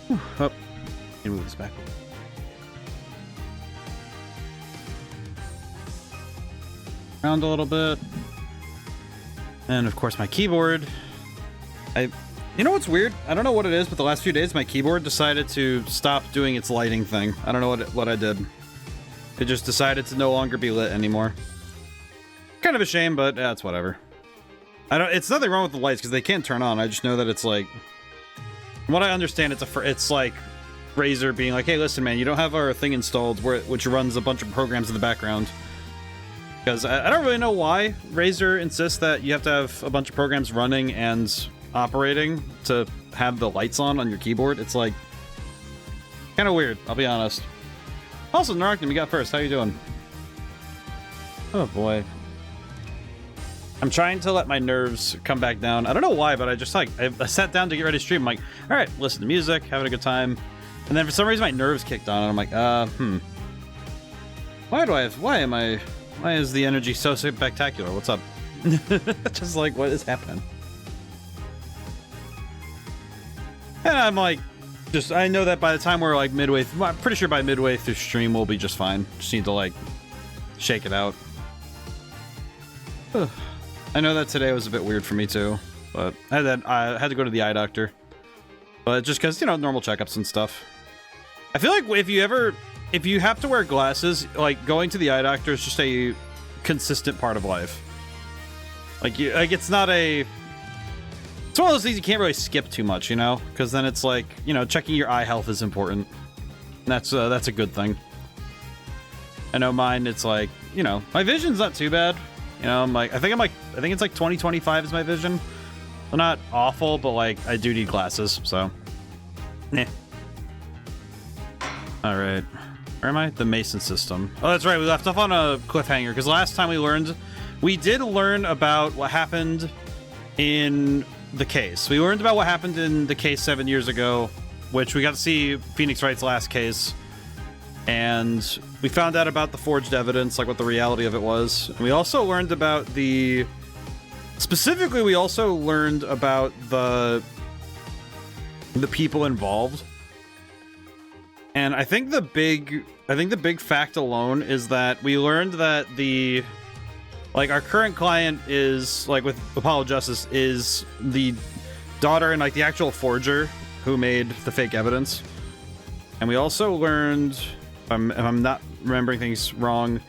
Whew, oh, can move this back. Around a little bit. And of course my keyboard. You know what's weird? I don't know what it is, but the last few days my keyboard decided to stop doing its lighting thing. I don't know what I did. It just decided to no longer be lit anymore. Kind of a shame, but yeah, it's whatever. It's nothing wrong with the lights because they can't turn on. I just know that it's like, from what I understand, it's like Razer being like, hey, listen, man, you don't have our thing installed, which runs a bunch of programs in the background. Because I don't really know why Razer insists that you have to have a bunch of programs running and operating to have the lights on your keyboard. It's like kind of weird, I'll be honest. Also, Narkton, we got first. How you doing? Oh boy. I'm trying to let my nerves come back down. I don't know why, but I just like I sat down to get ready to stream. I'm like, all right, listen to music, having a good time, and then for some reason my nerves kicked on, and I'm like, why is the energy so spectacular? What's up? Just like, what is happening? And I'm like, I know that by the time we're like midway, I'm pretty sure by midway through stream we'll be just fine. Just need to like shake it out. I know that today was a bit weird for me too, but I had to go to the eye doctor. But just because, you know, normal checkups and stuff. I feel like if you have to wear glasses, like going to the eye doctor is just a consistent part of life. It's not a. It's one of those things you can't really skip too much, you know, because then it's like, you know, checking your eye health is important. And that's a good thing. I know mine. It's like, you know, my vision's not too bad. You know, I think it's like 20/25 is my vision. Well, not awful, but like I do need glasses, so. All right. Where am I? The Mason system. Oh, that's right. We left off on a cliffhanger because last time we did learn about what happened in the case. We learned about what happened in the case 7 years ago, which we got to see Phoenix Wright's last case. And we found out about the forged evidence, like what the reality of it was. And we also learned about specifically, we also learned about the people involved. And I think the big fact alone is that we learned that our current client is, like with Apollo Justice, is the daughter and like the actual forger who made the fake evidence. And we also learned, if I'm not remembering things wrong,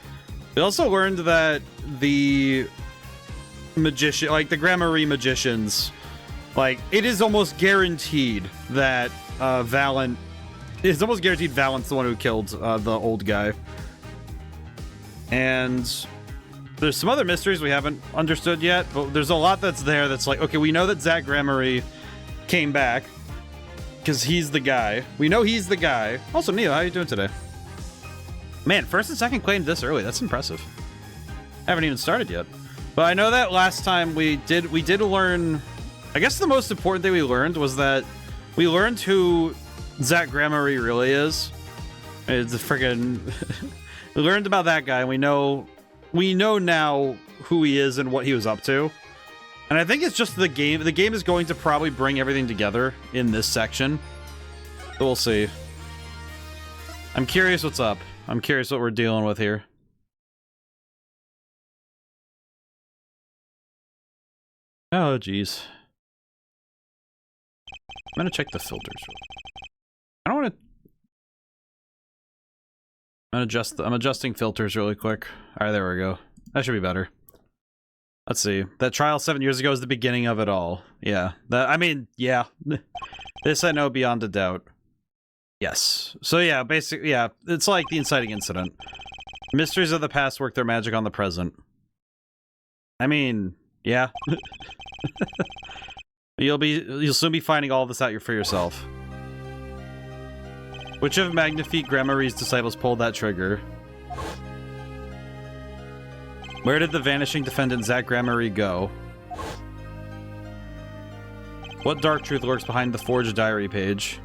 we also learned that the magician, like the Grand Marie magicians, like it is almost guaranteed that it's almost guaranteed Valent's the one who killed the old guy. And there's some other mysteries we haven't understood yet, but there's a lot that's there that's like, okay, we know that Zach Grand Marie came back because he's the guy. We know he's the guy. Also, Neo, how are you doing today? Man, first and second claimed this early. That's impressive. I haven't even started yet. But I know that last time we did learn, I guess the most important thing we learned was that we learned who Zach Grand Marie really is. It's a friggin' we learned about that guy, and we know now who he is and what he was up to. And I think it's just the game. The game is going to probably bring everything together in this section. So we'll see. I'm curious what's up. I'm curious what we're dealing with here. Oh, geez. I'm gonna check the filters. I don't want to. I'm adjusting filters really quick. All right, there we go. That should be better. Let's see. That trial 7 years ago is the beginning of it all. Yeah. Yeah. This I know beyond a doubt. Yes. So yeah, basically, yeah. It's like the inciting incident. Mysteries of the past work their magic on the present. I mean, yeah. You'll soon be finding all this out for yourself. Which of Magnifique Grand Marie's disciples pulled that trigger? Where did the vanishing defendant Zach Grand Marie go? What dark truth lurks behind the forged diary page?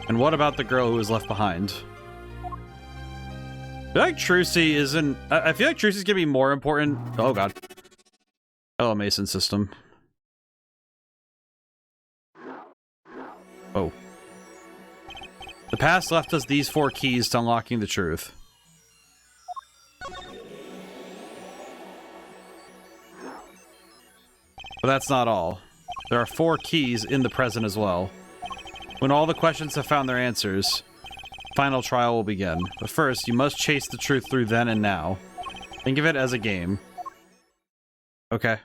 And what about the girl who was left behind? I feel like Trucy isn't... I feel like Trucy's gonna be more important... Oh god. Oh, Mason system. Oh. The past left us these 4 keys to unlocking the truth. But that's not all. There are 4 keys in the present as well. When all the questions have found their answers, final trial will begin. But first, you must chase the truth through then and now. Think of it as a game. Okay.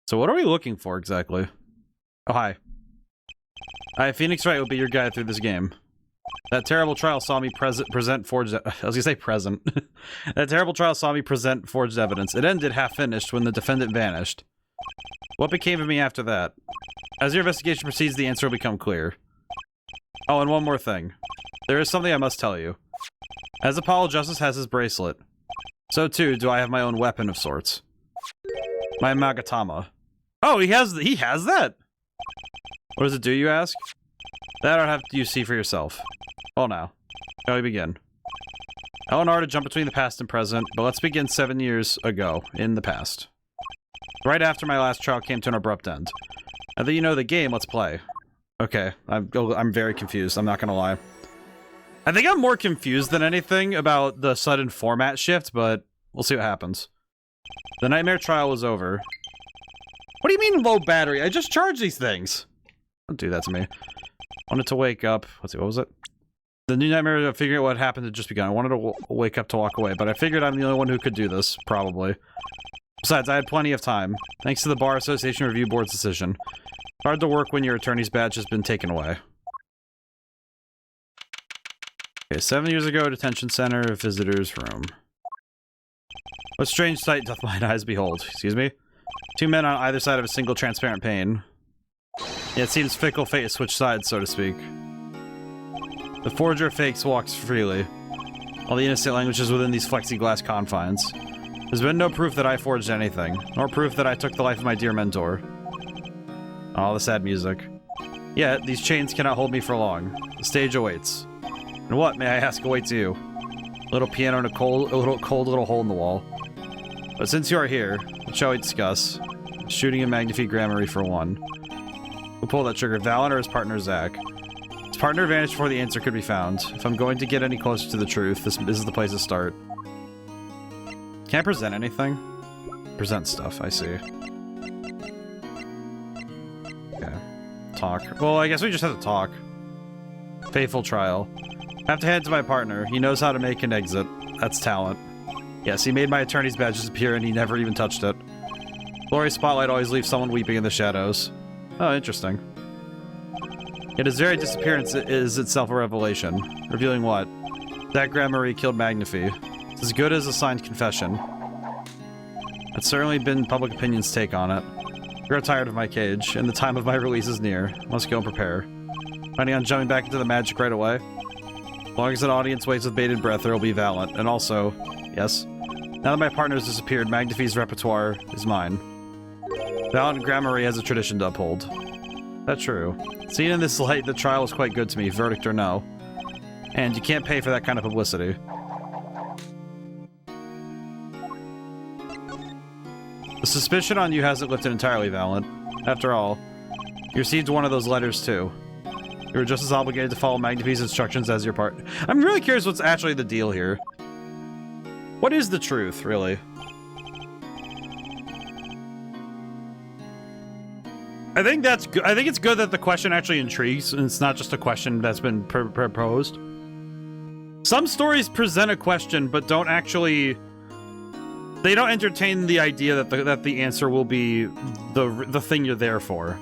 So what are we looking for exactly? Oh, hi. Hi, Phoenix Wright will be your guide through this game. That terrible trial saw me present forged... I was gonna say present. That terrible trial saw me present forged evidence. It ended half-finished when the defendant vanished. What became of me after that? As your investigation proceeds, the answer will become clear. Oh, and one more thing. There is something I must tell you. As Apollo Justice has his bracelet, so too do I have my own weapon of sorts. My Magatama. Oh, he has that! What does it do, you ask? That I'll have you see for yourself. Well now, shall we begin? Eleanor to jump between the past and present, but let's begin 7 years ago, in the past. Right after my last trial came to an abrupt end. Now that you know the game, let's play. Okay, I'm very confused, I'm not gonna lie. I think I'm more confused than anything about the sudden format shift, but we'll see what happens. The nightmare trial was over. What do you mean low battery? I just charged these things! Don't do that to me. Wanted to wake up. Let's see, what was it? The new nightmare of figuring out what happened had just begun. I wanted to wake up to walk away, but I figured I'm the only one who could do this, probably. Besides, I had plenty of time, thanks to the Bar Association Review Board's decision. Hard to work when your attorney's badge has been taken away. Okay, 7 years ago, detention center, visitor's room. What strange sight doth mine eyes behold? Excuse me? 2 men on either side of a single transparent pane. Yeah, it seems fickle fate has switched sides, so to speak. The forger of fakes walks freely. All the innocent languages within these plexiglass confines. There's been no proof that I forged anything, nor proof that I took the life of my dear mentor. Oh, the sad music. Yet, these chains cannot hold me for long. The stage awaits. And what, may I ask, awaits you? A little piano and a cold little hole in the wall. But since you are here, what shall we discuss? Shooting a Magnifique Gramarye for one. Who pulled that trigger, Valen or his partner, Zach? His partner vanished before the answer could be found. If I'm going to get any closer to the truth, this is the place to start. Can I present anything? Present stuff, I see. Okay. Talk. Well, I guess we just have to talk. Faithful trial. I have to hand it to my partner. He knows how to make an exit. That's talent. Yes, he made my attorney's badge disappear and he never even touched it. Glory's spotlight always leaves someone weeping in the shadows. Oh, interesting. Yet his very disappearance is itself a revelation. Revealing what? That Gramarye killed Magnifique. It's as good as a signed confession. That's certainly been public opinion's take on it. I grow tired of my cage, and the time of my release is near. Must go and prepare. Planning on jumping back into the magic right away? As long as an audience waits with bated breath, there will be Valen. And also, yes, now that my partner has disappeared, Magnifique's repertoire is mine. Valen Gramarye has a tradition to uphold. That's true. Seen in this light, the trial was quite good to me, verdict or no. And you can't pay for that kind of publicity. The suspicion on you hasn't lifted entirely, Valen. After all, you received one of those letters too. You were just as obligated to follow Magnifique's instructions as your partner. I'm really curious what's actually the deal here. What is the truth, really? I think that's good. I think it's good that the question actually intrigues, and it's not just a question that's been proposed. Some stories present a question, but don't actually... They don't entertain the idea that the answer will be the thing you're there for.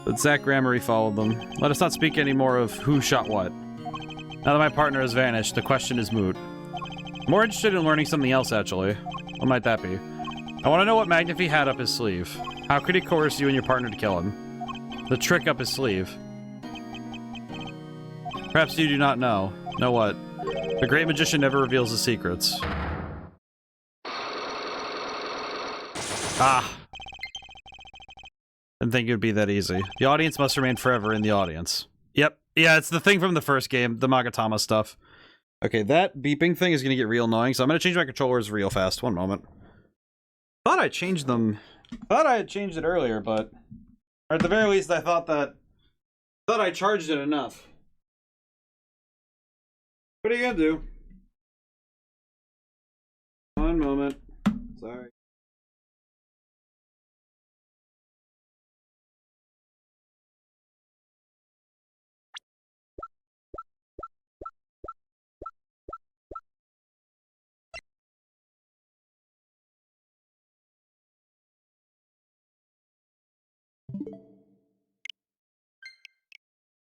But Zach Gramarye followed them. Let us not speak anymore of who shot what. Now that my partner has vanished, the question is moot. I'm more interested in learning something else, actually. What might that be? I want to know what Magnifique had up his sleeve. How could he coerce you and your partner to kill him? The trick up his sleeve. Perhaps you do not know. Know what? The great magician never reveals his secrets. Ah. Didn't think it would be that easy. The audience must remain forever in the audience. Yep. Yeah, it's the thing from the first game, the Magatama stuff. Okay, that beeping thing is going to get real annoying, so I'm going to change my controllers real fast. One moment. Thought I changed them. Thought I had changed it earlier, but Or at the very least, I thought I charged it enough. What are you gonna do? One moment. Sorry.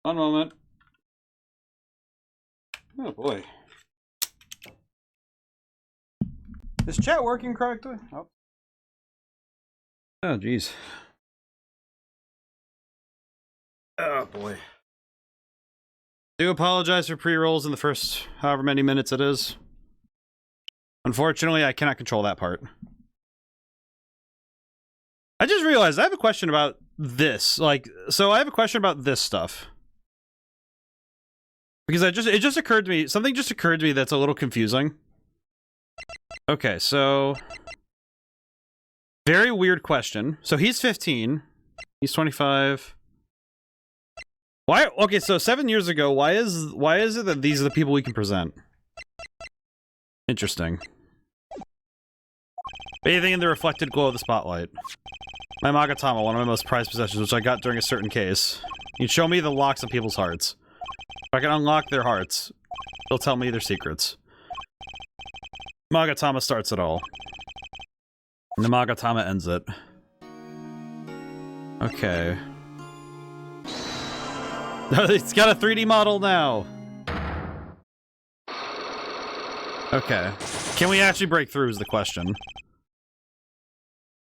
One moment. Oh boy. Is chat working correctly? Oh. Oh jeez. Oh boy. Do apologize for pre-rolls in the first however many minutes it is. Unfortunately, I cannot control that part. I just realized I have a question about this. Like, so I have a question about this stuff. Because it just occurred to me, something just occurred to me that's a little confusing. Okay, so very weird question. So he's 15, he's 25. Why? Okay, so 7 years ago, why is it that these are the people we can present? Interesting. Bathing in the reflected glow of the spotlight. My Magatama, one of my most prized possessions, which I got during a certain case. You show me the locks on people's hearts. If I can unlock their hearts, they'll tell me their secrets. Magatama starts it all. And the Magatama ends it. Okay. It's got a 3D model now! Okay. Can we actually break through is the question.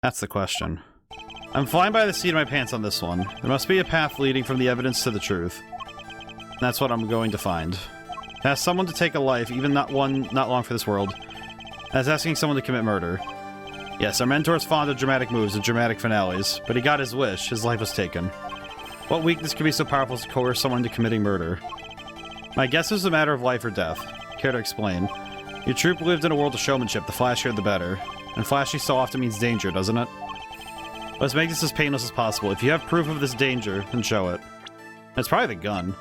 That's the question. I'm flying by the seat of my pants on this one. There must be a path leading from the evidence to the truth. That's what I'm going to find. Ask someone to take a life, even not long for this world. That's asking someone to commit murder. Yes, our mentor's fond of dramatic moves and dramatic finales, but he got his wish. His life was taken. What weakness could be so powerful as to coerce someone into committing murder? My guess is a matter of life or death. Care to explain? Your troop lived in a world of showmanship, the flashier the better. And flashy so often means danger, doesn't it? Let's make this as painless as possible. If you have proof of this danger, then show it. It's probably the gun.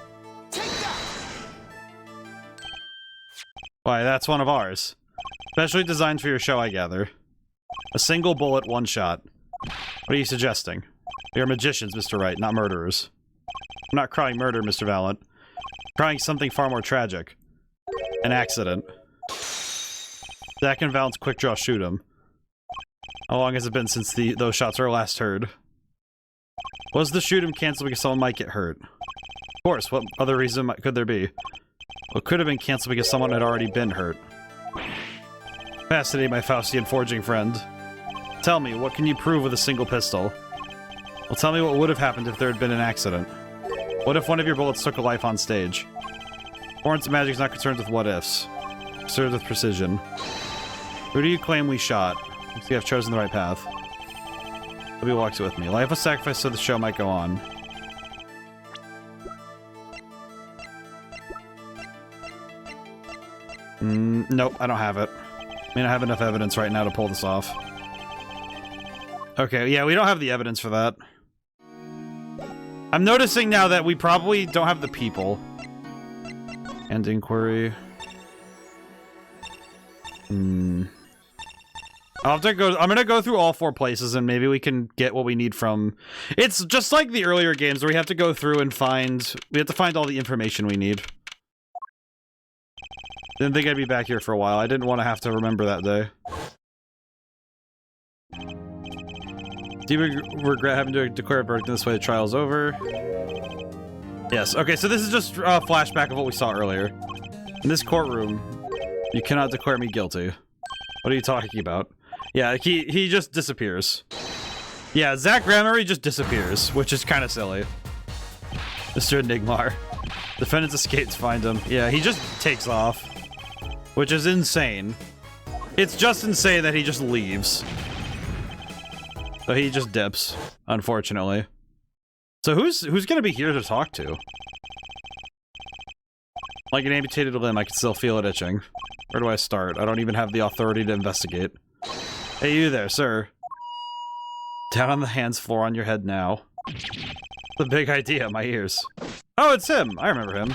Why, that's one of ours. Specially designed for your show, I gather. A single bullet, one shot. What are you suggesting? We are magicians, Mr. Wright, not murderers. I'm not crying murder, Mr. Valent. I'm crying something far more tragic. An accident. Zack and Valent's quick draw shoot him. How long has it been since those shots were last heard? Was the shoot him canceled because someone might get hurt? Of course, what other reason could there be? Well, it could have been canceled because someone had already been hurt. Fascinating, my Faustian forging friend. Tell me, what can you prove with a single pistol? Well, tell me what would have happened if there had been an accident. What if one of your bullets took a life on stage? Florence Magic's not concerned with what-ifs. Concerned with precision. Who do you claim we shot? Looks like I've chosen the right path. Hope you walked with me. Life was sacrificed so the show might go on. Nope, I don't have it. I mean, I have enough evidence right now to pull this off. Okay, yeah, we don't have the evidence for that. I'm noticing now that we probably don't have the people. End inquiry. I'll have to go. I'm gonna go through all 4 places and maybe we can get what we need from. It's just like the earlier games where we have to go through and find. We have to find all the information we need. Didn't think I'd be back here for a while. I didn't want to have to remember that day. Do you regret having to declare a verdict in this way? The trial's over. Yes. Okay, so this is just a flashback of what we saw earlier. In this courtroom, you cannot declare me guilty. What are you talking about? Yeah, he just disappears. Yeah, Zack Gramarye just disappears, which is kind of silly. Mr. Enigmar. Defendants escape to find him. Yeah, he just takes off. Which is insane. It's just insane that he just leaves. So he just dips, unfortunately. So who's gonna be here to talk to? Like an amputated limb, I can still feel it itching. Where do I start? I don't even have the authority to investigate. Hey, you there, sir. Down on the hands, floor on your head now. The big idea, my ears. Oh, it's him. I remember him.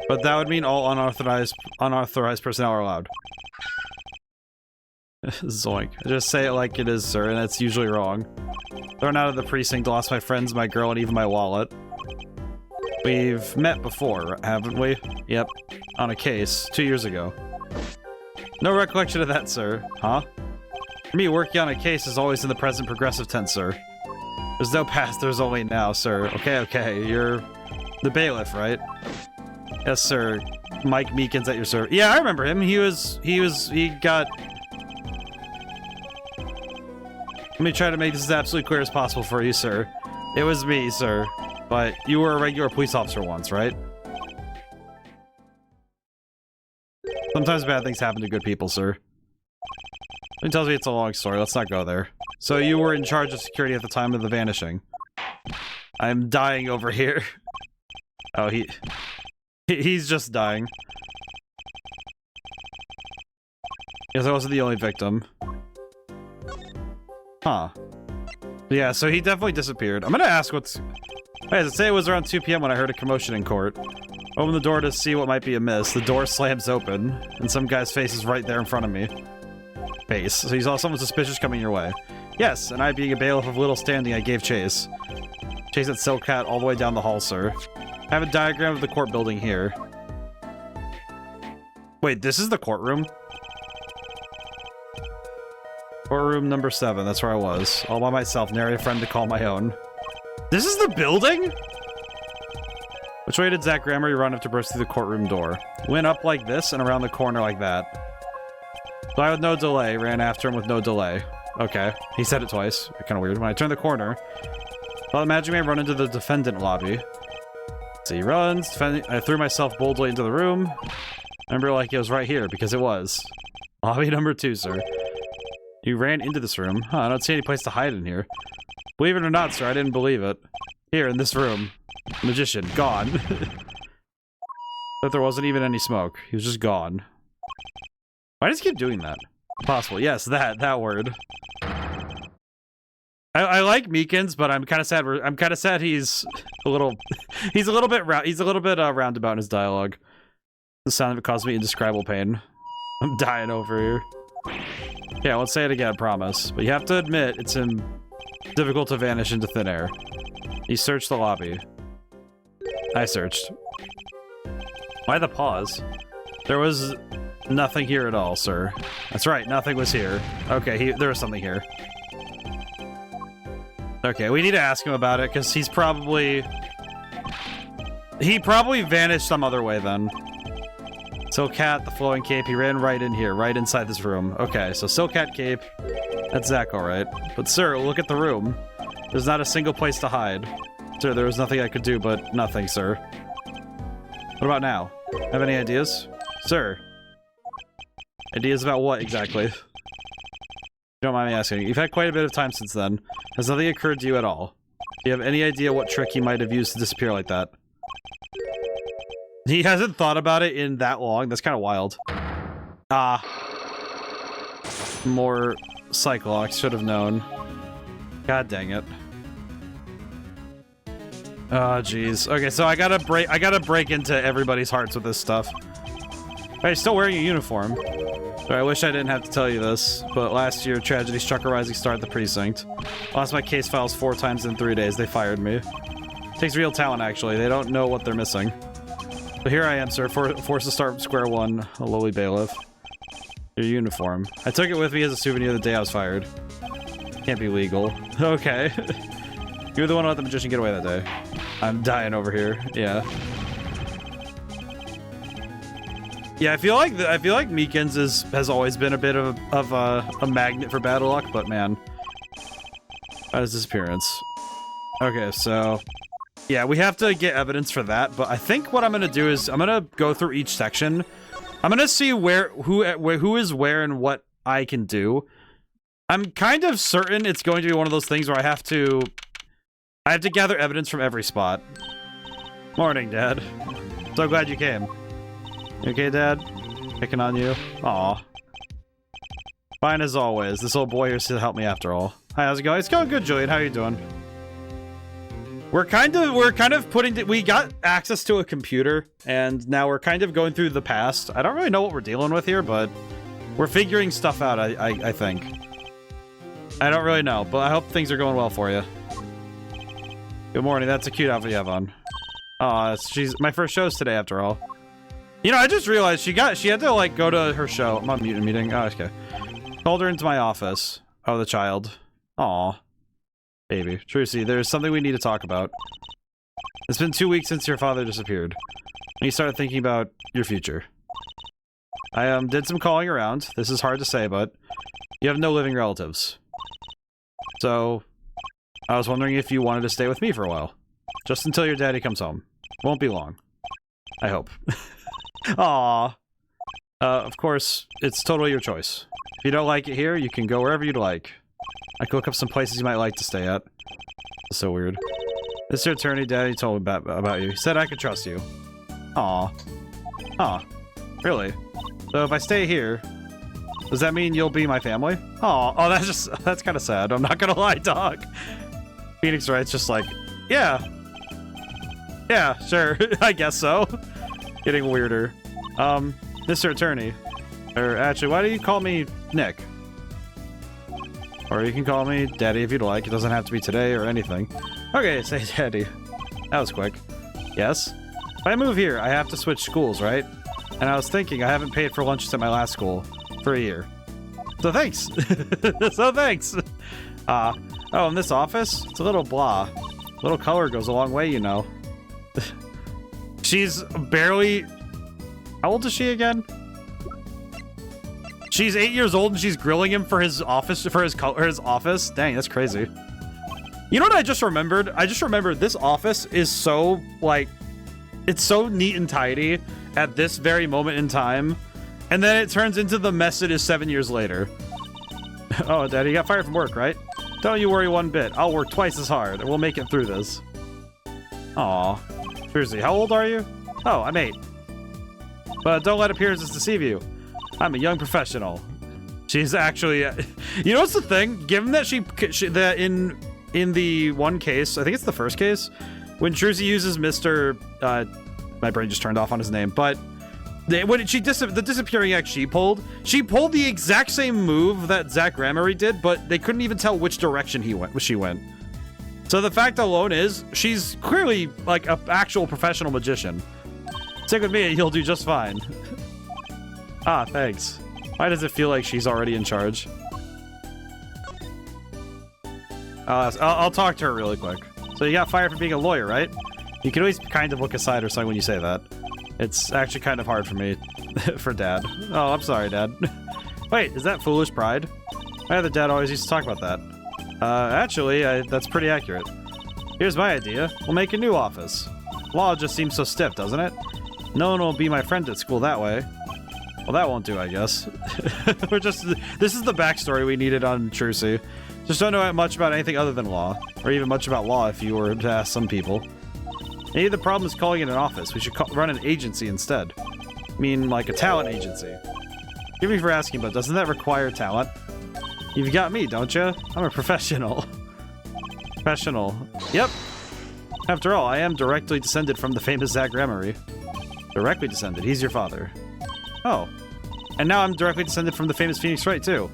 But that would mean all unauthorized personnel are allowed. Zoink. Just say it like it is, sir, and that's usually wrong. Thrown out of the precinct, lost my friends, my girl, and even my wallet. We've met before, haven't we? Yep. On a case, 2 years ago. No recollection of that, sir. Huh? For me, working on a case is always in the present progressive tense, sir. There's no past, there's only now, sir. Okay, you're the bailiff, right? Yes, sir. Mike Meekins at your service. Yeah, I remember him. He got... Let me try to make this as absolutely clear as possible for you, sir. It was me, sir. But you were a regular police officer once, right? Sometimes bad things happen to good people, sir. He tells me it's a long story. Let's not go there. So you were in charge of security at the time of the vanishing. I'm dying over here. Oh, he's just dying. Yes, I wasn't the only victim. Huh. Yeah, so he definitely disappeared. I'm gonna ask what's... Wait, does it say it was around 2 p.m. when I heard a commotion in court? Open the door to see what might be amiss. The door slams open, and some guy's face is right there in front of me. Face. So you saw someone suspicious coming your way. Yes, and I, being a bailiff of little standing, I gave chase. Chase that silk cat all the way down the hall, sir. I have a diagram of the court building here. Wait, this is the courtroom? Courtroom number 7, that's where I was. All by myself, nary a friend to call my own. This is the building? Which way did Zach Grammery run up to burst through the courtroom door? Went up like this and around the corner like that. So I with no delay, ran after him with no delay. Okay, he said it twice. Kind of weird. When I turned the corner, well, imagine me run into the defendant lobby. So he runs, I threw myself boldly into the room. Remember, like, it was right here, because it was. Lobby number 2, sir. You ran into this room. Huh, I don't see any place to hide in here. Believe it or not, sir, I didn't believe it. Here, in this room. Magician, gone. But there wasn't even any smoke. He was just gone. Why does he keep doing that? Possible. Yes, that word. I like Meekins, but I'm kind of sad. I'm kind of sad he's a little bit roundabout in his dialogue. The sound of it caused me indescribable pain. I'm dying over here. Yeah, I won't say it again, I promise. But you have to admit, it's difficult to vanish into thin air. He searched the lobby. I searched. Why the pause? There was nothing here at all, sir. That's right, nothing was here. Okay, there was something here. Okay, we need to ask him about it, because he probably vanished some other way then. Silcat, the flowing cape, he ran right in here, right inside this room. Okay, so Silcat cape, that's Zach, alright. But sir, look at the room. There's not a single place to hide. Sir, there was nothing I could do, but nothing, sir. What about now? Have any ideas? Sir. Ideas about what, exactly? Don't mind me asking. You've had quite a bit of time since then. Has nothing occurred to you at all? Do you have any idea what trick he might have used to disappear like that? He hasn't thought about it in that long. That's kind of wild. Ah. More Cyclops. Should have known. God dang it. Oh, jeez. Okay, so I gotta break into everybody's hearts with this stuff. Hey, still wearing a uniform. I wish I didn't have to tell you this, but last year, tragedy struck a rising star at the precinct. Lost my case files 4 times in 3 days. They fired me. Takes real talent, actually. They don't know what they're missing. But here I am, sir, forced to start from square one, a lowly bailiff. Your uniform. I took it with me as a souvenir the day I was fired. Can't be legal. Okay. You were the one who let the magician get away that day. I'm dying over here. Yeah. Yeah, I feel like Meekins has always been a bit of a magnet for bad luck, but man, that is disappearance. Okay, so yeah, we have to get evidence for that. But I think what I'm gonna do is I'm gonna go through each section. I'm gonna see who is where and what I can do. I'm kind of certain it's going to be one of those things where I have to gather evidence from every spot. Morning, Dad. So glad you came. You okay, Dad? Picking on you? Aw. Fine as always. This old boy here's to help me after all. Hi, how's it going? It's going good, Julian. How are you doing? We're kind of putting... We got access to a computer, and now we're kind of going through the past. I don't really know what we're dealing with here, but we're figuring stuff out, I think. I don't really know, but I hope things are going well for you. Good morning. That's a cute outfit you have on. Aw, she's my first show's today, after all. You know, I just realized she had to, like, go to her show. I'm on meeting. Oh, okay. Called her into my office. Oh, the child. Aw. Baby. Trucy, there's something we need to talk about. It's been 2 weeks since your father disappeared. And you started thinking about your future. I, did some calling around. This is hard to say, but you have no living relatives. So, I was wondering if you wanted to stay with me for a while. Just until your daddy comes home. Won't be long. I hope. Aww. Of course, it's totally your choice. If you don't like it here, you can go wherever you'd like. I can look up some places you might like to stay at. It's so weird. Mr. Attorney, Daddy told me about you. He said I could trust you. Aw. Huh. Really? So if I stay here, does that mean you'll be my family? Aw. Oh, that's kind of sad. I'm not gonna lie, dog. Phoenix Wright's just like, yeah. Yeah, sure. I guess so. Getting weirder. Mr. Attorney. Or actually, why do you call me Nick? Or you can call me Daddy if you'd like. It doesn't have to be today or anything. Okay, say Daddy. That was quick. Yes? If I move here, I have to switch schools, right? And I was thinking I haven't paid for lunches at my last school for a year. So thanks. So thanks. Oh, in this office? It's a little blah. A little color goes a long way, you know. She's barely... How old is she again? She's 8 years old and she's grilling him for his office, for his office. Dang, that's crazy. You know what I just remembered? I just remembered this office is so, like, it's so neat and tidy at this very moment in time. And then it turns into the mess it is 7 years later. Oh, Daddy, you got fired from work, right? Don't you worry one bit. I'll work twice as hard and we'll make it through this. Aw. Seriously, how old are you? Oh, I'm 8. But don't let appearances deceive you. I'm a young professional. She's actually... you know what's the thing? Given that that in the one case, I think it's the first case, when Trucy uses Mr. My brain just turned off on his name, but when the disappearing act she pulled the exact same move that Zach Gramarye did, but they couldn't even tell which direction she went. So the fact alone is, she's clearly like an actual professional magician. Stick with me and you'll do just fine. Ah, thanks. Why does it feel like she's already in charge? I'll talk to her really quick. So you got fired for being a lawyer, right? You can always kind of look aside or something when you say that. It's actually kind of hard for me, for Dad. Oh, I'm sorry, Dad. Wait, is that foolish pride? My other dad always used to talk about that. Actually, that's pretty accurate. Here's my idea. We'll make a new office. Law just seems so stiff, doesn't it? No one will be my friend at school that way. Well, that won't do, I guess. This is the backstory we needed on Trucy. Just don't know much about anything other than law. Or even much about law if you were to ask some people. Maybe the problem is calling it an office. We should run an agency instead. I mean, like a talent agency. Forgive me for asking, but doesn't that require talent? You've got me, don't you? I'm a professional. Professional. Yep. After all, I am directly descended from the famous Zach Gramarye. Directly descended. He's your father. Oh. And now I'm directly descended from the famous Phoenix Wright, too.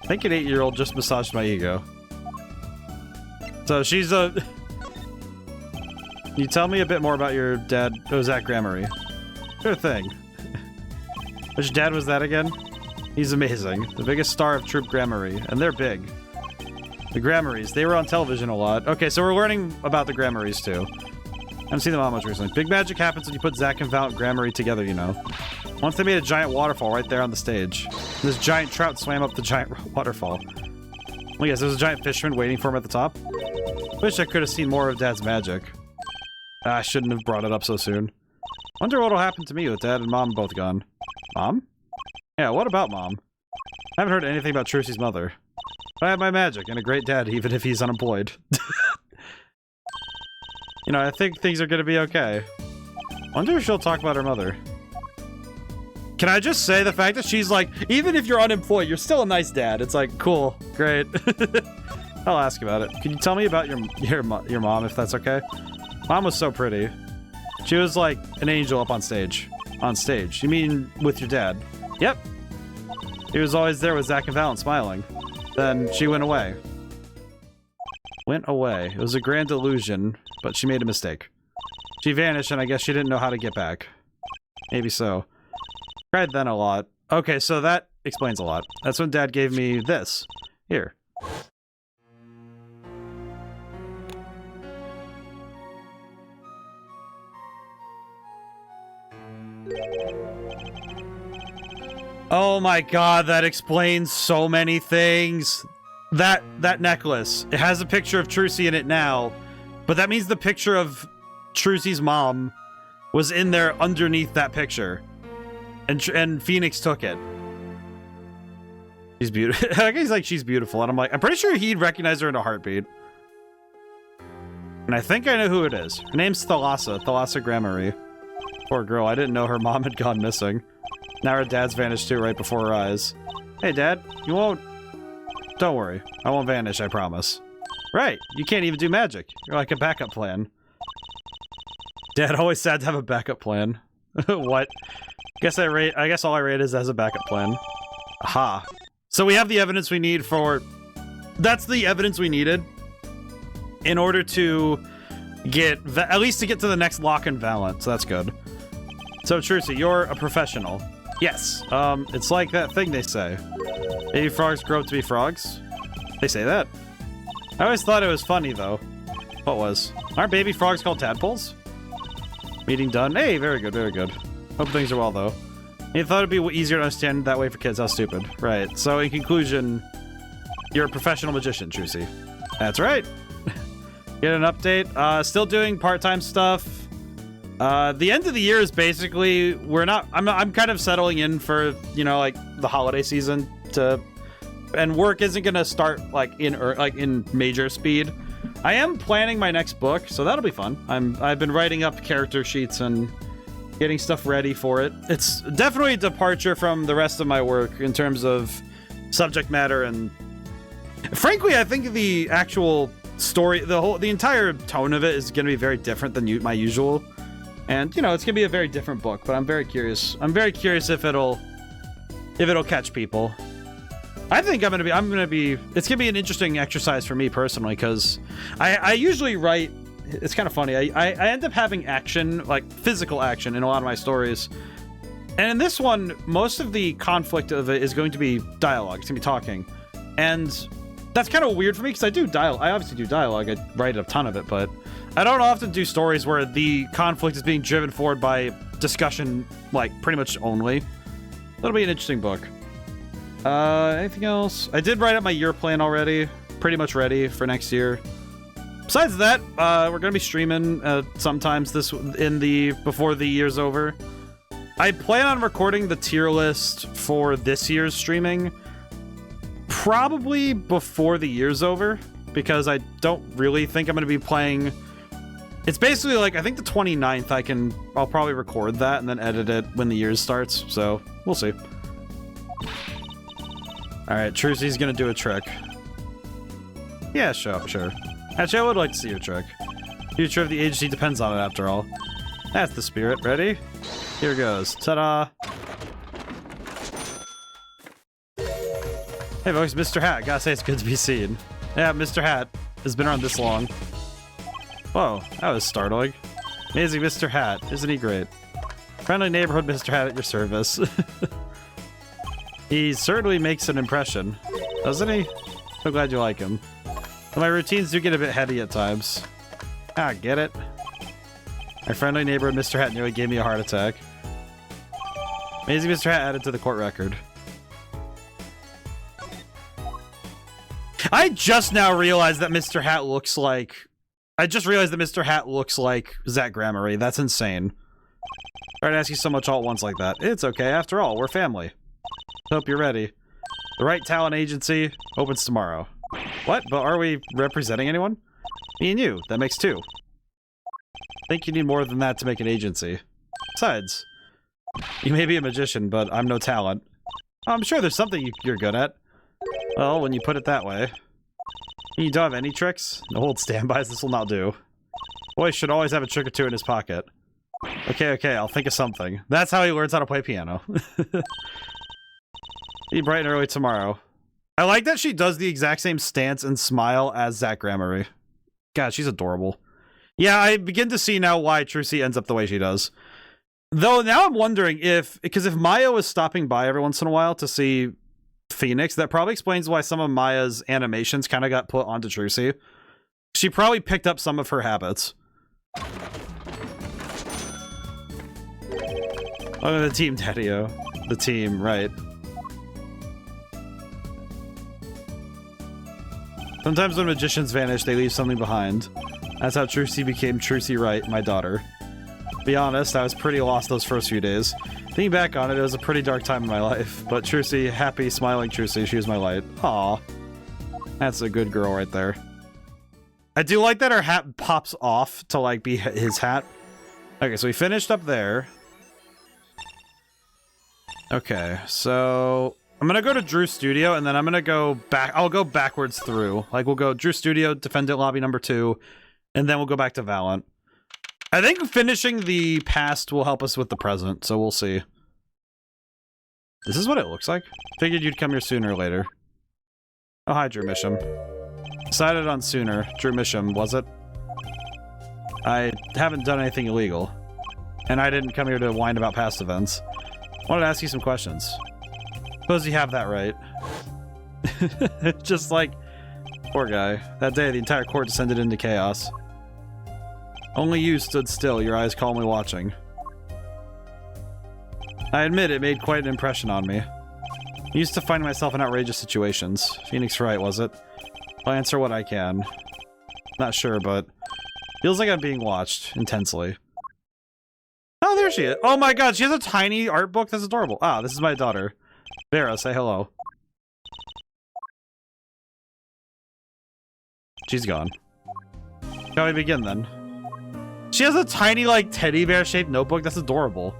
I think an 8-year-old just massaged my ego. So she's a... Can you tell me a bit more about your dad, Zach Gramarye? Sure thing. Which dad was that again? He's amazing. The biggest star of Troop Gramarye. And they're big. The Gramaryes. They were on television a lot. Okay, so we're learning about the Gramaryes, too. I haven't seen them on much recently. Big magic happens when you put Zach and Valiant Gramarye together, you know. Once they made a giant waterfall right there on the stage. And this giant trout swam up the giant waterfall. Well, yes, there's a giant fisherman waiting for him at the top. Wish I could have seen more of Dad's magic. I shouldn't have brought it up so soon. Wonder what'll happen to me with Dad and Mom both gone. Mom? Yeah, what about Mom? I haven't heard anything about Trucy's mother. But I have my magic and a great dad even if he's unemployed. You know, I think things are gonna be okay. Wonder if she'll talk about her mother. Can I just say the fact that she's like, even if you're unemployed, you're still a nice dad. It's like, cool, great. I'll ask about it. Can you tell me about your mom, if that's okay? Mom was so pretty. She was like an angel up on stage. On stage. You mean with your dad? Yep. He was always there with Zach and Valen smiling. Then she went away. Went away. It was a grand illusion, but she made a mistake. She vanished, and I guess she didn't know how to get back. Maybe so. Cried then a lot. Okay, so that explains a lot. That's when Dad gave me this. Here. Oh my god, that explains so many things. That necklace, it has a picture of Trucy in it now, but that means the picture of Trucy's mom was in there underneath that picture. And Phoenix took it. She's beautiful. He's like, she's beautiful. And I'm like, I'm pretty sure he'd recognize her in a heartbeat. And I think I know who it is. Her name's Thalassa Gramarye. Poor girl, I didn't know her mom had gone missing. Now her dad's vanished too right before her eyes. Hey, Dad, you won't... Don't worry. I won't vanish, I promise. Right, you can't even do magic. You're like a backup plan. Dad always sad to have a backup plan. What? I guess all I rate is as a backup plan. Aha. So we have the evidence we need for... That's the evidence we needed in order to get... At least to get to the next lock and Valen, so that's good. So, Trucy, you're a professional. Yes. It's like that thing they say. Baby frogs grow up to be frogs? They say that. I always thought it was funny, though. What was? Aren't baby frogs called tadpoles? Meeting done. Hey, very good, very good. Hope things are well, though. You thought it'd be easier to understand that way for kids. How stupid. Right. So, in conclusion, you're a professional magician, Trucy. That's right. Get an update. Still doing part-time stuff. The end of the year is basically... I'm kind of settling in for, you know, like, the holiday season to... And work isn't gonna start, like, in major speed. I am planning my next book, so that'll be fun. I've been writing up character sheets and getting stuff ready for it. It's definitely a departure from the rest of my work in terms of subject matter, and frankly, I think the actual story, the entire tone of it is gonna be very different than my usual. And, you know, it's gonna be a very different book, but I'm very curious. I'm very curious if it'll catch people. I think it's gonna be an interesting exercise for me personally, because I usually write, it's kind of funny, I end up having action, like physical action in a lot of my stories. And in this one, most of the conflict of it is going to be dialogue. It's gonna be talking. And that's kind of weird for me, because I obviously do dialogue, I write a ton of it, but I don't often do stories where the conflict is being driven forward by discussion, like, pretty much only. That'll be an interesting book. Anything else? I did write up my year plan already. Pretty much ready for next year. Besides that, we're gonna be streaming sometimes before the year's over. I plan on recording the tier list for this year's streaming probably before the year's over, because I don't really think I'm gonna be playing... It's basically like, I think the 29th I'll probably record that and then edit it when the year starts, so we'll see. Alright, Trucy's gonna do a trick. Yeah, sure. Actually, I would like to see your trick. Future of the agency depends on it, after all. That's the spirit. Ready? Here goes. Ta-da! Hey folks, Mr. Hat. Gotta say, it's good to be seen. Yeah, Mr. Hat has been around this long. Whoa, that was startling. Amazing Mr. Hat. Isn't he great? Friendly neighborhood Mr. Hat at your service. He certainly makes an impression, doesn't he? So glad you like him. But my routines do get a bit heady at times. Ah, get it? My friendly neighborhood Mr. Hat nearly gave me a heart attack. Amazing Mr. Hat added to the court record. I just now realized that Mr. Hat looks like... Zach Gramarye. That's insane. Sorry to ask you so much all at once like that. It's okay, after all, we're family. Hope you're ready. The right talent agency opens tomorrow. What? But are we representing anyone? Me and you. That makes two. I think you need more than that to make an agency. Besides, You may be a magician, but I'm no talent. I'm sure there's something you're good at. Well, when you put it that way. You don't have any tricks? No hold standbys, this will not do. Boy should always have a trick or two in his pocket. Okay, I'll think of something. That's how he learns how to play piano. Be bright and early tomorrow. I like that she does the exact same stance and smile as Zach Gramarye. God, she's adorable. Yeah, I begin to see now why Trucy ends up the way she does. Though now I'm wondering because if Maya was stopping by every once in a while to see Phoenix, that probably explains why some of Maya's animations kind of got put onto Trucy. She probably picked up some of her habits. Oh, the team, Daddy-O. The team, right. Sometimes when magicians vanish, they leave something behind. That's how Trucy became Trucy Wright, my daughter. To be honest, I was pretty lost those first few days. Thinking back on it, it was a pretty dark time in my life. But Trucy, happy, smiling Trucy, she was my light. Aw. That's a good girl right there. I do like that her hat pops off to, like, be his hat. Okay, so we finished up there. Okay, so I'm gonna go to Drew Studio, and then I'm gonna go back. I'll go backwards through. Like, we'll go Drew Studio, Defendant Lobby number 2, and then we'll go back to Valent. I think finishing the past will help us with the present, so we'll see. This is what it looks like. Figured you'd come here sooner or later. Oh, hi, Drew Misham. Decided on sooner. Drew Misham, was it? I haven't done anything illegal. And I didn't come here to whine about past events. Wanted to ask you some questions. Suppose you have that right. Just like... Poor guy. That day, the entire court descended into chaos. Only you stood still, your eyes calmly watching. I admit it made quite an impression on me. I used to find myself in outrageous situations. Phoenix Wright, was it? I'll answer what I can. Not sure, but... Feels like I'm being watched, intensely. Oh, there she is. Oh my god, she has a tiny art book? That's adorable. Ah, this is my daughter. Vera, say hello. She's gone. Shall we begin, then? She has a tiny, like, teddy bear-shaped notebook? That's adorable.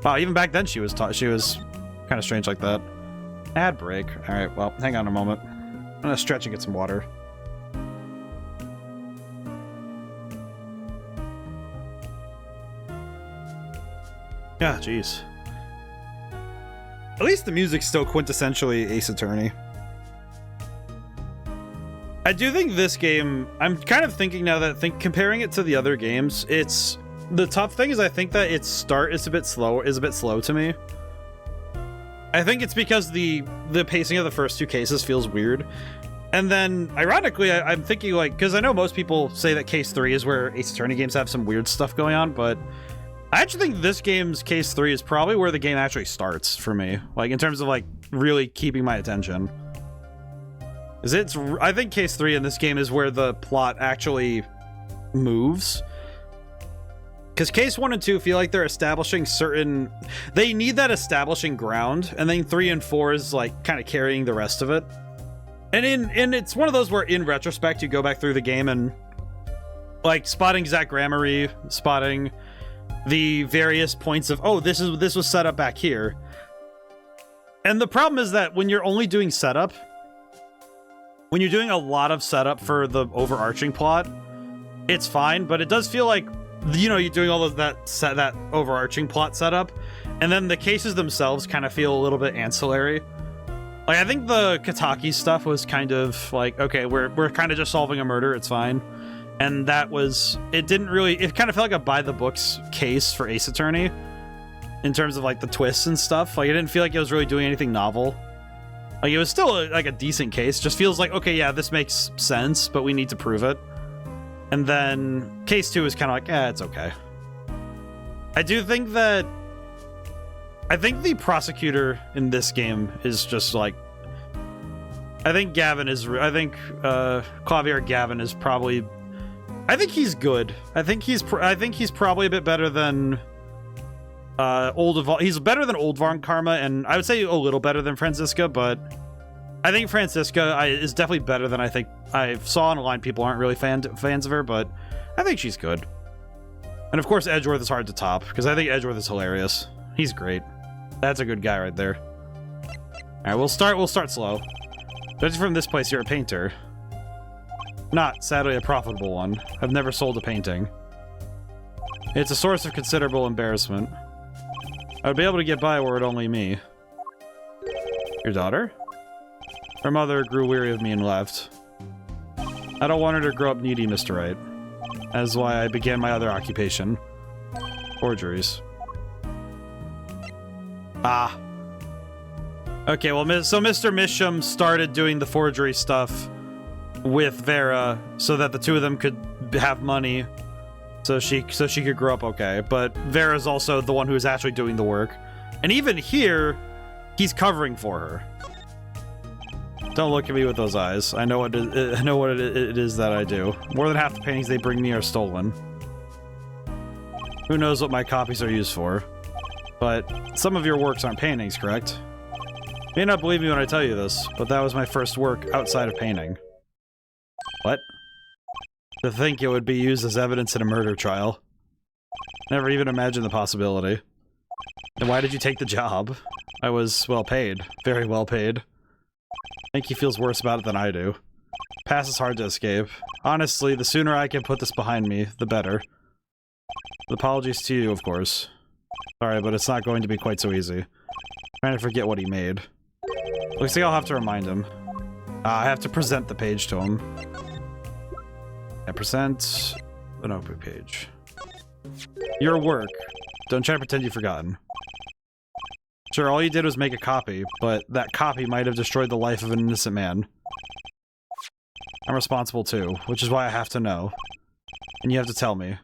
Wow, even back then she was kind of strange like that. Ad break. Alright, well, hang on a moment. I'm gonna stretch and get some water. Yeah, jeez. At least the music's still quintessentially Ace Attorney. I do think this game, I'm kind of thinking now that comparing it to the other games, it's the tough thing is I think that its start is a bit slow to me. I think it's because the pacing of the first 2 cases feels weird. And then ironically, I'm thinking like, because I know most people say that case 3 is where Ace Attorney games have some weird stuff going on, but I actually think this game's case 3 is probably where the game actually starts for me. Like in terms of like really keeping my attention. I think case 3 in this game is where the plot actually moves. Because case 1 and 2 feel like they're establishing certain... They need that establishing ground, and then 3 and 4 is like kind of carrying the rest of it. And it's one of those where in retrospect you go back through the game and like spotting Zach Gramarye, spotting the various points of, oh, this was set up back here. And the problem is that when you're only doing setup, when you're doing a lot of setup for the overarching plot, it's fine, but it does feel like, you know, you're doing all of that overarching plot setup, and then the cases themselves kind of feel a little bit ancillary. Like, I think the Kataki stuff was kind of like, okay, we're kind of just solving a murder, it's fine. And that was, it kind of felt like a by-the-books case for Ace Attorney in terms of, like, the twists and stuff. Like, it didn't feel like it was really doing anything novel. Like, it was still, like, a decent case. Just feels like, okay, yeah, this makes sense, but we need to prove it. And then case 2 is kind of like, it's okay. I do think that... I think the prosecutor in this game is just, like... I think Gavin is... I think Clavier Gavin is probably... I think he's good. I think he's probably a bit better than... He's better than Old Varn Karma, and I would say a little better than Franziska, but I think Franziska is definitely better than I think I saw online. People aren't really fans of her, but I think she's good. And of course, Edgeworth is hard to top, because I think Edgeworth is hilarious. He's great. That's a good guy right there. Alright, we'll start slow. Judging from this place, you're a painter. Not, sadly, a profitable one. I've never sold a painting. It's a source of considerable embarrassment. I would be able to get by were it only me. Your daughter? Her mother grew weary of me and left. I don't want her to grow up needy, Mr. Wright. That is why I began my other occupation. Forgeries. Ah. Okay, well, so Mr. Misham started doing the forgery stuff with Vera so that the two of them could have money so she could grow up okay. But Vera's also the one who's actually doing the work. And even here, he's covering for her. Don't look at me with those eyes. I know what it is that I do. More than half the paintings they bring me are stolen. Who knows what my copies are used for? But some of your works aren't paintings, correct? You may not believe me when I tell you this, but that was my first work outside of painting. What? To think it would be used as evidence in a murder trial. Never even imagined the possibility. Then why did you take the job? I was well paid. Very well paid. I think he feels worse about it than I do. Past is hard to escape. Honestly, the sooner I can put this behind me, the better. Apologies to you, of course. Sorry, but it's not going to be quite so easy. I'm trying to forget what he made. Looks like I'll have to remind him. I have to present the page to him. I present an open page. Your work. Don't try to pretend you've forgotten. Sure, all you did was make a copy, but that copy might have destroyed the life of an innocent man. I'm responsible too, which is why I have to know. And you have to tell me.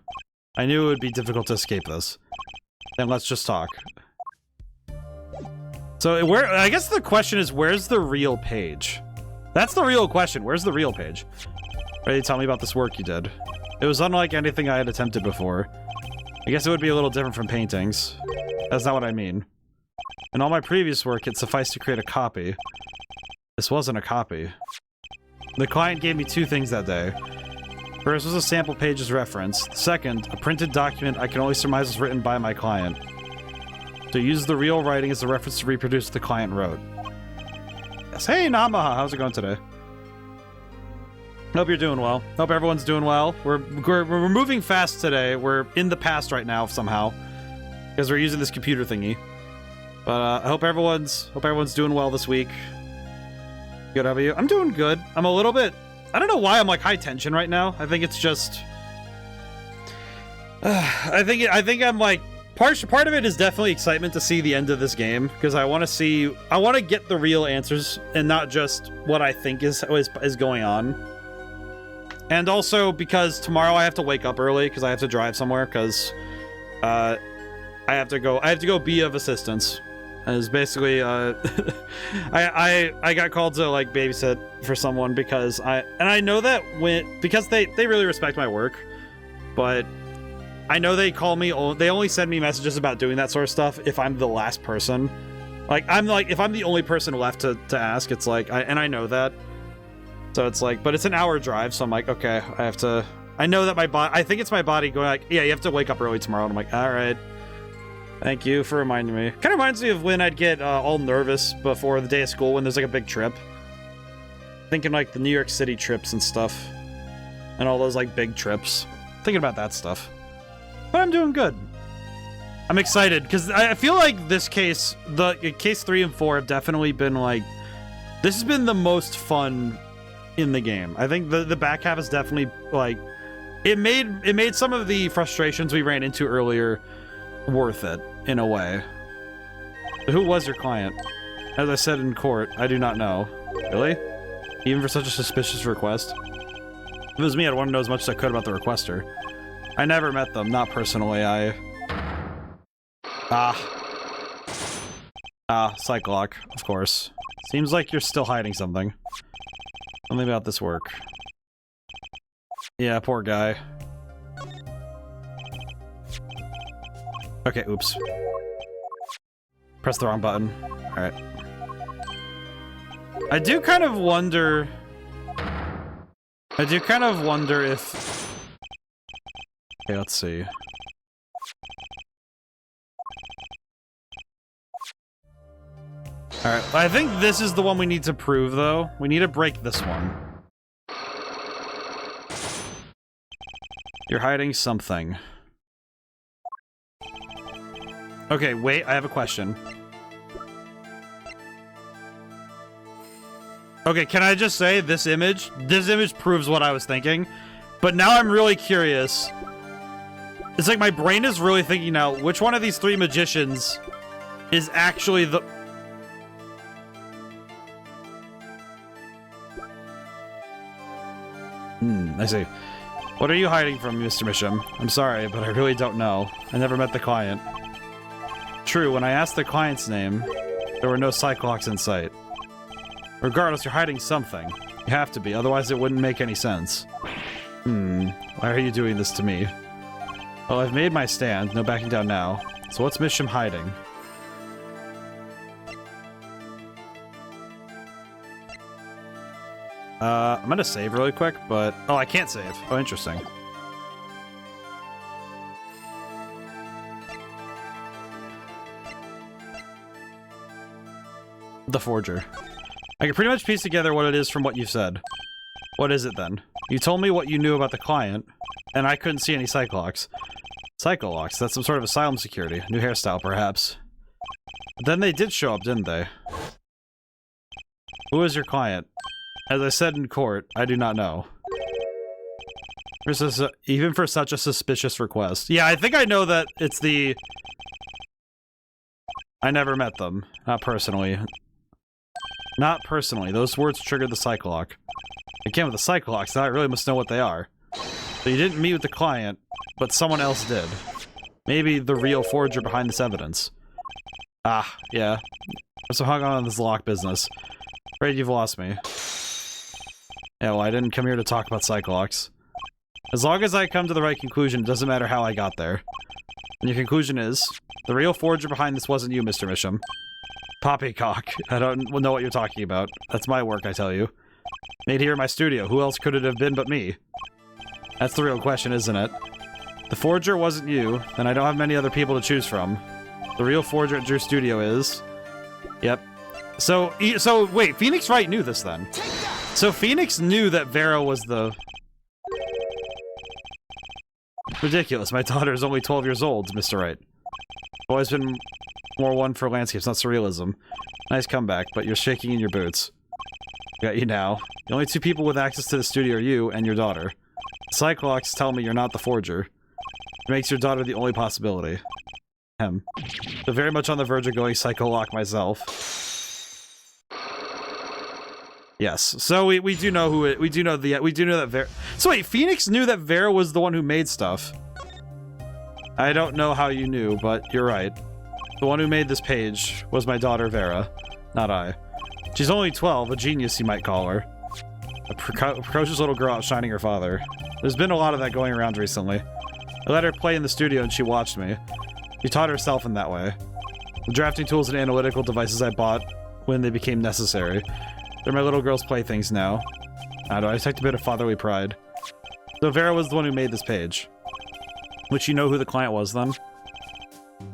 I knew it would be difficult to escape this. Then let's just talk. So, I guess the question is, where's the real page? That's the real question. Where's the real page? Ready to tell me about this work you did? It was unlike anything I had attempted before. I guess it would be a little different from paintings. That's not what I mean. In all my previous work, it sufficed to create a copy. This wasn't a copy. The client gave me two things that day. First was a sample page's reference. Second, a printed document I can only surmise was written by my client. To use the real writing as a reference to reproduce what the client wrote. Yes. Hey, Namaha, how's it going today? Hope you're doing well. Hope everyone's doing well. We're moving fast today. We're in the past right now somehow, because we're using this computer thingy. But I hope everyone's doing well this week. Good, how about you? I'm doing good. I'm a little bit. I don't know why I'm like high tension right now. I think it's just. I think I'm like part of it is definitely excitement to see the end of this game, because I want to get the real answers and not just what I think is going on. And also because tomorrow I have to wake up early because I have to drive somewhere because I have to go be of assistance. And it's basically I got called to like babysit for someone because I know that because they really respect my work, but I know they only send me messages about doing that sort of stuff if I'm the last person. If I'm the only person left to ask, it's like I know that. So it's like, but it's an hour drive, so I'm like, okay, I know that my body, I think it's my body going like, yeah, you have to wake up early tomorrow. And I'm like, all right. Thank you for reminding me. Kind of reminds me of when I'd get all nervous before the day of school when there's like a big trip. Thinking like the New York City trips and stuff. And all those like big trips. Thinking about that stuff. But I'm doing good. I'm excited because I feel like this case, case 3 and 4 have definitely been like, this has been the most fun in the game. I think the back half is definitely like, it made some of the frustrations we ran into earlier worth it in a way. Who was your client? As I said in court, I do not know. Really? Even for such a suspicious request? If it was me, I'd want to know as much as I could about the requester. I never met them, not personally. Cyclock, of course. Seems like you're still hiding something. Something about this work. Yeah, poor guy. Okay, oops. Press the wrong button. Alright. I do kind of wonder if... Okay, let's see. Alright, I think this is the one we need to prove, though. We need to break this one. You're hiding something. Okay, wait, I have a question. Okay, can I just say this image proves what I was thinking, but now I'm really curious. It's like my brain is really thinking now, which one of these three magicians is actually the... I see. What are you hiding from, Mr. Misham? I'm sorry, but I really don't know. I never met the client. True, when I asked the client's name, there were no Cyclops in sight. Regardless, you're hiding something. You have to be, otherwise it wouldn't make any sense. Why are you doing this to me? Well, I've made my stand, no backing down now. So what's Misham hiding? I'm gonna save really quick, but... Oh, I can't save. Oh, interesting. The forger. I can pretty much piece together what it is from what you've said. What is it, then? You told me what you knew about the client, and I couldn't see any Cyclops. Cyclops? That's some sort of asylum security. New hairstyle, perhaps. But then they did show up, didn't they? Who is your client? As I said in court, I do not know. Even for such a suspicious request. Yeah, I think I know that it's the... I never met them. Not personally. Not personally. Those words triggered the Cyclops. Again, with the Cyclops, now I really must know what they are. So you didn't meet with the client, but someone else did. Maybe the real forger behind this evidence. Ah, yeah. I'm so hung on this lock business. Afraid you've lost me. Yeah, well, I didn't come here to talk about Cyclops. As long as I come to the right conclusion, it doesn't matter how I got there. And your conclusion is, the real forger behind this wasn't you, Mr. Misham. Poppycock. I don't know what you're talking about. That's my work, I tell you. Made here in my studio. Who else could it have been but me? That's the real question, isn't it? The forger wasn't you, then I don't have many other people to choose from. The real forger at Drew's studio is... Yep. So wait, Phoenix Wright knew this then. So Phoenix knew that Vera was the... Ridiculous, my daughter is only 12 years old, Mr. Wright. Always been more one for landscapes, not surrealism. Nice comeback, but you're shaking in your boots. Got you now. The only two people with access to the studio are you and your daughter. Cyclops tell me you're not the forger. It makes your daughter the only possibility. So very much on the verge of going psycho-lock myself. Yes. So we do know who it, we do know that Vera. So wait, Phoenix knew that Vera was the one who made stuff. I don't know how you knew, but you're right. The one who made this page was my daughter Vera, not I. She's only 12, a genius you might call her. A precocious little girl outshining her father. There's been a lot of that going around recently. I let her play in the studio and she watched me. She taught herself in that way. The drafting tools and analytical devices I bought when they became necessary. They're my little girl's playthings now. I detect a bit of fatherly pride. So Vera was the one who made this page. Which you know who the client was then?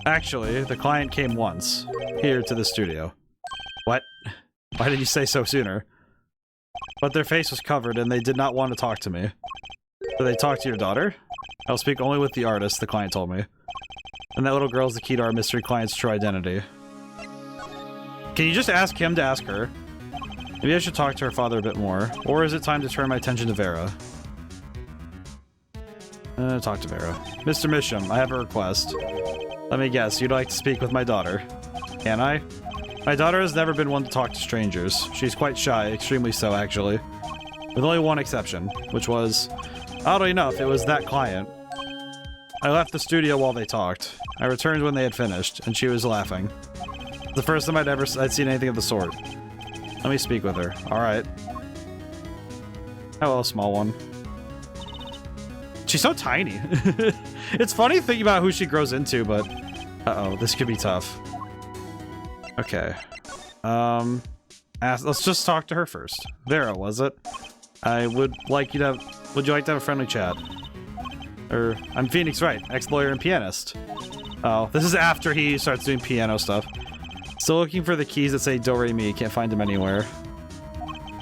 Actually, the client came once. Here to the studio. What? Why did you say so sooner? But their face was covered and they did not want to talk to me. Did they talk to your daughter? I'll speak only with the artist, the client told me. And that little girl's the key to our mystery client's true identity. Can you just ask him to ask her? Maybe I should talk to her father a bit more. Or is it time to turn my attention to Vera? Talk to Vera. Mr. Misham, I have a request. Let me guess, you'd like to speak with my daughter. Can I? My daughter has never been one to talk to strangers. She's quite shy, extremely so, actually. With only one exception, which was... Oddly enough, it was that client. I left the studio while they talked. I returned when they had finished, and she was laughing. The first time I'd seen anything of the sort. Let me speak with her. Alright. Hello, small one. She's so tiny. It's funny thinking about who she grows into, but... Uh-oh, this could be tough. Okay. Let's just talk to her first. Vera, was it? I would like you to have... Would you like to have a friendly chat? I'm Phoenix Wright, ex-lawyer and pianist. Oh, this is after he starts doing piano stuff. Still looking for the keys that say Do-Re-Mi. Can't find them anywhere.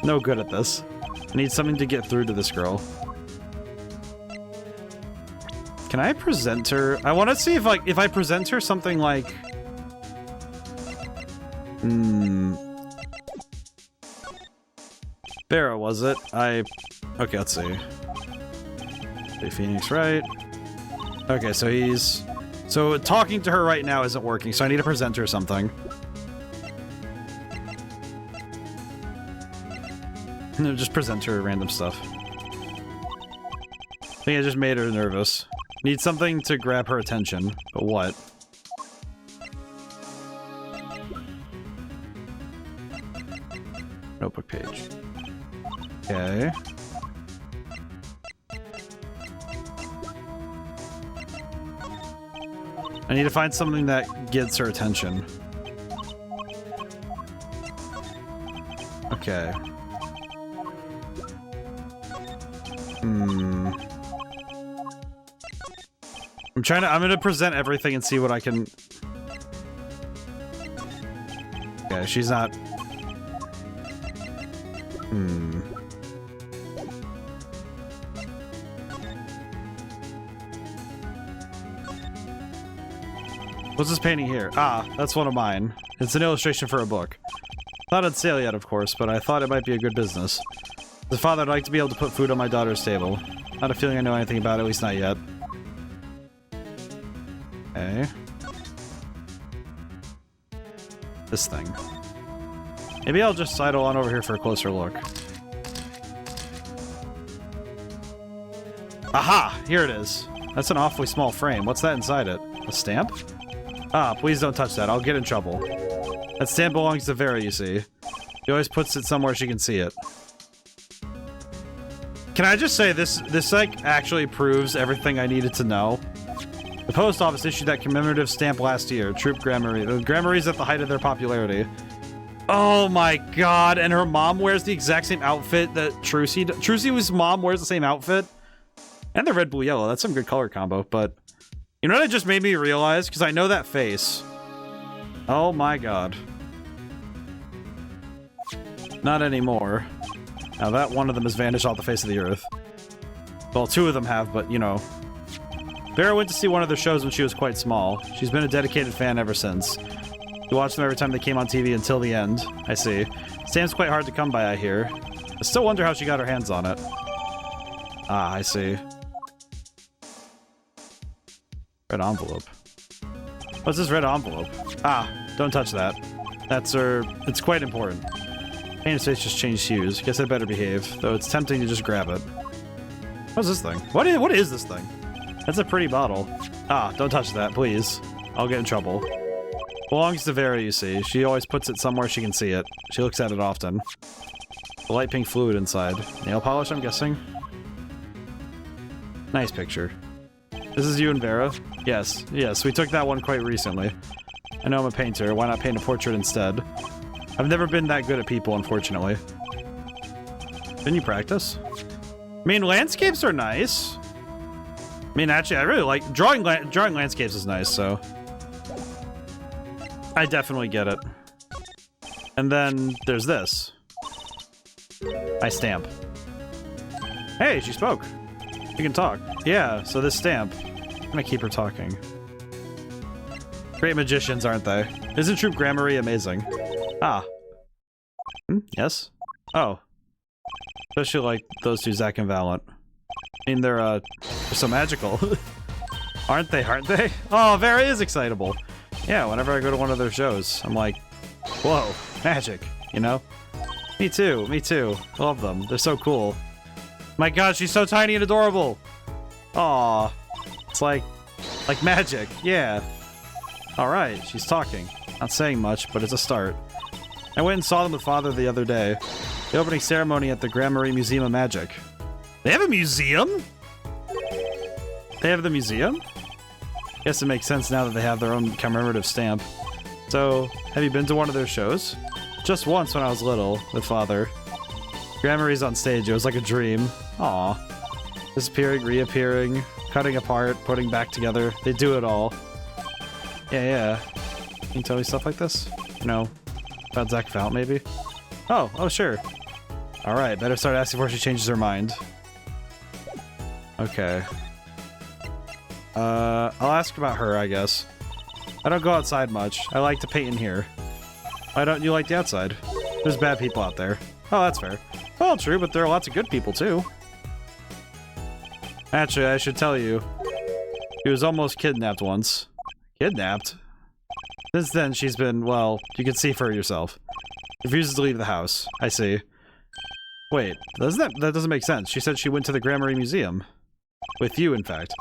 No good at this. I need something to get through to this girl. Can I present her? I want to see if, like, if I present her something like... Barra, was it? Okay, let's see. Phoenix, right? Okay, so he's... So talking to her right now isn't working, so I need to present her something. No, just present her random stuff. I think I just made her nervous. Need something to grab her attention, but what? Notebook page. Okay. I need to find something that gets her attention. Okay. I'm gonna present everything and see what I can... Okay, she's not... What's this painting here? Ah, that's one of mine. It's an illustration for a book. Not on sale yet, of course, but I thought it might be a good business. As a father, I'd like to be able to put food on my daughter's table. Not a feeling I know anything about it, at least not yet. Okay. This thing. Maybe I'll just sidle on over here for a closer look. Aha! Here it is. That's an awfully small frame. What's that inside it? A stamp? Ah, please don't touch that. I'll get in trouble. That stamp belongs to Vera, you see. She always puts it somewhere she can see it. Can I just say, this like, actually proves everything I needed to know? The post office issued that commemorative stamp last year. Troop Gramarye. The Gramarye's at the height of their popularity. Oh my god, and her mom wears the exact same outfit that Trucy's mom wears the same outfit? And the red, blue, yellow. That's some good color combo, but... You know what it just made me realize? Because I know that face. Oh my god. Not anymore. Now that one of them has vanished off the face of the earth. Well, two of them have, but, you know. Vera went to see one of their shows when she was quite small. She's been a dedicated fan ever since. She watched them every time they came on TV until the end. I see. Stamps quite hard to come by, I hear. I still wonder how she got her hands on it. Ah, I see. Red envelope. What's this red envelope? Ah, don't touch that. That's her... It's quite important. Painter's face just changed hues. Guess I better behave, though it's tempting to just grab it. What's this thing? What is this thing? That's a pretty bottle. Ah, don't touch that, please. I'll get in trouble. Belongs to Vera, you see. She always puts it somewhere she can see it. She looks at it often. The light pink fluid inside. Nail polish, I'm guessing? Nice picture. This is you and Vera? Yes, yes, we took that one quite recently. I know I'm a painter. Why not paint a portrait instead? I've never been that good at people, unfortunately. Didn't you practice? I mean, landscapes are nice. I mean, actually, I really like... Drawing landscapes is nice, so... I definitely get it. And then, there's this. I stamp. Hey, she spoke. You can talk. Yeah, so this stamp. I'm gonna keep her talking. Great magicians, aren't they? Isn't Troop Gramarye amazing? Ah. Yes? Oh. Especially like those two, Zack and Valent. I mean, they're so magical. Aren't they? Oh, Vera is excitable. Yeah, whenever I go to one of their shows, I'm like, whoa, magic, you know? Me too, me too. Love them. They're so cool. My god, she's so tiny and adorable. Aw. It's like magic, yeah. Alright, she's talking. Not saying much, but it's a start. I went and saw them with Father the other day. The opening ceremony at the Gramarye Museum of Magic. They have a museum? They have the museum? Guess it makes sense now that they have their own commemorative stamp. So, have you been to one of their shows? Just once when I was little, with Father. Gramarye's on stage, it was like a dream. Aw. Disappearing, reappearing, cutting apart, putting back together. They do it all. Yeah. Can you tell me stuff like this? You know, about Zach Fount, maybe? Oh, sure. Alright, better start asking before she changes her mind. Okay. I'll ask about her, I guess. I don't go outside much. I like to paint in here. Why don't you like the outside? There's bad people out there. Oh, that's fair. Well, true, but there are lots of good people, too. Actually, I should tell you. She was almost kidnapped once. Kidnapped? Since then, she's been, well, you can see for yourself. Refuses to leave the house. I see. Wait, that doesn't make sense. She said she went to the Grammary Museum. With you, in fact.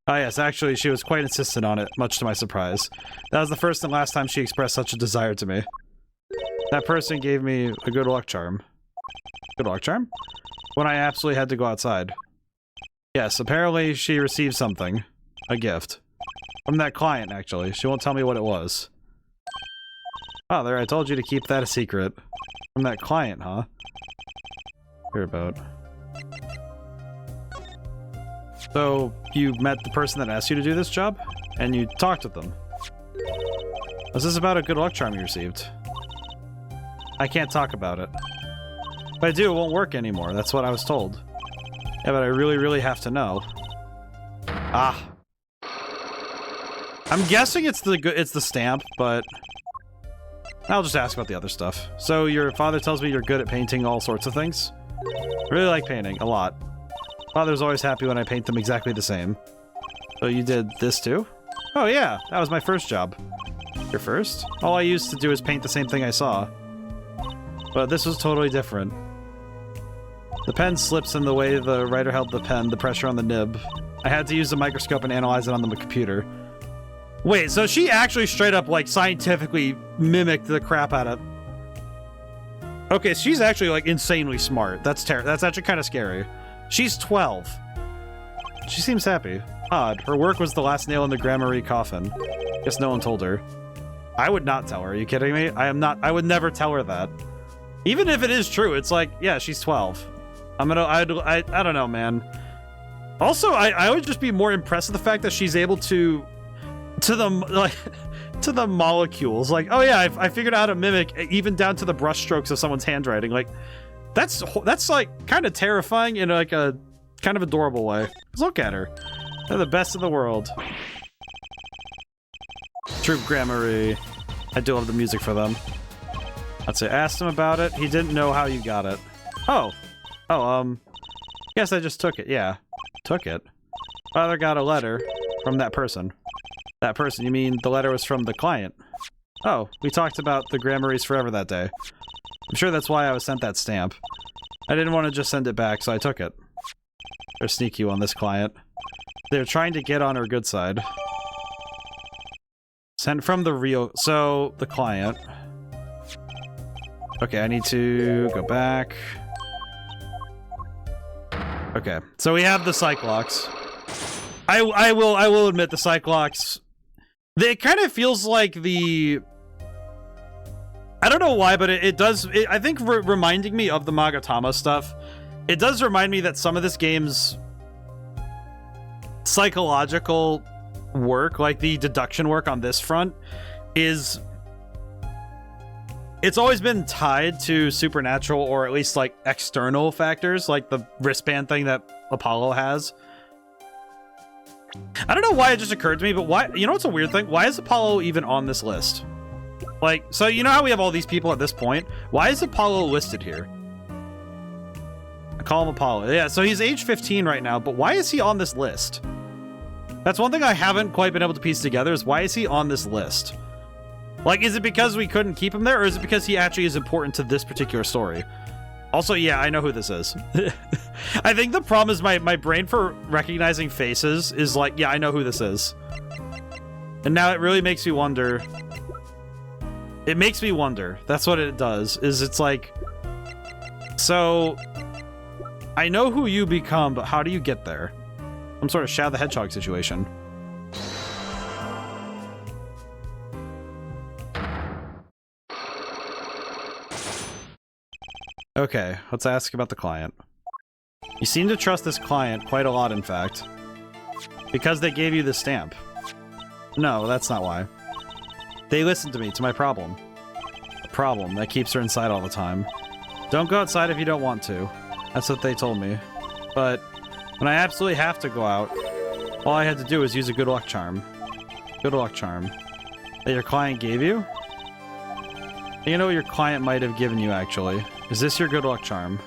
Ah, yes, actually, she was quite insistent on it, much to my surprise. That was the first and last time she expressed such a desire to me. That person gave me a good luck charm. Good luck charm? When I absolutely had to go outside. Yes, apparently she received something. A gift. From that client, actually. She won't tell me what it was. Oh, there, I told you to keep that a secret. From that client, huh? Hear about. So, you met the person that asked you to do this job? And you talked with them? Was this about a good luck charm you received? I can't talk about it. If I do, it won't work anymore. That's what I was told. Yeah, but I really, really have to know. Ah. I'm guessing it's the stamp, but I'll just ask about the other stuff. So your father tells me you're good at painting all sorts of things? I really like painting, a lot. Father's always happy when I paint them exactly the same. So you did this too? Oh yeah, that was my first job. Your first? All I used to do is paint the same thing I saw. But this was totally different. The pen slips in the way the writer held the pen, the pressure on the nib. I had to use the microscope and analyze it on the computer. Wait, so she actually straight up, like, scientifically mimicked the crap out of... Okay, she's actually, like, insanely smart. That's actually kind of scary. She's 12. She seems happy. Odd. Her work was the last nail in the Grammary coffin. Guess no one told her. I would not tell her. Are you kidding me? I would never tell her that. Even if it is true, it's like, yeah, she's 12. I don't know, man. Also, I would just be more impressed with the fact that she's able to the molecules. Like, oh yeah, I figured out how to mimic even down to the brush strokes of someone's handwriting. Like, that's like kind of terrifying in like a kind of adorable way. Just look at her. They're the best in the world. Troop Grammary. I do love the music for them. Let's say, asked him about it. He didn't know how you got it. Oh, guess I just took it. Yeah, took it. Father got a letter from that person. That person, you mean the letter was from the client? Oh, we talked about the Grammaries forever that day. I'm sure that's why I was sent that stamp. I didn't want to just send it back, so I took it. They're sneaky on this client. They're trying to get on her good side. Sent from the real... So, the client. Okay, I need to go back. Okay, so we have the Cyclops. I will admit the Cyclops... It kind of feels like the... I don't know why, but it does... I think reminding me of the Magatama stuff, it does remind me that some of this game's psychological work, like the deduction work on this front, is... It's always been tied to supernatural or at least like external factors, like the wristband thing that Apollo has. I don't know why it just occurred to me, but why, you know what's a weird thing? Why is Apollo even on this list? Like, so you know how we have all these people at this point? Why is Apollo listed here? I call him Apollo. Yeah, so he's age 15 right now, but why is he on this list? That's one thing I haven't quite been able to piece together, is why is he on this list? Like, is it because we couldn't keep him there, or is it because he actually is important to this particular story? Also, yeah, I know who this is. I think the problem is my brain for recognizing faces is like, yeah, I know who this is. And now it really makes me wonder. It makes me wonder. That's what it does, is it's like... So... I know who you become, but how do you get there? Some sort of Shadow the Hedgehog situation. Okay, let's ask about the client. You seem to trust this client quite a lot, in fact. Because they gave you the stamp. No, that's not why. They listened to me, to my problem. problem that keeps her inside all the time. Don't go outside if you don't want to. That's what they told me. But when I absolutely have to go out, all I had to do was use a good luck charm. Good luck charm. That your client gave you? You know what your client might have given you, actually. Is this your good luck charm?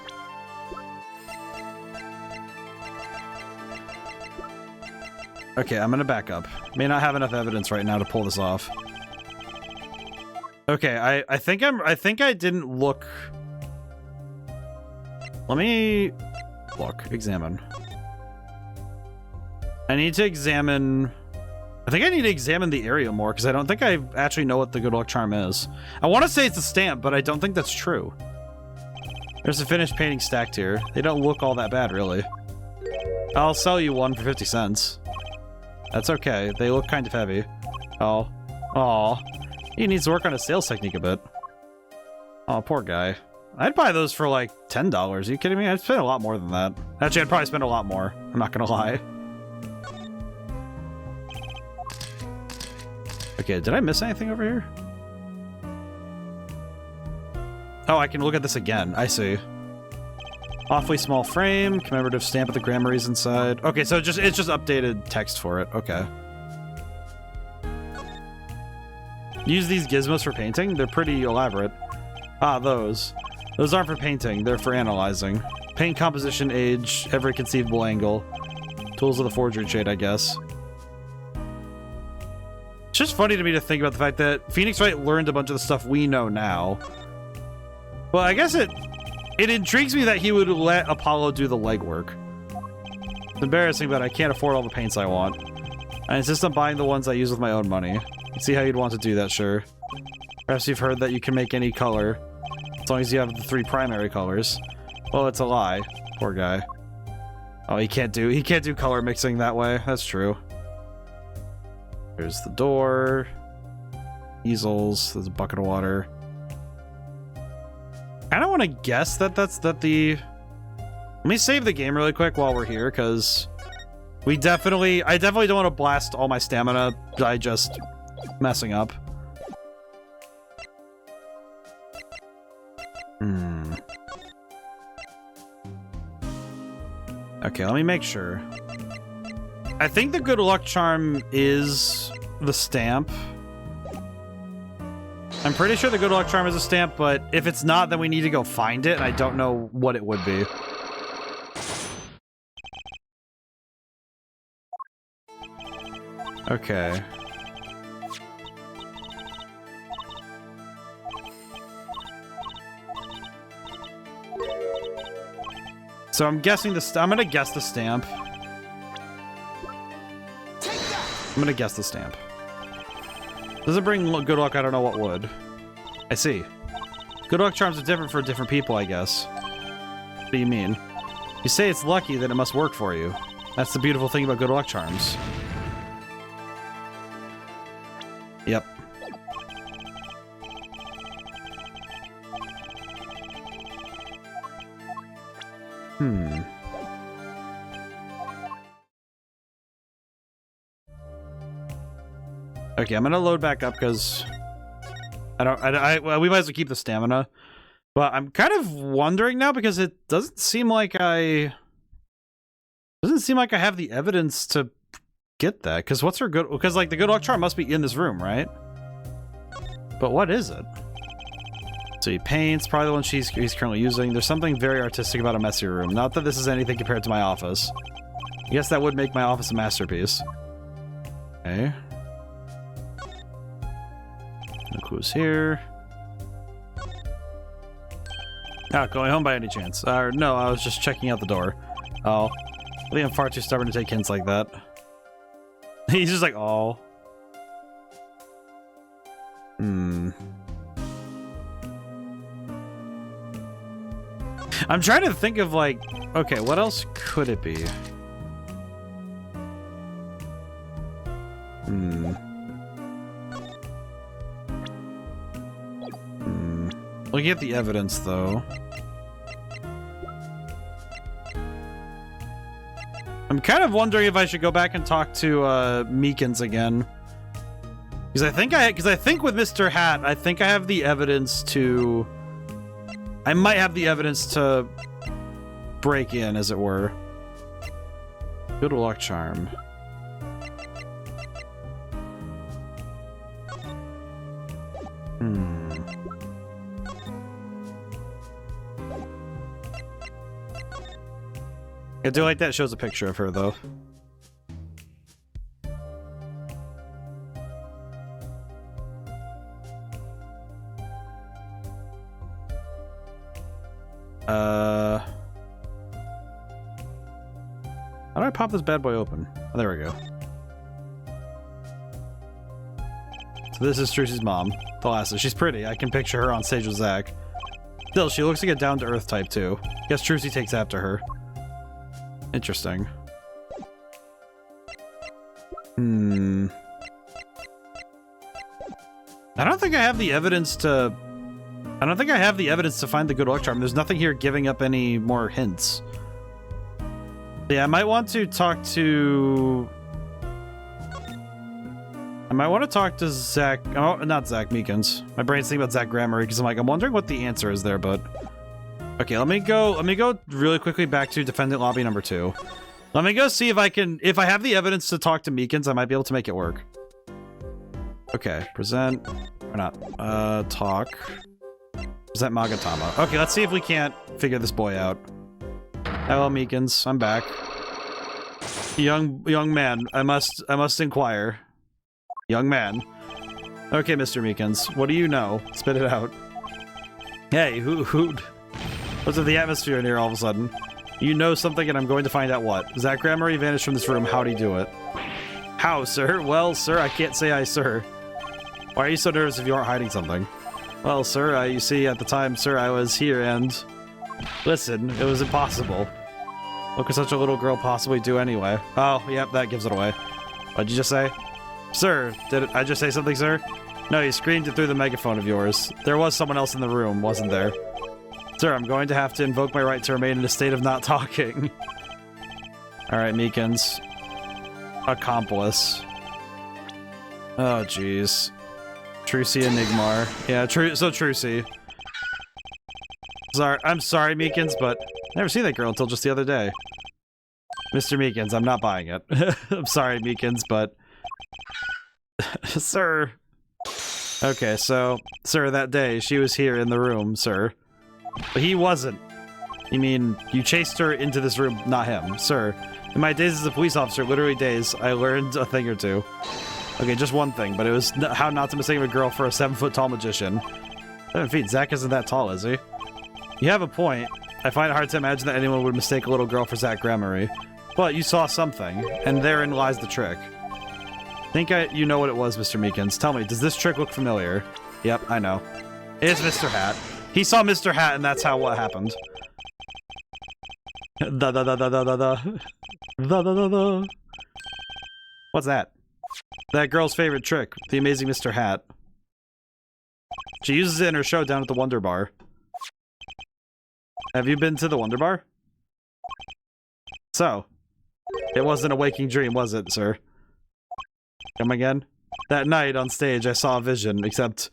Okay, I'm gonna back up. May not have enough evidence right now to pull this off. Okay, I think I didn't look. Let me look, examine. I need to examine. I think I need to examine the area more because I don't think I actually know what the good luck charm is. I want to say it's a stamp, but I don't think that's true. There's a finished painting stacked here. They don't look all that bad, really. I'll sell you one for 50 cents. That's okay. They look kind of heavy. Oh. Aw. He needs to work on his sales technique a bit. Oh, poor guy. I'd buy those for like $10. Are you kidding me? I'd spend a lot more than that. Actually, I'd probably spend a lot more. I'm not gonna lie. Okay, did I miss anything over here? Oh, I can look at this again. I see. Awfully small frame, commemorative stamp with the Gramarys inside. Okay, so it's just updated text for it. Okay. Use these gizmos for painting? They're pretty elaborate. Ah, those. Those aren't for painting, they're for analyzing. Paint composition, age, every conceivable angle. Tools of the forgery trade, I guess. It's just funny to me to think about the fact that Phoenix Wright learned a bunch of the stuff we know now. Well, I guess it intrigues me that he would let Apollo do the legwork. It's embarrassing, but I can't afford all the paints I want. I insist on buying the ones I use with my own money. See how you'd want to do that, sure. Perhaps you've heard that you can make any color, as long as you have the 3 primary colors. Well, it's a lie. Poor guy. Oh, he can't do color mixing that way. That's true. There's the door. Easels. There's a bucket of water. I don't want to guess that the... Let me save the game really quick while we're here, because I definitely don't want to blast all my stamina by just messing up. Okay, let me make sure. I think the good luck charm is the stamp. I'm pretty sure the good luck charm is a stamp, but if it's not, then we need to go find it, and I don't know what it would be. Okay. So I'm guessing I'm gonna guess the stamp. I'm gonna guess the stamp. Does it bring good luck? I don't know what would. I see. Good luck charms are different for different people, I guess. What do you mean? You say it's lucky, then it must work for you. That's the beautiful thing about good luck charms. Yep. Okay, I'm gonna load back up because well, we might as well keep the stamina. But I'm kind of wondering now because it doesn't seem like I have the evidence to get that. Because what's her good? Because like the good luck charm must be in this room, right? But what is it? So he paints, probably the one he's currently using. There's something very artistic about a messy room. Not that this is anything compared to my office. I guess that would make my office a masterpiece. Okay. No clues here. Not going home by any chance. No, I was just checking out the door. Oh. I think I'm far too stubborn to take hints like that. He's just like, oh. I'm trying to think of like, okay, what else could it be? Looking at the evidence, though. I'm kind of wondering if I should go back and talk to Meekins again. Because I think with Mr. Hat, I think I have the evidence to... I might have the evidence to break in, as it were. Good luck charm. I do like that it shows a picture of her, though. How do I pop this bad boy open? Oh, there we go. So this is Trucy's mom, Thalassa. She's pretty. I can picture her on stage with Zach. Still, she looks like a down-to-earth type, too. Guess Trucy takes after her. Interesting. I don't think I have the evidence to... I don't think I have the evidence to find the good luck charm. There's nothing here giving up any more hints. Yeah, I might want to talk to... I might want to talk to Zach... Oh, not Zach Meekins. My brain's thinking about Zach Grammar because I'm wondering what the answer is there, but... Okay, let me go really quickly back to defendant lobby number 2. Let me go see if I can... If I have the evidence to talk to Meekins, I might be able to make it work. Okay, present... Or not. Talk... Present Magatama. Okay, let's see if we can't figure this boy out. Hello, Meekins. I'm back. Young man, I must inquire. Young man. Okay, Mr. Meekins, what do you know? Spit it out. Hey, what's with the atmosphere in here all of a sudden? You know something and I'm going to find out what. Zach Grammar vanished from this room. How'd he do it? How, sir? Well, sir, I can't say I, sir. Why are you so nervous if you aren't hiding something? Well, sir, you see, at the time, sir, I was here and... Listen, it was impossible. What could such a little girl possibly do anyway? Oh, yep, that gives it away. What'd you just say? Sir, did I just say something, sir? No, you screamed it through the megaphone of yours. There was someone else in the room, wasn't there? Sir, I'm going to have to invoke my right to remain in a state of not talking. Alright, Meekins. Accomplice. Oh, jeez. Trucy and Nigmar. Yeah, so Trucy. I'm sorry, Meekins, but I never seen that girl until just the other day. Mr. Meekins, I'm not buying it. I'm sorry, Meekins, but... Sir. Okay, so, sir, that day, she was here in the room, sir. But he wasn't. You mean, you chased her into this room, not him, sir. In my days as a police officer, literally days, I learned a thing or two. Okay, just one thing, but it was how not to mistake a girl for a 7-foot-tall magician. 7 feet, Zach isn't that tall, is he? You have a point. I find it hard to imagine that anyone would mistake a little girl for Zach Grammar. But you saw something, and therein lies the trick. Think you know what it was, Mr. Meekins. Tell me, does this trick look familiar? Yep, I know. It's Mr. Hat. He saw Mr. Hat, and that's what happened. What's that? That girl's favorite trick, the amazing Mr. Hat. She uses it in her show down at the Wonder Bar. Have you been to the Wonder Bar? So, it wasn't a waking dream, was it, sir? Come again? That night on stage, I saw a vision, except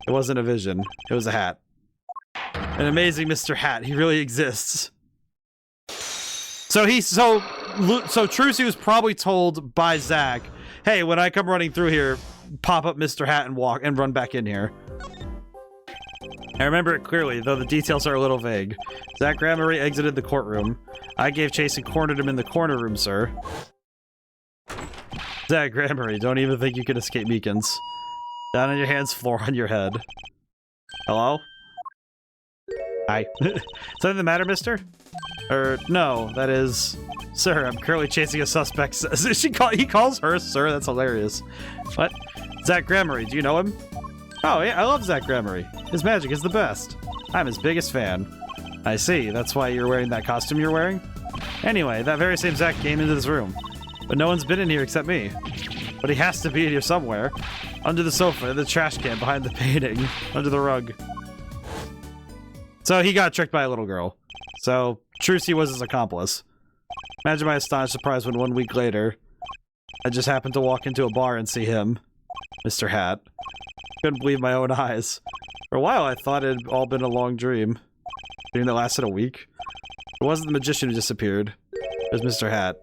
it wasn't a vision. It was a hat. An amazing Mr. Hat. He really exists. So Trucy was probably told by Zach, hey, when I come running through here, pop up Mr. Hat and walk and run back in here. I remember it clearly, though the details are a little vague. Zach Grammar exited the courtroom. I gave chase and cornered him in the corner room, sir. Zach Grammar, don't even think you can escape Meekins. Down on your hands, floor on your head. Hello? Hi. Something the matter, mister? No, that is... Sir, I'm currently chasing a suspect. He calls her sir, that's hilarious. What? Zach Grammar, do you know him? Oh, yeah, I love Zach Grammar. His magic is the best. I'm his biggest fan. I see, that's why you're wearing that costume you're wearing? Anyway, that very same Zach came into this room. But no one's been in here except me. But he has to be in here somewhere. Under the sofa, in the trash can, behind the painting, under the rug. So he got tricked by a little girl. So, Trucy was his accomplice. Imagine my astonished surprise when 1 week later, I just happened to walk into a bar and see him. Mr. Hat. Couldn't believe my own eyes. For a while, I thought it had all been a long dream. Dream that lasted a week. It wasn't the magician who disappeared. It was Mr. Hat.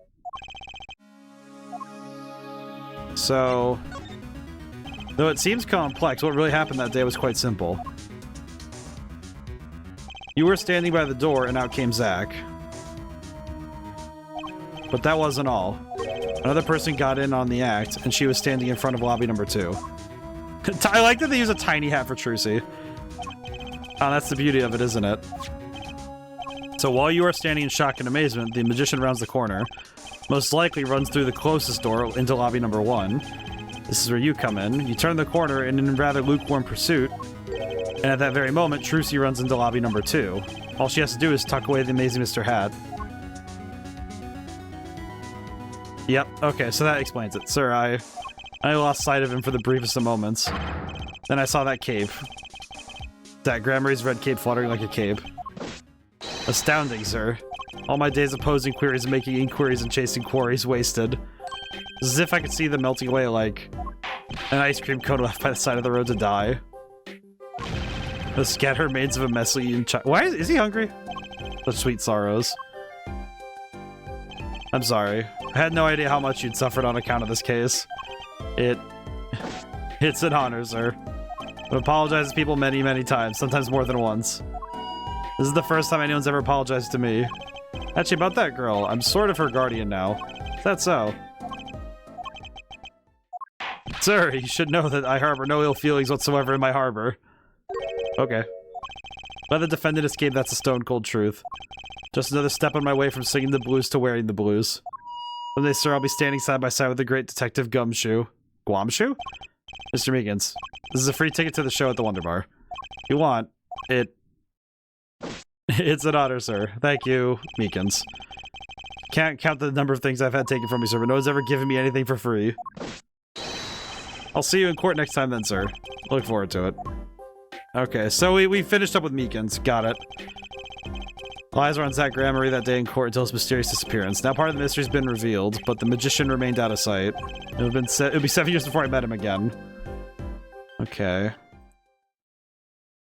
So, though it seems complex, what really happened that day was quite simple. You were standing by the door, and out came Zach. But that wasn't all. Another person got in on the act, and she was standing in front of lobby number 2. I like that they use a tiny hat for Trucy. Oh, that's the beauty of it, isn't it? So while you are standing in shock and amazement, the magician rounds the corner. Most likely runs through the closest door into lobby number 1. This is where you come in. You turn the corner and in rather lukewarm pursuit. And at that very moment, Trucy runs into lobby number 2. All she has to do is tuck away the amazing Mr. Hat. Yep, okay, so that explains it. Sir, I lost sight of him for the briefest of moments. Then I saw that cape. That Gramarye's red cape fluttering like a cape. Astounding, sir. All my days of posing queries and making inquiries and chasing quarries wasted. It's as if I could see them melting away like an ice cream cone left by the side of the road to die. The scattered remains of a messily eaten child. Why is he hungry? Such sweet sorrows. I'm sorry. I had no idea how much you'd suffered on account of this case. It's an honor, sir. I've apologized to people many, many times, sometimes more than once. This is the first time anyone's ever apologized to me. Actually, about that girl, I'm sort of her guardian now. Is that so? Sir, you should know that I harbor no ill feelings whatsoever in my harbor. Okay. Let the defendant escape, that's a stone-cold truth. Just another step on my way from singing the blues to wearing the blues. Someday, sir, I'll be standing side by side with the great detective Gumshoe. Guamshoe? Mr. Meekins, this is a free ticket to the show at the Wonder Bar. If you want, it's an honor, sir. Thank you, Meekins. Can't count the number of things I've had taken from me, sir, but no one's ever given me anything for free. I'll see you in court next time then, sir. Look forward to it. Okay, so we finished up with Meekins. Got it. Lies were on Zach Gramarye that day in court until his mysterious disappearance. Now part of the mystery's been revealed, but the magician remained out of sight. It'll be 7 years before I met him again. Okay.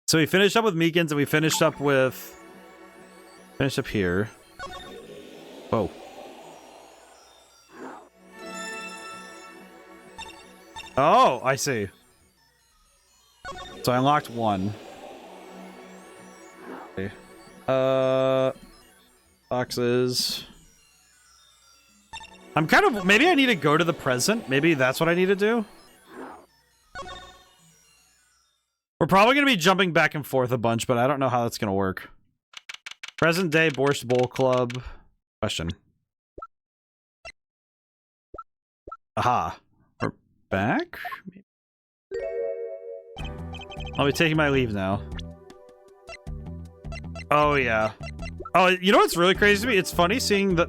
So we finished up with Meekins, and we finished up with... Finished up here. Whoa. Oh, I see. So I unlocked one. Okay. Boxes. I'm kind of... Maybe I need to go to the present. Maybe that's what I need to do. We're probably going to be jumping back and forth a bunch, but I don't know how that's going to work. Present day Borscht Bowl Club. Question. Aha. We're back? I'll be taking my leave now. Oh, yeah. Oh, you know what's really crazy to me? It's funny seeing the...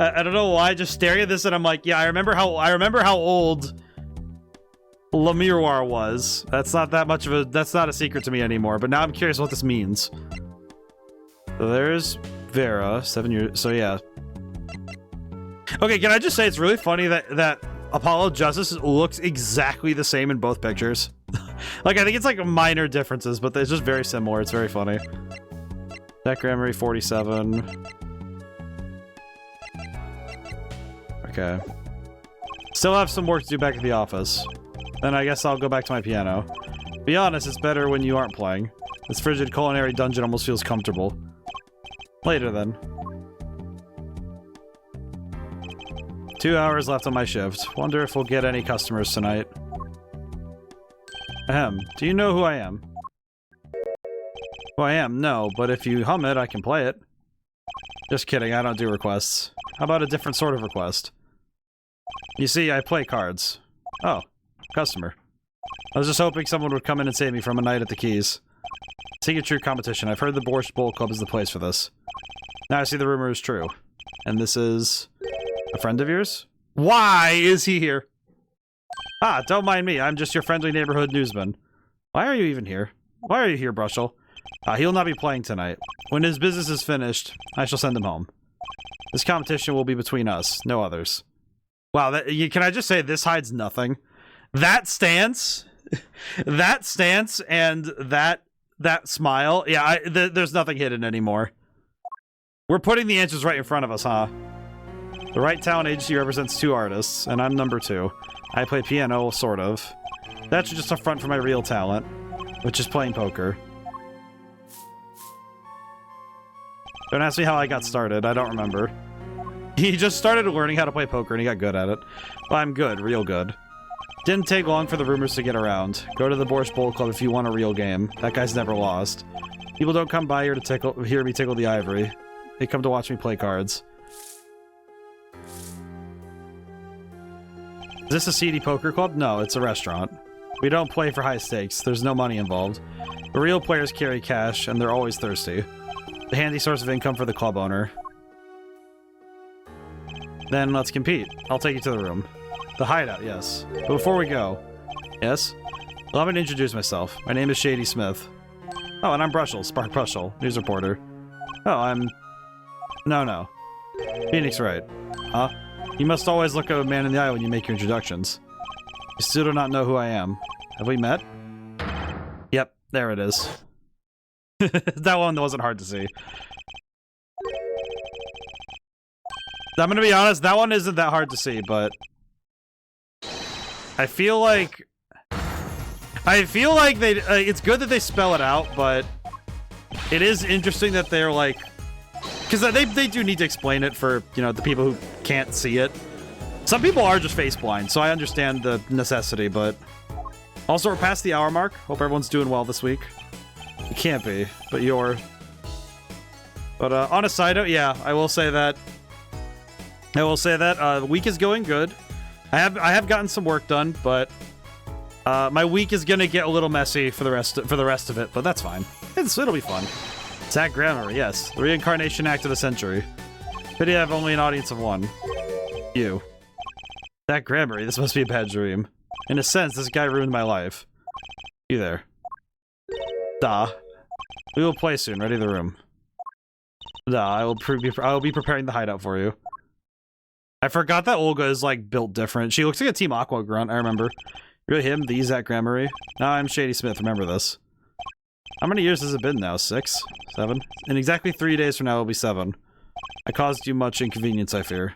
I don't know why, just staring at this and I'm like, yeah, I remember how old Le Miroir was. That's not that much of a... That's not a secret to me anymore, but now I'm curious what this means. So there's Vera, 7 years... So, yeah. Okay, can I just say it's really funny that Apollo Justice looks exactly the same in both pictures. Like, I think it's like minor differences, but it's just very similar. It's very funny. Jack Gramarye, 47. Okay. Still have some work to do back at the office. Then I guess I'll go back to my piano. Be honest, it's better when you aren't playing. This frigid culinary dungeon almost feels comfortable. Later, then. 2 hours left on my shift. Wonder if we'll get any customers tonight. Ahem. Do you know who I am? Who I am? No, but if you hum it, I can play it. Just kidding, I don't do requests. How about a different sort of request? You see, I play cards. Oh, customer. I was just hoping someone would come in and save me from a night at the Keys. Seeking a true competition. I've heard the Borscht Bowl Club is the place for this. Now I see the rumor is true. And this is... a friend of yours? Why is he here? Ah, don't mind me. I'm just your friendly neighborhood newsman. Why are you even here? Why are you here, Brushel? He'll not be playing tonight. When his business is finished, I shall send him home. This competition will be between us, no others. Wow, can I just say this hides nothing? That stance, that stance, and that smile. Yeah, there's nothing hidden anymore. We're putting the answers right in front of us, huh? The Right Talent Agency represents 2 artists, and I'm number 2. I play piano, sort of. That's just a front for my real talent, which is playing poker. Don't ask me how I got started, I don't remember. He just started learning how to play poker and he got good at it. Well, I'm good, real good. Didn't take long for the rumors to get around. Go to the Borscht Bowl Club if you want a real game. That guy's never lost. People don't come by here to hear me tickle the ivory. They come to watch me play cards. Is this a seedy poker club? No, it's a restaurant. We don't play for high stakes. There's no money involved. The real players carry cash, and they're always thirsty. The handy source of income for the club owner. Then let's compete. I'll take you to the room. The hideout, yes. But before we go... Yes? Allow me to introduce myself. My name is Shady Smith. Oh, and I'm Brushel, Spark Brushel, news reporter. Oh, I'm... No. Phoenix Wright. Huh? You must always look a man in the eye when you make your introductions. You still do not know who I am. Have we met? Yep, there it is. That one wasn't hard to see. I'm gonna be honest, that one isn't that hard to see, but... I feel like they... it's good that they spell it out, but... It is interesting that they're like... Because they do need to explain it for, you know, the people who can't see it. Some people are just face blind, so I understand the necessity, but... Also, we're past the hour mark. Hope everyone's doing well this week. You can't be, but you're... But, on a side note, yeah, I will say that... the week is going good. I have gotten some work done, but... my week is gonna get a little messy for the rest of it, but that's fine. It'll be fun. Zach Grammar, yes. The reincarnation act of the century. Pity I have only an audience of 1. You. Zach Grammar, this must be a bad dream. In a sense, this guy ruined my life. You there. Da. We will play soon. Ready the room. Da, I will be preparing the hideout for you. I forgot that Olga is, like, built different. She looks like a Team Aqua grunt, I remember. Really him, the Zach Grammary? No, I'm Shady Smith, remember this. How many years has it been now? 6? 7? In exactly 3 days from now, it'll be 7. I caused you much inconvenience, I fear.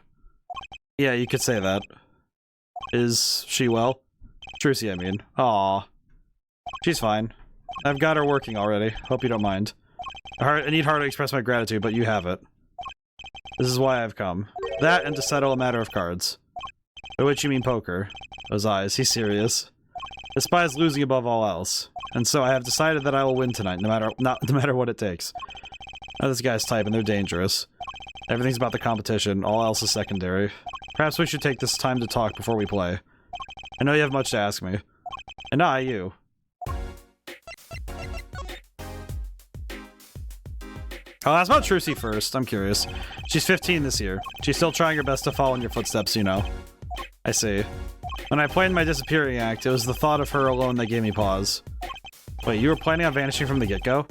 Yeah, you could say that. Is she well? Trucy, I mean. Aww. She's fine. I've got her working already. Hope you don't mind. I need hard to express my gratitude, but you have it. This is why I've come. That and to settle a matter of cards. By which you mean poker. Those eyes, he's serious. Despise losing above all else. And so I have decided that I will win tonight, no matter what it takes. Now this guy's type, and they're dangerous. Everything's about the competition, all else is secondary. Perhaps we should take this time to talk before we play. I know you have much to ask me. And I, you. I'll ask about Trucy first, I'm curious. She's 15 this year. She's still trying her best to follow in your footsteps, you know. I see. When I planned my disappearing act, it was the thought of her alone that gave me pause. Wait, you were planning on vanishing from the get-go?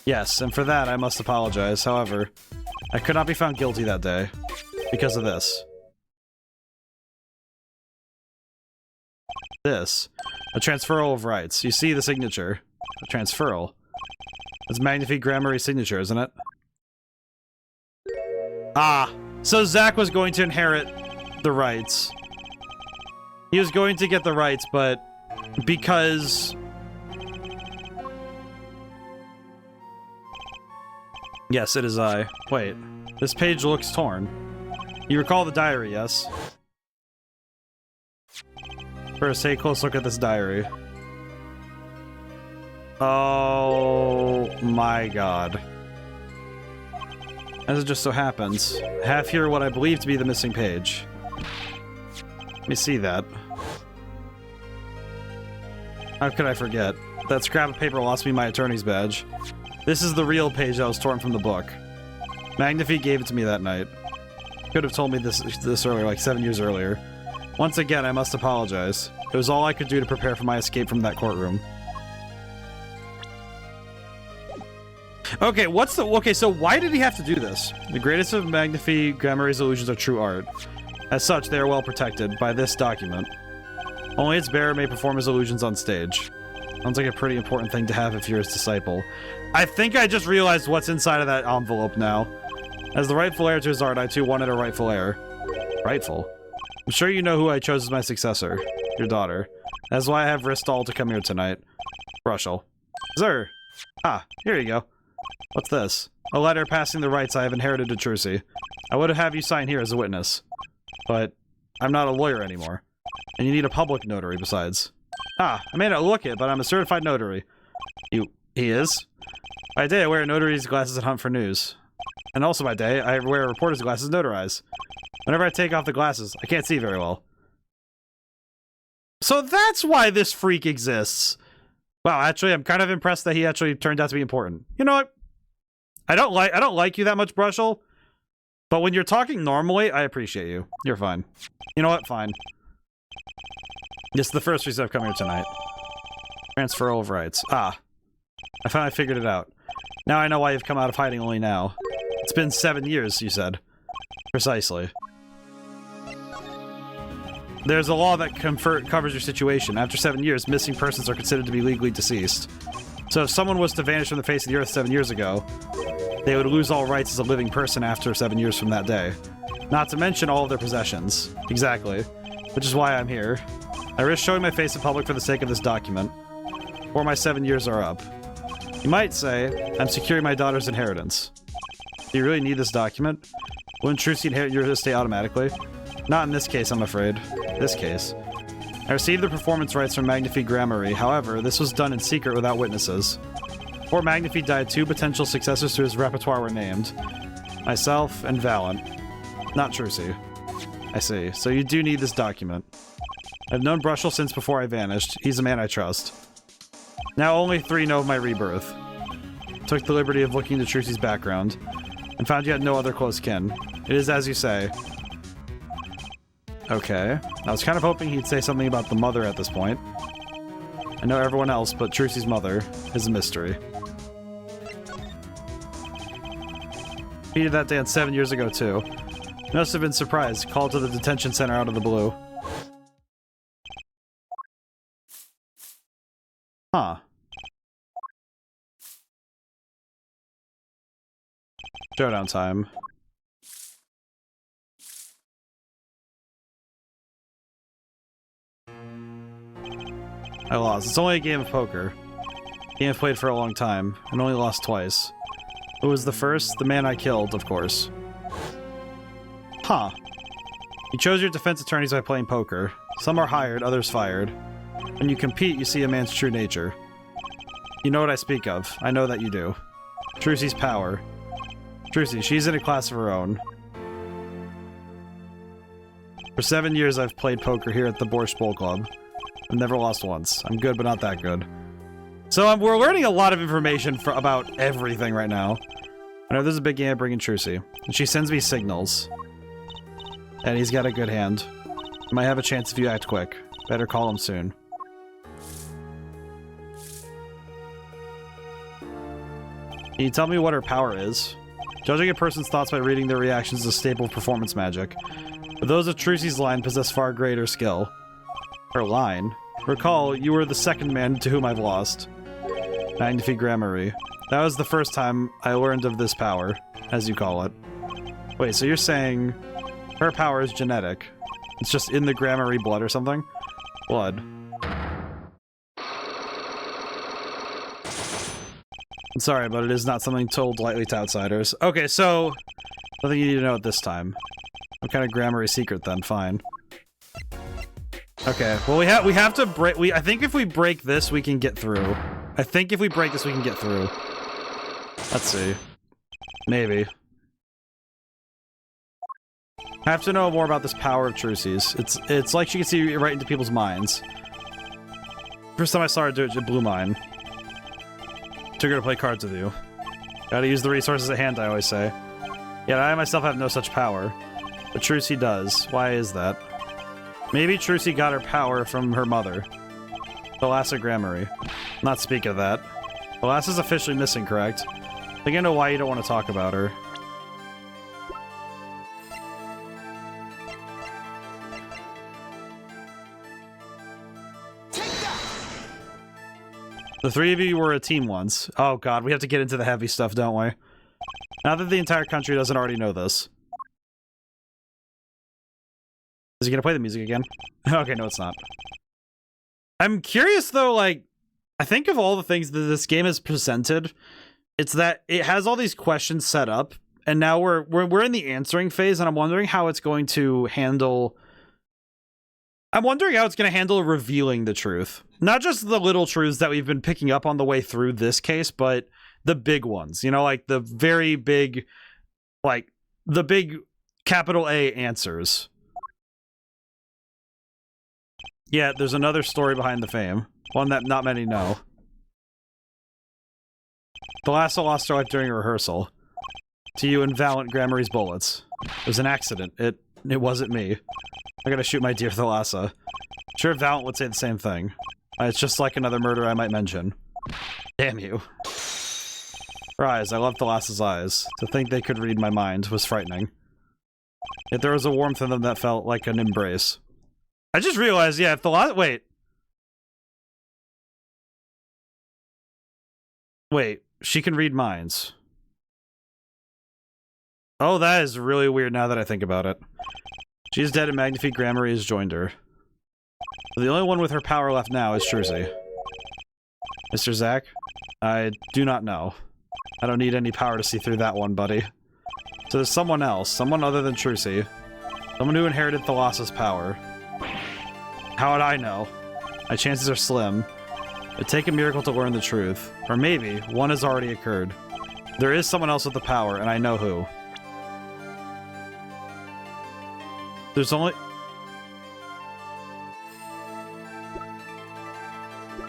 Yes, and for that I must apologize. However, I could not be found guilty that day. Because of this. This. A transferal of rights. You see the signature. A transferal. It's Magnifique Grammary signature, isn't it? Ah! So Zach was going to inherit the rights. He was going to get the rights, but because... Yes, it is I. Wait, this page looks torn. You recall the diary, yes? First, take a close look at this diary. Oh my god. As it just so happens, I have here what I believe to be the missing page. Let me see that. How could I forget? That scrap of paper lost me my attorney's badge. This is the real page that was torn from the book. Magnifique gave it to me that night. Could have told me this earlier, like 7 years earlier. Once again, I must apologize. It was all I could do to prepare for my escape from that courtroom. Okay, okay, so why did he have to do this? The greatest of Magnifi Gramarye's illusions are true art. As such, they are well protected by this document. Only its bearer may perform his illusions on stage. Sounds like a pretty important thing to have if you're his disciple. I think I just realized what's inside of that envelope now. As the rightful heir to his art, I too wanted a rightful heir. Rightful? I'm sure you know who I chose as my successor. Your daughter. That's why I have risked all to come here tonight. Brushel. Sir. Ah, here you go. What's this? A letter passing the rights I have inherited to Trucy. I would have you sign here as a witness. But I'm not a lawyer anymore. And you need a public notary besides. Ah, I may not look it, but I'm a certified notary. He is? By day, I wear a notary's glasses and hunt for news. And also by day, I wear a reporter's glasses and notarize. Whenever I take off the glasses, I can't see very well. So that's why this freak exists. Wow, actually, I'm kind of impressed that he actually turned out to be important. You know what? I don't like you that much, Brushel. But when you're talking normally, I appreciate you. You're fine. You know what? Fine. This is the first reason I've come here tonight. Transferal of rights. Ah. I finally figured it out. Now I know why you've come out of hiding only now. It's been 7 years, you said. Precisely. There's a law that covers your situation. After 7 years, missing persons are considered to be legally deceased. So if someone was to vanish from the face of the earth 7 years ago, they would lose all rights as a living person after 7 years from that day. Not to mention all of their possessions. Exactly. Which is why I'm here. I risk showing my face in public for the sake of this document. Or my 7 years are up. You might say, I'm securing my daughter's inheritance. Do you really need this document? Wouldn't Trucy inherit your estate automatically? Not in this case, I'm afraid. This case. I received the performance rights from Magnifi Gramarye, however, this was done in secret without witnesses. Before Magnifi died, 2 potential successors to his repertoire were named. Myself and Valiant. Not Trucy. I see. So you do need this document. I've known Brushel since before I vanished. He's a man I trust. Now only 3 know of my rebirth. Took the liberty of looking into Trucy's background, and found you had no other close kin. It is as you say. Okay. I was kind of hoping he'd say something about the mother at this point. I know everyone else, but Trucy's mother is a mystery. He did that dance 7 years ago, too. You must have been surprised, called to the detention center out of the blue. Huh. Showdown time. I lost. It's only a game of poker. A game I've played for a long time, and only lost twice. Who was the first? The man I killed, of course. Huh. You chose your defense attorneys by playing poker. Some are hired, others fired. When you compete, you see a man's true nature. You know what I speak of. I know that you do. Trucy's power. Trucy, she's in a class of her own. For 7 years I've played poker here at the Borscht Bowl Club. I've never lost once. I'm good, but not that good. So we're learning a lot of information about everything right now. I know there's a big game I bring in Trucy. And she sends me signals. And he's got a good hand. You might have a chance if you act quick. Better call him soon. Can you tell me what her power is? Judging a person's thoughts by reading their reactions is a staple of performance magic. But those of Trucy's line possess far greater skill. Her line? Recall, you were the second man to whom I've lost. Magnifi Gramarye. That was the first time I learned of this power, as you call it. Wait, so you're saying her power is genetic? It's just in the Gramarye blood or something? Blood. I'm sorry, but it is not something told lightly to outsiders. Okay, so nothing you need to know at this time. What kind of Gramarye secret then? Fine. Okay, well we have to break. I think if we break this, we can get through. I think if we break this, we can get through. Let's see. Maybe. I have to know more about this power of Trucy's. It's like she can see right into people's minds. First time I saw her do it, it blew mine. Took her to play cards with you. Gotta use the resources at hand, I always say. Yet I myself have no such power. But Trucy does. Why is that? Maybe Trucy got her power from her mother. Thalassa Gramarye. Not speak of that. Thalassa's officially missing, correct? think I know why you don't want to talk about her. The three of you were a team once. Oh god, we have to get into the heavy stuff, don't we? Now that the entire country doesn't already know this. Is he gonna play the music again? Okay, no it's not. I'm curious though, like, I think of all the things that this game has presented, it's that it has all these questions set up, and now we're in the answering phase, and I'm wondering how it's going to handle... I'm wondering how it's going to handle revealing the truth. Not just the little truths that we've been picking up on the way through this case, but the big ones. You know, like the very big, like, the big capital A answers. Yeah, there's another story behind the fame. One that not many know. Thalassa lost her life during a rehearsal. To you and Valiant Gramarye's bullets. It was an accident. It wasn't me. I gotta shoot my dear Thalassa. Sure, Valiant would say the same thing. It's just like another murder I might mention. Damn you. Her eyes, I love Thalassa's eyes. To think they could read my mind was frightening. Yet there was a warmth in them that felt like an embrace. I just realized, yeah, if Thalassa- Wait, she can read minds. Oh, that is really weird now that I think about it. She is dead and Magnifique Gramarye has joined her. The only one with her power left now is Trucy. Mr. Zack? I do not know. I don't need any power to see through that one, buddy. So there's someone else, someone other than Trucy. Someone who inherited Thalassa's power. How would I know? My chances are slim. It'd take a miracle to learn the truth. Or maybe, one has already occurred. There is someone else with the power, and I know who. There's only...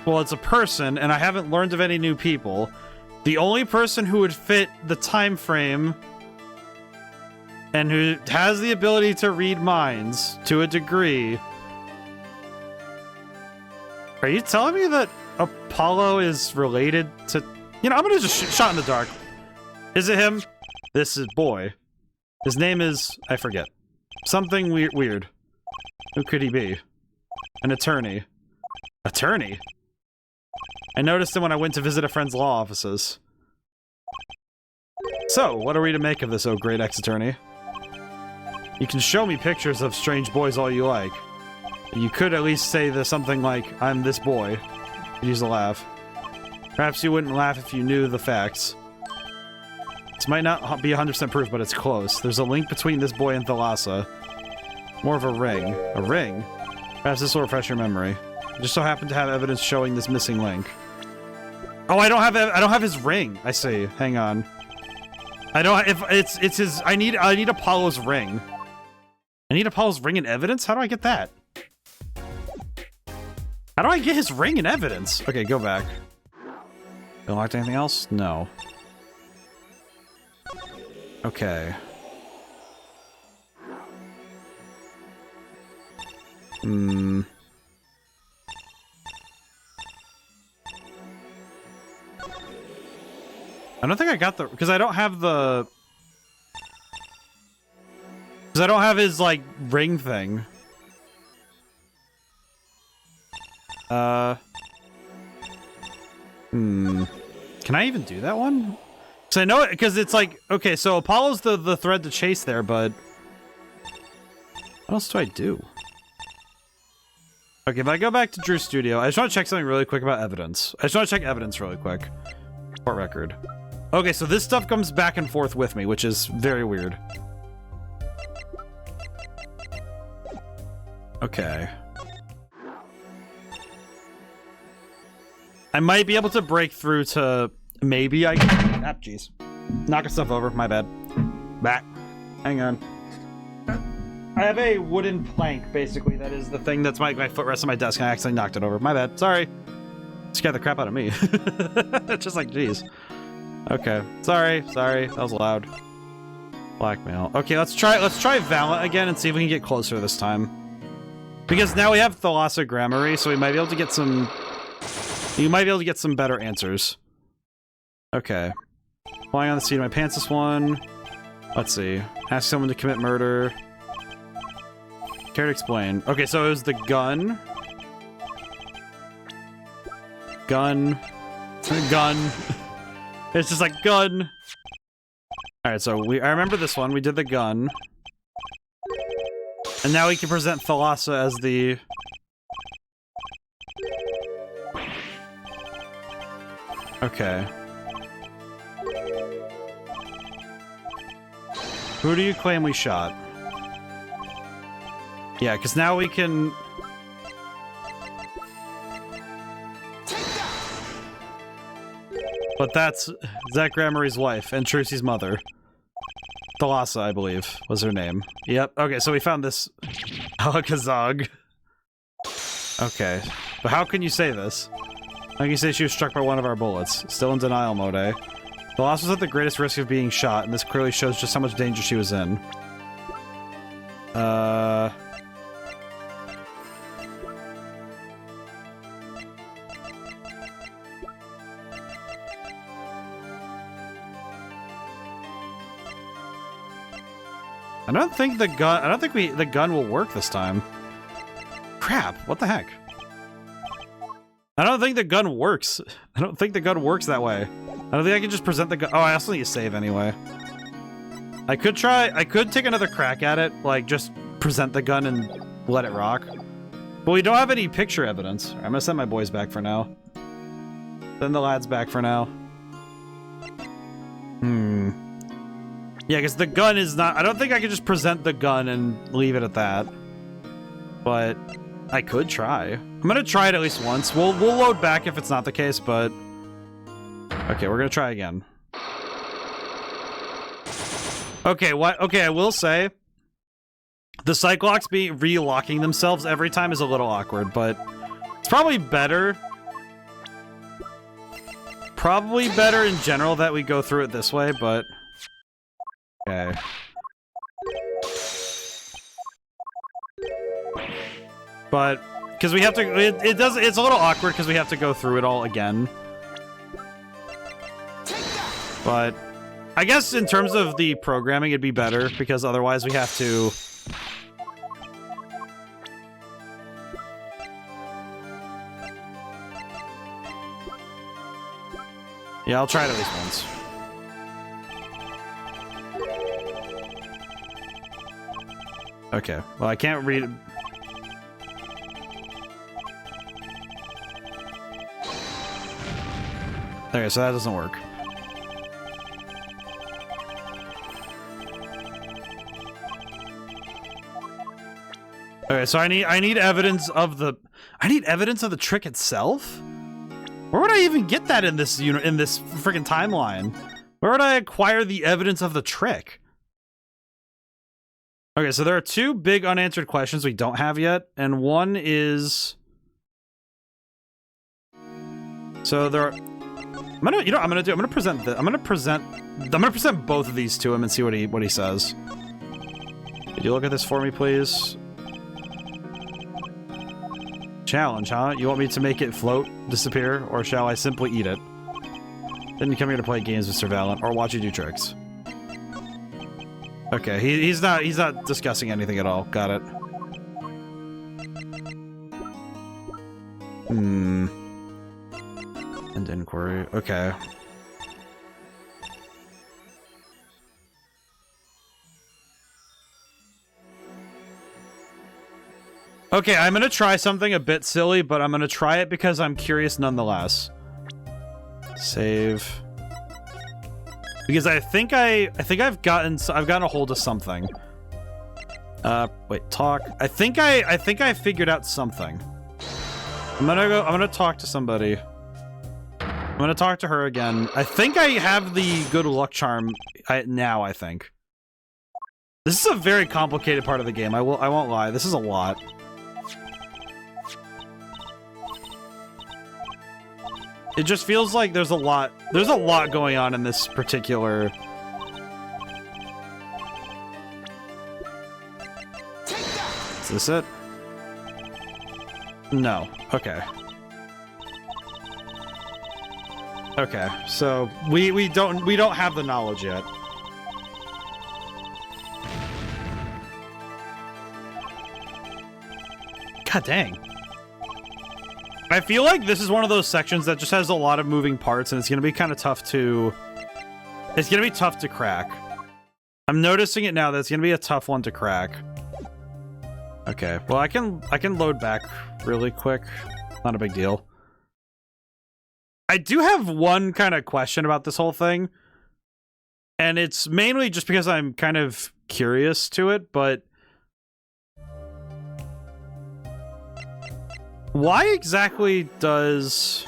Well, it's a person, and I haven't learned of any new people. The only person who would fit the time frame and who has the ability to read minds to a degree... Are you telling me that Apollo is related to... You know, I'm gonna just shot in the dark. Is it him? This is boy. His name is... I forget. Something weird. Who could he be? An attorney. Attorney? I noticed him when I went to visit a friend's law offices. So, what are we to make of this, oh great ex-attorney? You can show me pictures of strange boys all you like. You could at least say there's something like, I'm this boy. You'd use a laugh. Perhaps you wouldn't laugh if you knew the facts. This might not be 100% proof, but it's close. There's a link between this boy and Thalassa. More of a ring. A ring? Perhaps this will refresh your memory. I just so happen to have evidence showing this missing link. Oh, I don't have his ring. I see. Hang on. I don't. If it's his. I need Apollo's ring. I need Apollo's ring in evidence. How do I get that? How do I get his ring in evidence? Okay, go back. Unlocked anything else? No. Okay. I don't think I got the... Because I don't have the... Because I don't have his, like, ring thing. Can I even do that one? Because I know it... Because it's like... Okay, so Apollo's the thread to chase there, but... What else do I do? Okay, if I go back to Drew's studio, I just want to check something really quick about evidence. I just want to check evidence really quick. Court record. Okay, so this stuff comes back and forth with me, which is very weird. Okay. I might be able to break through to... Maybe I can... Ah, jeez. Knocking stuff over, my bad. Back. Hang on. I have a wooden plank, basically. That is the thing that's my footrest on my desk, and I accidentally knocked it over. My bad. Sorry. Scared the crap out of me. Just like, jeez. Okay. Sorry. That was loud. Blackmail. Okay, let's try Valiant again and see if we can get closer this time. Because now we have Thalassa Gramarye, so we might be able to get some... You might be able to get some better answers. Okay. Flying on the seat of my pants, this one. Let's see. Ask someone to commit murder. Care to explain? Okay, so it was the gun. Gun. Gun. It's just like gun. Alright, so I remember this one. We did the gun. And now we can present Thalassa as the... Okay. Who do you claim we shot? Yeah, because now we can... But that's Zach Gramarie's wife and Trucy's mother. Thalassa, I believe, was her name. Yep. Okay, so we found this Alakazog. Okay. But how can you say this? How can you say she was struck by one of our bullets? Still in denial mode, eh? Thalassa was at the greatest risk of being shot, and this clearly shows just how much danger she was in. I don't think the gun will work this time. Crap, what the heck? I don't think the gun works. I don't think the gun works that way. I don't think I can just present the gun. Oh, I also need to save anyway. I could take another crack at it, like just present the gun and let it rock. But we don't have any picture evidence. I'm gonna send my boys back for now. Send the lads back for now. Yeah, because the gun is not... I don't think I can just present the gun and leave it at that. But I could try. I'm gonna try it at least once. We'll load back if it's not the case, but... Okay, we're gonna try again. Okay, what? Okay, I will say... The Cyclops re-locking themselves every time is a little awkward, but... It's probably better... Probably better in general that we go through it this way, but... Okay. But, because we have to, it's a little awkward because we have to go through it all again. But, I guess in terms of the programming it'd be better because otherwise we have to... Yeah, I'll try it at least once. Okay, well I can't read it. Okay, so that doesn't work. Okay, so I need evidence of the trick itself? Where would I even get that in this freaking timeline? Where would I acquire the evidence of the trick? Okay, so there are two big unanswered questions we don't have yet, and one is... So there are... I'm gonna present both of these to him and see what he says. Could you look at this for me, please? Challenge, huh? You want me to make it float, disappear, or shall I simply eat it? Didn't come here to play games with Surveillant or watch you do tricks. Okay, he's not discussing anything at all. Got it. End inquiry. Okay. Okay, I'm gonna try something a bit silly, but I'm gonna try it because I'm curious nonetheless. Save. Because I think I've gotten a hold of something. Wait, talk. I think I figured out something. I'm gonna talk to somebody. I'm gonna talk to her again. I think I have the good luck charm now, I think. This is a very complicated part of the game. I won't lie. This is a lot. It just feels like there's a lot going on in this particular... Is this it? No. Okay. Okay, so we don't have the knowledge yet. God dang. I feel like this is one of those sections that just has a lot of moving parts, and it's going to be kind of tough to... It's going to be tough to crack. I'm noticing it now that it's going to be a tough one to crack. Okay, well, I can load back really quick. Not a big deal. I do have one kind of question about this whole thing, and it's mainly just because I'm kind of curious to it, but... Why exactly does...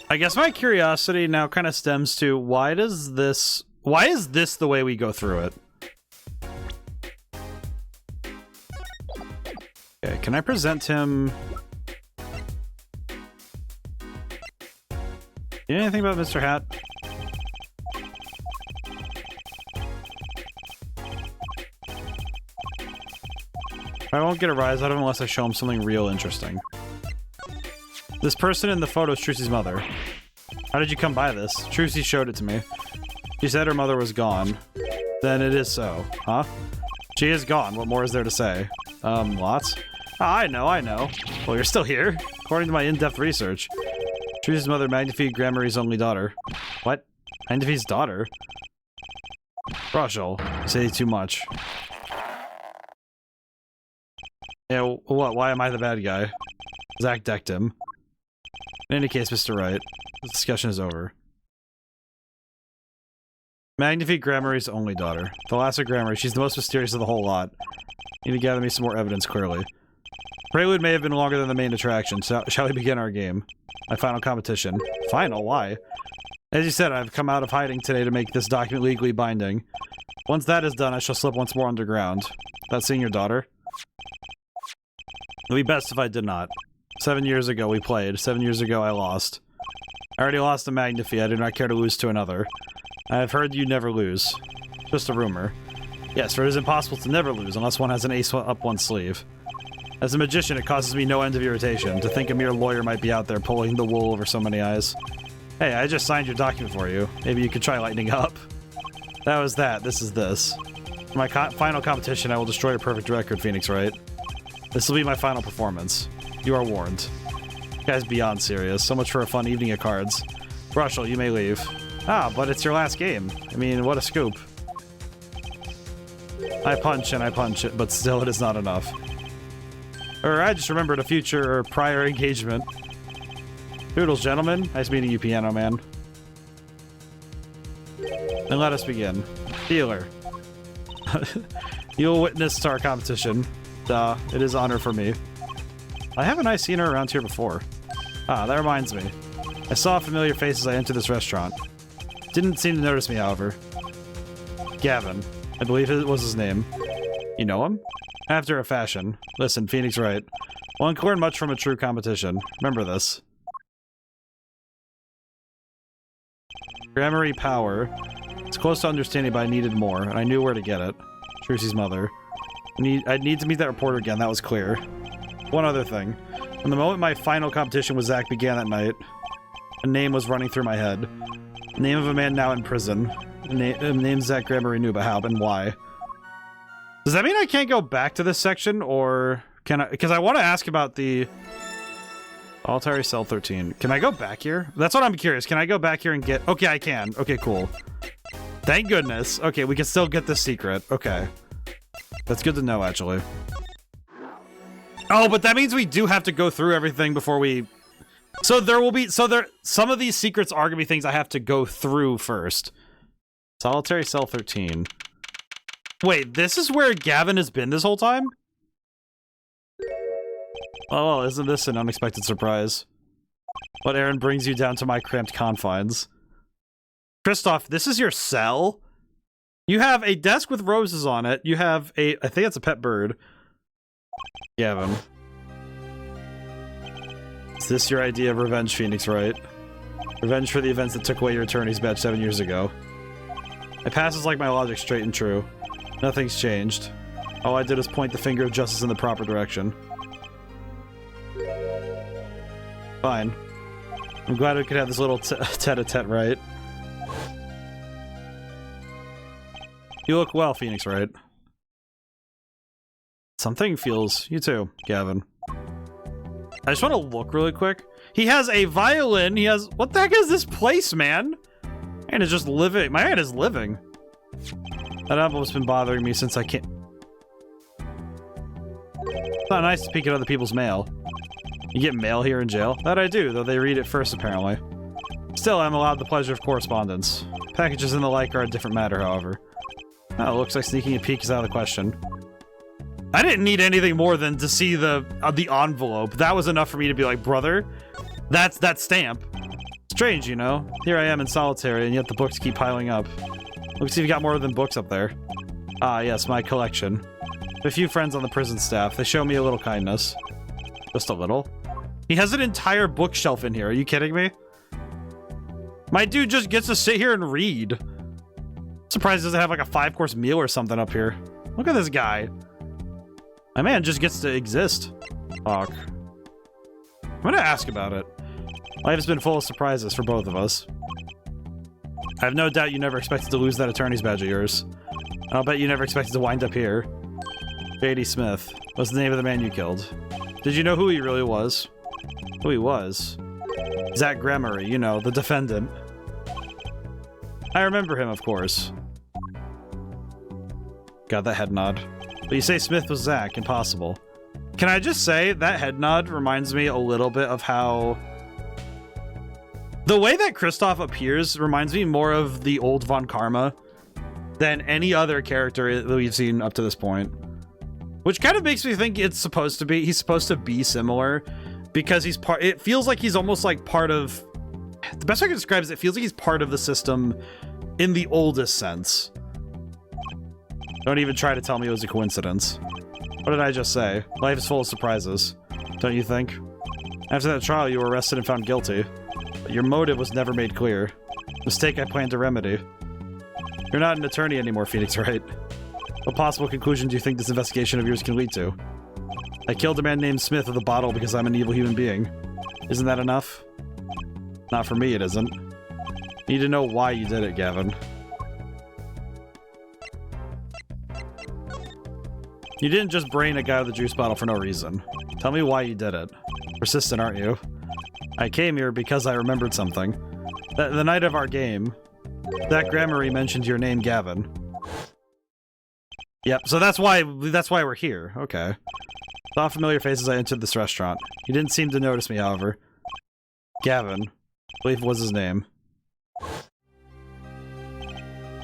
I guess my curiosity now kind of stems to why is this the way we go through it? Okay, can I present him? You know anything about Mr. Hat? I won't get a rise out of him unless I show him something real interesting. This person in the photo is Trucy's mother. How did you come by this? Trucy showed it to me. She said her mother was gone. Then it is so. Huh? She is gone. What more is there to say? Lots? Ah, I know. Well, you're still here. According to my in-depth research. Trucy's mother, Magnifique Gramarie's only daughter. What? Magnifique's daughter? Russell, you say too much. Yeah, what? Why am I the bad guy? Zach decked him. In any case, Mr. Wright, this discussion is over. Magnifique Gramarie's only daughter. Thalassa Gramarie, she's the most mysterious of the whole lot. Need to gather me some more evidence, clearly. Prelude may have been longer than the main attraction, so shall we begin our game? My final competition. Final? Why? As you said, I've come out of hiding today to make this document legally binding. Once that is done, I shall slip once more underground. Without seeing your daughter? It would be best if I did not. 7 years ago we played. 7 years ago I lost. I already lost to Magnifique. I do not care to lose to another. I have heard you never lose. Just a rumor. Yes, for it is impossible to never lose unless one has an ace up one's sleeve. As a magician, it causes me no end of irritation to think a mere lawyer might be out there pulling the wool over so many eyes. Hey, I just signed your document for you. Maybe you could try lightening up. That was that. This is this. For my final competition, I will destroy your perfect record, Phoenix Wright. This will be my final performance. You are warned. You guys beyond serious. So much for a fun evening of cards. Russell, you may leave. Ah, but it's your last game. I mean, what a scoop. I punch and I punch it, but still it is not enough. Or I just remembered a future or prior engagement. Doodles, gentlemen. Nice meeting you, Piano Man. And let us begin. Healer. You'll witness our competition. Duh, it is honor for me. I haven't I seen her around here before? Ah, that reminds me. I saw a familiar face as I entered this restaurant. Didn't seem to notice me, however. Gavin. I believe it was his name. You know him? After a fashion. Listen, Phoenix Wright. One can learn much from a true competition. Remember this. Gramarie power. It's close to understanding, but I needed more, and I knew where to get it. Trucy's mother. I'd need to meet that reporter again, that was clear. One other thing. From the moment my final competition with Zach began that night, a name was running through my head. The name of a man now in prison. Name Zach Gramarie knew, but how and why. Does that mean I can't go back to this section, or can I? Because I want to ask about the Solitary Cell 13. Can I go back here? That's what I'm curious. Can I go back here and get... Okay, I can. Okay, cool. Thank goodness. Okay, we can still get this secret. Okay. That's good to know, actually. Oh, but that means we do have to go through everything before we... So there will be... Some of these secrets are going to be things I have to go through first. Solitary Cell 13. Wait, this is where Gavin has been this whole time? Oh, well, isn't this an unexpected surprise? What errand brings you down to my cramped confines? Kristoff, this is your cell? You have a desk with roses on it. You have a... I think it's a pet bird. Gavin. Is this your idea of revenge, Phoenix Wright? Revenge for the events that took away your attorney's badge 7 years ago. It passes like my logic straight and true. Nothing's changed. All I did was point the finger of justice in the proper direction. Fine. I'm glad we could have this little tete-a-tete, right? You look well, Phoenix Wright. Something feels... You too, Gavin. I just want to look really quick. He has a violin. He has... What the heck is this place, man? Man is just living. My man is living. That envelope's been bothering me since I can't... It's not nice to peek at other people's mail. You get mail here in jail? That I do, though they read it first, apparently. Still, I'm allowed the pleasure of correspondence. Packages and the like are a different matter, however. Oh, it looks like sneaking a peek is out of the question. I didn't need anything more than to see the envelope. That was enough for me to be like, brother, that's that stamp. Strange, you know? Here I am in solitary, and yet the books keep piling up. Let's see if you got more than books up there. Ah, yes, my collection. A few friends on the prison staff. They show me a little kindness. Just a little. He has an entire bookshelf in here. Are you kidding me? My dude just gets to sit here and read. Surprised he doesn't have like a 5-course meal or something up here. Look at this guy. My man just gets to exist. Fuck. I'm gonna ask about it. Life has been full of surprises for both of us. I have no doubt you never expected to lose that attorney's badge of yours. And I'll bet you never expected to wind up here. J.D. Smith. What's the name of the man you killed? Did you know who he really was? Who he was? Zach Gremery, you know, the defendant. I remember him, of course. Got that head nod. But you say Smith was Zach. Impossible. Can I just say, that head nod reminds me a little bit of how... The way that Kristoff appears reminds me more of the old Von Karma than any other character that we've seen up to this point. Which kind of makes me think he's supposed to be similar, because he's part... It feels like he's almost like part of... The best I can describe is it feels like he's part of the system in the oldest sense. Don't even try to tell me it was a coincidence. What did I just say? Life is full of surprises. Don't you think? After that trial, you were arrested and found guilty. But your motive was never made clear. Mistake I plan to remedy. You're not an attorney anymore, Phoenix Wright. What possible conclusion do you think this investigation of yours can lead to? I killed a man named Smith with a bottle because I'm an evil human being. Isn't that enough? Not for me, it isn't. You need to know why you did it, Gavin. You didn't just brain a guy with a juice bottle for no reason. Tell me why you did it. Persistent, aren't you? I came here because I remembered something. The night of our game, that Gremery mentioned your name, Gavin. Yep, so that's why we're here. Okay. Saw familiar faces I entered this restaurant. He didn't seem to notice me, however. Gavin, I believe was his name.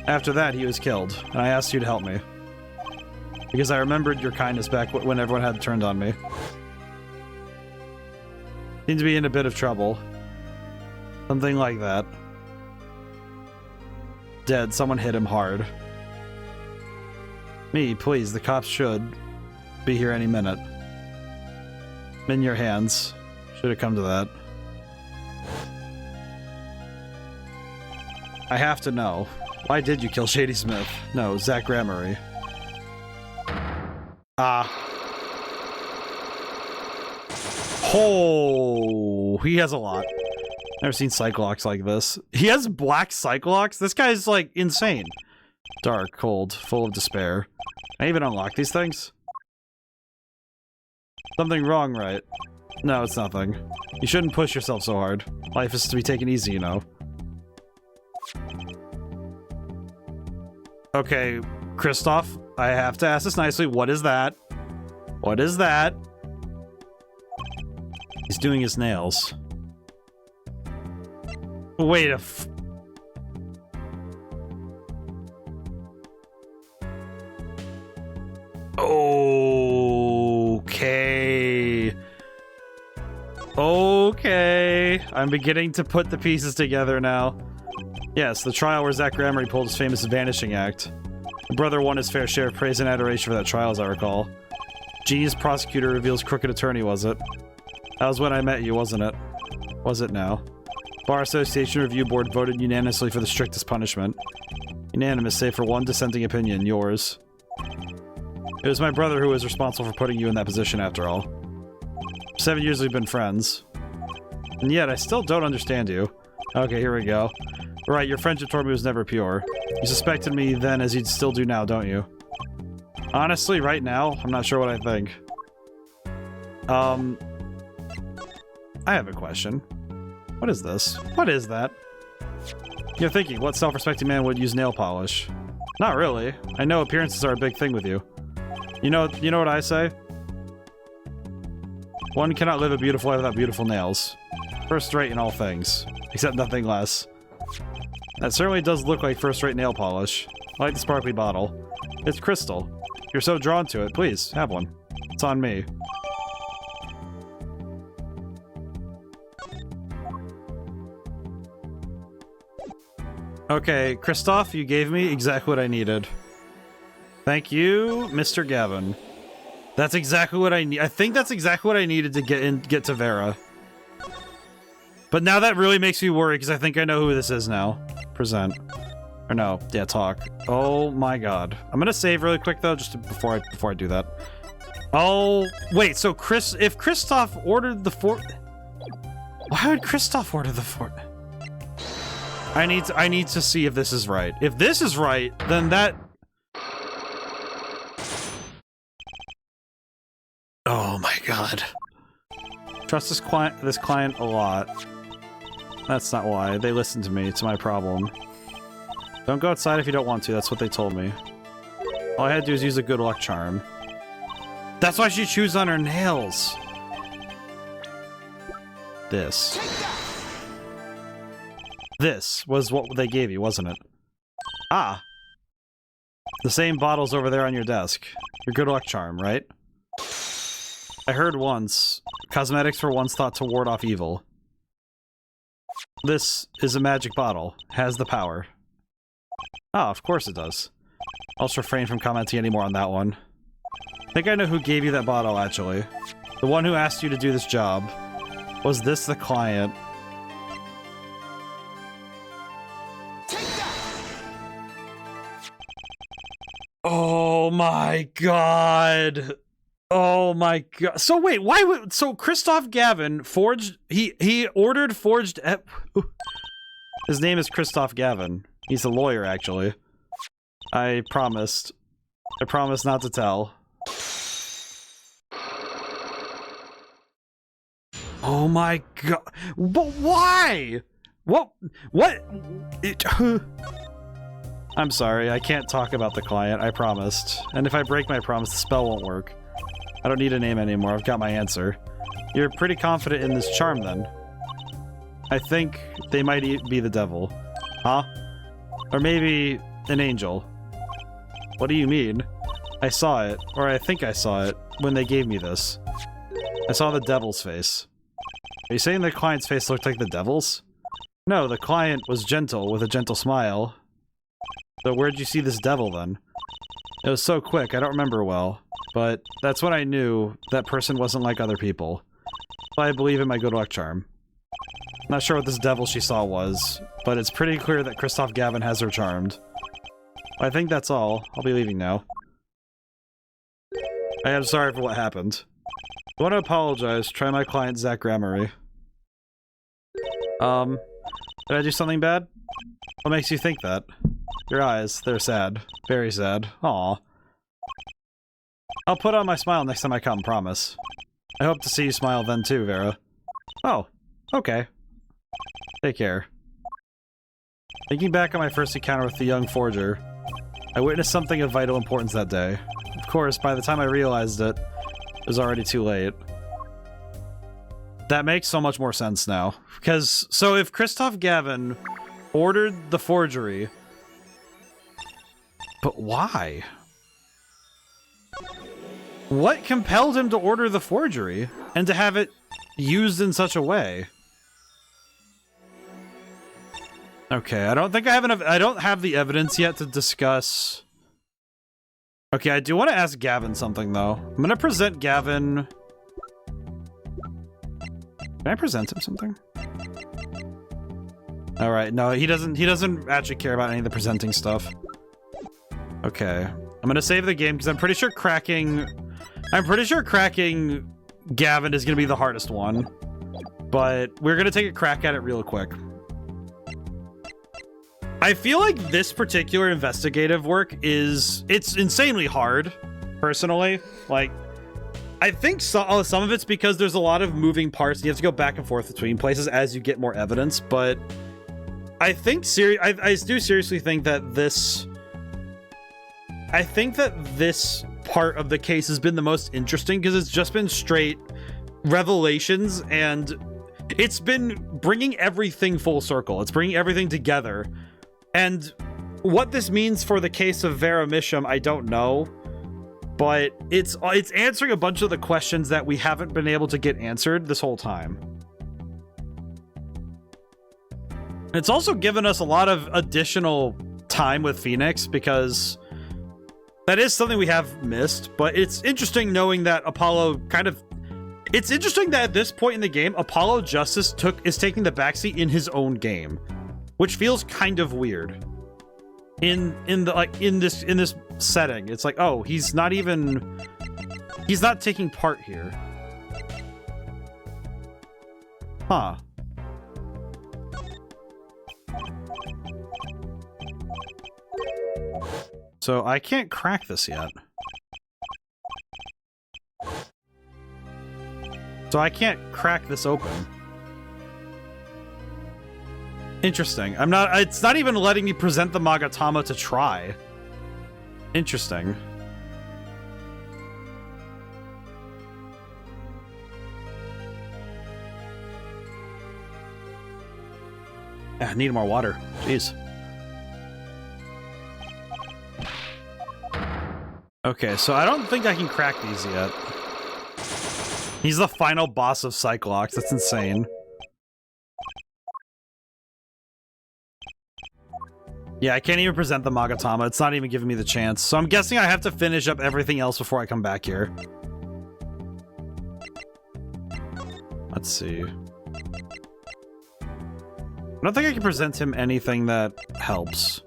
After that, he was killed, and I asked you to help me. Because I remembered your kindness back when everyone had turned on me. Seemed to be in a bit of trouble. Something like that. Dead, someone hit him hard. Me, please, the cops should be here any minute. I'm in your hands. Should have come to that. I have to know. Why did you kill Shady Smith? No, Zach Gremery. Oh, he has a lot. Never seen Cyclops like this. He has black Cyclops? This guy's, like, insane. Dark, cold, full of despair. Can I even unlock these things? Something wrong, right? No, it's nothing. You shouldn't push yourself so hard. Life is to be taken easy, you know. Okay, Kristoff, I have to ask this nicely. What is that? What is that? He's doing his nails. Wait a f... Okay. Okay. I'm beginning to put the pieces together now. Yes, the trial where Zach Gremery pulled his famous vanishing act. The brother won his fair share of praise and adoration for that trial, as I recall. Genie's prosecutor reveals crooked attorney, was it? That was when I met you, wasn't it? Was it now? Bar Association Review Board voted unanimously for the strictest punishment. Unanimous, save for one dissenting opinion, yours. It was my brother who was responsible for putting you in that position after all. 7 years we've been friends. And yet, I still don't understand you. Okay, here we go. Right, your friendship toward me was never pure. You suspected me then as you'd still do now, don't you? Honestly, right now, I'm not sure what I think. I have a question. What is this? What is that? You're thinking, what self-respecting man would use nail polish? Not really. I know appearances are a big thing with you. You know what I say? One cannot live a beautiful life without beautiful nails. First-rate in all things, except nothing less. That certainly does look like first-rate nail polish. I like the sparkly bottle. It's crystal. You're so drawn to it. Please, have one. It's on me. Okay, Kristoff, you gave me exactly what I needed. Thank you, Mr. Gavin. That's exactly what I need. I think that's exactly what I needed to get to Vera. But now that really makes me worry because I think I know who this is now. Present. Or no, yeah, talk. Oh my god. I'm gonna save really quick though, just before I do that. Oh wait, so if Kristoff ordered the fort, why would Kristoff order the fort? I need to see if this is right. If this is right, then that. Oh my god. Trust this client a lot. That's not why. They listen to me. It's my problem. Don't go outside if you don't want to. That's what they told me. All I had to do is use a good luck charm. That's why she chews on her nails. This. This was what they gave you, wasn't it? Ah. The same bottle's over there on your desk. Your good luck charm, right? I heard once, cosmetics were once thought to ward off evil. This is a magic bottle. Has the power. Oh, of course it does. I'll just refrain from commenting anymore on that one. I think I know who gave you that bottle, actually. The one who asked you to do this job. Was this the client? Oh my god! Oh my god! So wait, why would Kristoff Gavin forged? He ordered forged. His name is Kristoff Gavin. He's a lawyer, actually. I promised not to tell. Oh my god! But why? What? I'm sorry, I can't talk about the client, I promised. And if I break my promise, the spell won't work. I don't need a name anymore, I've got my answer. You're pretty confident in this charm, then. I think they might be the devil. Huh? Or maybe an angel. What do you mean? I saw it, or I think I saw it, when they gave me this. I saw the devil's face. Are you saying the client's face looked like the devil's? No, the client was gentle, with a gentle smile. So where'd you see this devil, then? It was so quick, I don't remember well. But that's when I knew that person wasn't like other people. So I believe in my good luck charm. Not sure what this devil she saw was, but it's pretty clear that Kristoff Gavin has her charmed. I think that's all. I'll be leaving now. I am sorry for what happened. I want to apologize. Try my client, Zach Gramery. Did I do something bad? What makes you think that? Your eyes, they're sad. Very sad. Aw. I'll put on my smile next time I come, promise. I hope to see you smile then too, Vera. Oh, okay. Take care. Thinking back on my first encounter with the young forger, I witnessed something of vital importance that day. Of course, by the time I realized it, it was already too late. That makes so much more sense now. Because, so if Kristoff Gavin ordered the forgery... But why? What compelled him to order the forgery? And to have it used in such a way? Okay, I don't think I have enough... I don't have the evidence yet to discuss... Okay, I do want to ask Gavin something, though. I'm gonna present Gavin... Can I present him something? Alright, no, he doesn't actually care about any of the presenting stuff. Okay. I'm gonna save the game because I'm pretty sure cracking Gavin is gonna be the hardest one. But we're gonna take a crack at it real quick. I feel like this particular investigative work it's insanely hard, personally. Like, I think some of it's because there's a lot of moving parts and you have to go back and forth between places as you get more evidence, but I think I do seriously think that this part of the case has been the most interesting because it's just been straight revelations and it's been bringing everything full circle. It's bringing everything together. And what this means for the case of Vera Misham, I don't know. But it's answering a bunch of the questions that we haven't been able to get answered this whole time. It's also given us a lot of additional time with Phoenix because that is something we have missed. But it's interesting knowing that Apollo it's interesting that at this point in the game, Apollo Justice is taking the backseat in his own game, which feels kind of weird. In this setting, it's like, oh, he's not taking part here. Huh. So I can't crack this yet. So I can't crack this open. Interesting. It's not even letting me present the Magatama to try. Interesting. I need more water. Jeez. Okay, so I don't think I can crack these yet. He's the final boss of Cyclops. That's insane. Yeah, I can't even present the Magatama. It's not even giving me the chance. So I'm guessing I have to finish up everything else before I come back here. Let's see. I don't think I can present him anything that helps.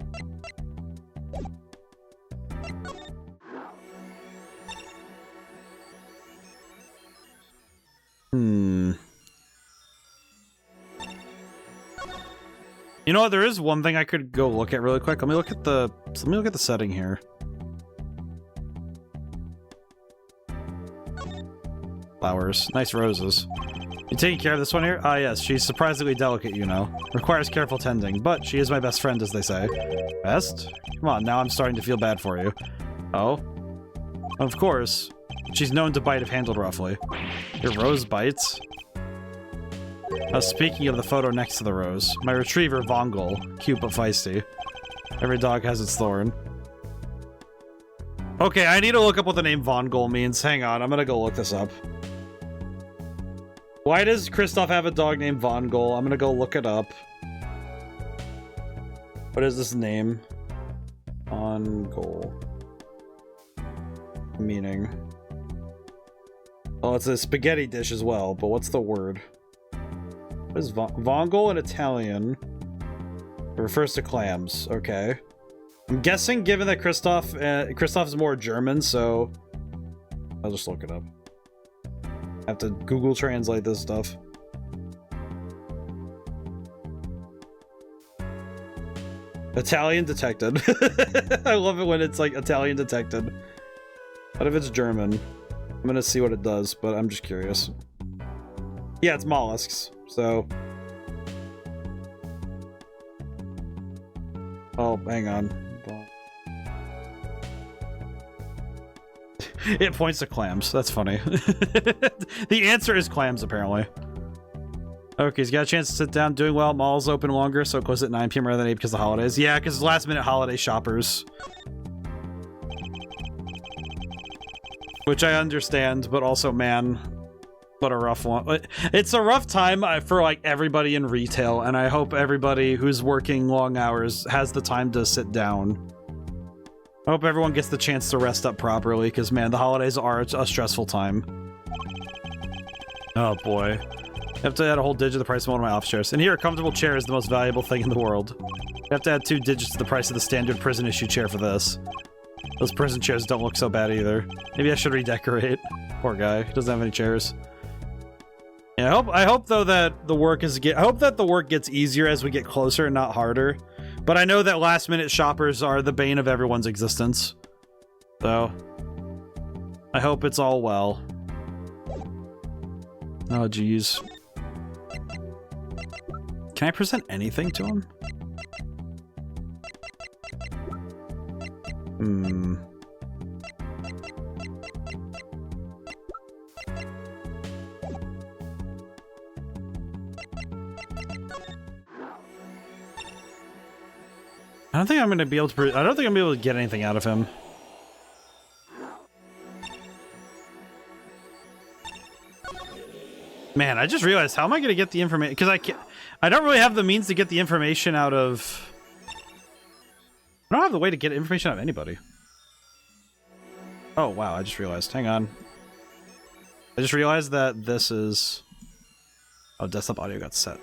You know what? There is one thing I could go look at really quick. Let me look at the setting here. Flowers. Nice roses. You taking care of this one here? Ah, yes. She's surprisingly delicate, you know. Requires careful tending, but she is my best friend, as they say. Best? Come on, now I'm starting to feel bad for you. Oh? Of course. She's known to bite if handled roughly. Your rose bites? Speaking of the photo next to the rose, my retriever, Vongol. Cute but feisty. Every dog has its thorn. Okay, I need to look up what the name Vongol means. Hang on, I'm gonna go look this up. Why does Kristoff have a dog named Vongol? I'm gonna go look it up. What is this name? Vongol. Meaning. Oh, it's a spaghetti dish as well, but what's the word? What is Vongol in Italian? It refers to clams. Okay. I'm guessing, given that Kristoff is more German, so I'll just look it up. I have to Google translate this stuff. Italian detected. I love it when it's like Italian detected. What if it's German? I'm gonna see what it does, but I'm just curious. Yeah, it's mollusks, so... Oh, hang on. It points to clams. That's funny. The answer is clams, apparently. Okay, he's got a chance to sit down. Doing well. Mall's open longer, so it closes at 9 PM rather than 8 because of the holidays. Yeah, because it's last-minute holiday shoppers. Which I understand, but also, man, what a rough one. It's a rough time for, like, everybody in retail, and I hope everybody who's working long hours has the time to sit down. I hope everyone gets the chance to rest up properly, because, man, the holidays are a stressful time. Oh, boy. You have to add a whole digit to the price of one of my office chairs. And here, a comfortable chair is the most valuable thing in the world. You have to add 2 digits to the price of the standard prison issue chair for this. Those prison chairs don't look so bad either. Maybe I should redecorate. Poor guy. He doesn't have any chairs. Yeah, I hope though that the work gets easier as we get closer and not harder. But I know that last minute shoppers are the bane of everyone's existence. So I hope it's all well. Oh geez. Can I present anything to him? I don't think I'm going to be able to. I don't think I'm going to be able to get anything out of him. Man, I just realized, how am I going to get the information? Because I don't really have the means to get the information out of. I don't have the way to get information out of anybody. Oh wow! I just realized. Hang on. I just realized that this is. Oh, desktop audio got set.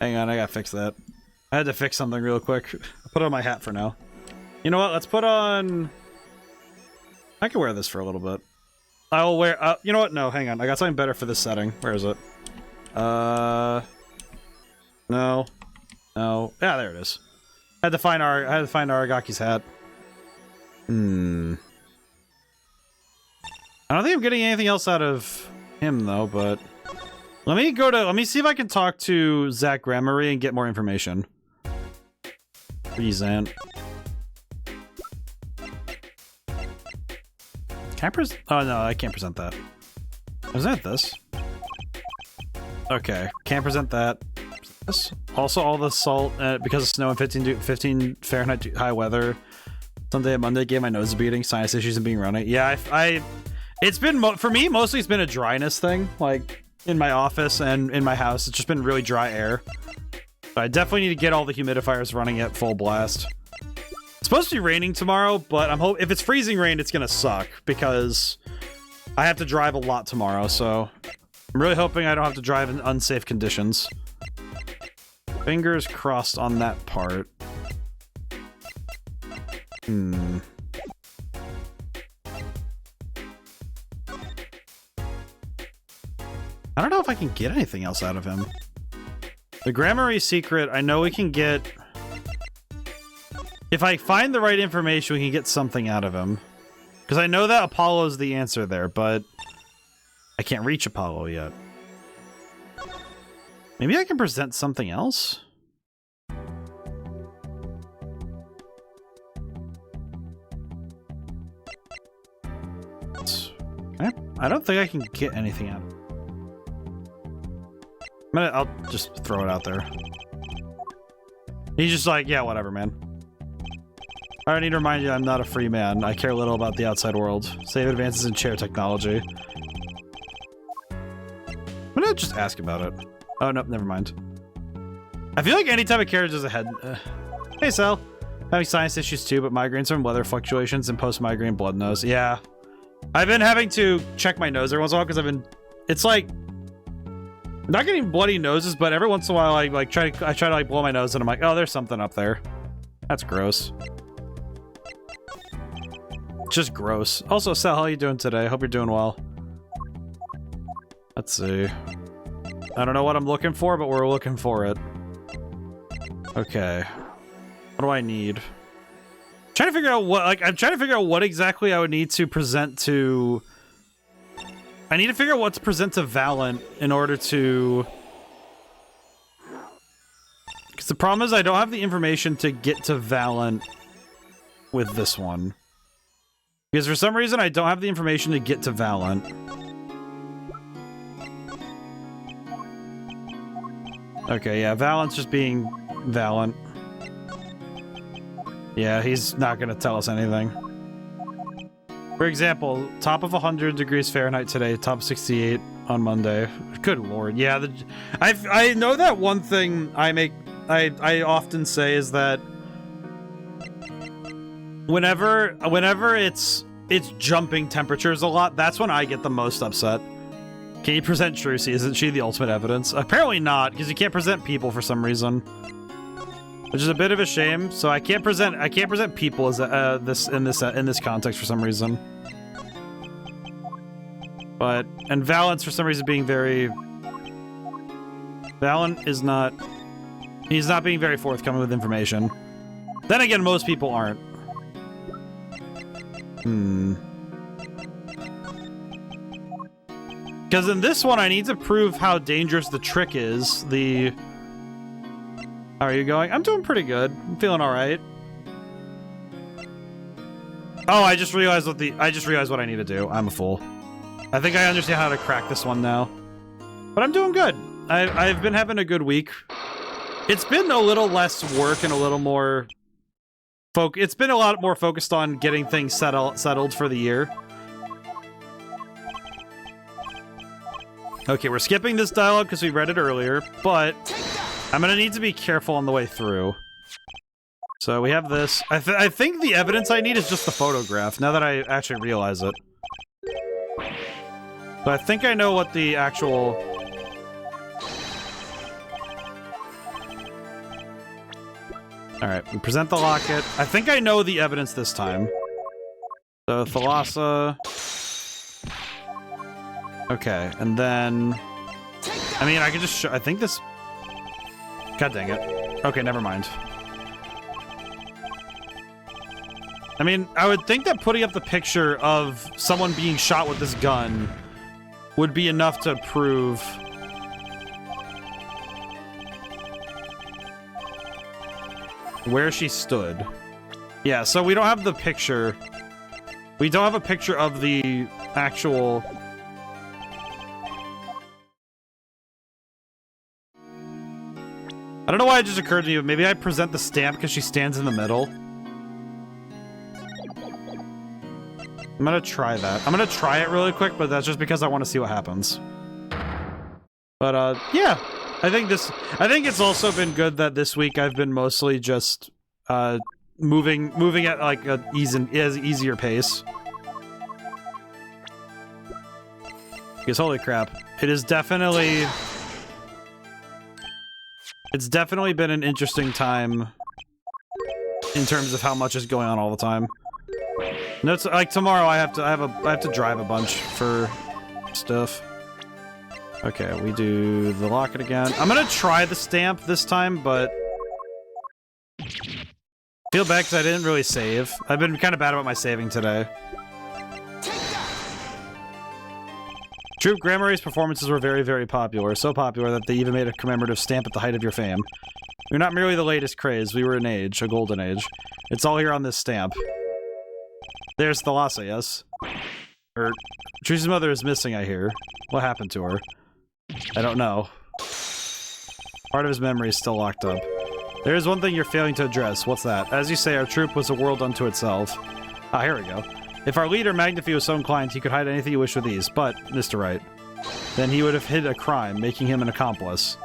Hang on, I gotta fix that. I had to fix something real quick. I'll put on my hat for now. You know what? Let's put on... I can wear this for a little bit. I'll wear... you know what? No, hang on. I got something better for this setting. Where is it? No. No. Yeah, there it is. I had to find Aragaki's hat. I don't think I'm getting anything else out of him, though, but... Let me see if I can talk to Zach Gramarye and get more information. Present. Can I present? Oh no, I can't present that. Present this. Okay, can't present that. This. Also, all the salt because of snow and 15 Fahrenheit high weather. Sunday and Monday gave my nose a beating, sinus issues, and being runny. Yeah, it's been for me mostly. It's been a dryness thing, like. In my office and in my house, it's just been really dry air. But I definitely need to get all the humidifiers running at full blast. It's supposed to be raining tomorrow, but if it's freezing rain, it's gonna suck because I have to drive a lot tomorrow. So I'm really hoping I don't have to drive in unsafe conditions. Fingers crossed on that part. I don't know if I can get anything else out of him. The Gramarye secret, I know we can get... If I find the right information, we can get something out of him. Because I know that Apollo's the answer there, but... I can't reach Apollo yet. Maybe I can present something else? I don't think I can get anything out of it. I'll just throw it out there. He's just like, yeah, whatever, man. I need to remind you I'm not a free man. I care little about the outside world. Save advances in chair technology. I'm gonna just ask about it. Oh, no, never mind. I feel like any type of carriage is ahead. Hey, Sal. Having sinus issues too, but migraines from weather fluctuations and post-migraine blood nose. Yeah. I've been having to check my nose every once in a while because I've been... It's like... Not getting bloody noses, but every once in a while I try to like blow my nose and I'm like, oh, there's something up there. That's gross. Just gross. Also, Sal, how are you doing today? I hope you're doing well. Let's see. I don't know what I'm looking for, but we're looking for it. Okay. What do I need? I'm trying to figure out what exactly I would need to present to... I need to figure out what to present to Valent in order to... Because the problem is I don't have the information to get to Valent with this one. Because for some reason I don't have the information to get to Valent. Okay, yeah, Valent's just being Valent. Yeah, he's not going to tell us anything. For example, top of 100 degrees Fahrenheit today, top 68 on Monday. Good lord, yeah. I know that one thing I often say is that whenever it's jumping temperatures a lot, that's when I get the most upset. Can you present Trucy? Isn't she the ultimate evidence? Apparently not, because you can't present people for some reason. which is a bit of a shame. So I can't present people as in this context for some reason. But and Valent's for some reason being very. Valent is not. He's not being very forthcoming with information. Then again, most people aren't. Because in this one, I need to prove how dangerous the trick is. How are you going? I'm doing pretty good. I'm feeling all right. Oh, I just realized what I need to do. I'm a fool. I think I understand how to crack this one now. But I'm doing good. I've been having a good week. It's been a little less work and a little more it's been a lot more focused on getting things settled for the year. Okay, we're skipping this dialogue because we read it earlier, but I'm gonna need to be careful on the way through. So we have this. I think the evidence I need is just the photograph, now that I actually realize it. But I think I know what the actual... Alright, we present the locket. I think I know the evidence this time. So, Thalassa... Okay, and then... I mean, I can just show... I think this... God dang it. Okay, never mind. I mean, I would think that putting up the picture of someone being shot with this gun would be enough to prove... where she stood. Yeah, so we don't have the picture. We don't have a picture of the actual... I don't know why it just occurred to me, but maybe I present the stamp because she stands in the middle. I'm gonna try that. I'm gonna try it really quick, but that's just because I want to see what happens. But, yeah. I think it's also been good that this week I've been mostly just, moving at, like, an easier pace. Because, holy crap. It is definitely... It's definitely been an interesting time in terms of how much is going on all the time. No, it's like tomorrow I have to drive a bunch for stuff. Okay, we do the locket again. I'm gonna try the stamp this time, but feel bad because I didn't really save. I've been kind of bad about my saving today. Troop Gramarye's performances were very, very popular. So popular that they even made a commemorative stamp at the height of your fame. You're not merely the latest craze. We were an age, a golden age. It's all here on this stamp. There's Thalassa, yes? Truce's mother is missing, I hear. What happened to her? I don't know. Part of his memory is still locked up. There is one thing you're failing to address. What's that? As you say, our troop was a world unto itself. Ah, here we go. If our leader, Magnifi, was so inclined, he could hide anything he wished with ease. But, Mr. Wright, then he would have hid a crime, making him an accomplice.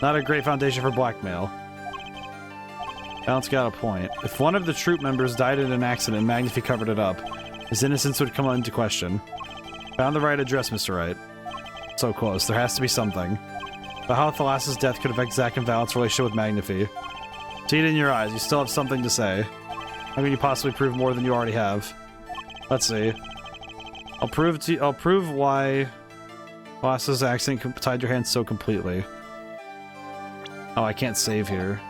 Not a great foundation for blackmail. Valent's got a point. If one of the troop members died in an accident and Magnifi covered it up, his innocence would come into question. Found the right address, Mr. Wright. So close. There has to be something. But how Thalassa's death could affect Zack and Valent's relationship with Magnifi. See it in your eyes. You still have something to say. How can you possibly prove more than you already have? Let's see. I'll prove why Thalassa's accident tied your hands so completely. Oh, I can't save here.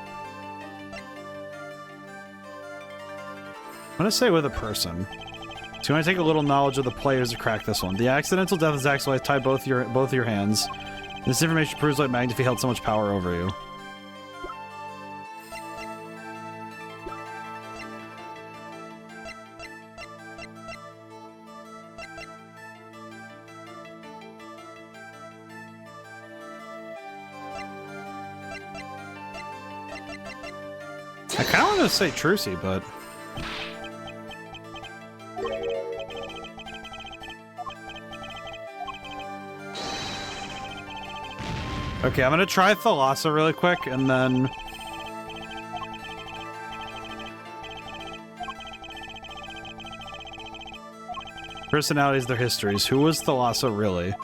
I'm gonna say with a person. So you want to take a little knowledge of the players to crack this one. The accidental death of Zack's wife tied both your hands. This information proves why Magnifi held so much power over you. I kind of want to say Trucy, but... Okay, I'm gonna try Thalassa really quick, and then... Personalities, their histories. Who was Thalassa really?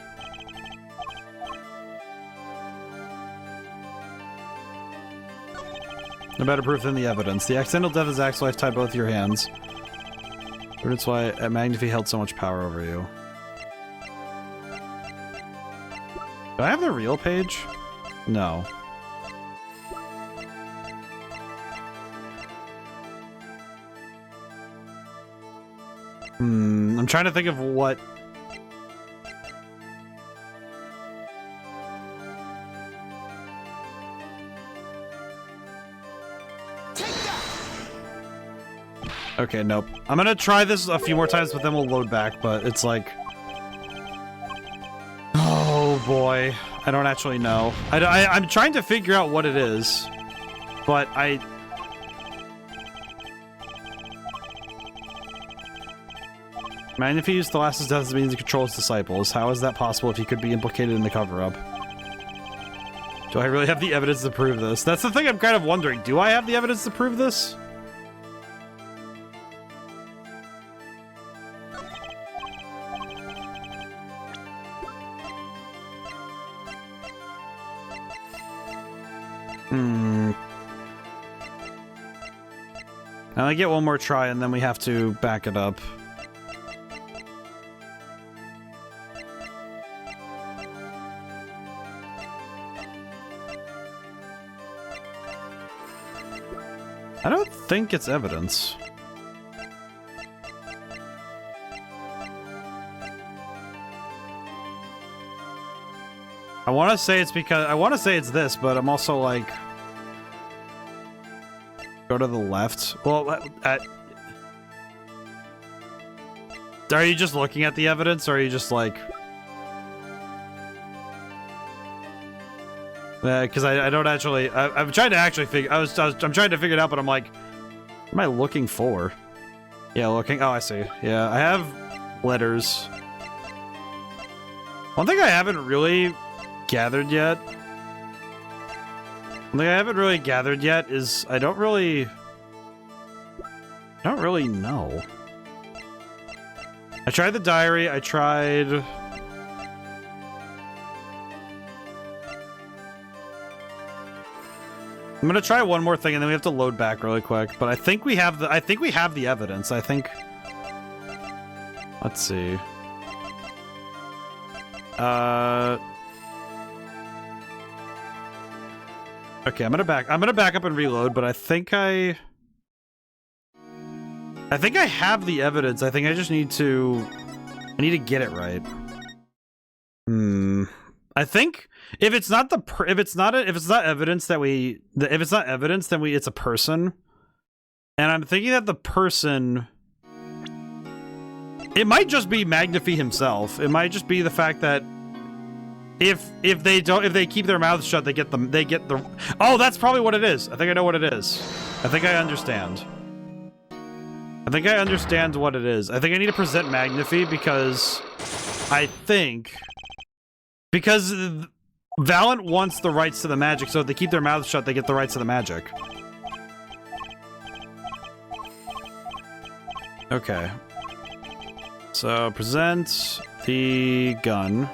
No better proof than the evidence. The accidental death of Zach's wife tied both your hands. That's why Magnify held so much power over you. Do I have the real page? No. I'm trying to think of what... Okay, nope. I'm gonna try this a few more times, but then we'll load back, but it's like... Oh boy. I don't actually know. I'm trying to figure out what it is, but Magnify used Thalas's death as a means to control his disciples. How is that possible if he could be implicated in the cover-up? Do I really have the evidence to prove this? That's the thing I'm kind of wondering. Do I have the evidence to prove this? I get one more try and then we have to back it up. I don't think it's evidence. I want to say it's because I want to say it's this, but I'm also like, go to the left. Well, are you just looking at the evidence, or are you just like? Because I don't actually. I'm trying to actually figure. I'm trying to figure it out, but I'm like, what am I looking for? Yeah, looking. Oh, I see. Yeah, I have letters. One thing I haven't really gathered yet. One thing I haven't really gathered yet is I don't really know. I tried the diary. I tried. I'm gonna try one more thing, and then we have to load back really quick. But I think we have the. I think we have the evidence. I think. Let's see. Okay, I'm gonna back up and reload, but I think I have the evidence. I think I just need to get it right. I think if it's not evidence, then it's a person. And I'm thinking that the person, it might just be Magnify himself. It might just be the fact that if they keep their mouths shut, they get the. Oh, that's probably what it is. I think I know what it is. I think I understand. I think I understand what it is. I think I need to present Magnify because Valiant wants the rights to the magic, so if they keep their mouths shut, they get the rights to the magic. Okay. So present the gun.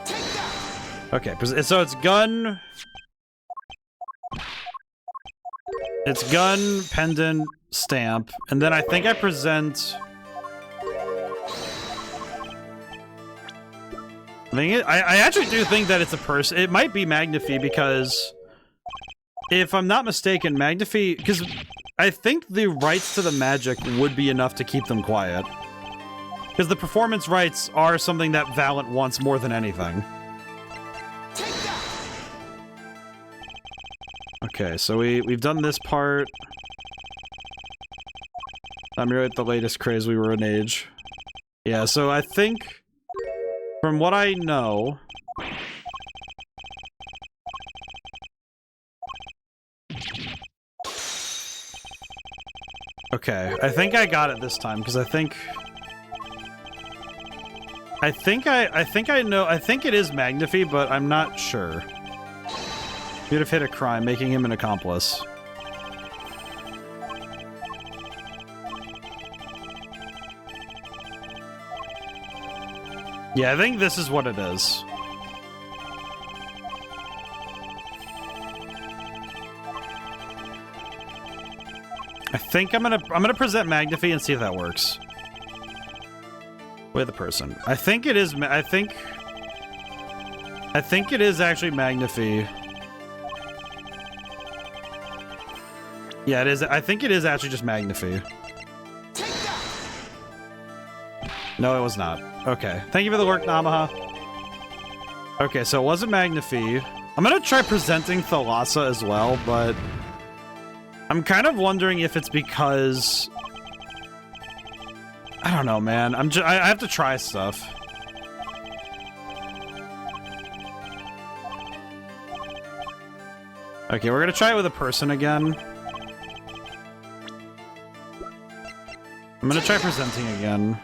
Okay, so it's gun. It's gun, pendant, stamp, and then I think I present. I actually do think that it's a person. It might be Magnify because, if I'm not mistaken, Magnify, because I think the rights to the magic would be enough to keep them quiet. Because the performance rights are something that Valiant wants more than anything. Okay, so we've done this part. I'm here at the latest craze. We were an age. Yeah, so I think, from what I know, okay, I think I got it this time because I think I know. I think it is Magnify, but I'm not sure. You'd have hit a crime, making him an accomplice. Yeah, I think this is what it is. I think I'm gonna present Magnify and see if that works. With a person. I think it is I think it is actually Magnify. Yeah, it is. I think it is actually just Magnify. No, it was not. Okay. Thank you for the work, Namaha. Okay, so it wasn't Magnify. I'm gonna try presenting Thalassa as well, but I'm kind of wondering if it's because I don't know, man. I have to try stuff. Okay, we're gonna try it with a person again. I'm gonna try presenting again.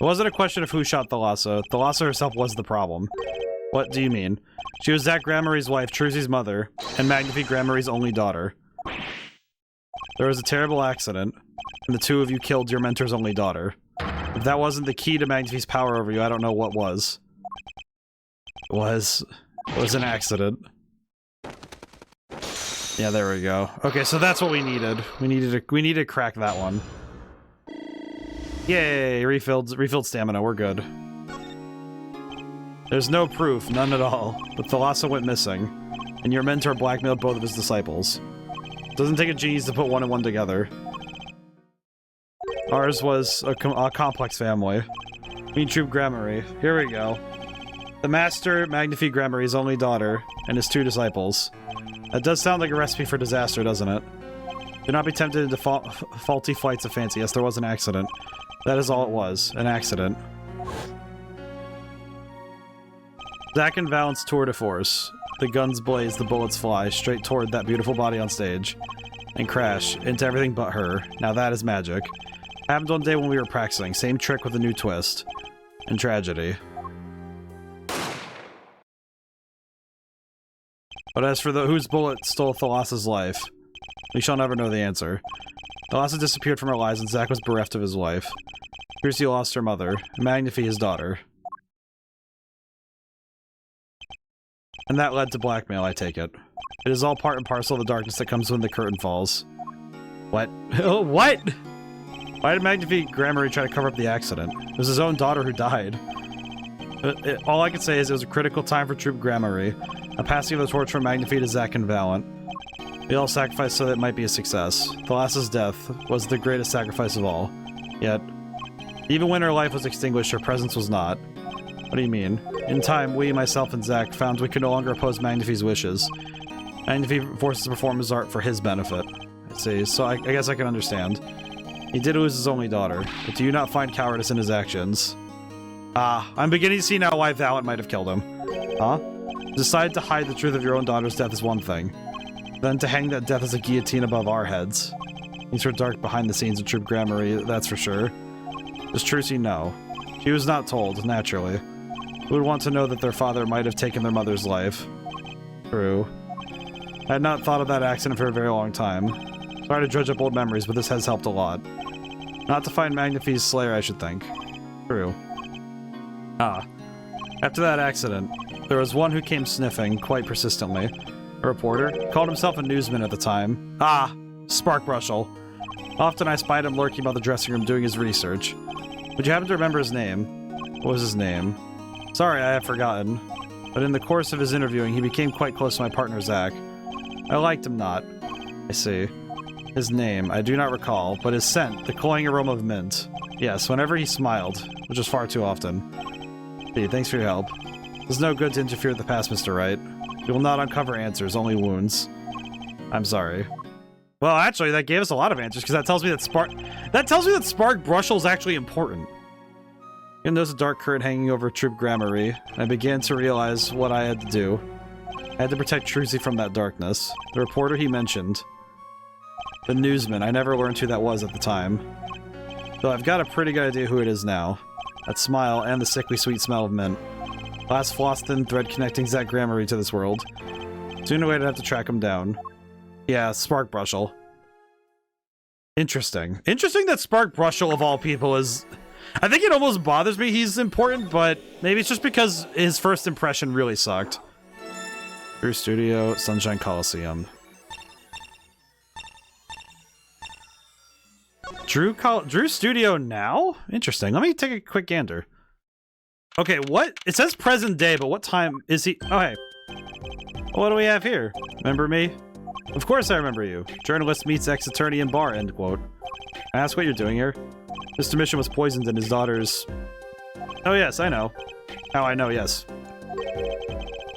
It wasn't a question of who shot Thalassa. Thalassa herself was the problem. What do you mean? She was Zach Gramarye's wife, Truzy's mother, and Magnify Gramarye's only daughter. There was a terrible accident, and the two of you killed your mentor's only daughter. If that wasn't the key to Magnify's power over you, I don't know what was. It was an accident. Yeah, there we go. Okay, so that's what we needed. We needed to crack that one. Yay, refilled stamina, we're good. There's no proof, none at all, but Thalassa went missing, and your mentor blackmailed both of his disciples. Doesn't take a genius to put one and one together. Ours was a complex family. Me and Troop Gramarye. Here we go. The Master, Magnify Gramarye's only daughter, and his two disciples. That does sound like a recipe for disaster, doesn't it? Do not be tempted into faulty flights of fancy. Yes, there was an accident. That is all it was. An accident. Zack and Valent's tour de force. The guns blaze, the bullets fly, straight toward that beautiful body on stage. And crash into everything but her. Now that is magic. Happened one day when we were practicing. Same trick with a new twist. And tragedy. But as for whose bullet stole Thalassa's life, we shall never know the answer. Thalassa disappeared from our lives and Zack was bereft of his wife. Trucy lost her mother, and Magnify his daughter. And that led to blackmail, I take it. It is all part and parcel of the darkness that comes when the curtain falls. What? What? Why did Magnify Gramarye try to cover up the accident? It was his own daughter who died. All I can say is it was a critical time for Troop Gramarye. A passing of the torch from Magnify to Zack and Valent. We all sacrificed so that it might be a success. Thalassa's death was the greatest sacrifice of all. Yet, even when her life was extinguished, her presence was not. What do you mean? In time, we, myself, and Zack found we could no longer oppose Magnify's wishes. Magnify forced to perform his art for his benefit. I see, so I guess I can understand. He did lose his only daughter, but do you not find cowardice in his actions? Ah, I'm beginning to see now why Valent might have killed him. Huh? Decide to hide the truth of your own daughter's death is one thing. Then to hang that death as a guillotine above our heads. Things were dark behind the scenes of Troop Gramarye, that's for sure. Does Trucy know? She was not told, naturally. Who would want to know that their father might have taken their mother's life? True. I had not thought of that accident for a very long time. Sorry to dredge up old memories, but this has helped a lot. Not to find Magnify's slayer, I should think. True. Ah. After that accident, there was one who came sniffing, quite persistently. A reporter? Called himself a newsman at the time. Ah! Spark Brushel. Often I spied him lurking by the dressing room doing his research. Would you happen to remember his name? What was his name? Sorry, I have forgotten. But in the course of his interviewing, he became quite close to my partner, Zack. I liked him not. I see. His name, I do not recall, but his scent, the cloying aroma of mint. Yes, whenever he smiled, which was far too often. Hey, thanks for your help. It's no good to interfere with the past, Mr. Wright. You will not uncover answers, only wounds. I'm sorry. Well, actually, that gave us a lot of answers, because that tells me that Spark Brushel is actually important. And there's a dark curtain hanging over Troop Gramarye, and I began to realize what I had to do. I had to protect Trucy from that darkness. The reporter he mentioned. The newsman, I never learned who that was at the time. Though I've got a pretty good idea who it is now. That smile and the sickly sweet smell of mint. Last floss thin thread connecting Zack Gramarye to this world. Soon or later I'd have to track him down. Yeah, Spark Brushel. Interesting. Interesting that Spark Brushel, of all people, is... I think it almost bothers me he's important, but maybe it's just because his first impression really sucked. Drew Studio, Sunshine Coliseum. Drew Studio now? Interesting. Let me take a quick gander. Okay, what? It says present day, but what time is he? Oh, hey. What do we have here? Remember me? Of course I remember you. Journalist meets ex-attorney in bar, end quote. I ask what you're doing here. Mr. Mission was poisoned and his daughter's... Oh, yes, I know. Oh, I know, yes.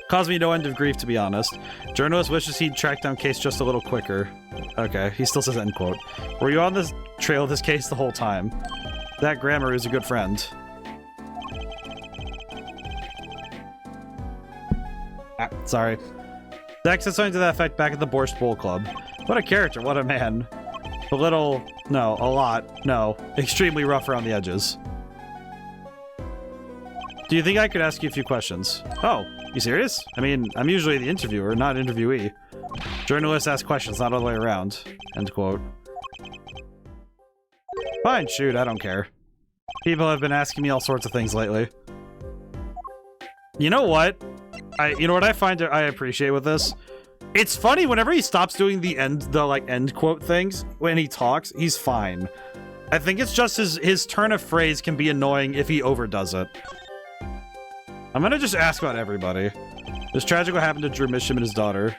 Caused me no end of grief, to be honest. Journalist wishes he'd track down case just a little quicker. Okay, he still says end quote. Were you on this trail of this case the whole time? That grammar is a good friend. Ah, sorry. Zach said something to that effect back at the Borscht Bowl Club. What a character, what a man. A little... no, a lot. No. Extremely rough around the edges. Do you think I could ask you a few questions? Oh, you serious? I mean, I'm usually the interviewer, not interviewee. Journalists ask questions, not all the way around. End quote. Fine, shoot, I don't care. People have been asking me all sorts of things lately. You know what? You know what I find I appreciate with this? It's funny whenever he stops doing the end quote things when he talks, he's fine. I think it's just his turn of phrase can be annoying if he overdoes it. I'm gonna just ask about everybody. This tragic what happened to Drew Misham and his daughter.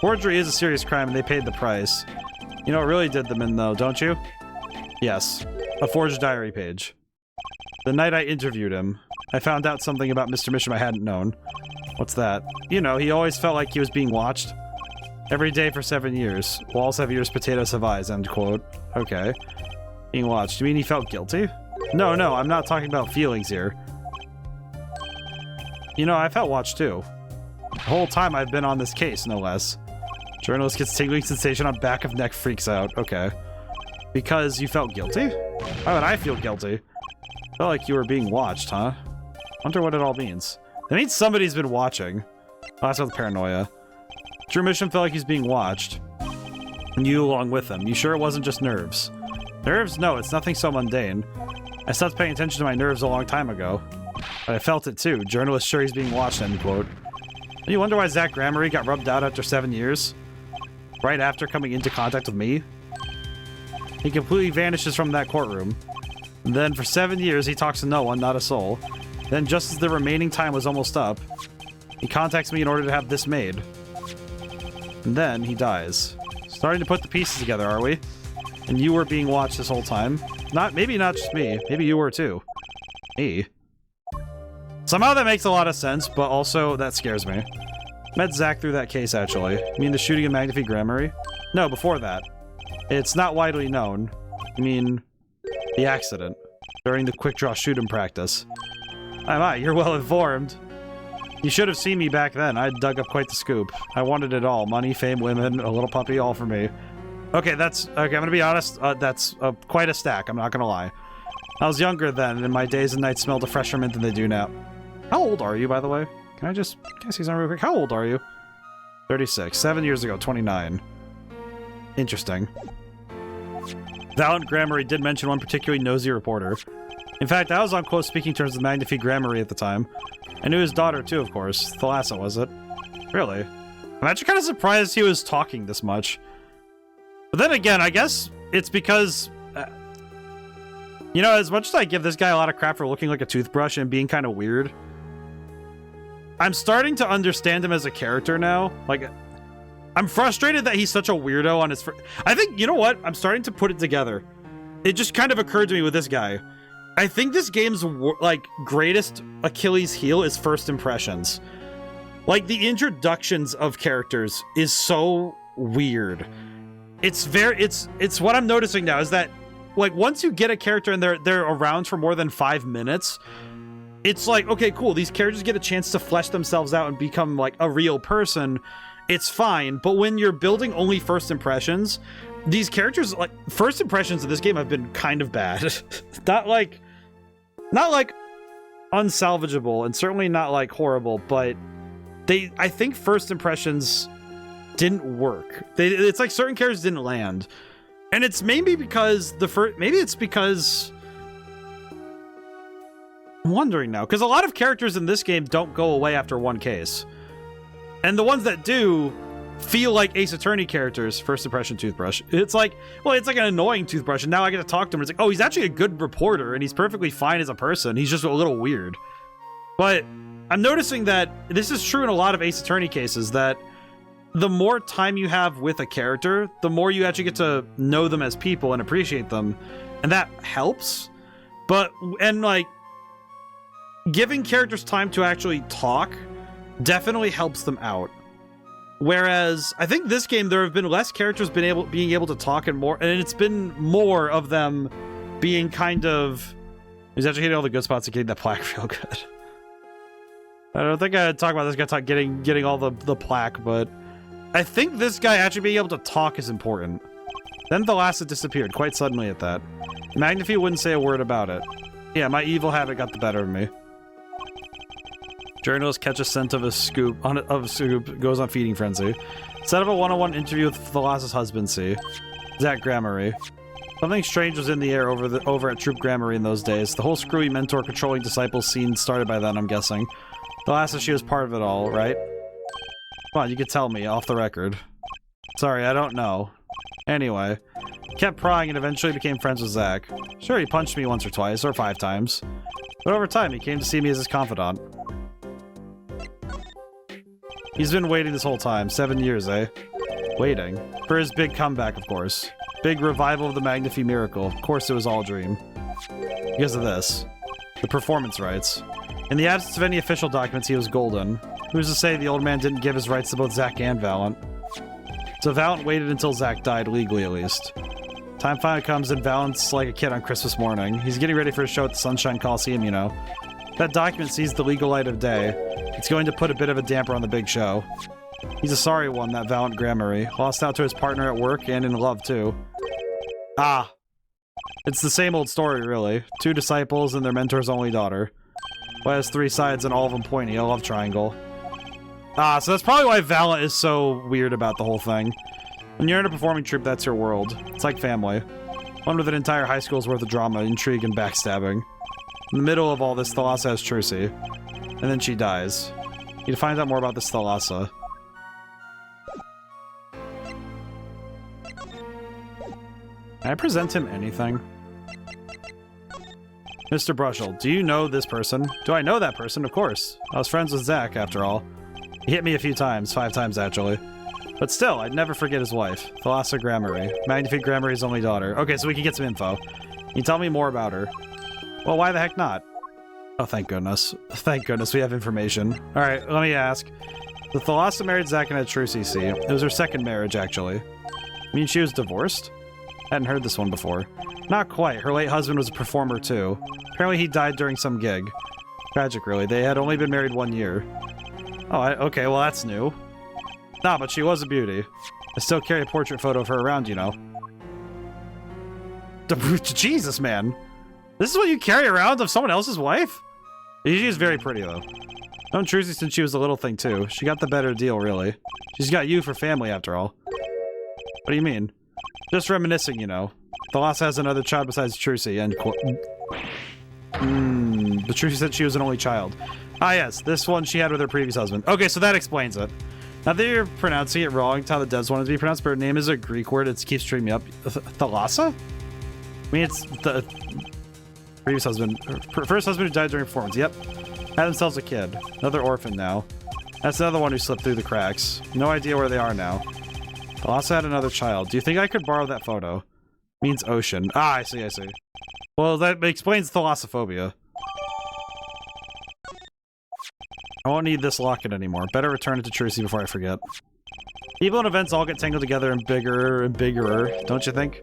Forgery is a serious crime and they paid the price. You know, it really did them in though, don't you? Yes. A forged diary page. The night I interviewed him, I found out something about Mr. Misham I hadn't known. What's that? You know, he always felt like he was being watched. Every day for 7 years. Walls have ears, potatoes have eyes, end quote. Okay. Being watched. You mean he felt guilty? No, I'm not talking about feelings here. You know, I felt watched too. The whole time I've been on this case, no less. Journalist gets tingling sensation on back of neck, freaks out. Okay. Because you felt guilty? Why would I feel guilty? Felt like you were being watched, huh? Wonder what it all means. That means somebody's been watching. Oh, that's with paranoia. Drew Misham felt like he's being watched. And you along with him. You sure it wasn't just nerves? Nerves? No, it's nothing so mundane. I stopped paying attention to my nerves a long time ago. But I felt it too. Journalist sure he's being watched, end quote. And you wonder why Zach Gramarye got rubbed out after 7 years? Right after coming into contact with me? He completely vanishes from that courtroom. And then for 7 years he talks to no one, not a soul. Then just as the remaining time was almost up, he contacts me in order to have this made. And then he dies. Starting to put the pieces together, are we? And you were being watched this whole time? Maybe not just me. Maybe you were too. Me? Somehow that makes a lot of sense, but also that scares me. Met Zach through that case, actually. You mean the shooting of Magnifique Gramarye? No, before that. It's not widely known. You mean the accident during the quick draw shoot-'em practice. My, you're well informed. You should have seen me back then. I dug up quite the scoop. I wanted it all. Money, fame, women, a little puppy, all for me. Okay, okay, I'm gonna be honest. That's quite a stack, I'm not gonna lie. I was younger then, and my days and nights smelled of fresher mint than they do now. How old are you, by the way? Can I say something real quick? How old are you? 36. 7 years ago, 29. Interesting. Valiant Gramarye did mention one particularly nosy reporter. In fact, I was on close speaking terms with Magnifique Gramarye at the time. I knew his daughter too, of course. Thalassa, was it? Really? I'm actually kind of surprised he was talking this much. But then again, I guess it's because... you know, as much as I give this guy a lot of crap for looking like a toothbrush and being kind of weird, I'm starting to understand him as a character now. Like, I'm frustrated that he's such a weirdo on his... I think, you know what? I'm starting to put it together. It just kind of occurred to me with this guy. I think this game's, like, greatest Achilles heel is first impressions. Like, the introductions of characters is so weird. It's what I'm noticing now is that, like, once you get a character and they're around for more than 5 minutes, it's like, okay, cool, these characters get a chance to flesh themselves out and become, like, a real person. It's fine, but when you're building only first impressions, these characters, like, first impressions of this game have been kind of bad. not like unsalvageable, and certainly not, like, horrible, but I think first impressions didn't work. It's like certain characters didn't land. And it's maybe because I'm wondering now, because a lot of characters in this game don't go away after one case. And the ones that do, feel like Ace Attorney characters. First impression toothbrush. It's like, well, it's like an annoying toothbrush, and now I get to talk to him. It's like, oh, he's actually a good reporter, and he's perfectly fine as a person. He's just a little weird. But I'm noticing that this is true in a lot of Ace Attorney cases, that the more time you have with a character, the more you actually get to know them as people and appreciate them, and that helps. But, and like, giving characters time to actually talk definitely helps them out. Whereas, I think this game, there have been less characters being able to talk, and it's been more of them being kind of... He's actually hitting all the good spots and getting that plaque real good. I don't think I'd talk about this guy getting all the plaque, but I think this guy actually being able to talk is important. Then Thalassa disappeared quite suddenly at that. Magnify wouldn't say a word about it. Yeah, my evil habit got the better of me. Journalists catch a scent of a scoop, goes on feeding frenzy. Set up a one-on-one interview with Thalassa's husband, see? Zach Gramarye. Something strange was in the air over at Troop Gramarye in those days. The whole screwy mentor controlling disciples scene started by then, I'm guessing. Thalassa, she was part of it all, right? Come on, you could tell me, off the record. Sorry, I don't know. Anyway, kept prying and eventually became friends with Zach. Sure, he punched me once or twice, or 5 times. But over time, he came to see me as his confidant. He's been waiting this whole time. 7 years, eh? Waiting. For his big comeback, of course. Big revival of the Magnify miracle. Of course it was all a dream. Because of this. The performance rights. In the absence of any official documents, he was golden. Who's to say the old man didn't give his rights to both Zach and Valent? So Valent waited until Zach died, legally at least. Time finally comes and Valent's like a kid on Christmas morning. He's getting ready for a show at the Sunshine Coliseum, you know. That document sees the legal light of day. It's going to put a bit of a damper on the big show. He's a sorry one, that Valent Gramarye. Lost out to his partner at work and in love, too. Ah. It's the same old story, really. 2 disciples and their mentor's only daughter. Well, it has 3 sides and all of them pointy. A love triangle. Ah, so that's probably why Valent is so weird about the whole thing. When you're in a performing troupe, that's your world. It's like family. One with an entire high school's worth of drama, intrigue, and backstabbing. In the middle of all this, Thalassa has Trucy. And then she dies. You need to find out more about this Thalassa. Can I present him anything? Mr. Brushel, do you know this person? Do I know that person? Of course. I was friends with Zach, after all. He hit me a few times, 5 times actually. But still, I'd never forget his wife, Thalassa Gramarye, Magnify Gramarye's only daughter. Okay, so we can get some info. Can you tell me more about her? Well, why the heck not? Oh, thank goodness. Thank goodness we have information. Alright, let me ask. The Thalassa married Zach and had Trucy, see? It was her second marriage, actually. I mean, she was divorced? Hadn't heard this one before. Not quite. Her late husband was a performer, too. Apparently he died during some gig. Tragic, really. They had only been married 1 year. Oh, okay, well that's new. Nah, but she was a beauty. I still carry a portrait photo of her around, you know. Jesus, man. This is what you carry around of someone else's wife? She is very pretty, though. Known Trucy since she was a little thing, too. She got the better deal, really. She's got you for family, after all. What do you mean? Just reminiscing, you know. Thalassa has another child besides Trucy, end quote. But Trucy said she was an only child. Ah, yes, this one she had with her previous husband. Okay, so that explains it. Not that you're pronouncing it wrong, it's how the devs want it to be pronounced, but her name is a Greek word, it keeps tripping me up. Thalassa? I mean, it's the previous husband. First husband who died during performance, yep. Had themselves a kid. Another orphan now. That's another one who slipped through the cracks. No idea where they are now. Thalassa had another child. Do you think I could borrow that photo? Means ocean. Ah, I see, I see. Well, that explains thalassophobia. I won't need this locket anymore. Better return it to Trucy before I forget. People and events all get tangled together and bigger, don't you think?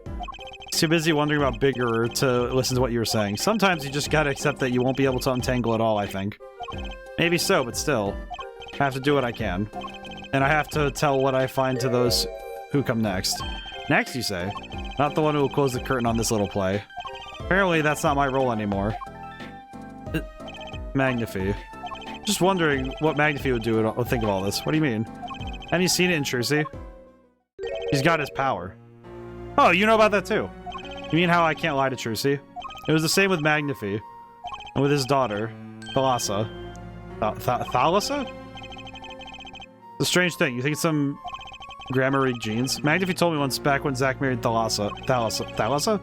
Too busy wondering about bigger to listen to what you were saying. Sometimes you just gotta accept that you won't be able to untangle it all, I think. Maybe so, but still. I have to do what I can. And I have to tell what I find to those who come next. Next, you say? Not the one who will close the curtain on this little play. Apparently, that's not my role anymore. Magnify. Just wondering what Magnify would do would think of all this. What do you mean? Haven't you seen it in Trucy? He's got his power. Oh, you know about that too. You mean how I can't lie to Trucy? It was the same with Magnify. And with his daughter, Thalassa. Thalassa? It's a strange thing. You think some Grammar genes. Imagine if you told me once back when Zach married Thalassa?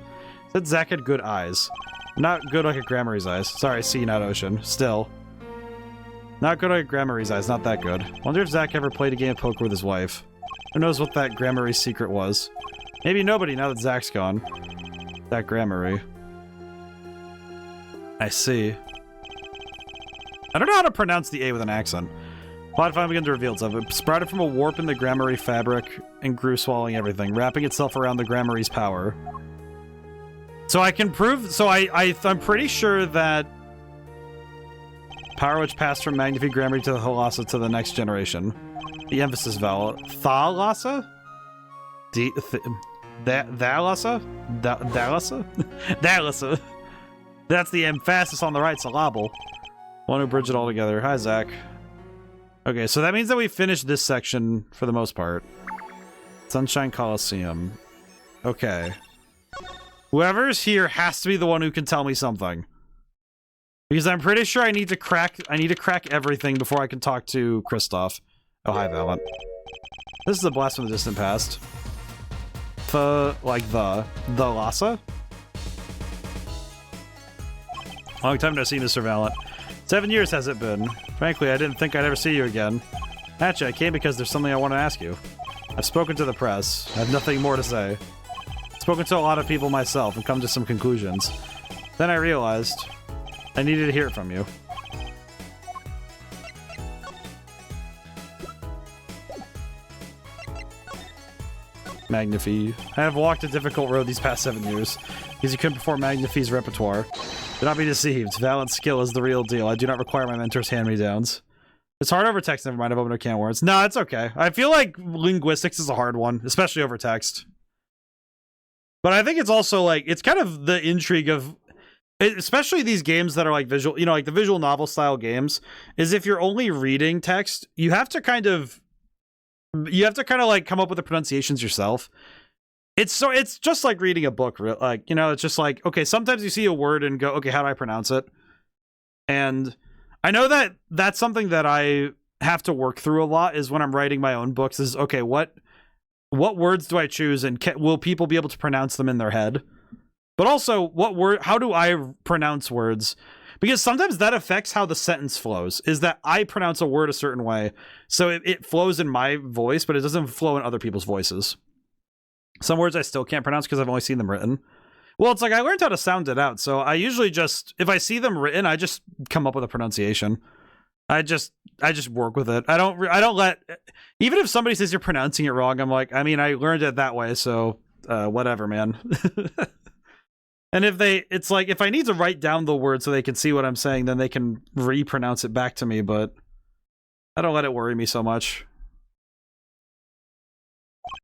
Said Zach had good eyes. Not good like a Grammary's eyes. Sorry, sea, not ocean. Still. Not good like a Grammary's eyes, not that good. Wonder if Zach ever played a game of poker with his wife. Who knows what that Grammary secret was? Maybe nobody now that Zach's gone. That Grammary. I see. I don't know how to pronounce the A with an accent. Plot finally began to reveal itself. It sprouted from a warp in the Grammary fabric and grew, swallowing everything, wrapping itself around the Grammary's power. So I can prove... So I'm pretty sure that power which passed from Magnifique Grammary to the Thalassa to the next generation. The emphasis vowel. Thalassa? Thalassa? Thalassa? That's the emphasis on the right syllable. Want to bridge it all together. Hi, Zach. Okay, so that means that we finished this section for the most part. Sunshine Coliseum. Okay. Whoever's here has to be the one who can tell me something. Because I'm pretty sure I need to crack everything before I can talk to Kristoff. Oh, hi, Valent. This is a blast from the distant past. The Lhasa? Long time no see, Mr. Valent. 7 years has it been. Frankly, I didn't think I'd ever see you again. Actually, I came because there's something I want to ask you. I've spoken to the press. I have nothing more to say. I've spoken to a lot of people myself and come to some conclusions. Then I realized I needed to hear it from you. Magnifi. I have walked a difficult road these past 7 years, because you couldn't perform Magnifi's repertoire. Do not be deceived. Valent's skill is the real deal. I do not require my mentor's hand-me-downs. It's hard over text, never mind, I've opened a can of worms. No, it's okay. I feel like linguistics is a hard one, especially over text. But I think it's also, like, it's kind of the intrigue of... Especially these games that are, like, visual... You know, like, the visual novel-style games, is if you're only reading text, you have to kind of... like, come up with the pronunciations yourself. It's just like reading a book, like, you know, it's just like, okay, sometimes you see a word and go, okay, how do I pronounce it? And I know that that's something that I have to work through a lot, is when I'm writing my own books, is, okay, what words do I choose, and will people be able to pronounce them in their head? But also, how do I pronounce words? Because sometimes that affects how the sentence flows, is that I pronounce a word a certain way, so it flows in my voice, but it doesn't flow in other people's voices. Some words I still can't pronounce because I've only seen them written. Well, it's like I learned how to sound it out, so I usually just, if I see them written, I just come up with a pronunciation. I just work with it. I don't let, even if somebody says you're pronouncing it wrong, I'm like, I mean, I learned it that way, so whatever, man. And it's like, if I need to write down the word so they can see what I'm saying, then they can repronounce it back to me, but I don't let it worry me so much.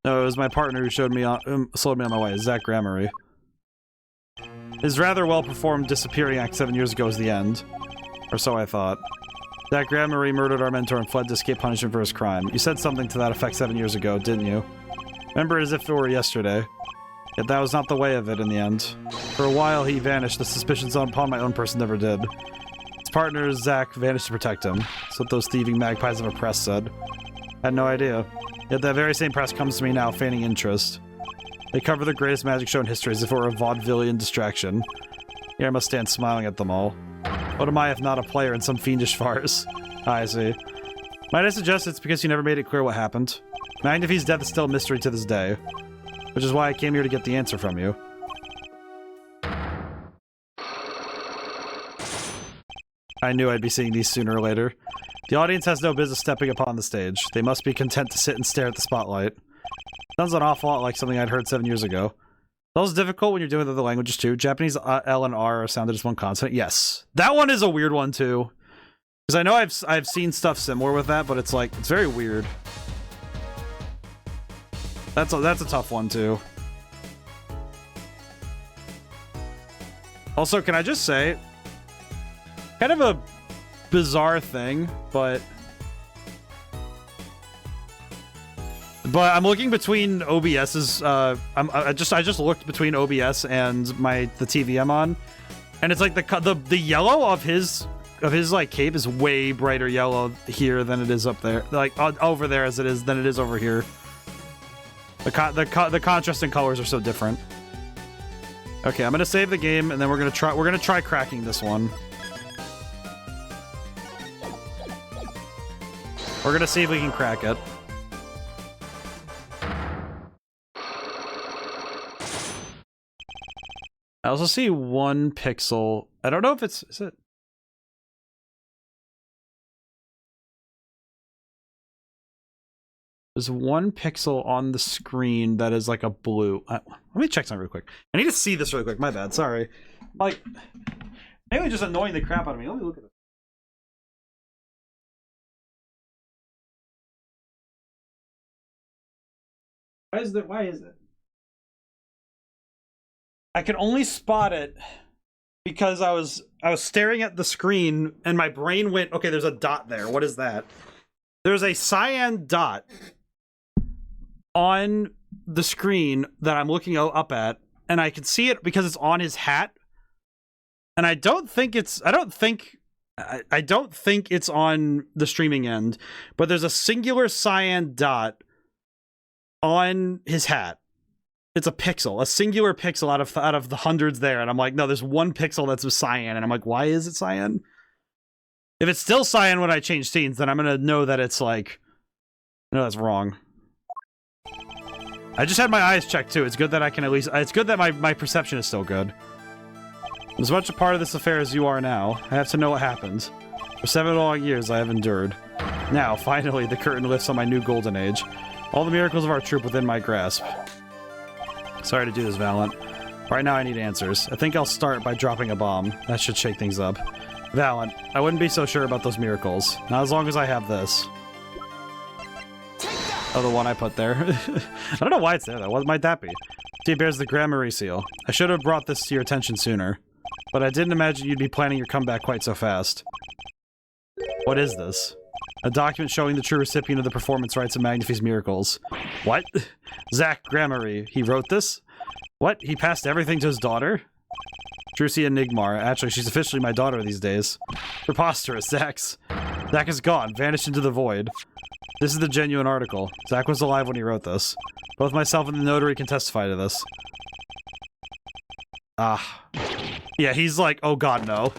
No, it was my partner who slowed me on my way, Zach Grammary. His rather well-performed disappearing act 7 years ago is the end. Or so I thought. Zach Grammary murdered our mentor and fled to escape punishment for his crime. You said something to that effect 7 years ago, didn't you? Remember it as if it were yesterday. Yet that was not the way of it in the end. For a while he vanished, the suspicions upon my own person never did. His partner, Zach, vanished to protect him. That's what those thieving magpies of a press said. I had no idea. Yet that very same press comes to me now, feigning interest. They cover the greatest magic show in history as if it were a vaudevillian distraction. Here I must stand smiling at them all. What am I if not a player in some fiendish farce? I see. Might I suggest it's because you never made it clear what happened? Magnifi's death is still a mystery to this day. Which is why I came here to get the answer from you. I knew I'd be seeing these sooner or later. The audience has no business stepping upon the stage. They must be content to sit and stare at the spotlight. Sounds an awful lot like something I'd heard 7 years ago. It's also difficult when you're doing other languages too. Japanese L and R are sounded as one consonant. Yes. That one is a weird one too. Because I know I've seen stuff similar with that, but it's like, it's very weird. That's a tough one too. Also, can I just say, kind of a bizarre thing, but I'm looking between OBS's. I just looked between OBS and the TV I'm on, and it's like the yellow of his like cape is way brighter yellow here than it is up there, like over there than it is over here. The contrast in colors are so different. Okay, I'm gonna save the game, and then we're gonna try cracking this one. We're gonna see if we can crack it. I also see 1 pixel. I don't know if is it? There's 1 pixel on the screen that is like a blue. Let me check something real quick. I need to see this really quick. My bad. Sorry. Like, maybe just annoying the crap out of me. Let me look at it. Why is it? I can only spot it because I was staring at the screen and my brain went, okay, there's a dot there. What is that? There's a cyan dot on the screen that I'm looking up at, and I can see it because it's on his hat. And I don't think it's on the streaming end, but there's a singular cyan dot on his hat. It's a pixel, a singular pixel out of the hundreds there, and I'm like, no, there's 1 pixel that's cyan, and I'm like, why is it cyan? If it's still cyan when I change scenes, then I'm gonna know that it's like, no, that's wrong. I just had my eyes checked too. It's good that I can at least, it's good that my perception is still good. As much a part of this affair as you are now, I have to know what happened. For 7 long years I have endured. Now, finally, the curtain lifts on my new golden age. All the miracles of our troop within my grasp. Sorry to do this, Valiant. Right now I need answers. I think I'll start by dropping a bomb. That should shake things up. Valiant, I wouldn't be so sure about those miracles. Not as long as I have this. Oh, the one I put there. I don't know why it's there, though. What might that be? See, it bears the Grand Marie seal. I should have brought this to your attention sooner. But I didn't imagine you'd be planning your comeback quite so fast. What is this? A document showing the true recipient of the performance rights of Magnify's miracles. What? Zach Gramarye. He wrote this? What? He passed everything to his daughter? Drusia Nigmar. Actually, she's officially my daughter these days. Preposterous. Zach is gone. Vanished into the void. This is the genuine article. Zach was alive when he wrote this. Both myself and the notary can testify to this. Ah. Yeah, he's like, oh god, no.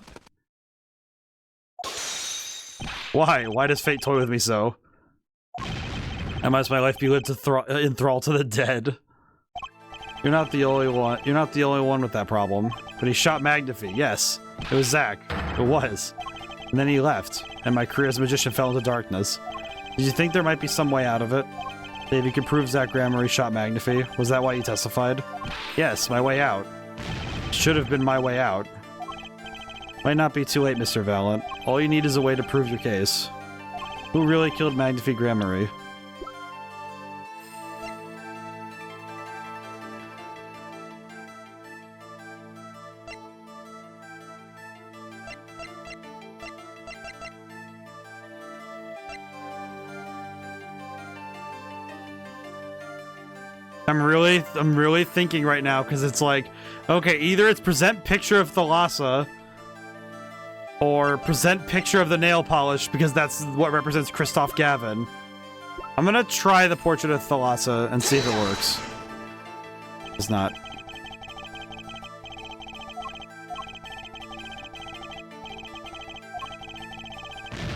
Why? Why does fate toy with me so? And must my life be lived in thrall to the dead? You're not the only one. You're not the only one with that problem. But he shot Magnify. Yes, it was Zach. It was. And then he left, and my career as a magician fell into darkness. Did you think there might be some way out of it? If you could prove Zach Gramarye shot Magnify, was that why you testified? Yes, my way out. Should have been my way out. Might not be too late, Mr. Valiant. All you need is a way to prove your case. Who really killed Magnify Gramarye? I'm really thinking right now, because it's like, okay, either it's present picture of Thalassa, or present picture of the nail polish, because that's what represents Christoph Gavin. I'm gonna try the portrait of Thalassa and see if it works. It's not.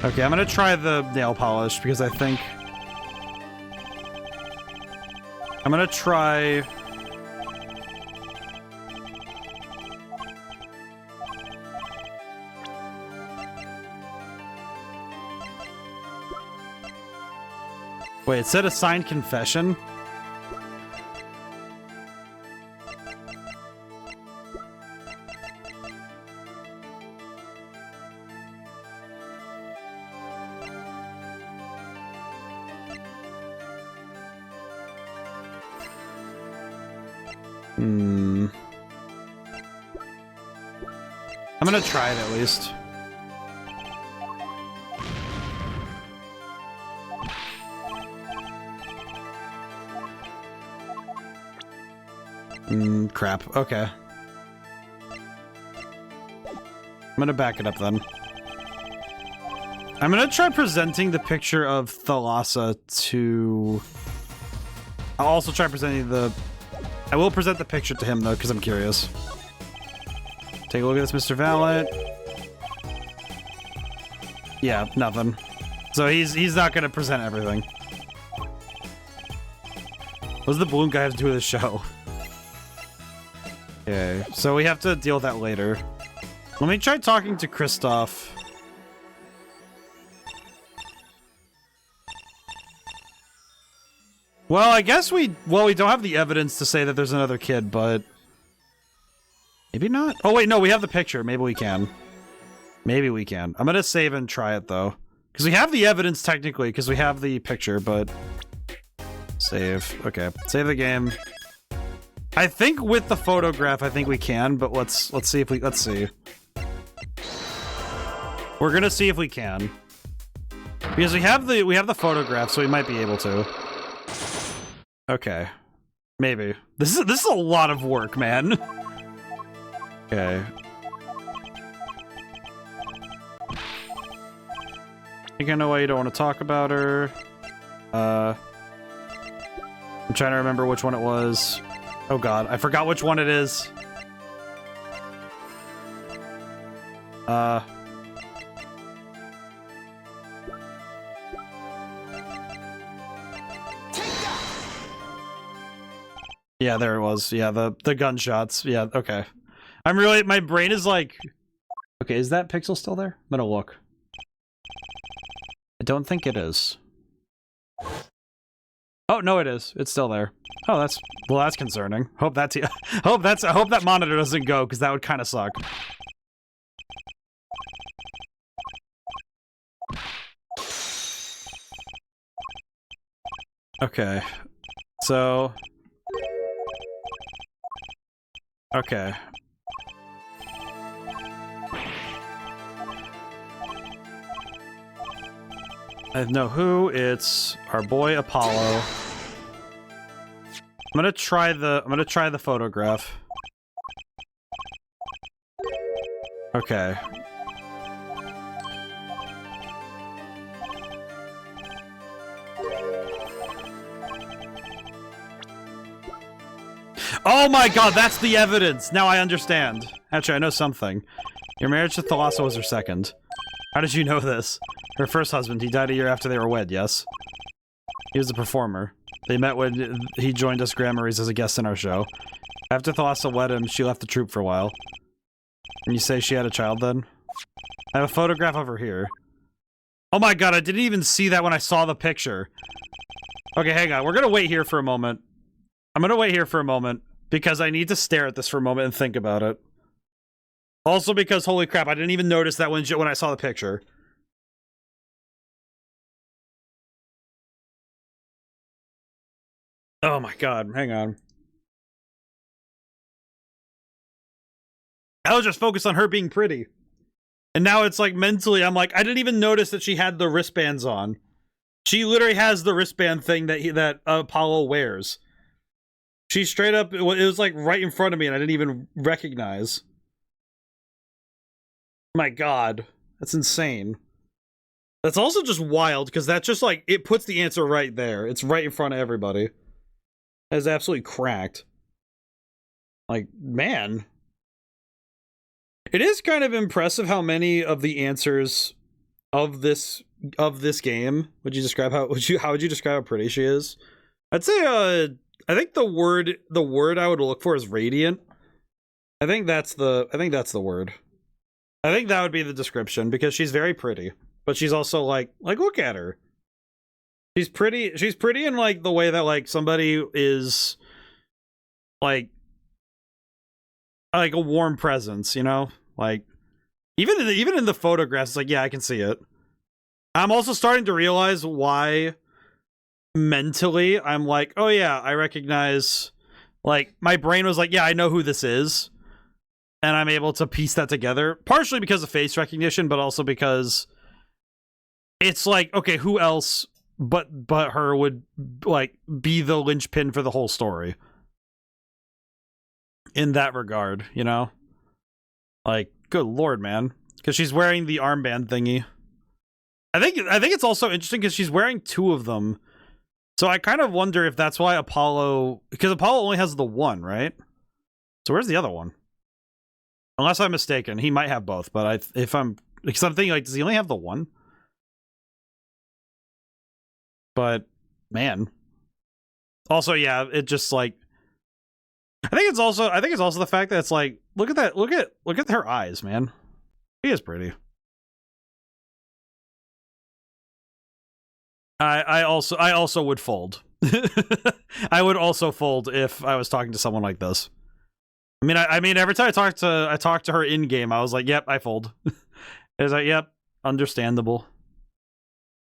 Okay, I'm gonna try the nail polish, because I think... I'm gonna try... Wait, it said a signed confession? I'm gonna try it at least. Crap. Okay. I'm gonna back it up then. I'm gonna try presenting the picture of Thalassa to... I'll also try presenting the... I will present the picture to him, though, because I'm curious. Take a look at this, Mr. Valet. Yeah, nothing. So he's not going to present everything. What does the balloon guy have to do with the show? Okay, so we have to deal with that later. Let me try talking to Kristoff. Well, I guess we don't have the evidence to say that there's another kid, but maybe not. Oh wait, no, we have the picture. Maybe we can. Maybe we can. I'm gonna save and try it though, because we have the evidence technically, because we have the picture. But save. Okay, save the game. I think with the photograph, I think we can, but let's see if we let's see. We're gonna see if we can, because we have the photograph, so we might be able to. Okay, maybe this is a lot of work, man. Okay. I think I know why you don't want to talk about her. I'm trying to remember which one it was. Oh god, I forgot which one it is. Yeah, there it was. Yeah, the gunshots. Yeah, okay. I'm really, my brain is like, okay, is that pixel still there? I'm gonna look. I don't think it is. Oh, no, it is. It's still there. Oh, that's concerning. Hope that hope that monitor doesn't go, because that would kind of suck. Okay. So... Okay. I know who. It's our boy Apollo. I'm gonna try the photograph. Okay. Oh my god, that's the evidence! Now I understand. Actually, I know something. Your marriage to Thalassa was her second. How did you know this? Her first husband, he died a year after they were wed, yes? He was a performer. They met when he joined us Gramarys as a guest in our show. After Thalassa wed him, she left the troupe for a while. And you say she had a child then? I have a photograph of her here. Oh my god, I didn't even see that when I saw the picture. Okay, hang on. We're gonna wait here for a moment. I'm gonna wait here for a moment, because I need to stare at this for a moment and think about it. Also because, holy crap, I didn't even notice that when I saw the picture. Oh my god, hang on. I was just focused on her being pretty. And now it's like, mentally, I'm like, I didn't even notice that she had the wristbands on. She literally has the wristband thing that Apollo wears. She straight up, it was like right in front of me and I didn't even recognize. My god, that's insane. That's also just wild, because that's just like, it puts the answer right there. It's right in front of everybody. That is absolutely cracked. Like, man. It is kind of impressive how many of the answers of this game would you describe how would you describe how pretty she is? I'd say I think the word I would look for is radiant. I think that's the word. I think that would be the description, because she's very pretty, but she's also like look at her. She's pretty in like the way that like somebody is like a warm presence, you know? Like even in the photographs, it's like, yeah, I can see it. I'm also starting to realize why mentally I'm like, oh yeah, I recognize, like my brain was like, yeah, I know who this is. And I'm able to piece that together, partially because of face recognition, but also because it's like, okay, who else but her would like be the linchpin for the whole story in that regard, you know? Like, good lord, man. Because she's wearing the armband thingy. I think it's also interesting because she's wearing two of them. So I kind of wonder if that's why Apollo... Because Apollo only has the one, right? So where's the other one? Unless I'm mistaken. He might have both, but if I'm... Because I'm thinking, like, does he only have the one? But, man. Also, yeah, it just, like... I think it's also the fact that it's like, look at that, look at her eyes, man. She is pretty. I also would fold. I would also fold if I was talking to someone like this. I mean, every time I talked to her in game, I was like, "Yep, I fold." It was like, "Yep, understandable."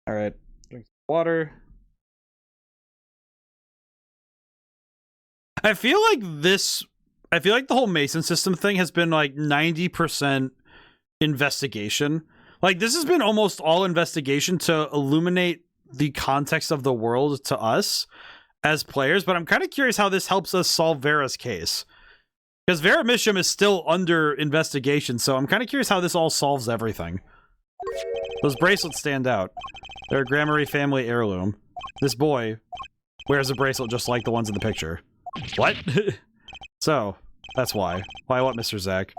All right, drink some water. I feel like the whole Mason system thing has been like 90% investigation. Like, this has been almost all investigation to illuminate the context of the world to us as players, but I'm kind of curious how this helps us solve Vera's case. Because Vera Misham is still under investigation, so I'm kind of curious how this all solves everything. Those bracelets stand out. They're a Gramarye family heirloom. This boy wears a bracelet just like the ones in the picture. What? So, that's why. Why what, Mr. Zach?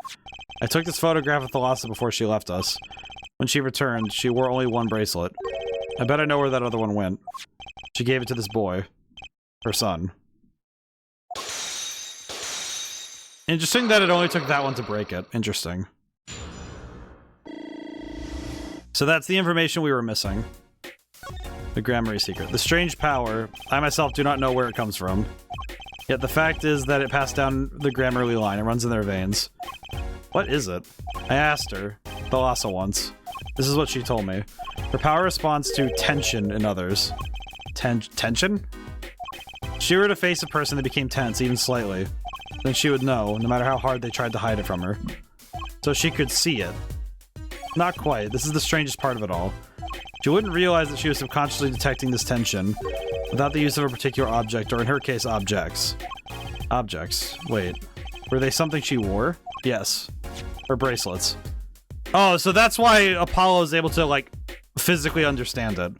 I took this photograph of Thalassa before she left us. When she returned, she wore only one bracelet. I bet I know where that other one went. She gave it to this boy. Her son. Interesting that it only took that one to break it. Interesting. So that's the information we were missing. The Gramarye secret. The strange power. I myself do not know where it comes from. Yet the fact is that it passed down the Gramarye line. It runs in their veins. What is it? I asked her. Thalassa once. This is what she told me. Her power responds to tension in others. Tension? If she were to face a person that became tense, even slightly, then she would know, no matter how hard they tried to hide it from her. So she could see it. Not quite. This is the strangest part of it all. She wouldn't realize that she was subconsciously detecting this tension without the use of a particular object, or in her case, objects. Objects. Wait. Were they something she wore? Yes. Her bracelets. Oh, so that's why Apollo is able to, like, physically understand it.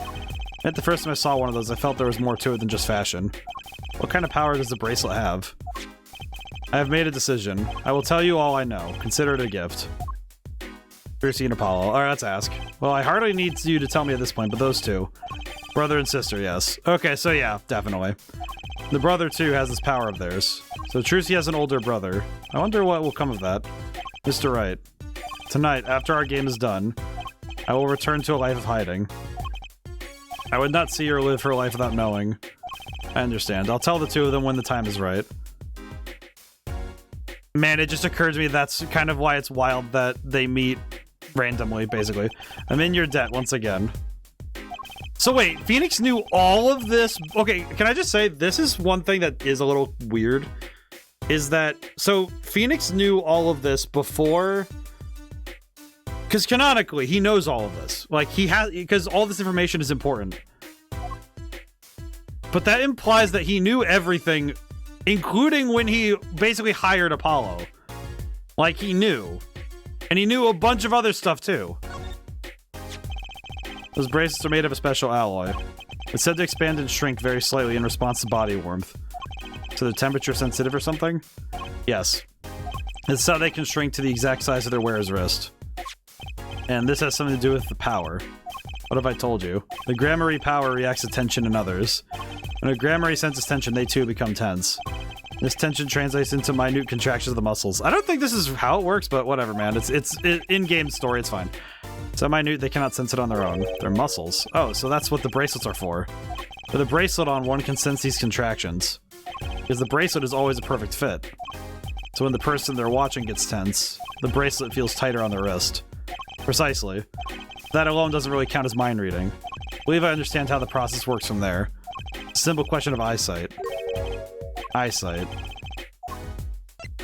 At the first time I saw one of those, I felt there was more to it than just fashion. What kind of power does the bracelet have? I have made a decision. I will tell you all I know. Consider it a gift. Percy and Apollo. Alright, let's ask. Well, I hardly need you to tell me at this point, but those two. Brother and sister, yes. Okay, so yeah, definitely. The brother, too, has this power of theirs. So Trucy has an older brother. I wonder what will come of that. Mr. Wright. Tonight, after our game is done, I will return to a life of hiding. I would not see her live her life without knowing. I understand. I'll tell the two of them when the time is right. Man, it just occurred to me that's kind of why it's wild that they meet randomly, basically. I'm in your debt once again. So wait, Phoenix knew all of this? Okay, can I just say, this is one thing that is a little weird. Is that, so Phoenix knew all of this before... Because canonically, he knows all of this. Like, he has... Because all this information is important. But that implies that he knew everything, including when he basically hired Apollo. Like, he knew. And he knew a bunch of other stuff, too. Those bracelets are made of a special alloy. It's said to expand and shrink very slightly in response to body warmth. So they're temperature sensitive or something? Yes. It's how they can shrink to the exact size of their wearer's wrist. And this has something to do with the power. What have I told you? The Gramarye power reacts to tension in others. When a Gramarye senses tension, they too become tense. This tension translates into minute contractions of the muscles. I don't think this is how it works, but whatever, man. It's in-game story, it's fine. So minute, they cannot sense it on their own. They're muscles. Oh, so that's what the bracelets are for. With a bracelet on, one can sense these contractions. Because the bracelet is always a perfect fit. So when the person they're watching gets tense, the bracelet feels tighter on their wrist. Precisely. That alone doesn't really count as mind reading. I believe I understand how the process works from there. It's a simple question of eyesight. Eyesight.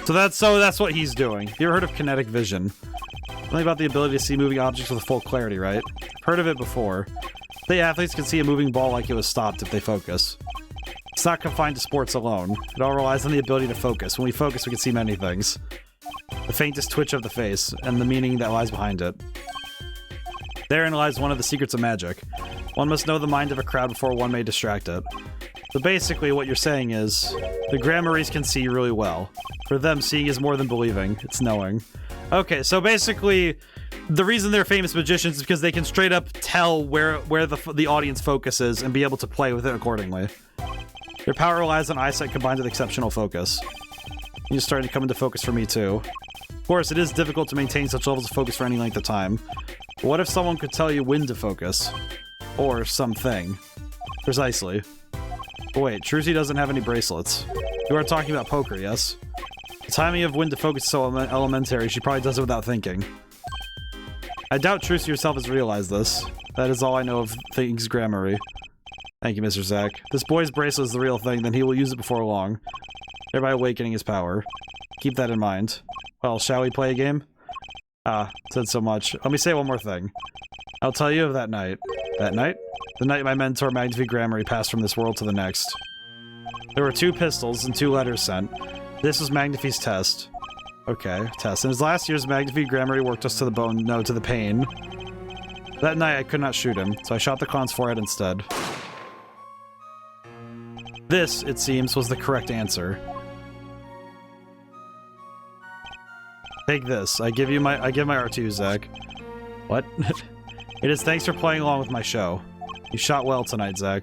So that's what he's doing. You ever heard of kinetic vision? Something about the ability to see moving objects with full clarity, right? Heard of it before. The athletes can see a moving ball like it was stopped if they focus. It's not confined to sports alone. It all relies on the ability to focus. When we focus, we can see many things. The faintest twitch of the face, and the meaning that lies behind it. Therein lies one of the secrets of magic. One must know the mind of a crowd before one may distract it. So basically what you're saying is, the Gramarys can see really well. For them, seeing is more than believing, it's knowing. Okay, so basically, the reason they're famous magicians is because they can straight up tell where the audience focuses and be able to play with it accordingly. Their power relies on eyesight combined with exceptional focus. You're starting to come into focus for me too. Of course, it is difficult to maintain such levels of focus for any length of time. But what if someone could tell you when to focus? Or something. Precisely. But wait, Trucy doesn't have any bracelets. You are talking about poker, yes? The timing of when to focus is so elementary, she probably does it without thinking. I doubt Trucy herself has realized this. That is all I know of things Grammarly. Thank you, Mr. Zack. If this boy's bracelet is the real thing, then he will use it before long, thereby awakening his power. Keep that in mind. Well, shall we play a game? Ah, said so much. Let me say one more thing. I'll tell you of that night. That night? The night my mentor, Magnifi Grammary, passed from this world to the next. There were 2 pistols and 2 letters sent. This was Magnifi's test. Okay, test. In his last years, Magnifi Grammary worked us to the bone, no, to the pain. That night, I could not shoot him, so I shot the clown's forehead instead. This, it seems, was the correct answer. Take this. I give my art to you, Zack. What? It is thanks for playing along with my show. You shot well tonight, Zack.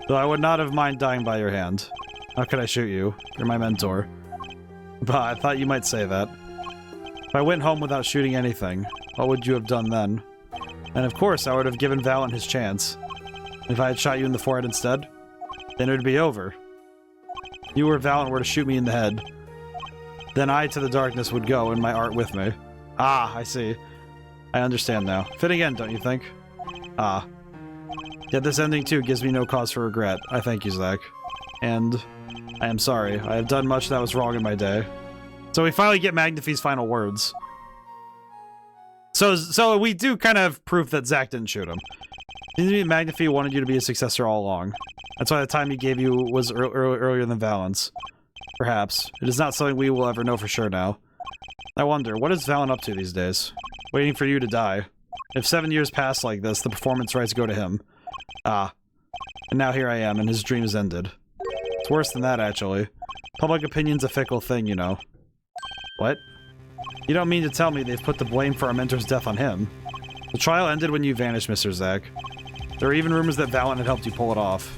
Though I would not have mind dying by your hand. How could I shoot you? You're my mentor. But I thought you might say that. If I went home without shooting anything, what would you have done then? And of course, I would have given Valent his chance. If I had shot you in the forehead instead, then it would be over. You or Valent were to shoot me in the head. Then I to the darkness would go, and my art with me. Ah, I see. I understand now. Fitting end, don't you think? Ah. Yet this ending too gives me no cause for regret. I thank you, Zack. And I am sorry. I have done much that was wrong in my day. So we finally get Magnifi's final words. So we do kind of proof that Zack didn't shoot him. Magnifi wanted you to be a successor all along. That's why the time he gave you was earlier than Valent's. Perhaps. It is not something we will ever know for sure now. I wonder, what is Valent up to these days? Waiting for you to die. If 7 years pass like this, the performance rights go to him. Ah. And now here I am, and his dream is ended. It's worse than that, actually. Public opinion's a fickle thing, you know. What? You don't mean to tell me they've put the blame for our mentor's death on him? The trial ended when you vanished, Mr. Zack. There are even rumors that Valent had helped you pull it off.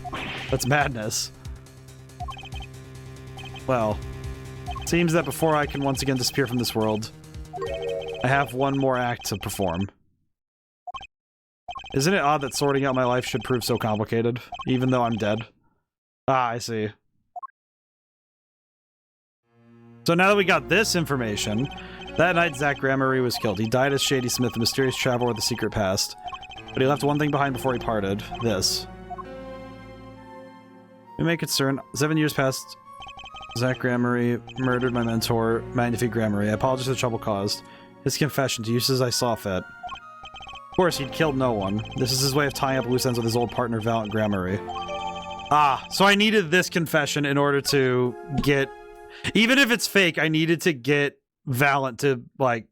That's madness. Well, it seems that before I can once again disappear from this world, I have one more act to perform. Isn't it odd that sorting out my life should prove so complicated, even though I'm dead? Ah, I see. So now that we got this information, that night Zack Grammary was killed. He died as Shady Smith, the mysterious traveler of the secret past. But he left one thing behind before he parted. This. We may concern. 7 years passed. Zack Grammary murdered my mentor, Magnifi Grammary. I apologize for the trouble caused. His confession, to use as I saw fit. Of course, he'd killed no one. This is his way of tying up loose ends with his old partner, Valent Grammary. Ah, so I needed this confession in order to get... Even if it's fake, I needed to get Valent to, like...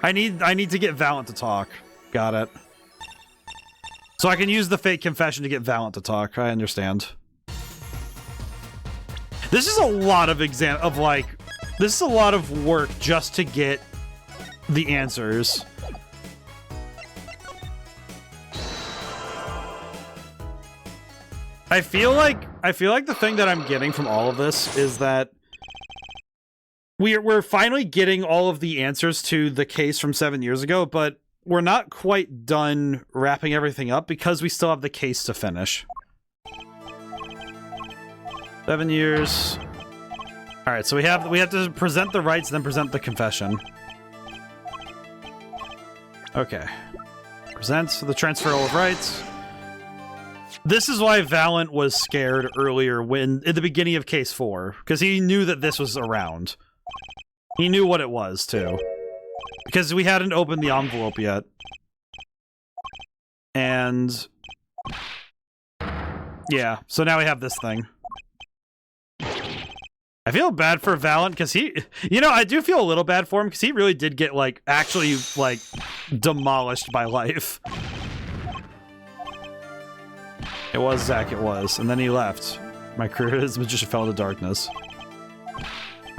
I need to get Valent to talk. Got it. So I can use the fake confession to get Valent to talk. I understand. This is a lot of this is a lot of work just to get the answers. I feel like the thing that I'm getting from all of this is that we're finally getting all of the answers to the case from 7 years ago, but we're not quite done wrapping everything up because we still have the case to finish. 7 years. All right, so we have to present the rights, then present the confession. Okay. Present the transferal of rights. This is why Valent was scared earlier when at the beginning of case 4, because he knew that this was around. He knew what it was too, because we hadn't opened the envelope yet. And yeah, so now we have this thing. I feel bad for Valent because he, you know, I do feel a little bad for him because he really did get, like, actually, like, demolished by life. It was Zach, it was. And then he left. My career as a magician fell into darkness.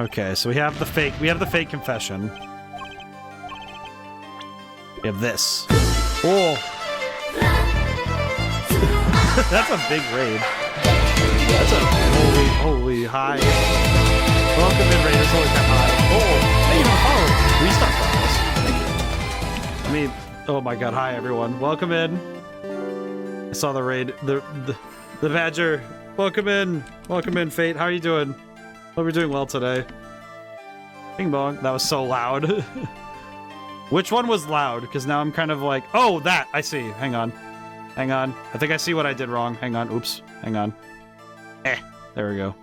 Okay, so we have the fake confession. We have this. Oh! That's a big raid. That's a holy high. Welcome in, Raiders. Holy crap, high. Oh, hey, restart files. I mean, oh my god, hi everyone. Welcome in. I saw the raid. The Badger. Welcome in. Welcome in, Fate. How are you doing? Hope you're doing well today. Bing bong. That was so loud. Which one was loud? Because now I'm kind of like, oh, that. I see. Hang on. Hang on. I think I see what I did wrong. Hang on. Oops. Hang on. There we go.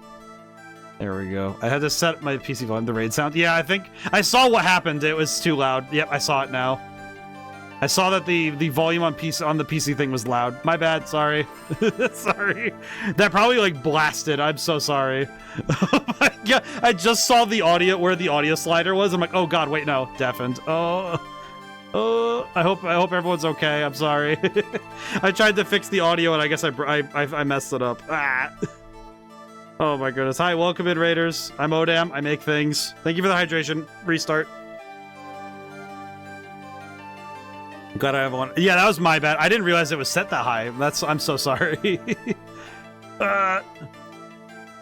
There we go. I had to set my PC volume, the raid sound. Yeah, I think I saw what happened. It was too loud. Yep, I saw it now. I saw that the volume on the PC thing was loud. My bad. Sorry. Sorry. That probably like blasted. I'm so sorry. Oh my god. I just saw the audio where the audio slider was. I'm like, oh god, wait, no, deafened. Oh. I hope everyone's okay. I'm sorry. I tried to fix the audio and I guess I messed it up. Ah. Oh my goodness. Hi, welcome in, Raiders. I'm ODaM. I make things. Thank you for the hydration. Restart. I'm glad I have one. Yeah, that was my bad. I didn't realize it was set that high. I'm so sorry. I'm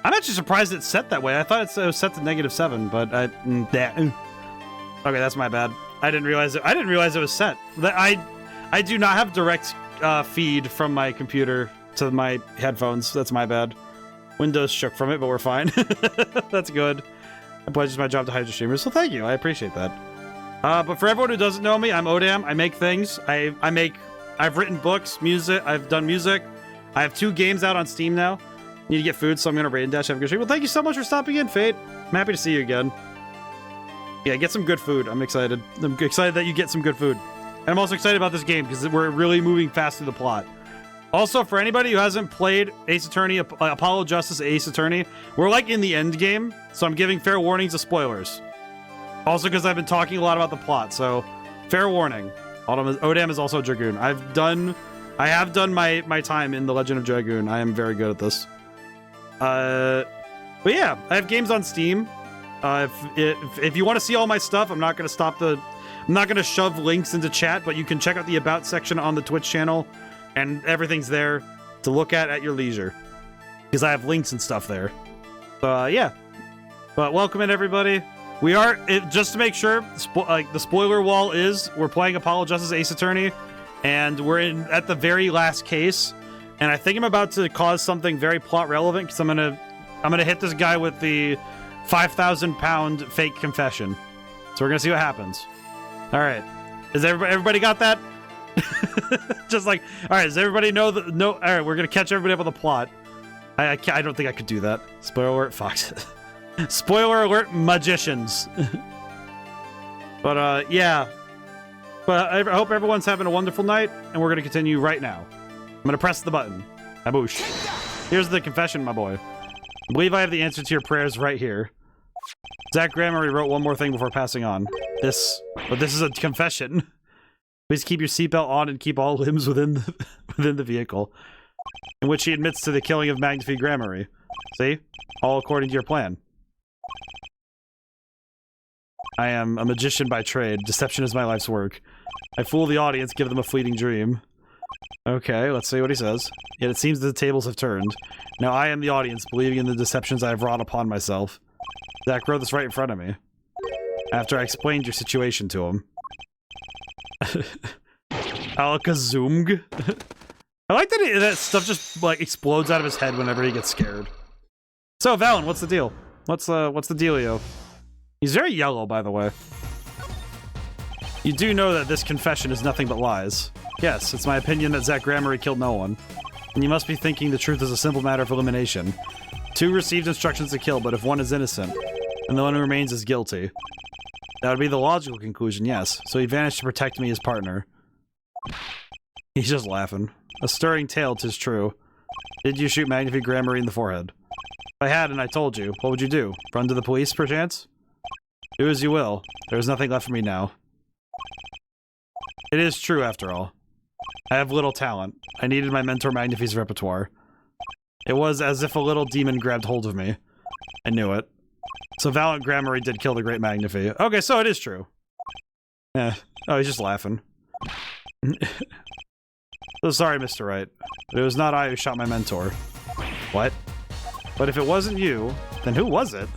actually surprised it's set that way. I thought it was set to -7, but okay, that's my bad. I didn't realize it was set. I do not have direct feed from my computer to my headphones. That's my bad. Windows shook from it, but we're fine. That's good. It pleasures my job to hydrate streamers, so thank you. I appreciate that. But for everyone who doesn't know me, I'm ODaM. I make things. I've written books, music. I've done music. I have 2 games out on Steam now. Need to get food, so I'm gonna raid and dash. Have a good stream. Well, thank you so much for stopping in, Fate. I'm happy to see you again. Yeah, get some good food. I'm excited. I'm excited that you get some good food. And I'm also excited about this game because we're really moving fast through the plot. Also, for anybody who hasn't played Ace Attorney, Apollo Justice Ace Attorney, we're like in the end game, so I'm giving fair warnings of spoilers. Also, because I've been talking a lot about the plot, so fair warning. ODaM is also Dragoon. I have done my time in the Legend of Dragoon. I am very good at this. But yeah, I have games on Steam. If you want to see all my stuff, I'm not gonna shove links into chat, but you can check out the About section on the Twitch channel. And everything's there to look at your leisure. Because I have links and stuff there. So, yeah. But welcome in, everybody. We are, just to make sure, the spoiler wall is, we're playing Apollo Justice Ace Attorney, and we're at the very last case, and I think I'm about to cause something very plot relevant, because I'm gonna hit this guy with the 5,000-pound fake confession. So we're gonna see what happens. Alright. Is everybody got that? Just like, all right, does everybody know that? No, all right, we're gonna catch everybody up on the plot. I don't think I could do that. Spoiler alert, Fox. Spoiler alert, magicians. But yeah. But I hope everyone's having a wonderful night, and we're gonna continue right now. I'm gonna press the button. Aboosh. Here's the confession, my boy. I believe I have the answer to your prayers right here. Zach Gramery wrote one more thing before passing on. But this is a confession. Please keep your seatbelt on and keep all limbs within the vehicle. In which he admits to the killing of Magnifique Gramery. See? All according to your plan. I am a magician by trade. Deception is my life's work. I fool the audience, give them a fleeting dream. Okay, let's see what he says. Yet it seems that the tables have turned. Now I am the audience, believing in the deceptions I have wrought upon myself. Zach wrote this right in front of me. After I explained your situation to him. Alakazumg. I like that that stuff just like explodes out of his head whenever he gets scared. So Valen, what's the deal? What's the dealio? He's very yellow, by the way. You do know that this confession is nothing but lies. Yes, it's my opinion that Zach Gramery killed no one. And you must be thinking the truth is a simple matter of elimination. 2 received instructions to kill, but if one is innocent, and the one who remains is guilty. That would be the logical conclusion, yes. So he vanished to protect me, his partner. He's just laughing. A stirring tale, 'tis true. Did you shoot Magnifique Gramery in the forehead? If I had and I told you, what would you do? Run to the police, perchance? Do as you will. There is nothing left for me now. It is true, after all. I have little talent. I needed my mentor Magnify's repertoire. It was as if a little demon grabbed hold of me. I knew it. So Valiant Gramarye did kill the great Magnify. Okay, so it is true. Eh. Oh, he's just laughing. So sorry, Mr. Wright. But it was not I who shot my mentor. What? But if it wasn't you, then who was it?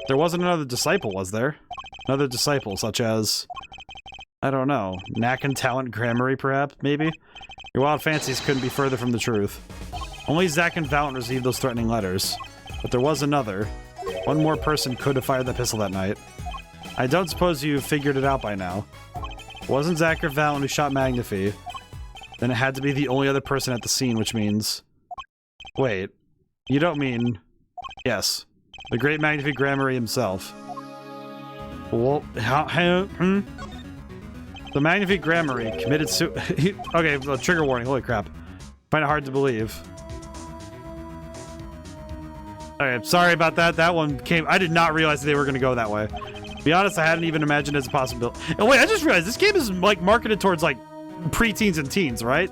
There wasn't another disciple, was there? Another disciple, such as... I don't know. Knack and Talent Gramarye, perhaps? Maybe? Your wild fancies couldn't be further from the truth. Only Zack and Valiant received those threatening letters. But there was another. One more person could have fired the pistol that night. I don't suppose you figured it out by now. It wasn't Zack or Valiant who shot Magnify. Then it had to be the only other person at the scene, which means... Wait. You don't mean... Yes. The great Magnify Gramarye himself. Well, The Magnify Gramarye committed okay, well, trigger warning, holy crap. Find it hard to believe. Okay, sorry about that. That one came... I did not realize they were going to go that way. To be honest, I hadn't even imagined as a possibility. Oh wait, I just realized this game is, like, marketed towards, like, preteens and teens, right?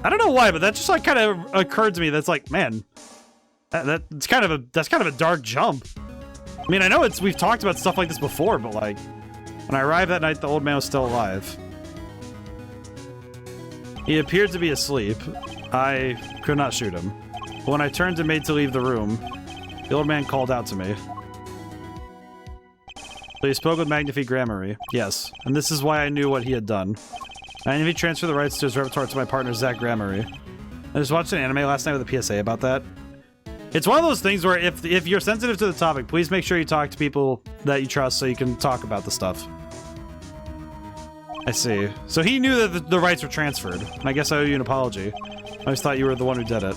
I don't know why, but that just, like, kind of occurred to me. That's like, man... That's kind of a dark jump. I mean, I know we've talked about stuff like this before, but like, when I arrived that night, the old man was still alive. He appeared to be asleep. I could not shoot him. But when I turned and made to leave the room, the old man called out to me. So he spoke with Magnify Gramarye. Yes, and this is why I knew what he had done. Magnify transferred the rights to his repertoire to my partner, Zack Gramarye. I just watched an anime last night with a PSA about that. It's one of those things where if you're sensitive to the topic, please make sure you talk to people that you trust so you can talk about the stuff. I see. So he knew that the rights were transferred, and I guess I owe you an apology. I always thought you were the one who did it.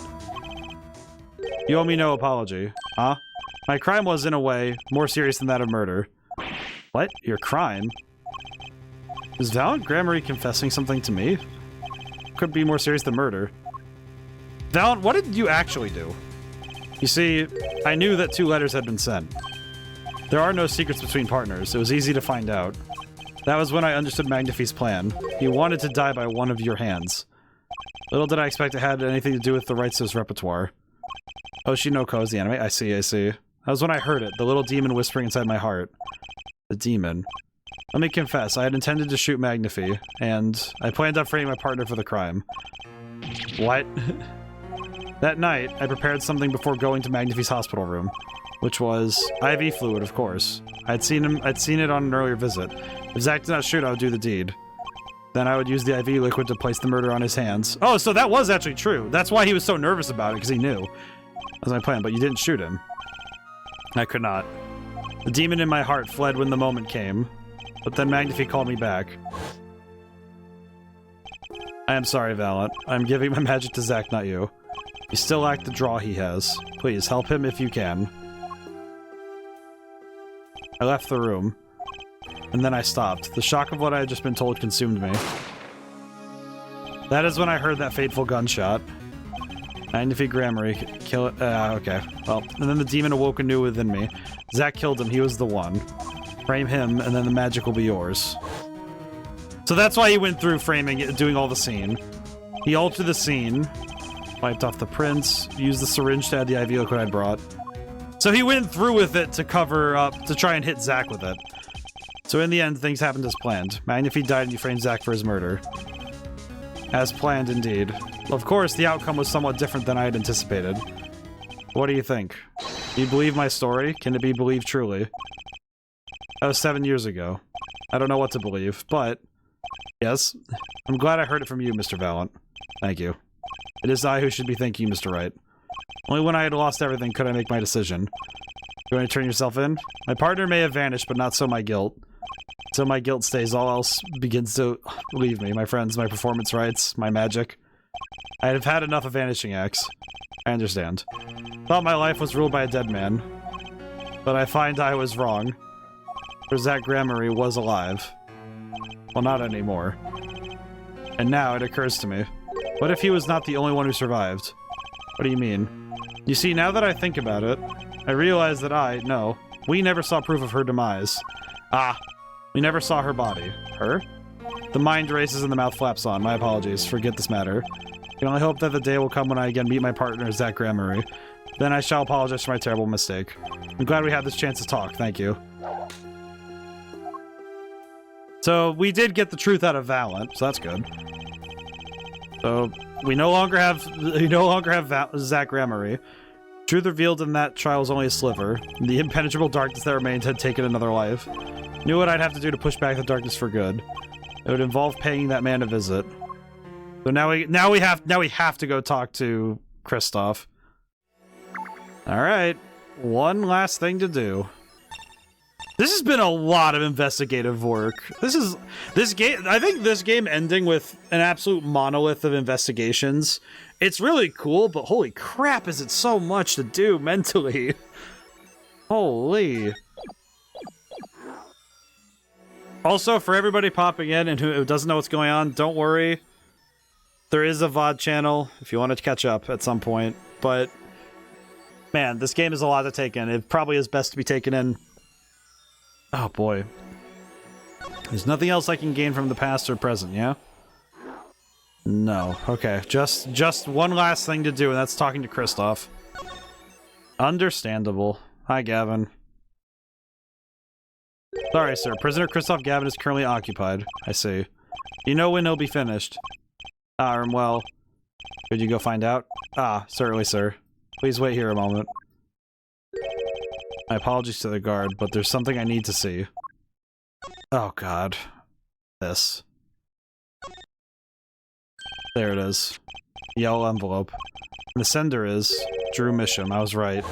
You owe me no apology. Huh? My crime was, in a way, more serious than that of murder. What? Your crime? Is Valiant Gramarye confessing something to me? Could be more serious than murder. Valiant, what did you actually do? You see, I knew that 2 letters had been sent. There are no secrets between partners. It was easy to find out. That was when I understood Magnify's plan. He wanted to die by one of your hands. Little did I expect it had anything to do with the rights to his repertoire. Oshinoko is the anime. I see, I see. That was when I heard it, the little demon whispering inside my heart. The demon. Let me confess, I had intended to shoot Magnify, and I planned on freeing my partner for the crime. What? That night, I prepared something before going to Magnify's hospital room, which was IV fluid, of course. I'd seen it on an earlier visit. If Zack did not shoot, I would do the deed. Then I would use the IV liquid to place the murder on his hands. Oh, so that was actually true. That's why he was so nervous about it, because he knew. That was my plan, but you didn't shoot him. I could not. The demon in my heart fled when the moment came, but then Magnify called me back. I am sorry, Valiant. I'm giving my magic to Zack, not you. You still lack the draw he has. Please, help him if you can. I left the room. And then I stopped. The shock of what I had just been told consumed me. That is when I heard that fateful gunshot. Magnify Gramarye, kill it. Okay. Well, and then the demon awoke anew within me. Zack killed him, he was the one. Frame him, and then the magic will be yours. So that's why he went through framing it, doing all the scene. He altered the scene. Wiped off the prints, used the syringe to add the IV liquid I'd brought. So he went through with it to cover up, to try and hit Zack with it. So in the end, things happened as planned. Magnify died and you framed Zack for his murder. As planned, indeed. Of course, the outcome was somewhat different than I had anticipated. What do you think? Do you believe my story? Can it be believed truly? That was 7 years ago. I don't know what to believe, but... Yes, I'm glad I heard it from you, Mr. Valiant. Thank you. It is I who should be thanking you, Mr. Wright. Only when I had lost everything could I make my decision. You want to turn yourself in? My partner may have vanished, but not so my guilt. Until my guilt stays, all else begins to leave me. My friends, my performance rights, my magic. I have had enough of vanishing acts. I understand. Thought my life was ruled by a dead man. But I find I was wrong. For Zack Gramarye was alive. Well, not anymore. And now it occurs to me. What if he was not the only one who survived? What do you mean? You see, now that I think about it, I realize that we never saw proof of her demise. Ah, we never saw her body. Her? The mind races and the mouth flaps on. My apologies. Forget this matter. I can only hope that the day will come when I again meet my partner, Zach Gramery. Then I shall apologize for my terrible mistake. I'm glad we had this chance to talk. Thank you. So, we did get the truth out of Valent, so that's good. So, we no longer have Zach Gramery. Truth revealed in that trial was only a sliver. The impenetrable darkness that remained had taken another life. Knew what I'd have to do to push back the darkness for good. It would involve paying that man a visit. So now we have to go talk to Kristoff. All right, one last thing to do. This has been a lot of investigative work. This game. I think this game ending with an absolute monolith of investigations. It's really cool, but holy crap, is it so much to do mentally? Holy. Also, for everybody popping in and who doesn't know what's going on, don't worry. There is a VOD channel if you want to catch up at some point, but man, this game is a lot to take in. It probably is best to be taken in. Oh boy. There's nothing else I can gain from the past or present, yeah? No. Okay, just one last thing to do, and that's talking to Kristoff. Understandable. Hi, Gavin. Sorry, sir. Prisoner Kristoff Gavin is currently occupied. I see. You know when he'll be finished? Well. Could you go find out? Certainly, sir. Please wait here a moment. My apologies to the guard, but there's something I need to see. Oh, God. This. There it is. Yellow envelope. And the sender is Drew Misham. I was right.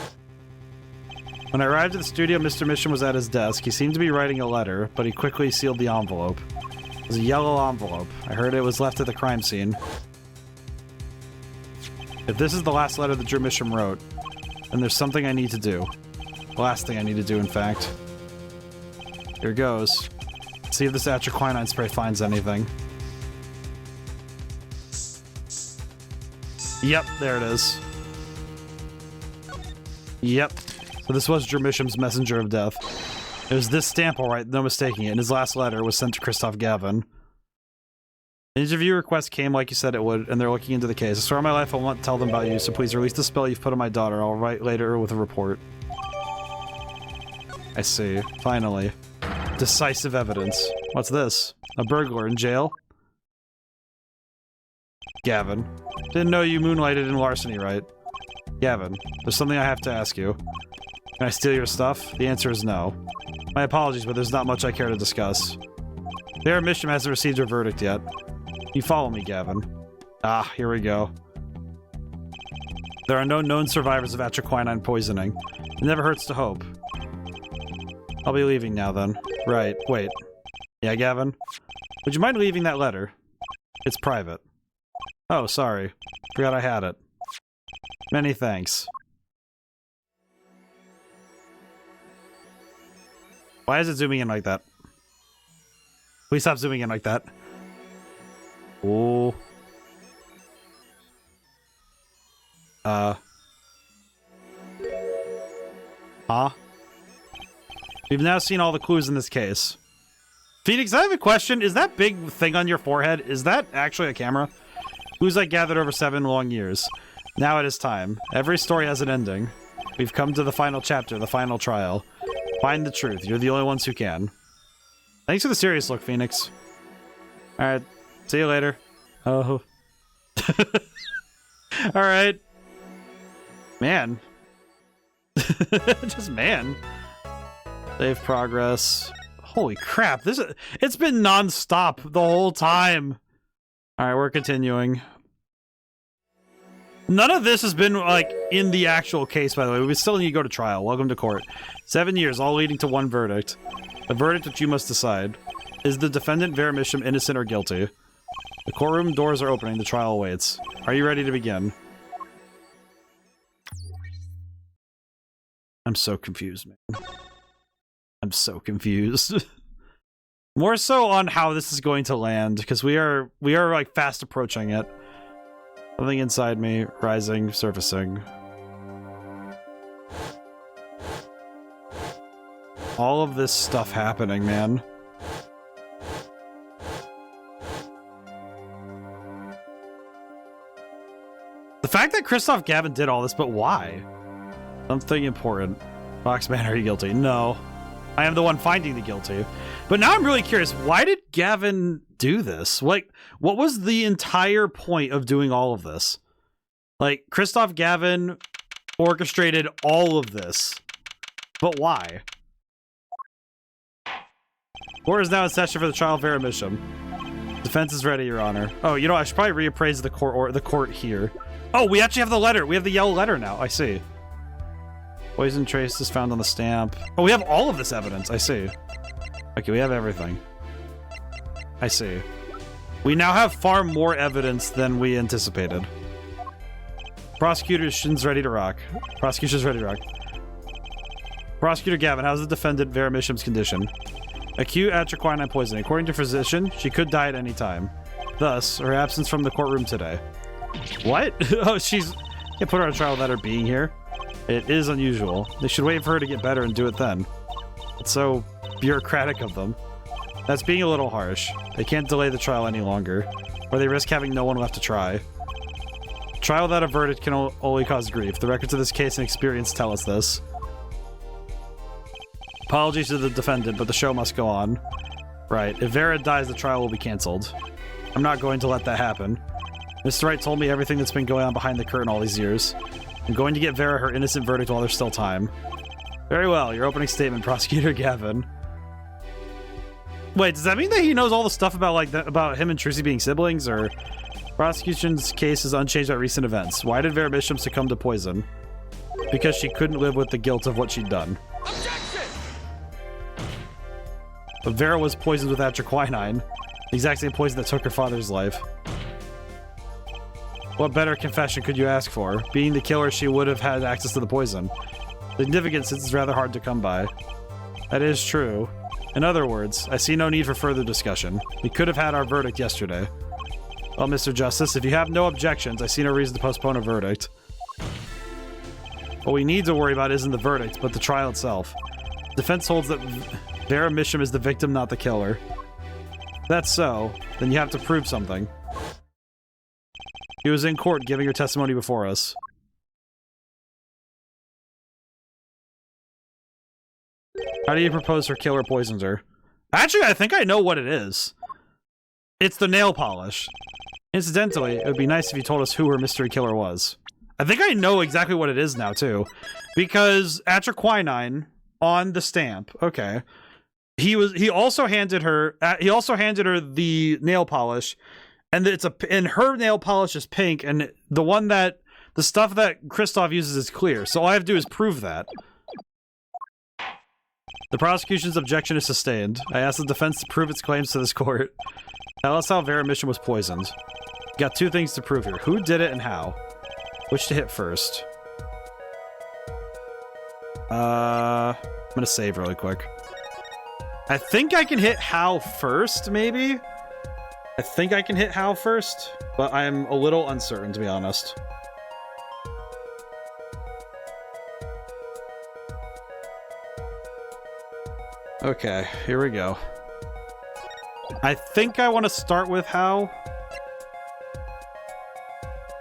When I arrived at the studio, Mr. Misham was at his desk. He seemed to be writing a letter, but he quickly sealed the envelope. It was a yellow envelope. I heard it was left at the crime scene. If this is the last letter that Drew Misham wrote, then there's something I need to do. The last thing I need to do, in fact. Here goes. See if this atroquinine spray finds anything. Yep, there it is. Yep. So this was Drew Misham's messenger of death. It was this stamp, alright, no mistaking it, and his last letter was sent to Kristoff Gavin. An interview request came like you said it would, and they're looking into the case. I swear on my life I won't tell them about you, so please release the spell you've put on my daughter. I'll write later with a report. I see. Finally. Decisive evidence. What's this? A burglar in jail? Gavin. Didn't know you moonlighted in larceny, right? Gavin, there's something I have to ask you. Can I steal your stuff? The answer is no. My apologies, but there's not much I care to discuss. Their mission hasn't received a verdict yet. You follow me, Gavin. Here we go. There are no known survivors of atroquinine poisoning. It never hurts to hope. I'll be leaving now, then. Right, wait. Yeah, Gavin? Would you mind leaving that letter? It's private. Oh, sorry. Forgot I had it. Many thanks. Why is it zooming in like that? Please stop zooming in like that. Oh. Huh? We've now seen all the clues in this case. Phoenix, I have a question. Is that big thing on your forehead, is that actually a camera? Clues I gathered over 7 long years. Now it is time. Every story has an ending. We've come to the final chapter, the final trial. Find the truth. You're the only ones who can. Thanks for the serious look, Phoenix. Alright. See you later. Oh. Alright. Man. Just man. Save progress. Holy crap. It's been non-stop the whole time. Alright, we're continuing. None of this has been, like, in the actual case, by the way. We still need to go to trial. Welcome to court. 7 years, all leading to one verdict. A verdict which you must decide. Is the defendant, Vera Misham, innocent or guilty? The courtroom doors are opening. The trial awaits. Are you ready to begin? I'm so confused, man. I'm so confused. More so on how this is going to land, because we are like fast approaching it. Something inside me, rising, surfacing. All of this stuff happening, man. fact that Christoph Gavin did all this, but why? Something important. Boxman, are you guilty? No. I am the one finding the guilty. But now I'm really curious, why did Gavin do this? Like, what was the entire point of doing all of this? Like, Christoph Gavin orchestrated all of this. But why? Court is now in session for the trial of Veramisham. Defense is ready, Your Honor. Oh, you know, I should probably reappraise the court or the court here. Oh, we actually have the letter. We have the yellow letter now. I see. Poison trace is found on the stamp. Oh, we have all of this evidence. I see. Okay, we have everything. I see. We now have far more evidence than we anticipated. Prosecution's ready to rock. Prosecution's ready to rock. Prosecutor Gavin, how's the defendant Veramisham's condition? Acute atroquinine poisoning. According to physician, she could die at any time. Thus, her absence from the courtroom today. What? Oh, she's... Can't put her on trial without her being here. It is unusual. They should wait for her to get better and do it then. It's so bureaucratic of them. That's being a little harsh. They can't delay the trial any longer, or they risk having no one left to try. Trial without a verdict can only cause grief. The records of this case and experience tell us this. Apologies to the defendant, but the show must go on. Right. If Vera dies, the trial will be cancelled. I'm not going to let that happen. Mr. Wright told me everything that's been going on behind the curtain all these years. I'm going to get Vera her innocent verdict while there's still time. Very well. Your opening statement, Prosecutor Gavin. Wait, does that mean that he knows all the stuff about, like, about him and Trucy being siblings, or... Prosecution's case is unchanged by recent events. Why did Vera Bishop succumb to poison? Because she couldn't live with the guilt of what she'd done. Objection! But Vera was poisoned with atroquinine, the exact same poison that took her father's life. What better confession could you ask for? Being the killer, she would have had access to the poison. The significance is rather hard to come by. That is true. In other words, I see no need for further discussion. We could have had our verdict yesterday. Well, Mr. Justice, if you have no objections, I see no reason to postpone a verdict. What we need to worry about isn't the verdict, but the trial itself. Defense holds that Vera Misham is the victim, not the killer. If that's so, then you have to prove something. He was in court giving her testimony before us. How do you propose her killer poisons her? Actually, I think I know what it is. It's the nail polish. Incidentally, it would be nice if you told us who her mystery killer was. I think I know exactly what it is now, too. Because atroquinine on the stamp, okay. He also handed her the nail polish, and and her nail polish is pink, and the stuff that Christoph uses is clear. So all I have to do is prove that. The prosecution's objection is sustained. I ask the defense to prove its claims to this court. Tell us how Vera Misham was poisoned. Got two things to prove here. Who did it and how? Which to hit first? I'm gonna save really quick. I think I can hit how first, maybe? I think I can hit how first, but I'm a little uncertain, to be honest. Okay, here we go. I think I want to start with how,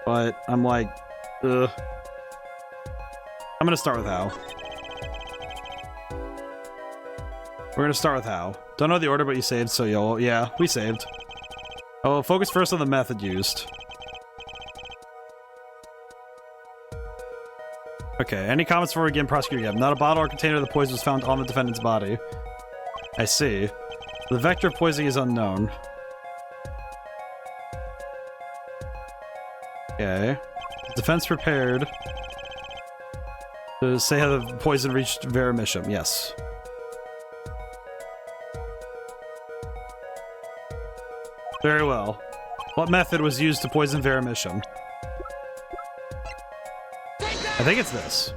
but I'm like, ugh. I'm gonna start with how. We're gonna start with how. Don't know the order, but you saved, so yeah, we saved. Oh, focus first on the method used. Okay, any comments before we begin prosecuting him? Not a bottle or container of the poison was found on the defendant's body. I see. The vector of poisoning is unknown. Okay. Defense prepared to say how the poison reached Vera Misham. Yes. Very well. What method was used to poison Vera Misham? I think it's this.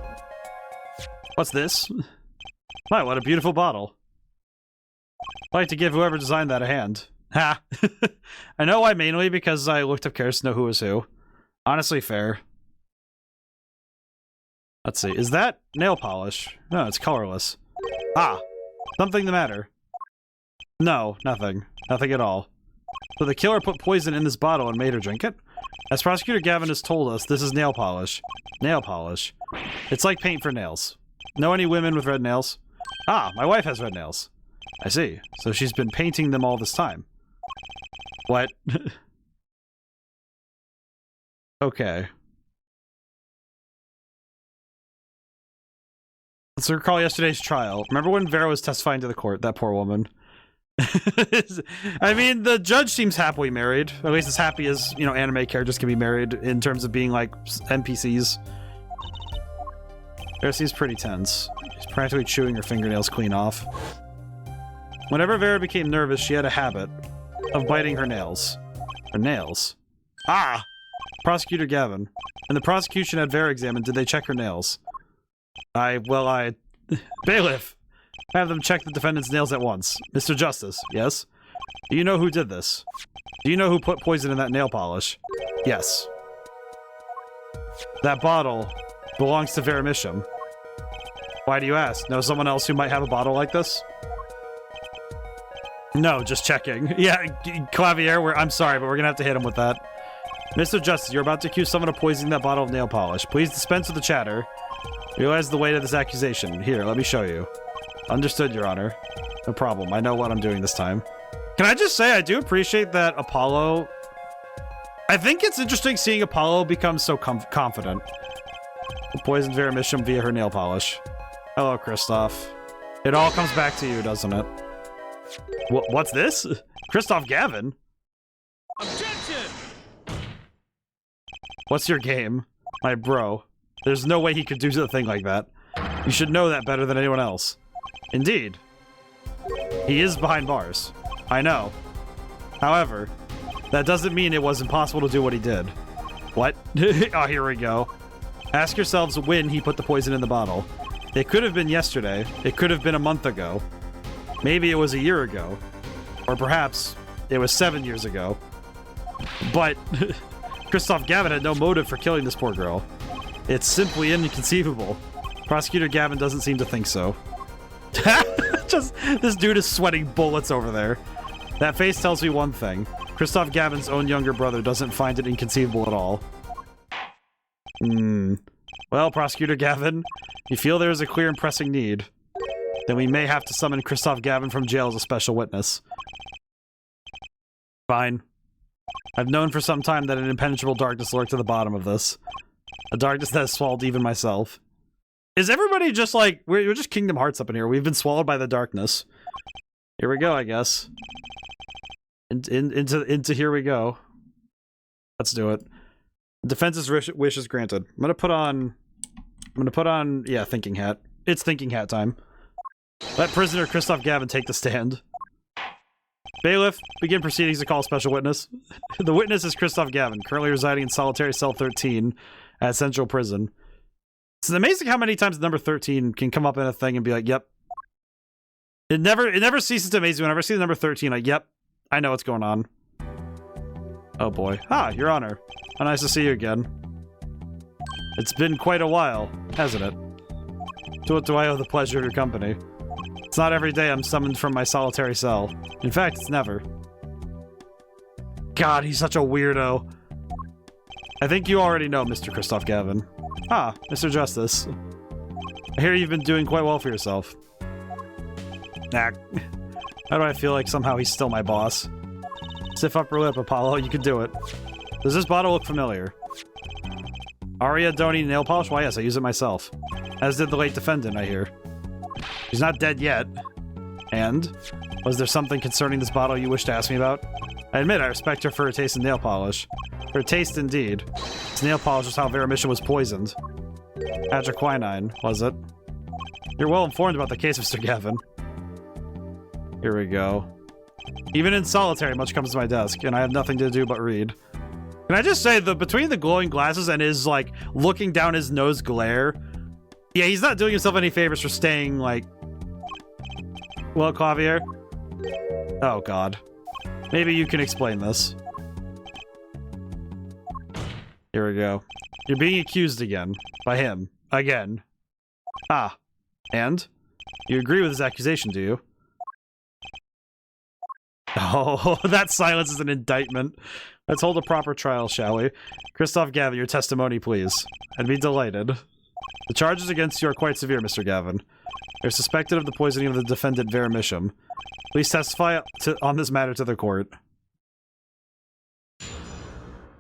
What's this? My, what a beautiful bottle. I'd like to give whoever designed that a hand. Ha! I know why, mainly because I looked up Karis to know who was who. Honestly, fair. Let's see. Is that nail polish? No, it's colorless. Ah! Something the matter. No, nothing. Nothing at all. So the killer put poison in this bottle and made her drink it? As Prosecutor Gavin has told us, this is nail polish. Nail polish. It's like paint for nails. Know any women with red nails? Ah, my wife has red nails. I see. So she's been painting them all this time. What? Okay. Let's recall yesterday's trial. Remember when Vera was testifying to the court? That poor woman. I mean, the judge seems happily married. At least as happy as, you know, anime characters can be married in terms of being, like, NPCs. Vera seems pretty tense. She's practically chewing her fingernails clean off. Whenever Vera became nervous, she had a habit of biting her nails. Her nails. Ah! Prosecutor Gavin. When the prosecution had Vera examined, did they check her nails? Bailiff! Have them check the defendant's nails at once. Mr. Justice, yes? Do you know who did this? Do you know who put poison in that nail polish? Yes. That bottle belongs to Vera Misham. Why do you ask? Know someone else who might have a bottle like this? No, just checking. Yeah, Clavier, I'm sorry, but we're gonna have to hit him with that. Mr. Justice, you're about to accuse someone of poisoning that bottle of nail polish. Please dispense with the chatter. Realize the weight of this accusation. Here, let me show you. Understood, Your Honor. No problem. I know what I'm doing this time. Can I just say, I do appreciate that Apollo... I think it's interesting seeing Apollo become so confident. Poisoned Vera Misham via her nail polish. Hello, Kristoff. It all comes back to you, doesn't it? What's this? Kristoff Gavin? Objection! What's your game? My bro. There's no way he could do a thing like that. You should know that better than anyone else. Indeed. He is behind bars. I know. However, that doesn't mean it was impossible to do what he did. What? Oh, here we go. Ask yourselves when he put the poison in the bottle. It could have been yesterday. It could have been a month ago. Maybe it was a year ago. Or perhaps it was 7 years ago. But Kristoff Gavin had no motive for killing this poor girl. It's simply inconceivable. Prosecutor Gavin doesn't seem to think so. Just, this dude is sweating bullets over there. That face tells me one thing. Kristoff Gavin's own younger brother doesn't find it inconceivable at all. Well, Prosecutor Gavin, you feel there is a clear and pressing need. Then we may have to summon Kristoff Gavin from jail as a special witness. Fine. I've known for some time that an impenetrable darkness lurked at the bottom of this. A darkness that has swallowed even myself. Is everybody just like... We're just Kingdom Hearts up in here. We've been swallowed by the darkness. Here we go, I guess. Into here we go. Let's do it. Defense's wish is granted. I'm gonna put on... Yeah, Thinking Hat. It's Thinking Hat time. Let prisoner Kristoff Gavin take the stand. Bailiff, begin proceedings to call special witness. The witness is Kristoff Gavin, currently residing in solitary cell 13 at Central Prison. It's amazing how many times the number 13 can come up in a thing and be like, yep. It never ceases to amaze me whenever I see the number 13, like, yep, I know what's going on. Oh boy. Ah, Your Honor. How nice to see you again. It's been quite a while, hasn't it? To what do I owe the pleasure of your company? It's not every day I'm summoned from my solitary cell. In fact, it's never. God, he's such a weirdo. I think you already know, Mr. Kristoff Gavin. Ah, Mr. Justice. I hear you've been doing quite well for yourself. Nah. How do I feel like somehow he's still my boss? Stiff upper lip, Apollo. You can do it. Does this bottle look familiar? Aria Doni nail polish? Why, yes, I use it myself. As did the late defendant, I hear. She's not dead yet. And? Was there something concerning this bottle you wish to ask me about? I admit I respect her for her taste in nail polish. Her taste, indeed. This nail polish was how Vera Misham was poisoned. Atraquinine, was it? You're well informed about the case, Mr. Gavin. Here we go. Even in solitary, much comes to my desk, and I have nothing to do but read. Can I just say, between the glowing glasses and his, like, looking down his nose glare... Yeah, he's not doing himself any favors for staying, like... Well, Clavier? Oh, God. Maybe you can explain this. Here we go. You're being accused again. By him. Again. Ah. And? You agree with his accusation, do you? Oh, that silence is an indictment. Let's hold a proper trial, shall we? Christoph Gavin, your testimony, please. I'd be delighted. The charges against you are quite severe, Mr. Gavin. You're suspected of the poisoning of the defendant Vera Misham. Please testify on this matter to the court.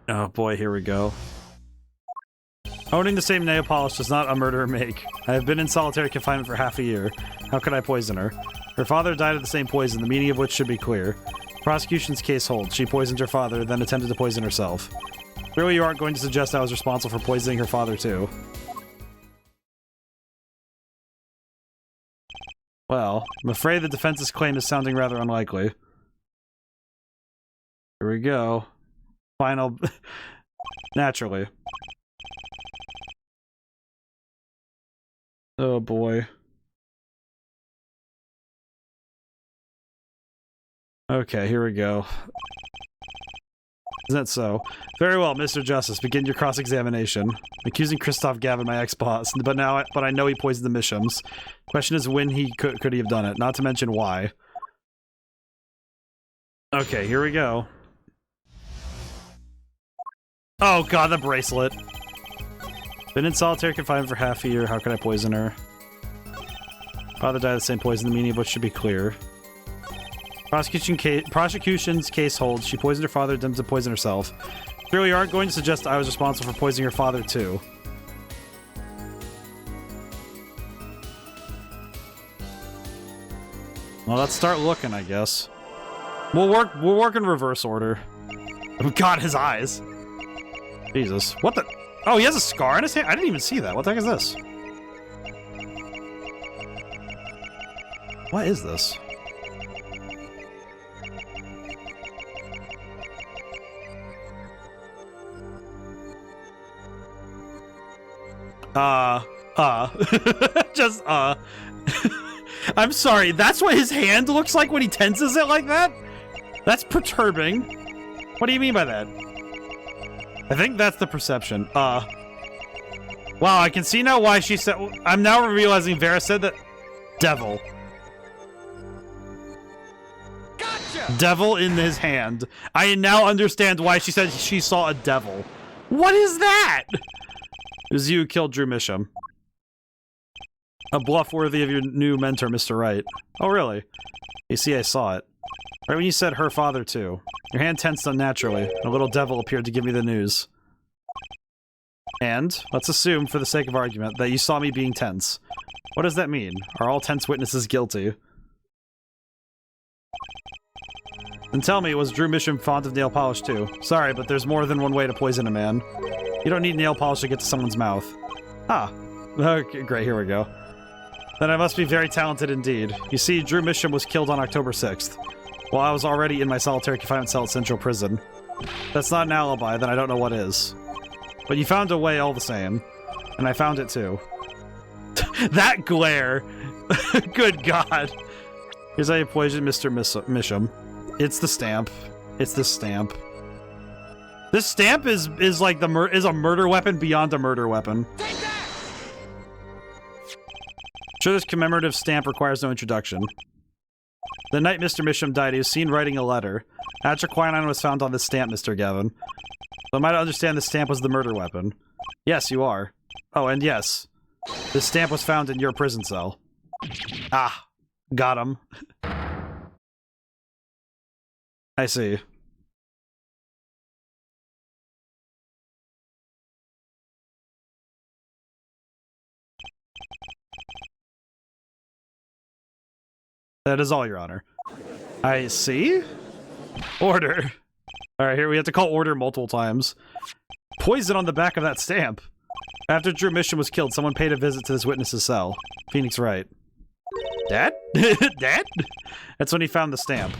Oh boy, here we go. Owning the same nail polish does not a murderer make. I have been in solitary confinement for half a year. How could I poison her? Her father died of the same poison, the meaning of which should be clear. Prosecution's case holds. She poisoned her father, then attempted to poison herself. Clearly you aren't going to suggest I was responsible for poisoning her father too. Well, I'm afraid the defense's claim is sounding rather unlikely. Here we go. Final... Naturally. Oh boy. Okay, here we go. Is that so? Very well, Mr. Justice. Begin your cross-examination. Accusing Christoph Gavin, my ex-boss, but I know he poisoned the Mishams. Question is when he could he have done it, not to mention why. Okay, here we go. Oh god, the bracelet. Been in solitary confinement for half a year. How could I poison her? Father died of the same poison, the meaning of which should be clear. Prosecution's case holds. She poisoned her father, attempted to poison herself. Clearly, you aren't going to suggest I was responsible for poisoning her father too. Well, let's start looking, I guess. We'll work in reverse order. Oh god, his eyes. Jesus. What the? Oh, he has a scar on his hand? I didn't even see that. What the heck is this? What is this? Just, I'm sorry, that's what his hand looks like when he tenses it like that? That's perturbing. What do you mean by that? I think that's the perception. Wow, I can see now why she said... I'm now realizing Vera said that... Devil. Gotcha! Devil in his hand. I now understand why she said she saw a devil. What is that? It was you who killed Drew Misham. A bluff worthy of your new mentor, Mr. Wright. Oh, really? You see, I saw it. Right when you said her father, too. Your hand tensed unnaturally, and a little devil appeared to give me the news. And, let's assume, for the sake of argument, that you saw me being tense. What does that mean? Are all tense witnesses guilty? And tell me, was Drew Misham fond of nail polish, too? Sorry, but there's more than one way to poison a man. You don't need nail polish to get to someone's mouth. Ah. Okay, great, here we go. Then I must be very talented indeed. You see, Drew Misham was killed on October 6th, while I was already in my solitary confinement cell at Central Prison. That's not an alibi, then I don't know what is. But you found a way all the same. And I found it too. That glare! Good god! Here's how you poisoned Mr. Misham. It's the stamp. It's the stamp. This stamp is like is a murder weapon beyond a murder weapon. Take that! Sure, this commemorative stamp requires no introduction. The night Mr. Misham died, he was seen writing a letter. Atraquinine was found on this stamp, Mr. Gavin. So am I to understand this stamp was the murder weapon? Yes, you are. Oh, and yes. This stamp was found in your prison cell. Ah. Got him. I see. That is all, Your Honor. I see. Order. Alright, here we have to call order multiple times. Poison on the back of that stamp. After Drew Misham was killed, someone paid a visit to this witness's cell. Phoenix Wright. Dad? Dad? That's when he found the stamp.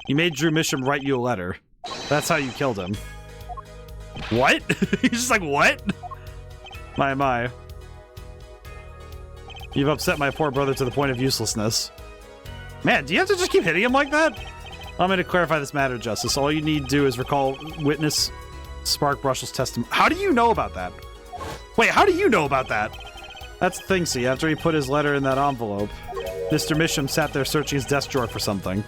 He made Drew Misham write you a letter. That's how you killed him. What? He's just like, what? My. You've upset my poor brother to the point of uselessness. Man, do you have to just keep hitting him like that? I'm going to clarify this matter, Justice. All you need to do is recall witness Spark Brushell's testimony. How do you know about that? Wait, how do you know about that? That's the thing, see. After he put his letter in that envelope, Mr. Misham sat there searching his desk drawer for something.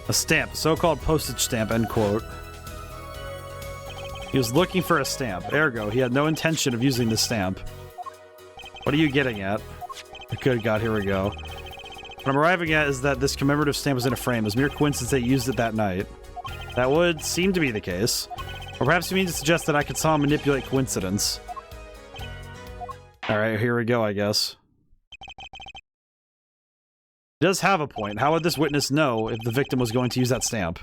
A stamp, a so-called postage stamp, end quote. He was looking for a stamp. Ergo, he had no intention of using the stamp. What are you getting at? Good God, here we go. What I'm arriving at is that this commemorative stamp was in a frame. It was mere coincidence they used it that night. That would seem to be the case. Or perhaps you mean to suggest that I could somehow manipulate coincidence. Alright, here we go, I guess. He does have a point. How would this witness know if the victim was going to use that stamp?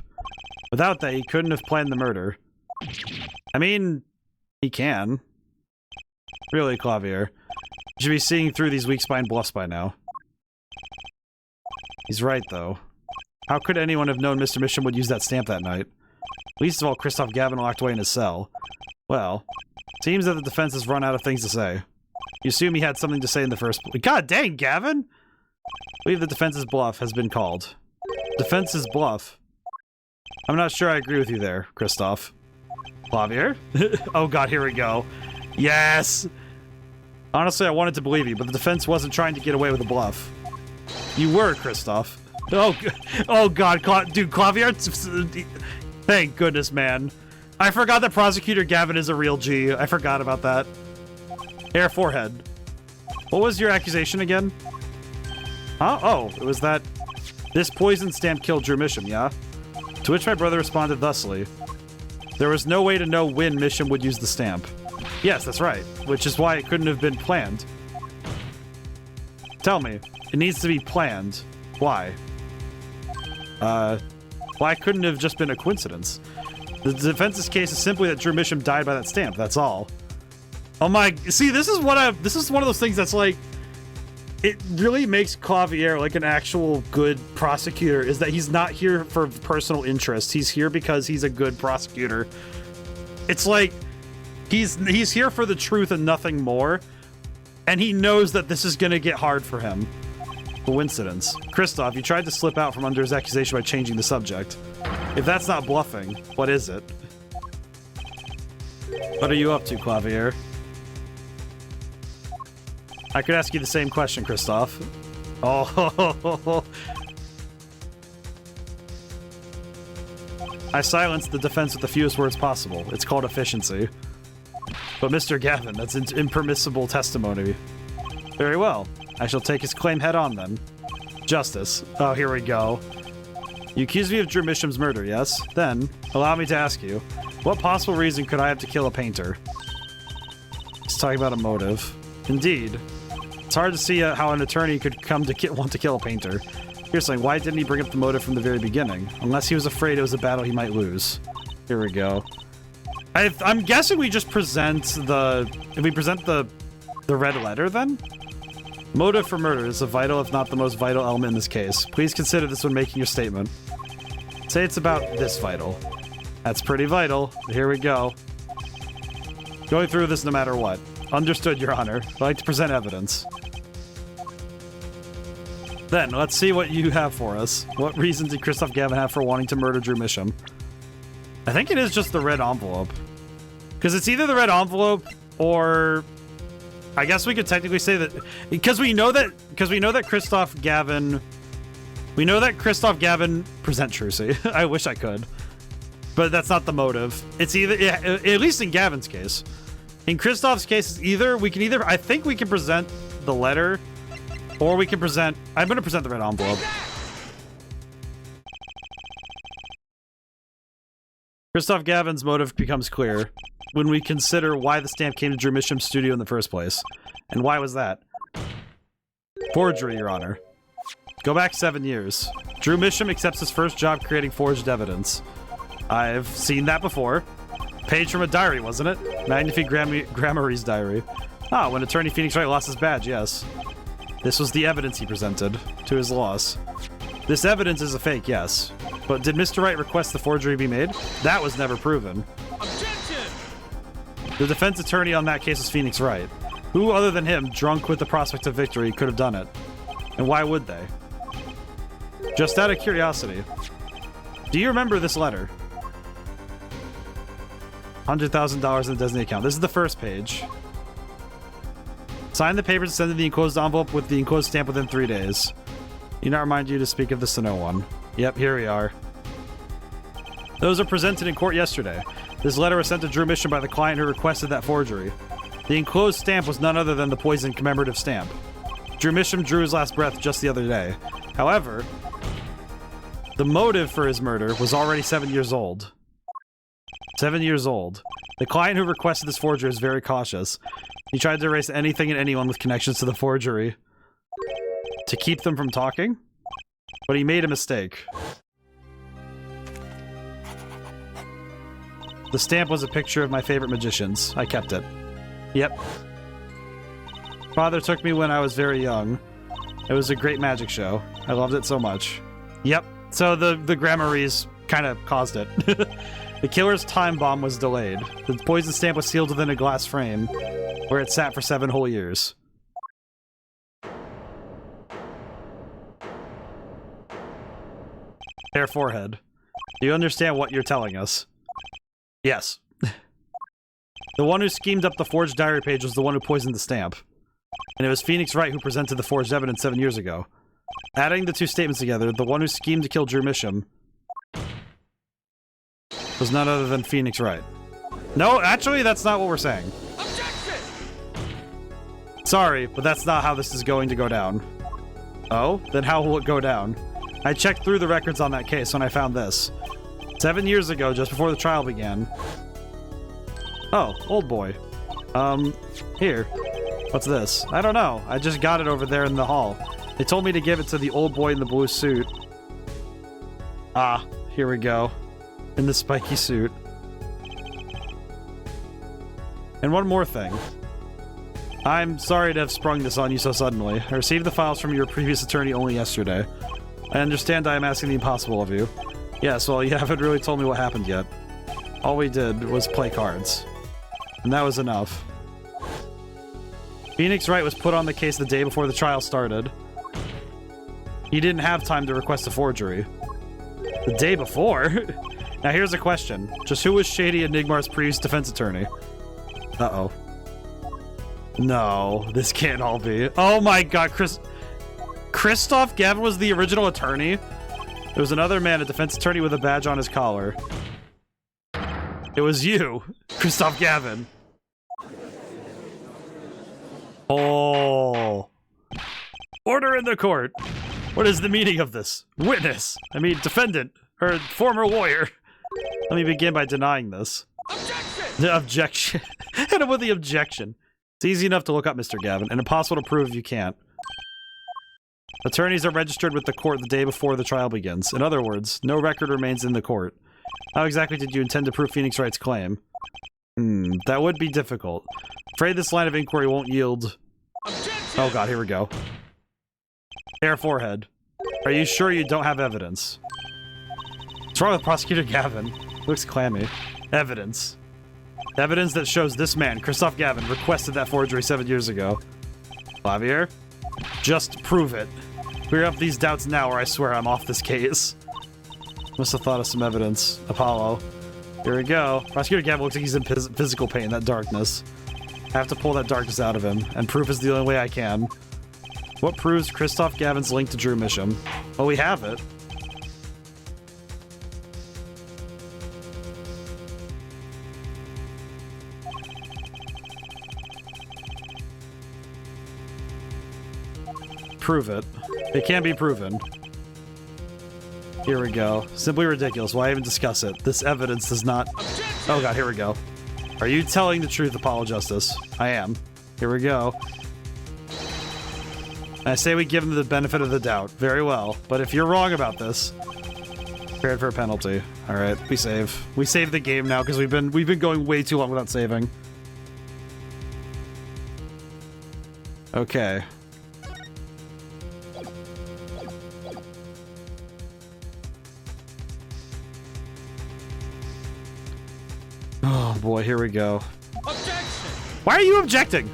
Without that, he couldn't have planned the murder. I mean, he can. Really, Clavier. You should be seeing through these weak-spined bluffs by now. He's right, though. How could anyone have known Mr. Misham would use that stamp that night? Least of all, Christoph Gavin locked away in his cell. Well, seems that the defense has run out of things to say. You assume he had something to say in the first place. God dang, Gavin! I believe the defense's bluff has been called. Defense's bluff? I'm not sure I agree with you there, Christoph. Clavier? Oh god, here we go. Yes! Honestly, I wanted to believe you, but the defense wasn't trying to get away with a bluff. You were, Christoph. Oh god, dude, Clavier... Thank goodness, man. I forgot that Prosecutor Gavin is a real G. I forgot about that. Hair forehead. What was your accusation again? Huh? Oh, it was that this poison stamp killed Drew Misham, yeah? To which my brother responded thusly. There was no way to know when Misham would use the stamp. Yes, that's right. Which is why it couldn't have been planned. Tell me. It needs to be planned. Why? Why couldn't it have just been a coincidence? The defense's case is simply that Drew Misham died by that stamp, that's all. Oh my... See, this is one of those things that's like... It really makes Clavier like an actual good prosecutor, is that he's not here for personal interest. He's here because he's a good prosecutor. It's like... He's here for the truth and nothing more. And he knows that this is gonna get hard for him. Coincidence. Christoph, you tried to slip out from under his accusation by changing the subject. If that's not bluffing, what is it? What are you up to, Clavier? I could ask you the same question, Christoph. Oh, I silenced the defense with the fewest words possible. It's called efficiency. But Mr. Gavin, that's impermissible testimony. Very well. I shall take his claim head on, then. Justice. Oh, here we go. You accuse me of Drew Misham's murder, yes? Then, allow me to ask you, what possible reason could I have to kill a painter? He's talking about a motive. Indeed. It's hard to see how an attorney could come to want to kill a painter. Here's something, why didn't he bring up the motive from the very beginning? Unless he was afraid it was a battle he might lose. Here we go. I'm guessing we just present the... If we present the red letter, then? Motive for murder is a vital, if not the most vital element in this case. Please consider this when making your statement. Say it's about this vital. That's pretty vital. Here we go. Going through this no matter what. Understood, Your Honor. I'd like to present evidence. Then, let's see what you have for us. What reason did Christoph Gavin have for wanting to murder Drew Misham? I think it is just the red envelope. Because it's either the red envelope or... I guess we could technically say that... Because we know that Christoph Gavin... We know that Christoph Gavin... Present trucy. I wish I could. But that's not the motive. It's either... At least in Gavin's case. In Christoph's case, it's either... We can either... I think we can present the letter... Or we can present... I'm going to present the red envelope. Christoph Gavin's motive becomes clear when we consider why the stamp came to Drew Misham's studio in the first place. And why was that? Forgery, Your Honor. Go back 7 years. Drew Misham accepts his first job creating forged evidence. I've seen that before. Page from a diary, wasn't it? Magnifique Grammary's diary. Ah, when Attorney Phoenix Wright lost his badge, yes. This was the evidence he presented to his loss. This evidence is a fake, yes. But did Mr. Wright request the forgery be made? That was never proven. Objection! The defense attorney on that case was Phoenix Wright. Who other than him, drunk with the prospect of victory, could have done it? And why would they? Just out of curiosity, do you remember this letter? $100,000 in the designated account. This is the first page. Sign the papers and send in the enclosed envelope with the enclosed stamp within 3 days. Do not remind you to speak of this to no one. Yep, here we are. Those are presented in court yesterday. This letter was sent to Drew Mission by the client who requested that forgery. The enclosed stamp was none other than the poison commemorative stamp. Drew Mission drew his last breath just the other day. However, the motive for his murder was already 7 years old. 7 years old. The client who requested this forgery is very cautious. He tried to erase anything and anyone with connections to the forgery to keep them from talking, but he made a mistake. The stamp was a picture of my favorite magicians. I kept it. Yep. Father took me when I was very young. It was a great magic show. I loved it so much. Yep. So the Gramarys kind of caused it. The killer's time bomb was delayed. The poison stamp was sealed within a glass frame, where it sat for 7 whole years. Fair forehead. Do you understand what you're telling us? Yes. The one who schemed up the forged diary page was the one who poisoned the stamp. And it was Phoenix Wright who presented the forged evidence 7 years ago. Adding the two statements together, the one who schemed to kill Drew Misham was none other than Phoenix Wright. No, actually, that's not what we're saying. Objection! Sorry, but that's not how this is going to go down. Oh? Then how will it go down? I checked through the records on that case when I found this. 7 years ago, just before the trial began. Oh, old boy. Here. What's this? I don't know. I just got it over there in the hall. They told me to give it to the old boy in the blue suit. Ah, here we go. In the spiky suit. And one more thing. I'm sorry to have sprung this on you so suddenly. I received the files from your previous attorney only yesterday. I understand I am asking the impossible of you. Yes, well, you haven't really told me what happened yet. All we did was play cards. And that was enough. Phoenix Wright was put on the case the day before the trial started. He didn't have time to request a forgery. The day before? Now here's a question. Just who was Shady Enigmar's previous defense attorney? Uh-oh. No, this can't all be. Oh my god, Christoph Gavin was the original attorney? There was another man, a defense attorney with a badge on his collar. It was you, Christoph Gavin. Oh. Order in the court. What is the meaning of this? Witness. I mean, defendant. Or former lawyer. Let me begin by denying this. Objection! The objection. Hit him with the objection. It's easy enough to look up, Mr. Gavin, and impossible to prove if you can't. Attorneys are registered with the court the day before the trial begins. In other words, no record remains in the court. How exactly did you intend to prove Phoenix Wright's claim? That would be difficult. Afraid this line of inquiry won't yield... Objection! Oh god, here we go. Fair forehead. Are you sure you don't have evidence? What's wrong with Prosecutor Gavin? Looks clammy. Evidence. Evidence that shows this man, Christoph Gavin, requested that forgery 7 years ago. Javier? Just prove it. Clear up these doubts now or I swear I'm off this case. Must have thought of some evidence. Apollo. Here we go. Prosecutor Gavin looks like he's in physical pain, that darkness. I have to pull that darkness out of him, and proof is the only way I can. What proves Christoph Gavin's link to Drew Misham? Well, we have it. Prove it. It can be proven. Here we go. Simply ridiculous. Why even discuss it? This evidence does not... Oh god, here we go. Are you telling the truth, Apollo Justice? I am. Here we go. I say we give him the benefit of the doubt. Very well. But if you're wrong about this... Prepared for a penalty. Alright, we save. We save the game now because we've been going way too long without saving. Okay. Oh boy, here we go. Objection! Why are you objecting?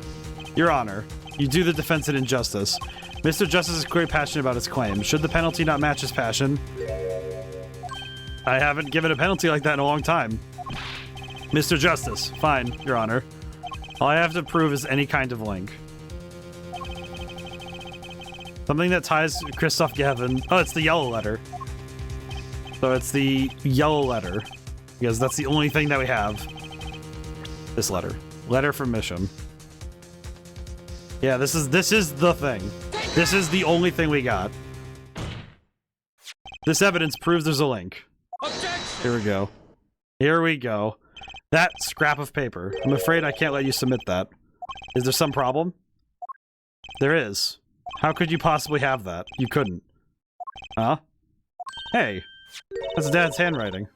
Your Honor, you do the defense an injustice. Mr. Justice is clearly passionate about his claim. Should the penalty not match his passion? I haven't given a penalty like that in a long time. Mr. Justice, fine, Your Honor. All I have to prove is any kind of link. Something that ties Christoph Gavin... Oh, it's the yellow letter. So it's the yellow letter. because that's the only thing that we have. This letter. Letter from Mission. Yeah, this is the thing. This is the only thing we got. This evidence proves there's a link. Objection! Here we go. Here we go. That scrap of paper. I'm afraid I can't let you submit that. Is there some problem? There is. How could you possibly have that? You couldn't. Huh? Hey. That's Dad's handwriting.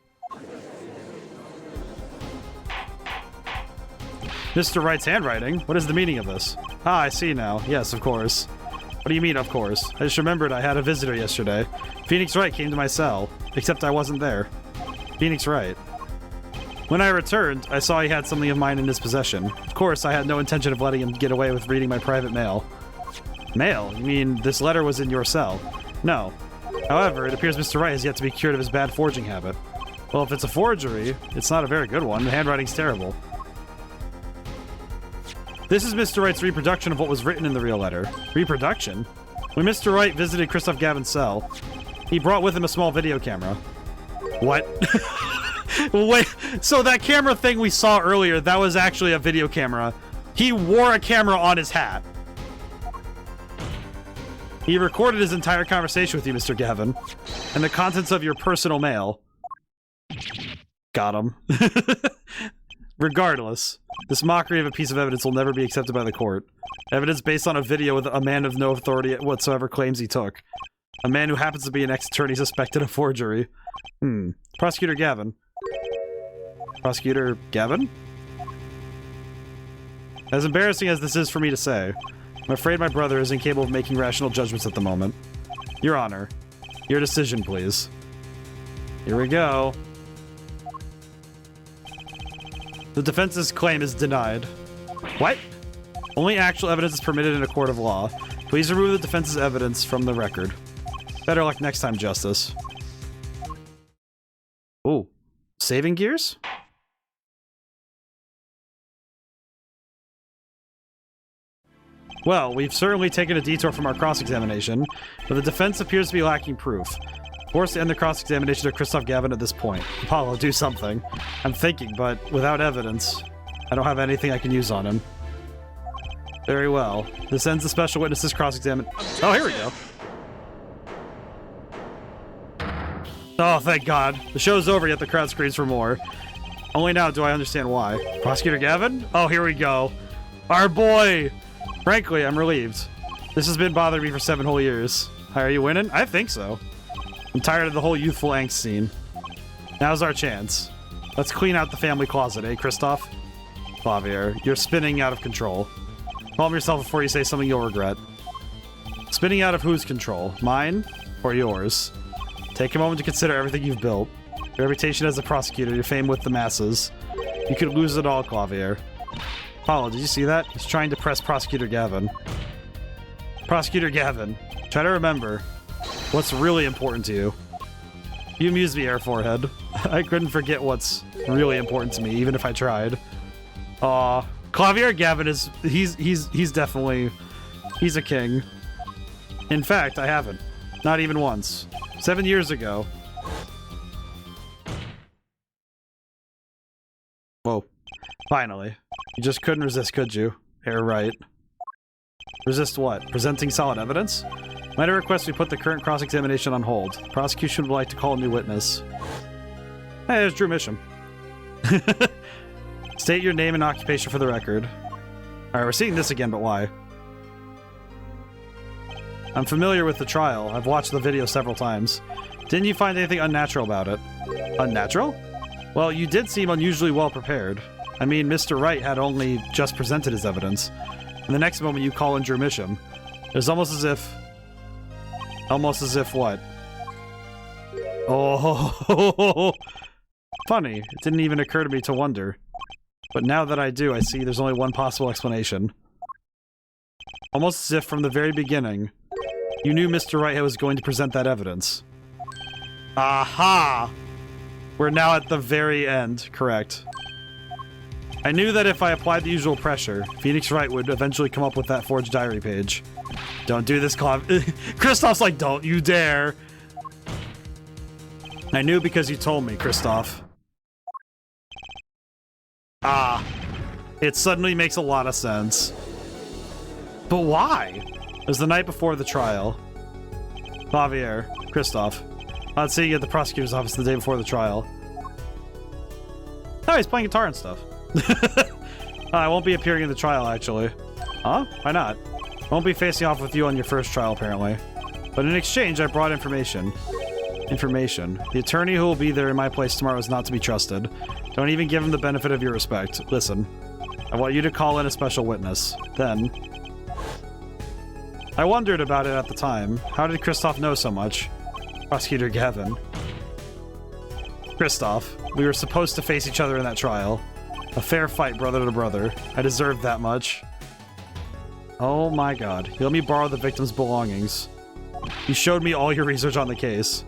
Mr. Wright's handwriting? What is the meaning of this? Ah, I see now. Yes, of course. What do you mean, of course? I just remembered I had a visitor yesterday. Phoenix Wright came to my cell, except I wasn't there. Phoenix Wright. When I returned, I saw he had something of mine in his possession. Of course, I had no intention of letting him get away with reading my private mail. Mail? You mean this letter was in your cell? No. However, it appears Mr. Wright has yet to be cured of his bad forging habit. Well, if it's a forgery, it's not a very good one. The handwriting's terrible. This is Mr. Wright's reproduction of what was written in the real letter. Reproduction? When Mr. Wright visited Christoph Gavin's cell, he brought with him a small video camera. What? Wait, so that camera thing we saw earlier, that was actually a video camera. He wore a camera on his hat. He recorded his entire conversation with you, Mr. Gavin, and the contents of your personal mail. Got him. Regardless, this mockery of a piece of evidence will never be accepted by the court. Evidence based on a video with a man of no authority whatsoever claims he took. A man who happens to be an ex-attorney suspected of forgery. Prosecutor Gavin. Prosecutor Gavin? As embarrassing as this is for me to say, I'm afraid my brother is incapable of making rational judgments at the moment. Your Honor, your decision, please. Here we go. The defense's claim is denied. What? Only actual evidence is permitted in a court of law. Please remove the defense's evidence from the record. Better luck next time, Justice. Ooh. Saving gears? Well, we've certainly taken a detour from our cross-examination, but the defense appears to be lacking proof. Forced to end the cross-examination of Christoph Gavin at this point. Apollo, do something. I'm thinking, but without evidence, I don't have anything I can use on him. Very well. This ends the special witness's cross-examination. Oh, here we go. Oh, thank God. The show's over, yet the crowd screams for more. Only now do I understand why. Prosecutor Gavin? Oh, here we go. Our boy! Frankly, I'm relieved. This has been bothering me for 7 whole years. Are you winning? I think so. I'm tired of the whole youthful angst scene. Now's our chance. Let's clean out the family closet, eh, Christoph? Clavier, you're spinning out of control. Calm yourself before you say something you'll regret. Spinning out of whose control? Mine or yours? Take a moment to consider everything you've built. Your reputation as a prosecutor, your fame with the masses. You could lose it all, Clavier. Apollo, did you see that? He's trying to press Prosecutor Gavin. Prosecutor Gavin, try to remember what's really important to you. You amuse me, Air Forehead. I couldn't forget what's really important to me, even if I tried. Aw, Clavier Gavin is... He's definitely... He's a king. In fact, I haven't. Not even once. 7 years ago. Whoa. Finally. You just couldn't resist, could you? Air Wright. Resist what? Presenting solid evidence? Might I request we put the current cross-examination on hold? The prosecution would like to call a new witness. Hey, there's Drew Misham. State your name and occupation for the record. Alright, we're seeing this again, but why? I'm familiar with the trial. I've watched the video several times. Didn't you find anything unnatural about it? Unnatural? Well, you did seem unusually well prepared. I mean, Mr. Wright had only just presented his evidence. And the next moment you call in Drew Misham. It was almost as if... Almost as if what? Oh, funny. It didn't even occur to me to wonder. But now that I do, I see there's only one possible explanation. Almost as if from the very beginning, you knew Mr. Wright was going to present that evidence. Aha! We're now at the very end, correct. I knew that if I applied the usual pressure, Phoenix Wright would eventually come up with that forged diary page. Don't do this, Christoph's like, don't you dare! I knew because you told me, Christoph. Ah. It suddenly makes a lot of sense. But why? It was the night before the trial. Javier, Christoph. I'd see you at the prosecutor's office the day before the trial. Oh, he's playing guitar and stuff. I won't be appearing in the trial, actually. Huh? Why not? I won't be facing off with you on your first trial, apparently. But in exchange, I brought information. Information. The attorney who will be there in my place tomorrow is not to be trusted. Don't even give him the benefit of your respect. Listen. I want you to call in a special witness. Then... I wondered about it at the time. How did Christoph know so much? Prosecutor Gavin. Christoph, we were supposed to face each other in that trial. A fair fight, brother to brother. I deserved that much. Oh my god. You let me borrow the victim's belongings. You showed me all your research on the case.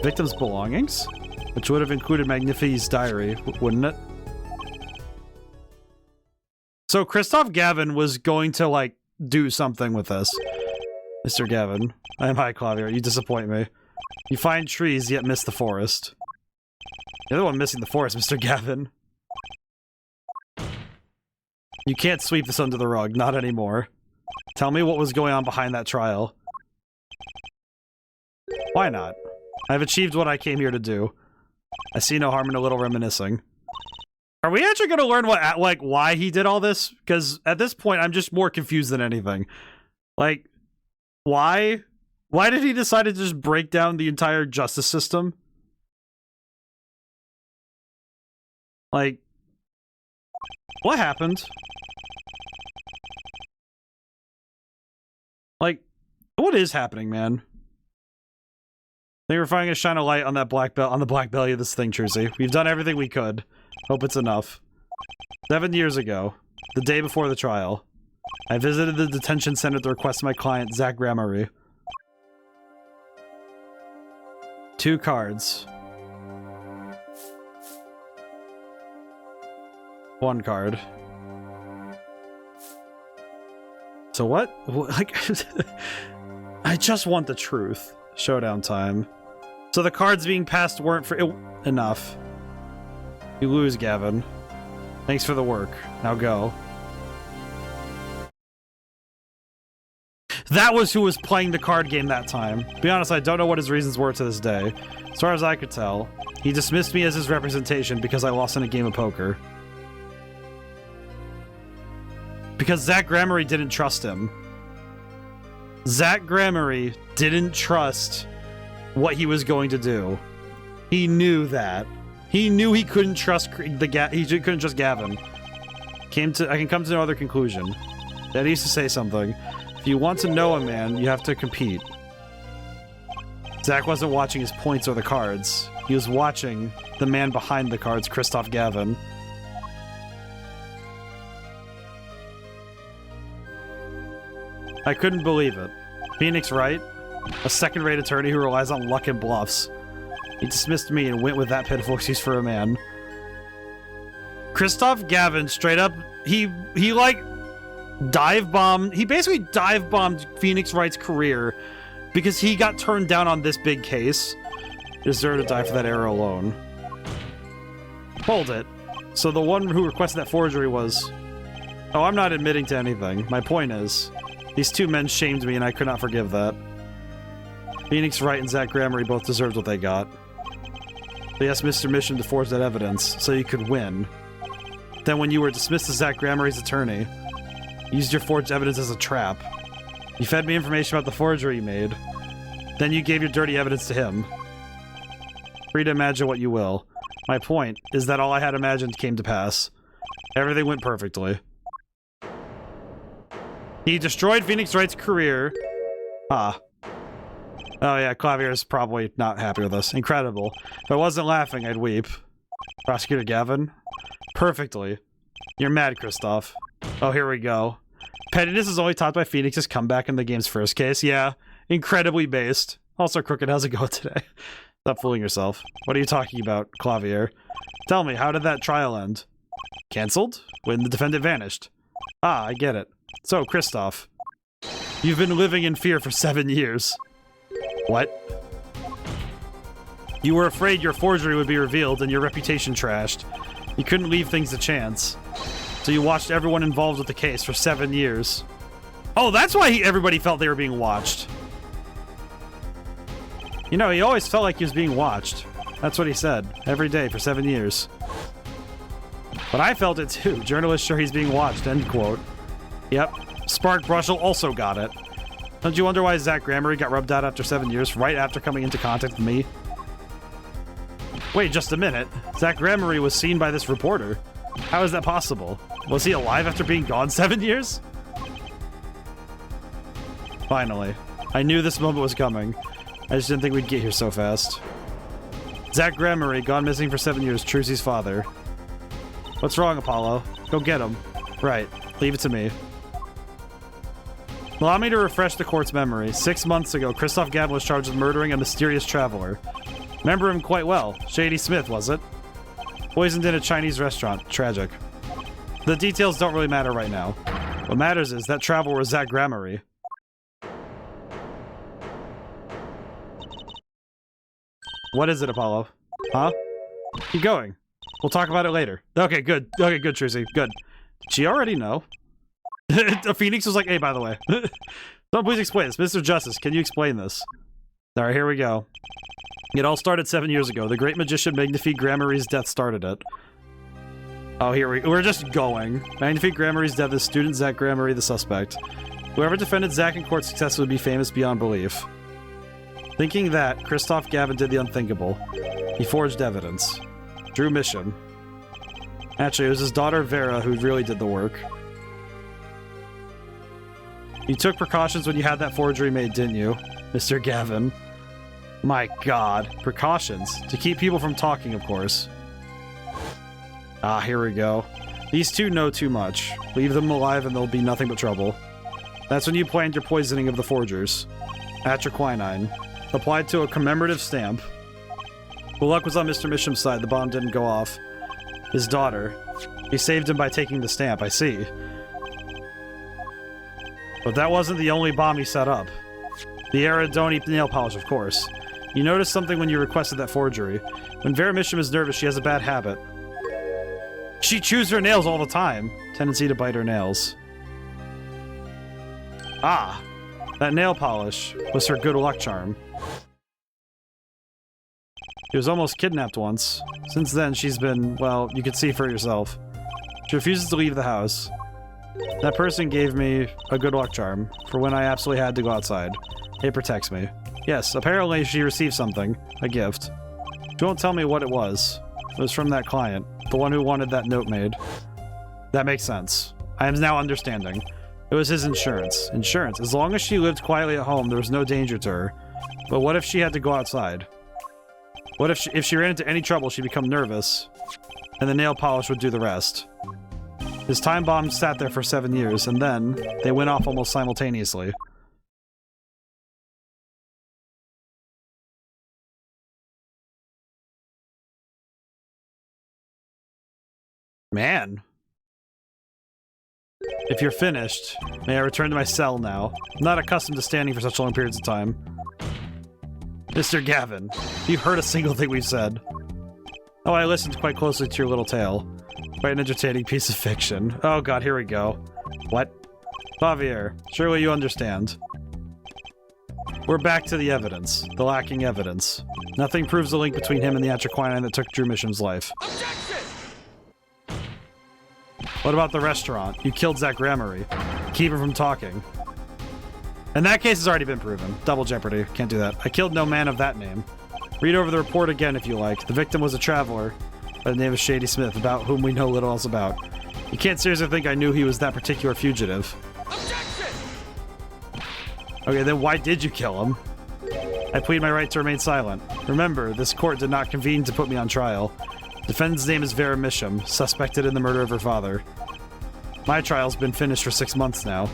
Victim's belongings? Which would have included Magnifi's diary, wouldn't it? So Christoph Gavin was going to, like, do something with this. Mr. Gavin. I am high, Clavier. You disappoint me. You find trees, yet miss the forest. You're the one missing the forest, Mr. Gavin. You can't sweep this under the rug. Not anymore. Tell me what was going on behind that trial. Why not? I've achieved what I came here to do. I see no harm in a little reminiscing. Are we actually going to learn what, like, why he did all this? Because at this point, I'm just more confused than anything. Like, why? Why did he decide to just break down the entire justice system? Like, what happened? Like, what is happening, man? I think we're finally gonna shine a light on that black belt, on the black belly of this thing, Trucy. We've done everything we could. Hope it's enough. 7 years ago, the day before the trial, I visited the detention center at the request of my client, Zach Gramarye. 2 cards. 1 card. So what? Like, I just want the truth. Showdown time. So the cards being passed weren't for enough. You lose, Gavin. Thanks for the work. Now go. That was who was playing the card game that time. To be honest, I don't know what his reasons were to this day. As far as I could tell, he dismissed me as his representation because I lost in a game of poker. Because Zach Gramarye didn't trust him. Zach Gramarye didn't trust what he was going to do. He knew that. He knew he couldn't trust he couldn't trust Gavin. I can come to no other conclusion. Dad used to say something. If you want to know a man, you have to compete. Zach wasn't watching his points or the cards. He was watching the man behind the cards, Christoph Gavin. I couldn't believe it. Phoenix Wright, a second-rate attorney who relies on luck and bluffs. He dismissed me and went with that pitiful excuse for a man. Christoph Gavin straight up, he like dive-bombed, he basically dive-bombed Phoenix Wright's career because he got turned down on this big case. He deserved to die for that error alone. Hold it. So the one who requested that forgery was... Oh, I'm not admitting to anything. My point is... These 2 men shamed me and I could not forgive that. Phoenix Wright and Zach Gramarye both deserved what they got. They asked Mr. Mission to forge that evidence so you could win. Then when you were dismissed as Zach Gramarye's attorney, you used your forged evidence as a trap. You fed me information about the forgery you made. Then you gave your dirty evidence to him. Free to imagine what you will. My point is that all I had imagined came to pass. Everything went perfectly. He destroyed Phoenix Wright's career. Ah. Oh yeah, Clavier's probably not happy with us. Incredible. If I wasn't laughing, I'd weep. Prosecutor Gavin? Perfectly. You're mad, Christoph. Oh, here we go. Pettiness is only taught by Phoenix's comeback in the game's first case. Yeah. Incredibly based. Also, Crooked, how's it go today? Stop fooling yourself. What are you talking about, Clavier? Tell me, how did that trial end? Cancelled? When the defendant vanished. Ah, I get it. So, Christoph, you've been living in fear for 7 years. What? You were afraid your forgery would be revealed and your reputation trashed. You couldn't leave things to chance. So you watched everyone involved with the case for 7 years. Oh, that's why everybody felt they were being watched. You know, he always felt like he was being watched. That's what he said. Every day for 7 years. But I felt it too. Journalists sure he's being watched, end quote. Yep. Spark Brushel also got it. Don't you wonder why Zach Gramery got rubbed out after 7 years, right after coming into contact with me? Wait just a minute. Zach Gramery was seen by this reporter. How is that possible? Was he alive after being gone 7 years? Finally. I knew this moment was coming. I just didn't think we'd get here so fast. Zach Gramery, gone missing for 7 years, Trucy's father. What's wrong, Apollo? Go get him. Right. Leave it to me. Allow me to refresh the court's memory. 6 months ago, Christoph Gavin was charged with murdering a mysterious traveler. Remember him quite well. Shady Smith, was it? Poisoned in a Chinese restaurant. Tragic. The details don't really matter right now. What matters is that traveler was Zach Gramery. What is it, Apollo? Huh? Keep going. We'll talk about it later. Okay, good. Okay, good, Trucy. Good. Did she already know? Phoenix was like, hey, by the way. Don't please explain this. Mr. Justice, can you explain this? Alright, here we go. It all started 7 years ago. The great magician Magnifique Gramery's death started it. Oh, we're just going. Magnifique Gramery's death is student Zach Gramery the suspect. Whoever defended Zach in court successfully would be famous beyond belief. Thinking that, Christoph Gavin did the unthinkable. He forged evidence. Drew mission. Actually, it was his daughter Vera who really did the work. You took precautions when you had that forgery made, didn't you, Mr. Gavin? My god. Precautions. To keep people from talking, of course. Ah, here we go. These two know too much. Leave them alive and there'll be nothing but trouble. That's when you planned your poisoning of the forgers. Atroquinine. Applied to a commemorative stamp. The luck was on Mr. Misham's side. The bomb didn't go off. His daughter. He saved him by taking the stamp, I see. But that wasn't the only bomb he set up. The Aridoni nail polish, of course. You noticed something when you requested that forgery. When Vera Misham is nervous, she has a bad habit. She chews her nails all the time. Tendency to bite her nails. Ah! That nail polish was her good luck charm. She was almost kidnapped once. Since then, she's been, well, you can see for yourself. She refuses to leave the house. That person gave me a good luck charm for when I absolutely had to go outside. It protects me. Yes, apparently she received something. A gift. She won't tell me what it was. It was from that client. The one who wanted that note made. That makes sense. I am now understanding. It was his insurance. Insurance. As long as she lived quietly at home, there was no danger to her. But what if she had to go outside? What if she ran into any trouble, she'd become nervous, and the nail polish would do the rest? His time bomb sat there for 7 years, and then they went off almost simultaneously. Man. If you're finished, may I return to my cell now? I'm not accustomed to standing for such long periods of time. Mr. Gavin, you heard a single thing we've said. Oh, I listened quite closely to your little tale. Quite an entertaining piece of fiction. Oh god, here we go. What? Javier, surely you understand. We're back to the evidence. The lacking evidence. Nothing proves the link between him and the Atroquinine that took Drew Misham's life. Objection! What about the restaurant? You killed Zach Gramery. Keep him from talking. In that case, it's already been proven. Double jeopardy. Can't do that. I killed no man of that name. Read over the report again if you like. The victim was a traveler by the name of Shady Smith, about whom we know little else about. You can't seriously think I knew he was that particular fugitive. Objection! Okay, then why did you kill him? I plead my right to remain silent. Remember, this court did not convene to put me on trial. Defendant's name is Vera Misham, suspected in the murder of her father. My trial's been finished for 6 months now.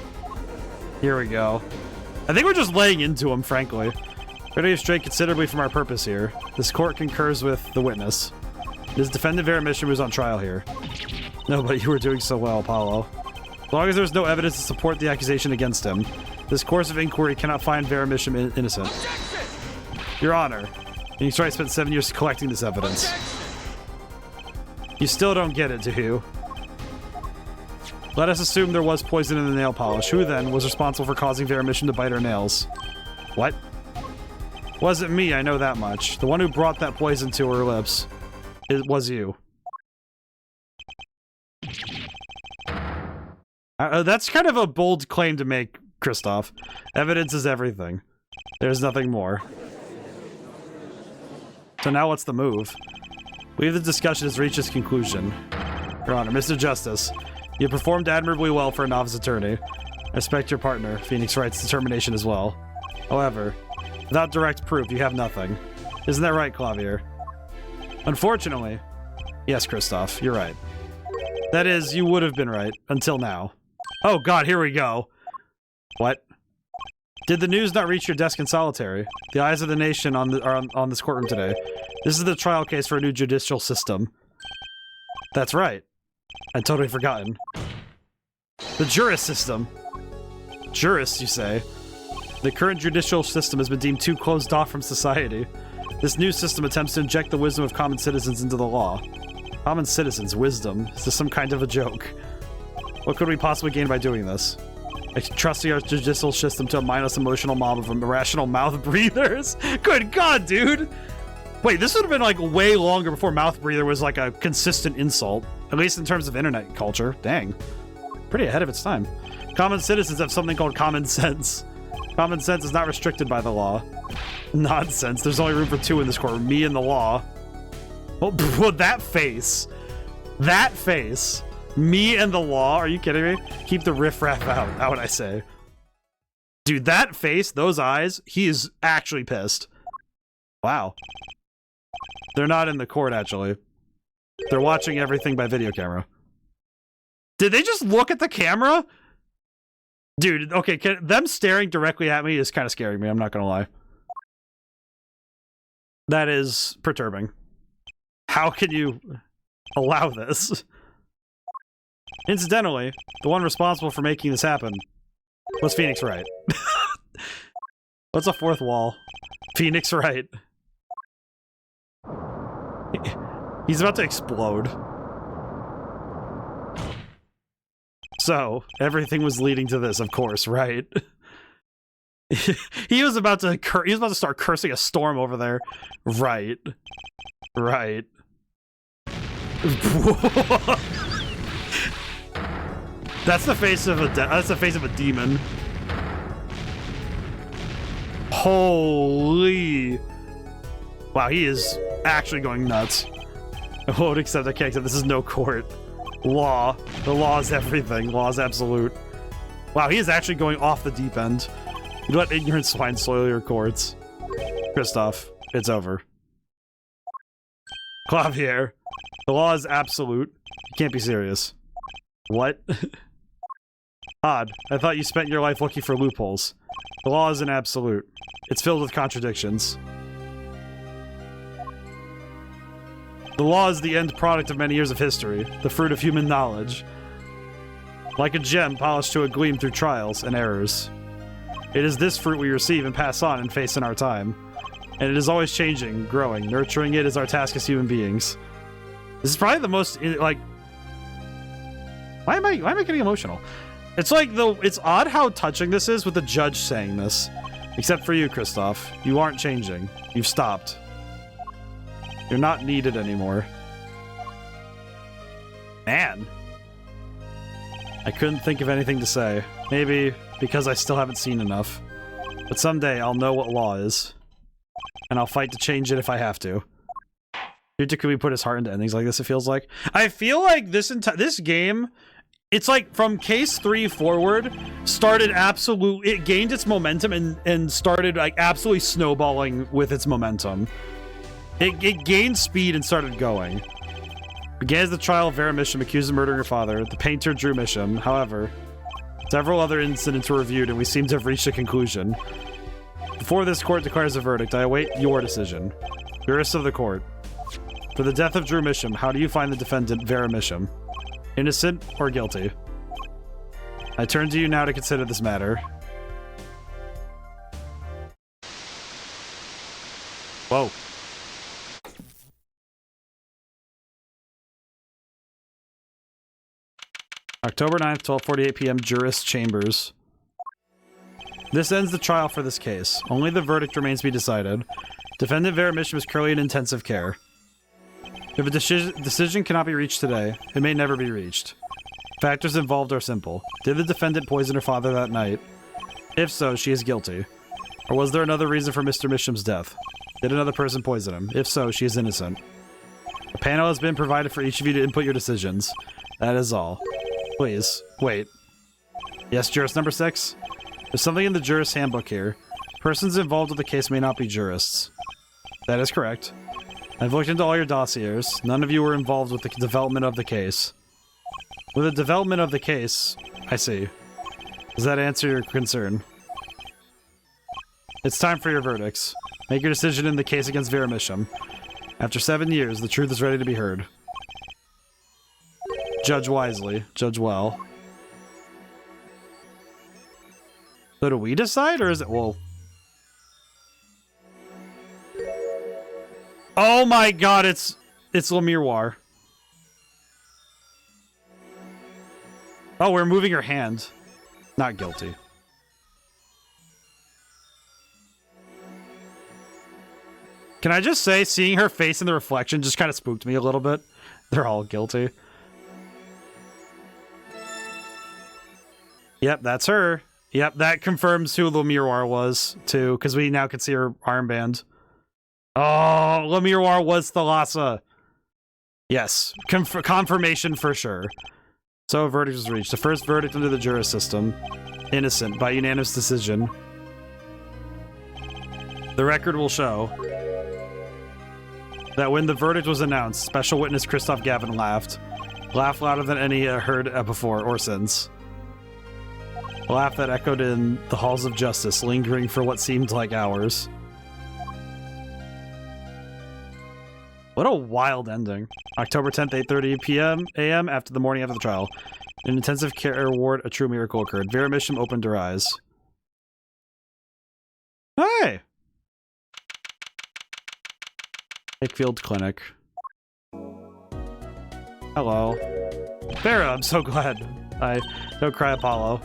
Here we go. I think we're just laying into him, frankly. We're going to stray considerably from our purpose here. This court concurs with the witness. It is defendant Vera Misham who's on trial here. No, but you were doing so well, Apollo. As long as there's no evidence to support the accusation against him, this course of inquiry cannot find Vera Misham innocent. Objection! Your Honor, and you spent 7 years collecting this evidence. You still don't get it, do you? Let us assume there was poison in the nail polish. Who then was responsible for causing Veromission to bite her nails? What? Wasn't me, I know that much. The one who brought that poison to her lips. It was you. That's kind of a bold claim to make, Kristoff. Evidence is everything. There's nothing more. So now what's the move? We believe the discussion has reached its conclusion. Your Honor, Mr. Justice, you performed admirably well for a novice attorney. I respect your partner, Phoenix Wright's determination as well. However, without direct proof, you have nothing. Isn't that right, Clavier? Unfortunately. Yes, Kristoff, you're right. That is, you would have been right, until now. Oh god, here we go. What? Did the news not reach your desk in solitary? The eyes of the nation are on this courtroom today. This is the trial case for a new judicial system. That's right. I'd totally forgotten. The juris system. Juris, you say? The current judicial system has been deemed too closed off from society. This new system attempts to inject the wisdom of common citizens into the law. Common citizens' wisdom? Is this some kind of a joke? What could we possibly gain by doing this? Trusting our judicial system to a mindless emotional mob of irrational mouth breathers? Good god, dude! Wait, this would have been like way longer before mouth breather was like a consistent insult. At least in terms of internet culture. Dang. Pretty ahead of its time. Common citizens have something called common sense. Common sense is not restricted by the law. Nonsense. There's only room for two in this courtroom. Me and the law. Oh, that face. That face. Me and the law? Are you kidding me? Keep the riffraff out. How would I say? Dude, that face, those eyes, he is actually pissed. Wow. They're not in the court, actually. They're watching everything by video camera. Did they just look at the camera? Dude, okay, them staring directly at me is kind of scaring me, I'm not gonna lie. That is perturbing. How can you allow this? Incidentally, the one responsible for making this happen was Phoenix Wright. What's a fourth wall? Phoenix Wright. He's about to explode. So, everything was leading to this, of course, right? he was about to start cursing a storm over there. Right. Right. That's the face of a demon. Holy. Wow, he is actually going nuts. I won't accept, I can't accept, this is no court. Law. The law is everything. Law is absolute. Wow, he is actually going off the deep end. You let ignorant swine soil your courts. Kristoff, it's over. Clavier. The law is absolute. You can't be serious. What? Odd. I thought you spent your life looking for loopholes. The law is an absolute. It's filled with contradictions. The law is the end product of many years of history, the fruit of human knowledge. Like a gem polished to a gleam through trials and errors. It is this fruit we receive and pass on and face in our time. And it is always changing, growing. Nurturing it is our task as human beings. This is probably the most, like... Why am I getting emotional? It's like, it's odd how touching this is with the judge saying this. Except for you, Kristoff. You aren't changing. You've stopped. You're not needed anymore. Man. I couldn't think of anything to say. Maybe because I still haven't seen enough. But someday I'll know what law is. And I'll fight to change it if I have to. Could put his heart into endings like this, it feels like. I feel like this game, it's like from case 3 forward, it gained its momentum and started like absolutely snowballing with its momentum. It gained speed and started going. Began as the trial of Vera Misham accused of murdering her father, the painter Drew Misham. However, several other incidents were reviewed and we seem to have reached a conclusion. Before this court declares a verdict, I await your decision. Jurist of the court. For the death of Drew Misham, how do you find the defendant, Vera Misham? Innocent or guilty? I turn to you now to consider this matter. Whoa. October 9th, 12:48 p.m. Jurist Chambers. This ends the trial for this case. Only the verdict remains to be decided. Defendant Vera Misham is currently in intensive care. If a decision cannot be reached today, it may never be reached. Factors involved are simple. Did the defendant poison her father that night? If so, she is guilty. Or was there another reason for Mr. Misham's death? Did another person poison him? If so, she is innocent. A panel has been provided for each of you to input your decisions. That is all. Please, wait. Yes, jurist number 6? There's something in the jurist handbook here. Persons involved with the case may not be jurists. That is correct. I've looked into all your dossiers. None of you were involved with the development of the case. With the development of the case, I see. Does that answer your concern? It's time for your verdicts. Make your decision in the case against Vera Misham. After 7 years, the truth is ready to be heard. Judge wisely. Judge well. So do we decide, or is it... Well... Oh my god, it's Le Miroir. Oh, we're moving her hand. Not guilty. Can I just say, seeing her face in the reflection just kind of spooked me a little bit. They're all guilty. Yep, that's her. Yep, that confirms who Le Miroir was, too, because we now can see her armband. Oh, Le Miroir was Thalassa. Yes, confirmation for sure. So a verdict was reached. The first verdict under the jurist system. Innocent, by unanimous decision. The record will show that when the verdict was announced, special witness Christoph Gavin laughed. Laughed louder than any heard before or since. A laugh that echoed in the halls of justice, lingering for what seemed like hours. What a wild ending. October 10th, 8:30 p.m. a.m. after the morning after the trial. In intensive care ward, a true miracle occurred. Vera Misham opened her eyes. Hey! Wakefield Clinic. Hello. Vera, I'm so glad. Don't cry, Apollo.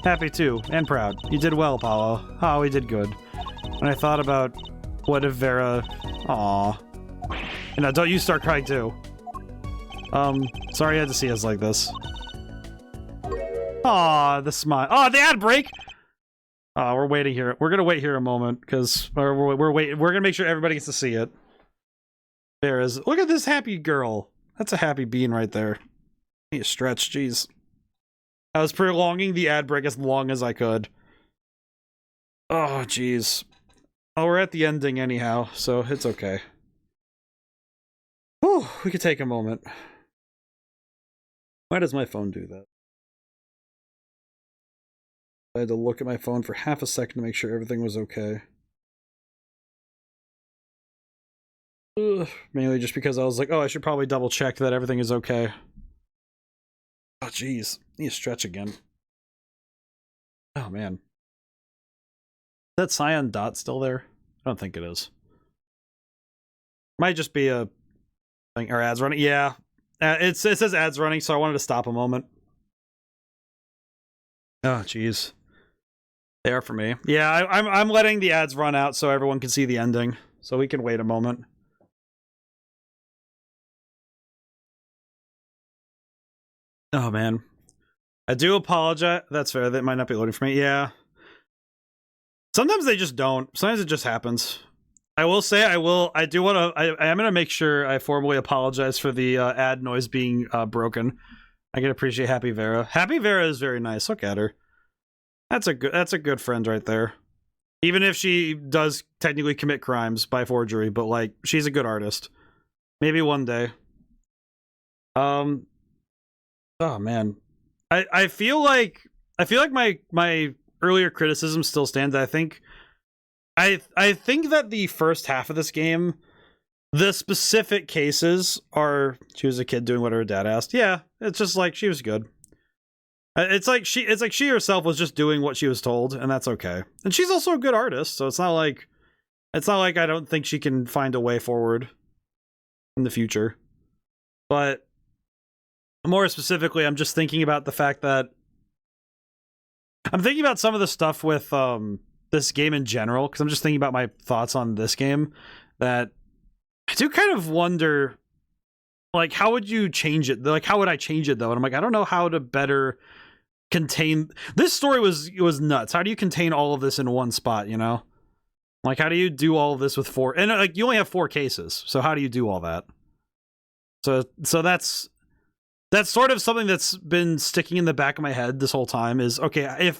Happy too, and proud. You did well, Apollo. Oh, we did good. When I thought about what if Vera... Aww. You know, don't you start crying too. Sorry you had to see us like this. Aw, the smile. Oh, the ad break! Oh, we're waiting here. We're gonna wait here a moment, because we're waiting. We're gonna make sure everybody gets to see it. There is. Look at this happy girl. That's a happy bean right there. I need a stretch, jeez. I was prolonging the ad break as long as I could. Oh, jeez. Oh, we're at the ending anyhow, so it's okay. Whew, we could take a moment. Why does my phone do that? I had to look at my phone for half a second to make sure everything was okay. Ugh, mainly just because I was like, oh, I should probably double check that everything is okay. Oh, jeez. Need to stretch again. Oh, man. Is that cyan dot still there? I don't think it is. Might just be a... Or ads running? Yeah. It says ads running, so I wanted to stop a moment. Oh, jeez. They are for me. Yeah, I'm letting the ads run out so everyone can see the ending. So we can wait a moment. Oh, man. I do apologize. That's fair. That might not be loading for me. Yeah. Sometimes they just don't. Sometimes it just happens. I will say I am going to make sure I formally apologize for the ad noise being broken. I can appreciate Happy Vera. Happy Vera is very nice. Look at her. That's a good friend right there. Even if she does technically commit crimes by forgery, but like she's a good artist. Maybe one day. Oh man. I feel like my earlier criticism still stands. I think that the first half of this game, the specific cases are she was a kid doing what her dad asked. Yeah, it's just like she was good. It's like she herself was just doing what she was told, and that's okay. And she's also a good artist, so it's not like I don't think she can find a way forward in the future. But More specifically, I'm just thinking about the fact that I'm thinking about some of the stuff with this game in general, because I'm just thinking about my thoughts on this game, that I do kind of wonder, like, how would you change it? Like, how would I change it, though? And I'm like, I don't know how to better contain... This story was nuts. How do you contain all of this in one spot, you know? Like, how do you do all of this with 4... And, like, you only have 4 cases, so how do you do all that? So that's sort of something that's been sticking in the back of my head this whole time is, okay,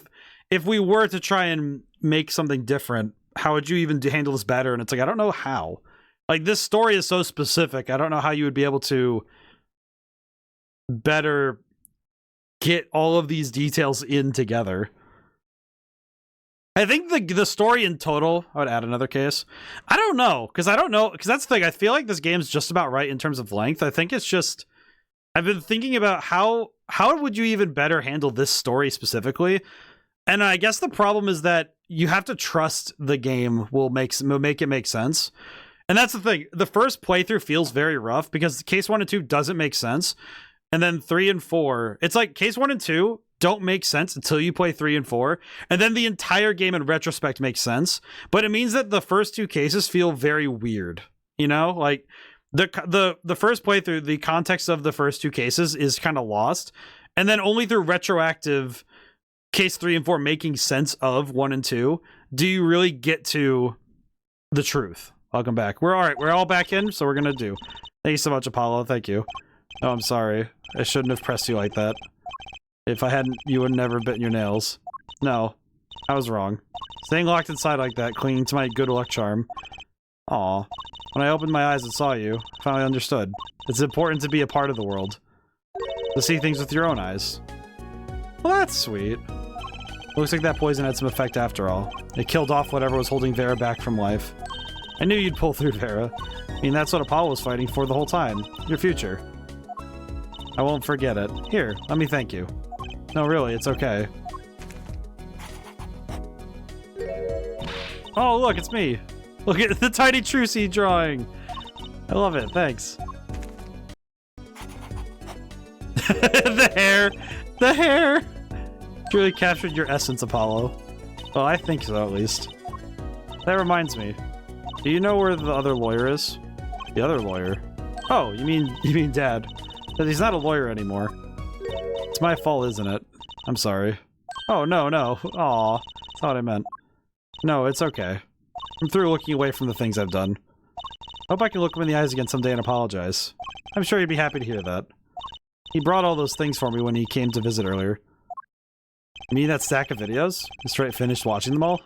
if we were to try and make something different, how would you even handle this better? And it's like, I don't know how. Like, this story is so specific, I don't know how you would be able to better get all of these details in together. I think the story in total, I would add another case. I don't know, because that's the thing. I feel like this game's just about right in terms of length. I think it's just... I've been thinking about how would you even better handle this story specifically? And I guess the problem is that you have to trust the game will make it make sense. And that's the thing. The first playthrough feels very rough because case 1 and 2 doesn't make sense. And then 3 and 4, it's like case 1 and 2 don't make sense until you play 3 and 4. And then the entire game in retrospect makes sense. But it means that the first 2 cases feel very weird. You know, like the first playthrough, the context of the first 2 cases is kind of lost. And then only through retroactive case 3 and 4 making sense of 1 and 2 do you really get to the truth. Welcome back. We're all right. We're all back in, so we're gonna do. Thank you so much, Apollo. Thank you. Oh, I'm sorry. I shouldn't have pressed you like that. If I hadn't, you would never bitten your nails. No, I was wrong. Staying locked inside like that, clinging to my good luck charm. Aw. When I opened my eyes and saw you, I finally understood. It's important to be a part of the world. To see things with your own eyes. Well, that's sweet. Looks like that poison had some effect after all. It killed off whatever was holding Vera back from life. I knew you'd pull through, Vera. I mean, that's what Apollo was fighting for the whole time. Your future. I won't forget it. Here, let me thank you. No, really, it's okay. Oh, look, it's me. Look at the tiny Trucy drawing. I love it, thanks. The hair! The hair! Truly captured your essence, Apollo. Well, I think so, at least. That reminds me. Do you know where the other lawyer is? The other lawyer? Oh, you mean Dad. But he's not a lawyer anymore. It's my fault, isn't it? I'm sorry. Oh, no. Aw. That's not what I meant. No, it's okay. I'm through looking away from the things I've done. I hope I can look him in the eyes again someday and apologize. I'm sure he'd be happy to hear that. He brought all those things for me when he came to visit earlier. You mean that stack of videos? You straight finished watching them all?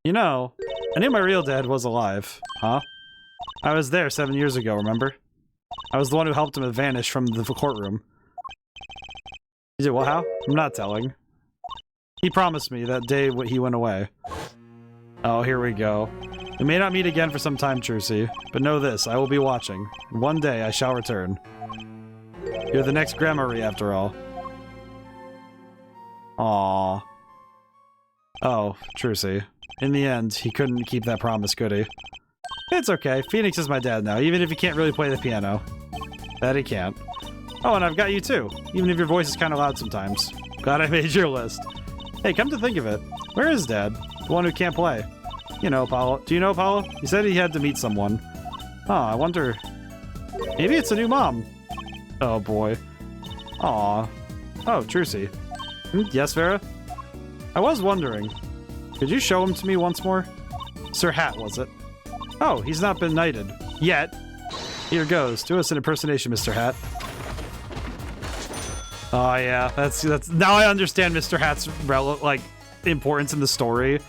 You know, I knew my real dad was alive. Huh? I was there 7 years ago, remember? I was the one who helped him vanish from the courtroom. You did well, how? I'm not telling. He promised me that day he went away. Oh, here we go. We may not meet again for some time, Trucy, but know this, I will be watching. And one day I shall return. You're the next Grandmarie, after all. Aww. Oh, Trucy. In the end, he couldn't keep that promise, could he? It's okay. Phoenix is my dad now, even if he can't really play the piano. That he can't. Oh, and I've got you too, even if your voice is kind of loud sometimes. Glad I made your list. Hey, come to think of it, where is Dad? The one who can't play. You know, Apollo. Do you know Apollo? He said he had to meet someone. Oh, I wonder... Maybe it's a new mom. Oh, boy. Aw. Oh, Trucy. Yes, Vera? I was wondering. Could you show him to me once more? Sir Hat, was it? Oh, he's not been knighted. Yet. Here goes. Do us an impersonation, Mr. Hat. Oh, yeah. That's... Now I understand Mr. Hat's, like, importance in the story.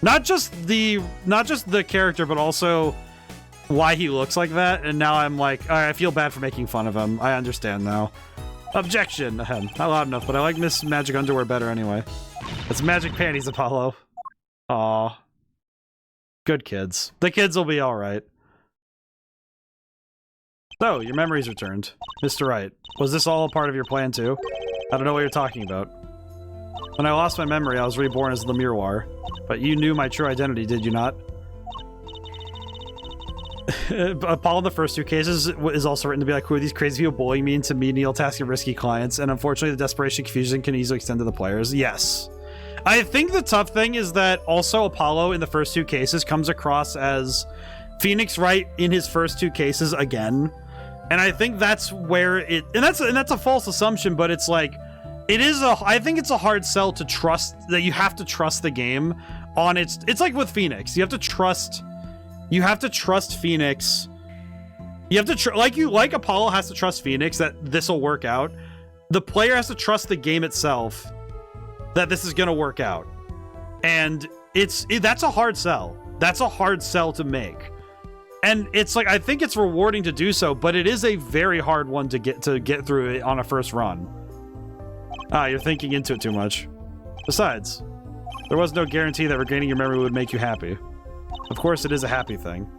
Not just the character, but also why he looks like that. And now I'm like, I feel bad for making fun of him. I understand now. Objection! Not loud enough, but I like Miss Magic Underwear better anyway. It's Magic Panties, Apollo. Aw. Good kids. The kids will be alright. So, your memory's returned. Mr. Wright, was this all a part of your plan too? I don't know what you're talking about. When I lost my memory, I was reborn as the Miroir. But you knew my true identity, did you not? Apollo in the first 2 cases is also written to be like, who are these crazy people bullying me into menial tasks and risky clients? And unfortunately, the desperation and confusion can easily extend to the players. Yes. I think the tough thing is that also Apollo in the first 2 cases comes across as Phoenix Wright in his first 2 cases again. And I think that's where it, and that's a false assumption, but it's like, I think it's a hard sell to trust, that you have to trust the game on it's like with Phoenix. You have to trust Phoenix. You have to like Apollo has to trust Phoenix that this will work out. The player has to trust the game itself that this is going to work out. And that's a hard sell. That's a hard sell to make. And it's like, I think it's rewarding to do so, but it is a very hard one to get through it on a first run. You're thinking into it too much. Besides, there was no guarantee that regaining your memory would make you happy. Of course, it is a happy thing.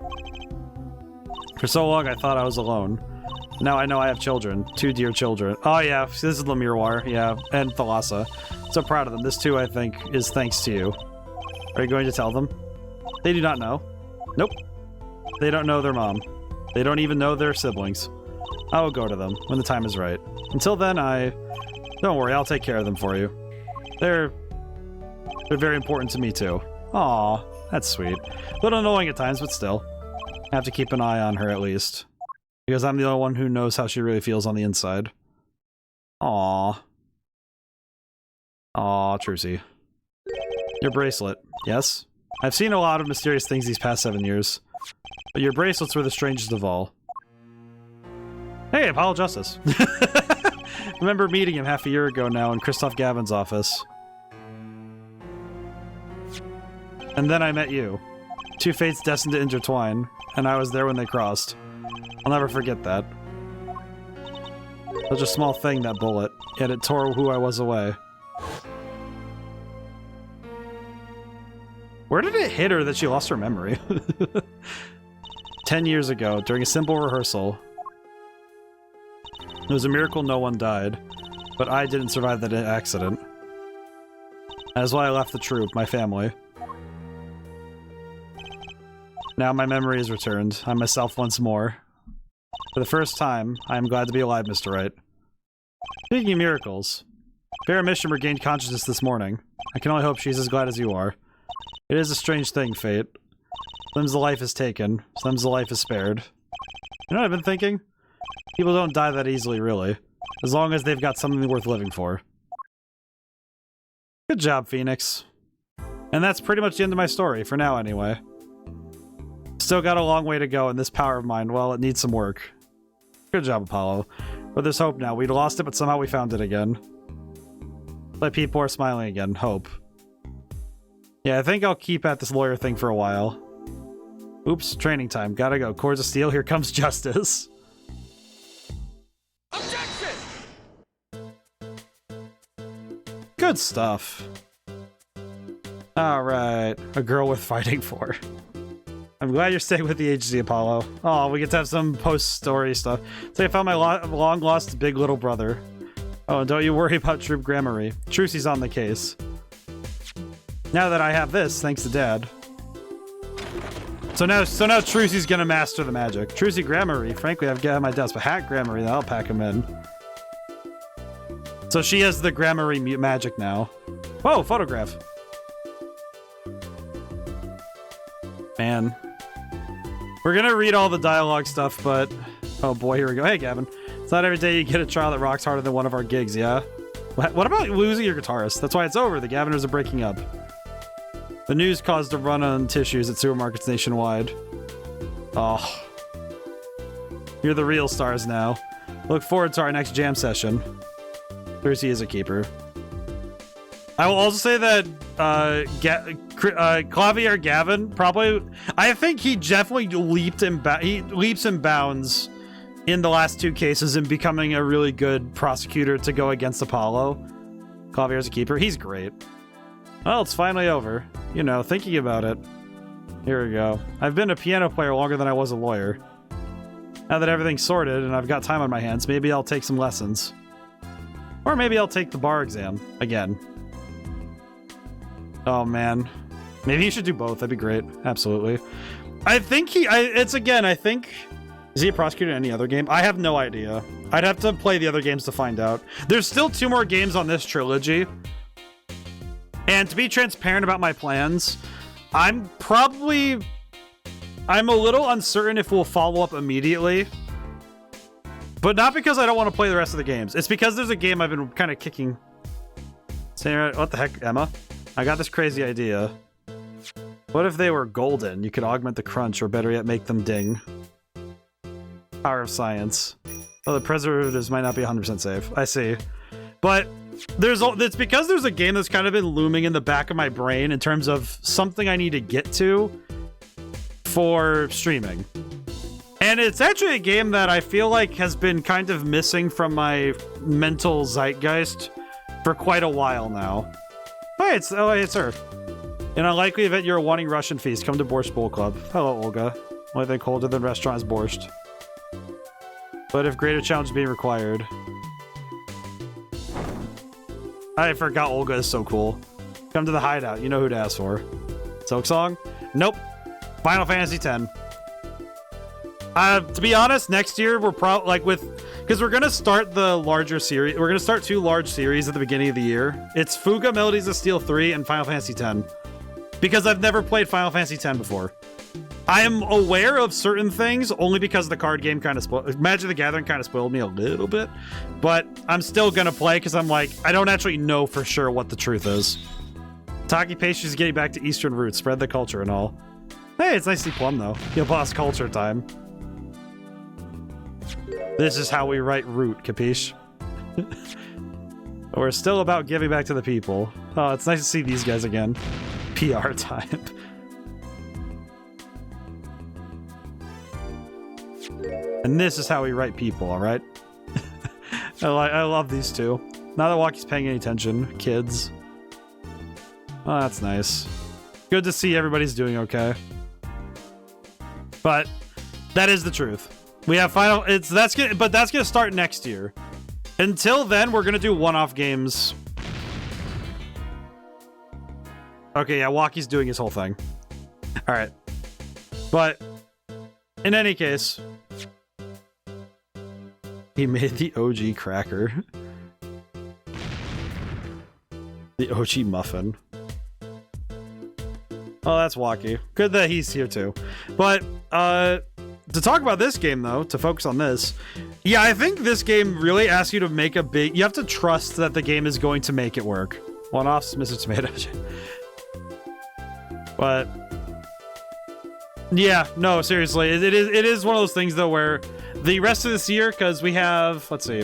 For so long, I thought I was alone. Now I know I have children. 2 dear children. Oh, yeah. This is the Miroir. Yeah. And Thalassa. So proud of them. This, too, I think, is thanks to you. Are you going to tell them? They do not know. Nope. They don't know their mom. They don't even know their siblings. I will go to them when the time is right. Until then, don't worry, I'll take care of them for you. They're very important to me, too. Aw, that's sweet. A little annoying at times, but still. I have to keep an eye on her, at least. Because I'm the only one who knows how she really feels on the inside. Aw. Aw, Trucy. Your bracelet. Yes? I've seen a lot of mysterious things these past 7 years. But your bracelets were the strangest of all. Hey, Apollo Justice. Remember meeting him half a year ago now in Christoph Gavin's office. And then I met you. 2 fates destined to intertwine, and I was there when they crossed. I'll never forget that. Such a small thing, that bullet, yet it tore who I was away. Where did it hit her that she lost her memory? 10 years ago, during a simple rehearsal. It was a miracle no one died, but I didn't survive that accident. That is why I left the troupe, my family. Now my memory is returned. I'm myself once more. For the first time, I am glad to be alive, Mr. Wright. Speaking of miracles, Vera Misham regained consciousness this morning. I can only hope she's as glad as you are. It is a strange thing, fate. Sometimes the life is taken, sometimes the life is spared. You know what I've been thinking? People don't die that easily, really. As long as they've got something worth living for. Good job, Phoenix. And that's pretty much the end of my story, for now anyway. Still got a long way to go, and this power of mine, well, it needs some work. Good job, Apollo. But there's hope now. We'd lost it, but somehow we found it again. Like people are smiling again. Hope. Yeah, I think I'll keep at this lawyer thing for a while. Oops, training time. Gotta go. Cords of steel, here comes justice. Objection! Good stuff. Alright. A girl worth fighting for. I'm glad you're staying with the agency, Apollo. Oh, we get to have some post-story stuff. So I found my long-lost big little brother. Oh, and don't you worry about Troop Gramarye. Trucy's on the case. Now that I have this, thanks to Dad. So now Trucy's gonna master the magic. Trucy Gramarye, frankly, I've got my desk, but Hat Gramarye, that'll pack him in. So she has the Gramarye magic now. Whoa, photograph. Man. We're gonna read all the dialogue stuff, but... Oh boy, here we go. Hey, Gavin. It's not every day you get a trial that rocks harder than one of our gigs, yeah? What about losing your guitarist? That's why it's over. The Gaviners are breaking up. The news caused a run on tissues at supermarkets nationwide. Oh. You're the real stars now. Look forward to our next jam session. Trucy is a keeper. I will also say that Clavier Gavin probably... I think he definitely leaps and bounds in the last 2 cases in becoming a really good prosecutor to go against Apollo. Clavier's a keeper. He's great. Well, it's finally over. You know, thinking about it. Here we go. I've been a piano player longer than I was a lawyer. Now that everything's sorted and I've got time on my hands, maybe I'll take some lessons. Or maybe I'll take the bar exam again. Oh man. Maybe you should do both. That'd be great. Absolutely. I think it's again, I think... Is he a prosecutor in any other game? I have no idea. I'd have to play the other games to find out. There's still 2 more games on this trilogy. And to be transparent about my plans, I'm a little uncertain if we'll follow up immediately. But not because I don't want to play the rest of the games. It's because there's a game I've been kind of kicking. Saying, what the heck, Emma? I got this crazy idea. What if they were golden? You could augment the crunch, or better yet, make them ding. Power of science. Oh, the preservatives might not be 100% safe. I see. But it's because there's a game that's kind of been looming in the back of my brain in terms of something I need to get to for streaming. And it's actually a game that I feel like has been kind of missing from my mental zeitgeist for quite a while now. Hey, it's her. In an unlikely event you're wanting Russian feast, come to Borscht Bowl Club. Hello, Olga. Only thing colder than restaurant is borscht. But if greater challenge is being required. I forgot Olga is so cool. Come to the hideout. You know who to ask for. Silk Song? Nope. Final Fantasy X. To be honest, next year we're probably like because we're gonna start the larger series. We're gonna start 2 large series at the beginning of the year. It's Fuga Melodies of Steel 3 and Final Fantasy X. Because I've never played Final Fantasy X before. I am aware of certain things only because the card game kind of spoiled. Magic the Gathering kind of spoiled me a little bit, but I'm still gonna play because I'm like, I don't actually know for sure what the truth is. Taki Pastries is getting back to Eastern roots, spread the culture and all. Hey, it's nice to see Plum though. Yo, boss, culture time. This is how we write root, capiche? We're still about giving back to the people. Oh, it's nice to see these guys again. PR time. And this is how we write people, alright? I love these 2. Now that Walkie's paying any attention. Kids. Oh, that's nice. Good to see everybody's doing okay. But that is the truth. We have that's gonna start next year. Until then, we're gonna do one-off games. Okay, yeah, Walkie's doing his whole thing. Alright. But in any case, he made the OG cracker. The OG muffin. Oh, that's Walkie. Good that he's here too. But, to talk about this game though, to focus on this, yeah, I think this game really asks you to make you have to trust that the game is going to make it work. One-offs, Mr. Tomato. But yeah, no, seriously, it is one of those things though where the rest of this year, because we have, let's see,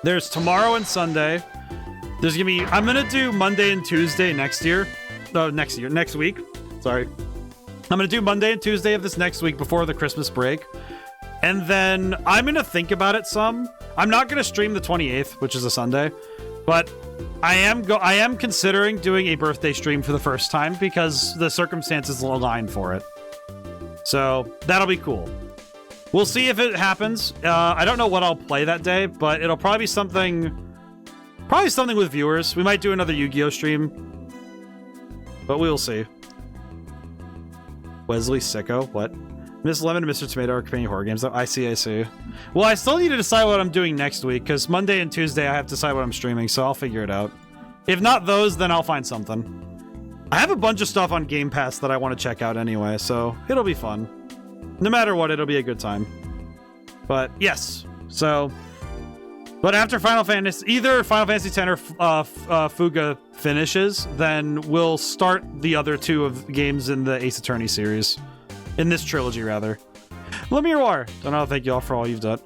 there's tomorrow and Sunday. There's gonna be, I'm gonna do Monday and Tuesday next week. Sorry. I'm gonna do Monday and Tuesday of this next week before the Christmas break. And then I'm gonna think about it some. I'm not gonna stream the 28th, which is a Sunday, but I am considering doing a birthday stream for the first time because the circumstances align for it. So that'll be cool. We'll see if it happens. I don't know what I'll play that day, but it'll probably be something with viewers. We might do another Yu-Gi-Oh stream, but we will see. Wesley Sicko, what? Miss Lemon and Mr. Tomato are companion horror games, though. I see. Well, I still need to decide what I'm doing next week, because Monday and Tuesday I have to decide what I'm streaming, so I'll figure it out. If not those, then I'll find something. I have a bunch of stuff on Game Pass that I want to check out anyway, so it'll be fun. No matter what, it'll be a good time. But, yes. So, but after Final Fantasy, either Final Fantasy X or Fuga finishes, then we'll start the other 2 of games in the Ace Attorney series. In this trilogy, rather. Lemiroir! Don't know, thank you all for all you've done.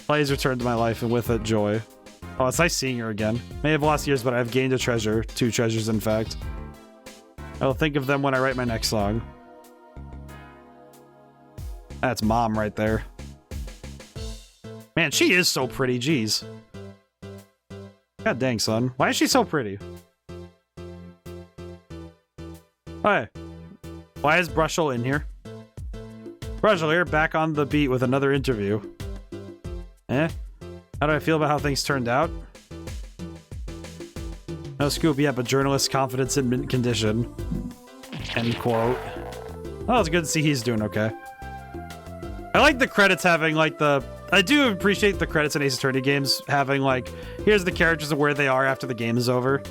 Plays returned to my life, and with it, joy. Oh, it's nice seeing her again. May have lost years, but I've gained a treasure. 2 treasures, in fact. I'll think of them when I write my next song. That's Mom right there. Man, she is so pretty, jeez. God dang, son. Why is she so pretty? Hey. Why is Brushel in here? Brushel here, back on the beat with another interview. How do I feel about how things turned out? No scoop yet, but journalist confidence in mint condition. End quote. Oh, it's good to see he's doing okay. I like the credits having, like, the... I do appreciate the credits in Ace Attorney games having, like, here's the characters and where they are after the game is over.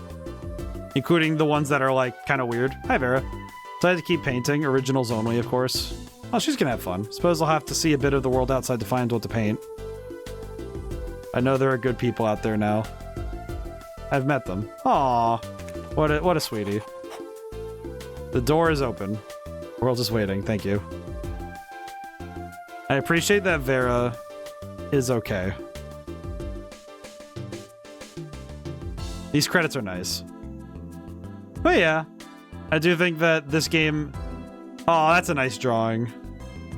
Including the ones that are, like, kind of weird. Hi, Vera. Decided to keep painting. Originals only, of course. Oh, she's gonna have fun. Suppose I'll have to see a bit of the world outside to find what to paint. I know there are good people out there now. I've met them. Aww. What a sweetie. The door is open. The world is waiting. Thank you. I appreciate that Vera is okay. These credits are nice. But yeah, I do think that this game... Oh, that's a nice drawing.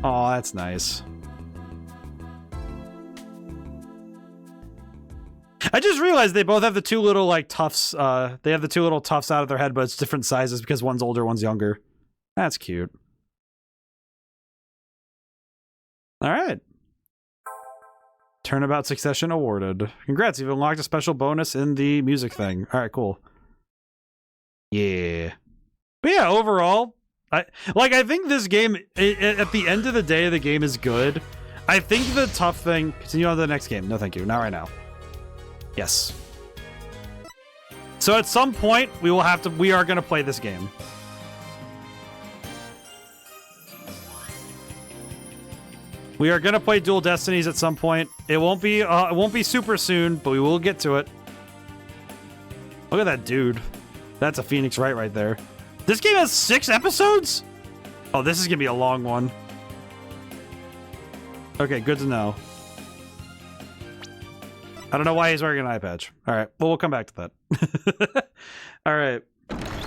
Oh, that's nice. I just realized they both have the two little, like, tufts. They have the two little tufts out of their head, but it's different sizes because one's older, one's younger. That's cute. All right. Turnabout Succession awarded. Congrats, you've unlocked a special bonus in the music thing. All right, cool. Yeah. But yeah, overall, I think this game, at the end of the day, the game is good. I think the tough thing... Continue on to the next game. No, thank you. Not right now. Yes. So at some point, we are going to play this game. We are going to play Dual Destinies at some point. It won't be super soon, but we will get to it. Look at that dude. That's a Phoenix Wright right there. This game has 6 episodes? Oh, this is going to be a long one. Okay, good to know. I don't know why he's wearing an eye patch. All right, well, we'll come back to that. All right.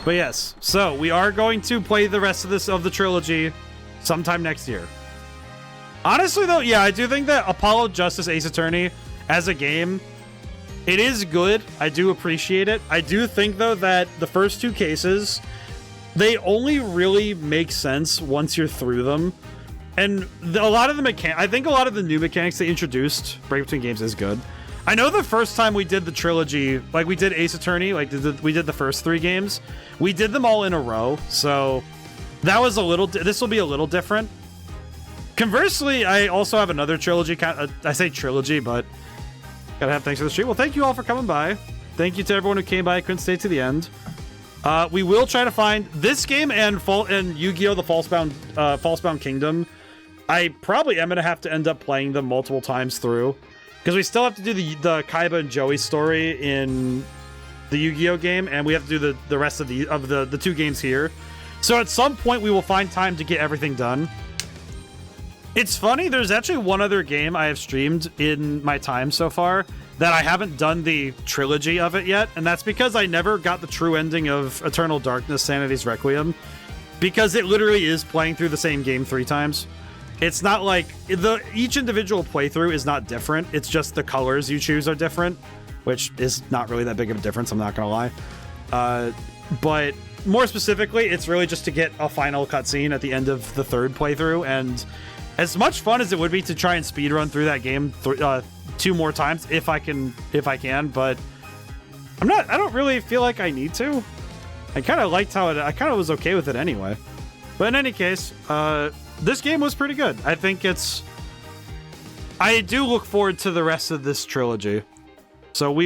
But yes, so we are going to play the rest of the trilogy sometime next year. Honestly, though, yeah, I do think that Apollo Justice Ace Attorney, as a game, it is good. I do appreciate it. I do think, though, that the first 2 cases, they only really make sense once you're through them. And a lot of the I think a lot of the new mechanics they introduced, Break Between Games, is good. I know the first time we did the trilogy, like we did Ace Attorney, like we did the first 3 games, we did them all in a row, so that was a little, this will be a little different. Conversely, I also have another trilogy, I say trilogy, but gotta have thanks for the stream. Well, thank you all for coming by. Thank you to everyone who came by, couldn't stay to the end. We will try to find this game and Yu-Gi-Oh! The Falsebound Kingdom. I probably am gonna have to end up playing them multiple times through. Because we still have to do the Kaiba and Joey story in the Yu-Gi-Oh! Game, and we have to do the rest of the 2 games here. So at some point, we will find time to get everything done. It's funny, there's actually one other game I have streamed in my time so far that I haven't done the trilogy of it yet, and that's because I never got the true ending of Eternal Darkness Sanity's Requiem, because it literally is playing through the same game 3 times. It's not like each individual playthrough is not different. It's just the colors you choose are different, which is not really that big of a difference. I'm not gonna lie. But more specifically, it's really just to get a final cutscene at the end of the 3rd playthrough. And as much fun as it would be to try and speedrun through that game 2 more times, if I can. But I don't really feel like I need to. I kind of liked how I kind of was okay with it anyway. But in any case, this game was pretty good. I think I do look forward to the rest of this trilogy. So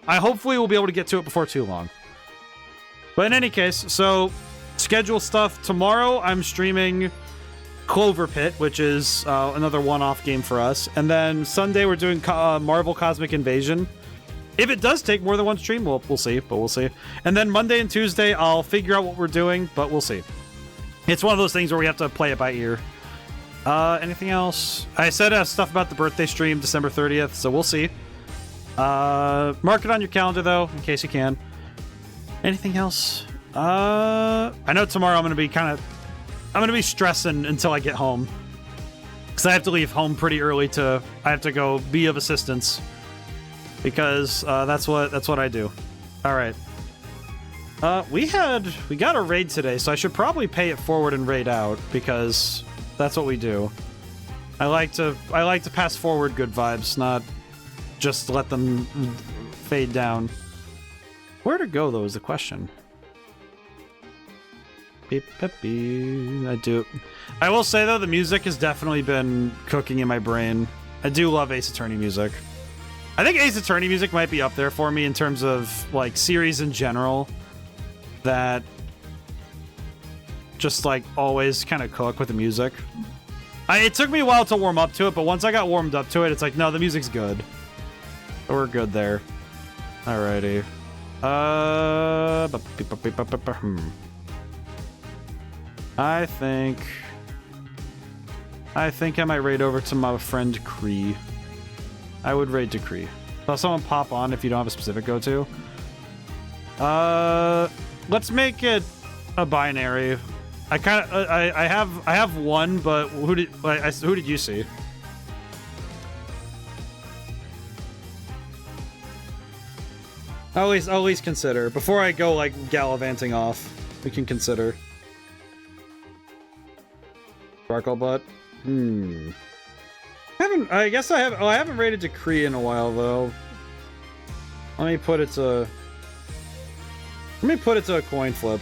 I hopefully will be able to get to it before too long. But in any case, so schedule stuff. Tomorrow I'm streaming Clover Pit, which is another one-off game for us. And then Sunday we're doing Marvel Cosmic Invasion. If it does take more than one stream, we'll see, but we'll see. And then Monday and Tuesday I'll figure out what we're doing, but we'll see. It's one of those things where we have to play it by ear. Anything else? I said stuff about the birthday stream, December 30th, so we'll see. Mark it on your calendar, though, in case you can. Anything else? I know tomorrow I'm gonna be stressing until I get home. Because I have to leave home pretty early I have to go be of assistance. Because, that's what I do. Alright. We got a raid today, so I should probably pay it forward and raid out, because that's what we do. I like to pass forward good vibes, not just let them fade down. Where to go, though, is the question. I do. I will say though, the music has definitely been cooking in my brain. I do love Ace Attorney music. I think Ace Attorney music might be up there for me in terms of like series in general that just like always kind of cook with the music. It took me a while to warm up to it, but once I got warmed up to it, it's like, no, the music's good. We're good there. Alrighty. I think I might raid over to my friend Kree. I would raid to Kree. Saw someone pop on if you don't have a specific go-to. Let's make it a binary. I have one, but who did you see? I'll at least consider before I go like gallivanting off. We can consider. Sparkle butt. I guess I have. Oh, I haven't rated to Kree in a while though. Let me put it to a coin flip.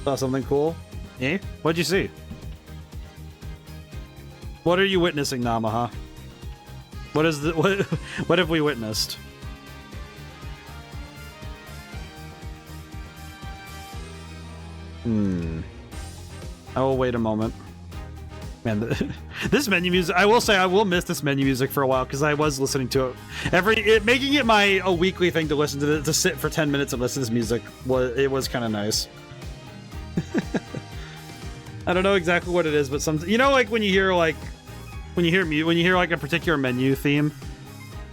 Saw something cool. Eh? What'd you see? What are you witnessing, Namaha? What is the what have we witnessed? I will wait a moment. Man, this menu music, I will say I will miss this menu music for a while because I was listening to it. Making it a weekly thing to listen to sit for 10 minutes and listen to this music was kind of nice. I don't know exactly what it is, but like when you hear like a particular menu theme.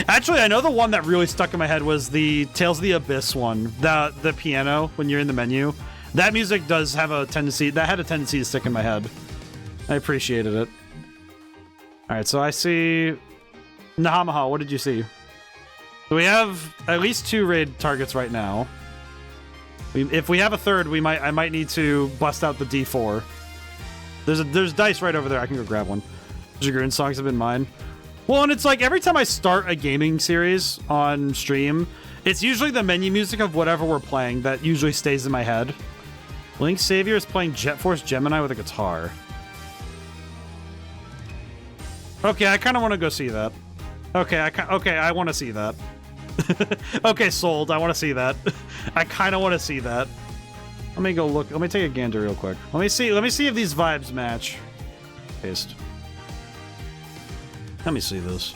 Actually, I know the one that really stuck in my head was the Tales of the Abyss one. The piano when you're in the menu. That music does have a tendency to stick in my head. I appreciated it. Alright, so I see... Nahamaha, what did you see? So we have at least 2 raid targets right now. If we have a third, I might need to bust out the D4. There's dice right over there. I can go grab one. Jagroon songs have been mine. Well, and it's like every time I start a gaming series on stream, it's usually the menu music of whatever we're playing that usually stays in my head. Link Savior is playing Jet Force Gemini with a guitar. Okay, I kind of want to go see that. Okay, I want to see that. Okay, sold. I want to see that. I kind of want to see that. Let me go look. Let me take a gander real quick. Let me see if these vibes match. Paste. Let me see this.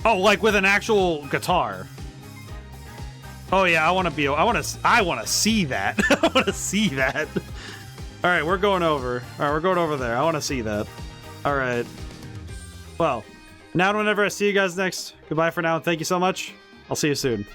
Oh, like with an actual guitar. Oh yeah, I want to see that. I want to see that. All right, we're going over. All right, we're going over there. I want to see that. All right. Well, now and whenever I see you guys next, goodbye for now. Thank you so much. I'll see you soon.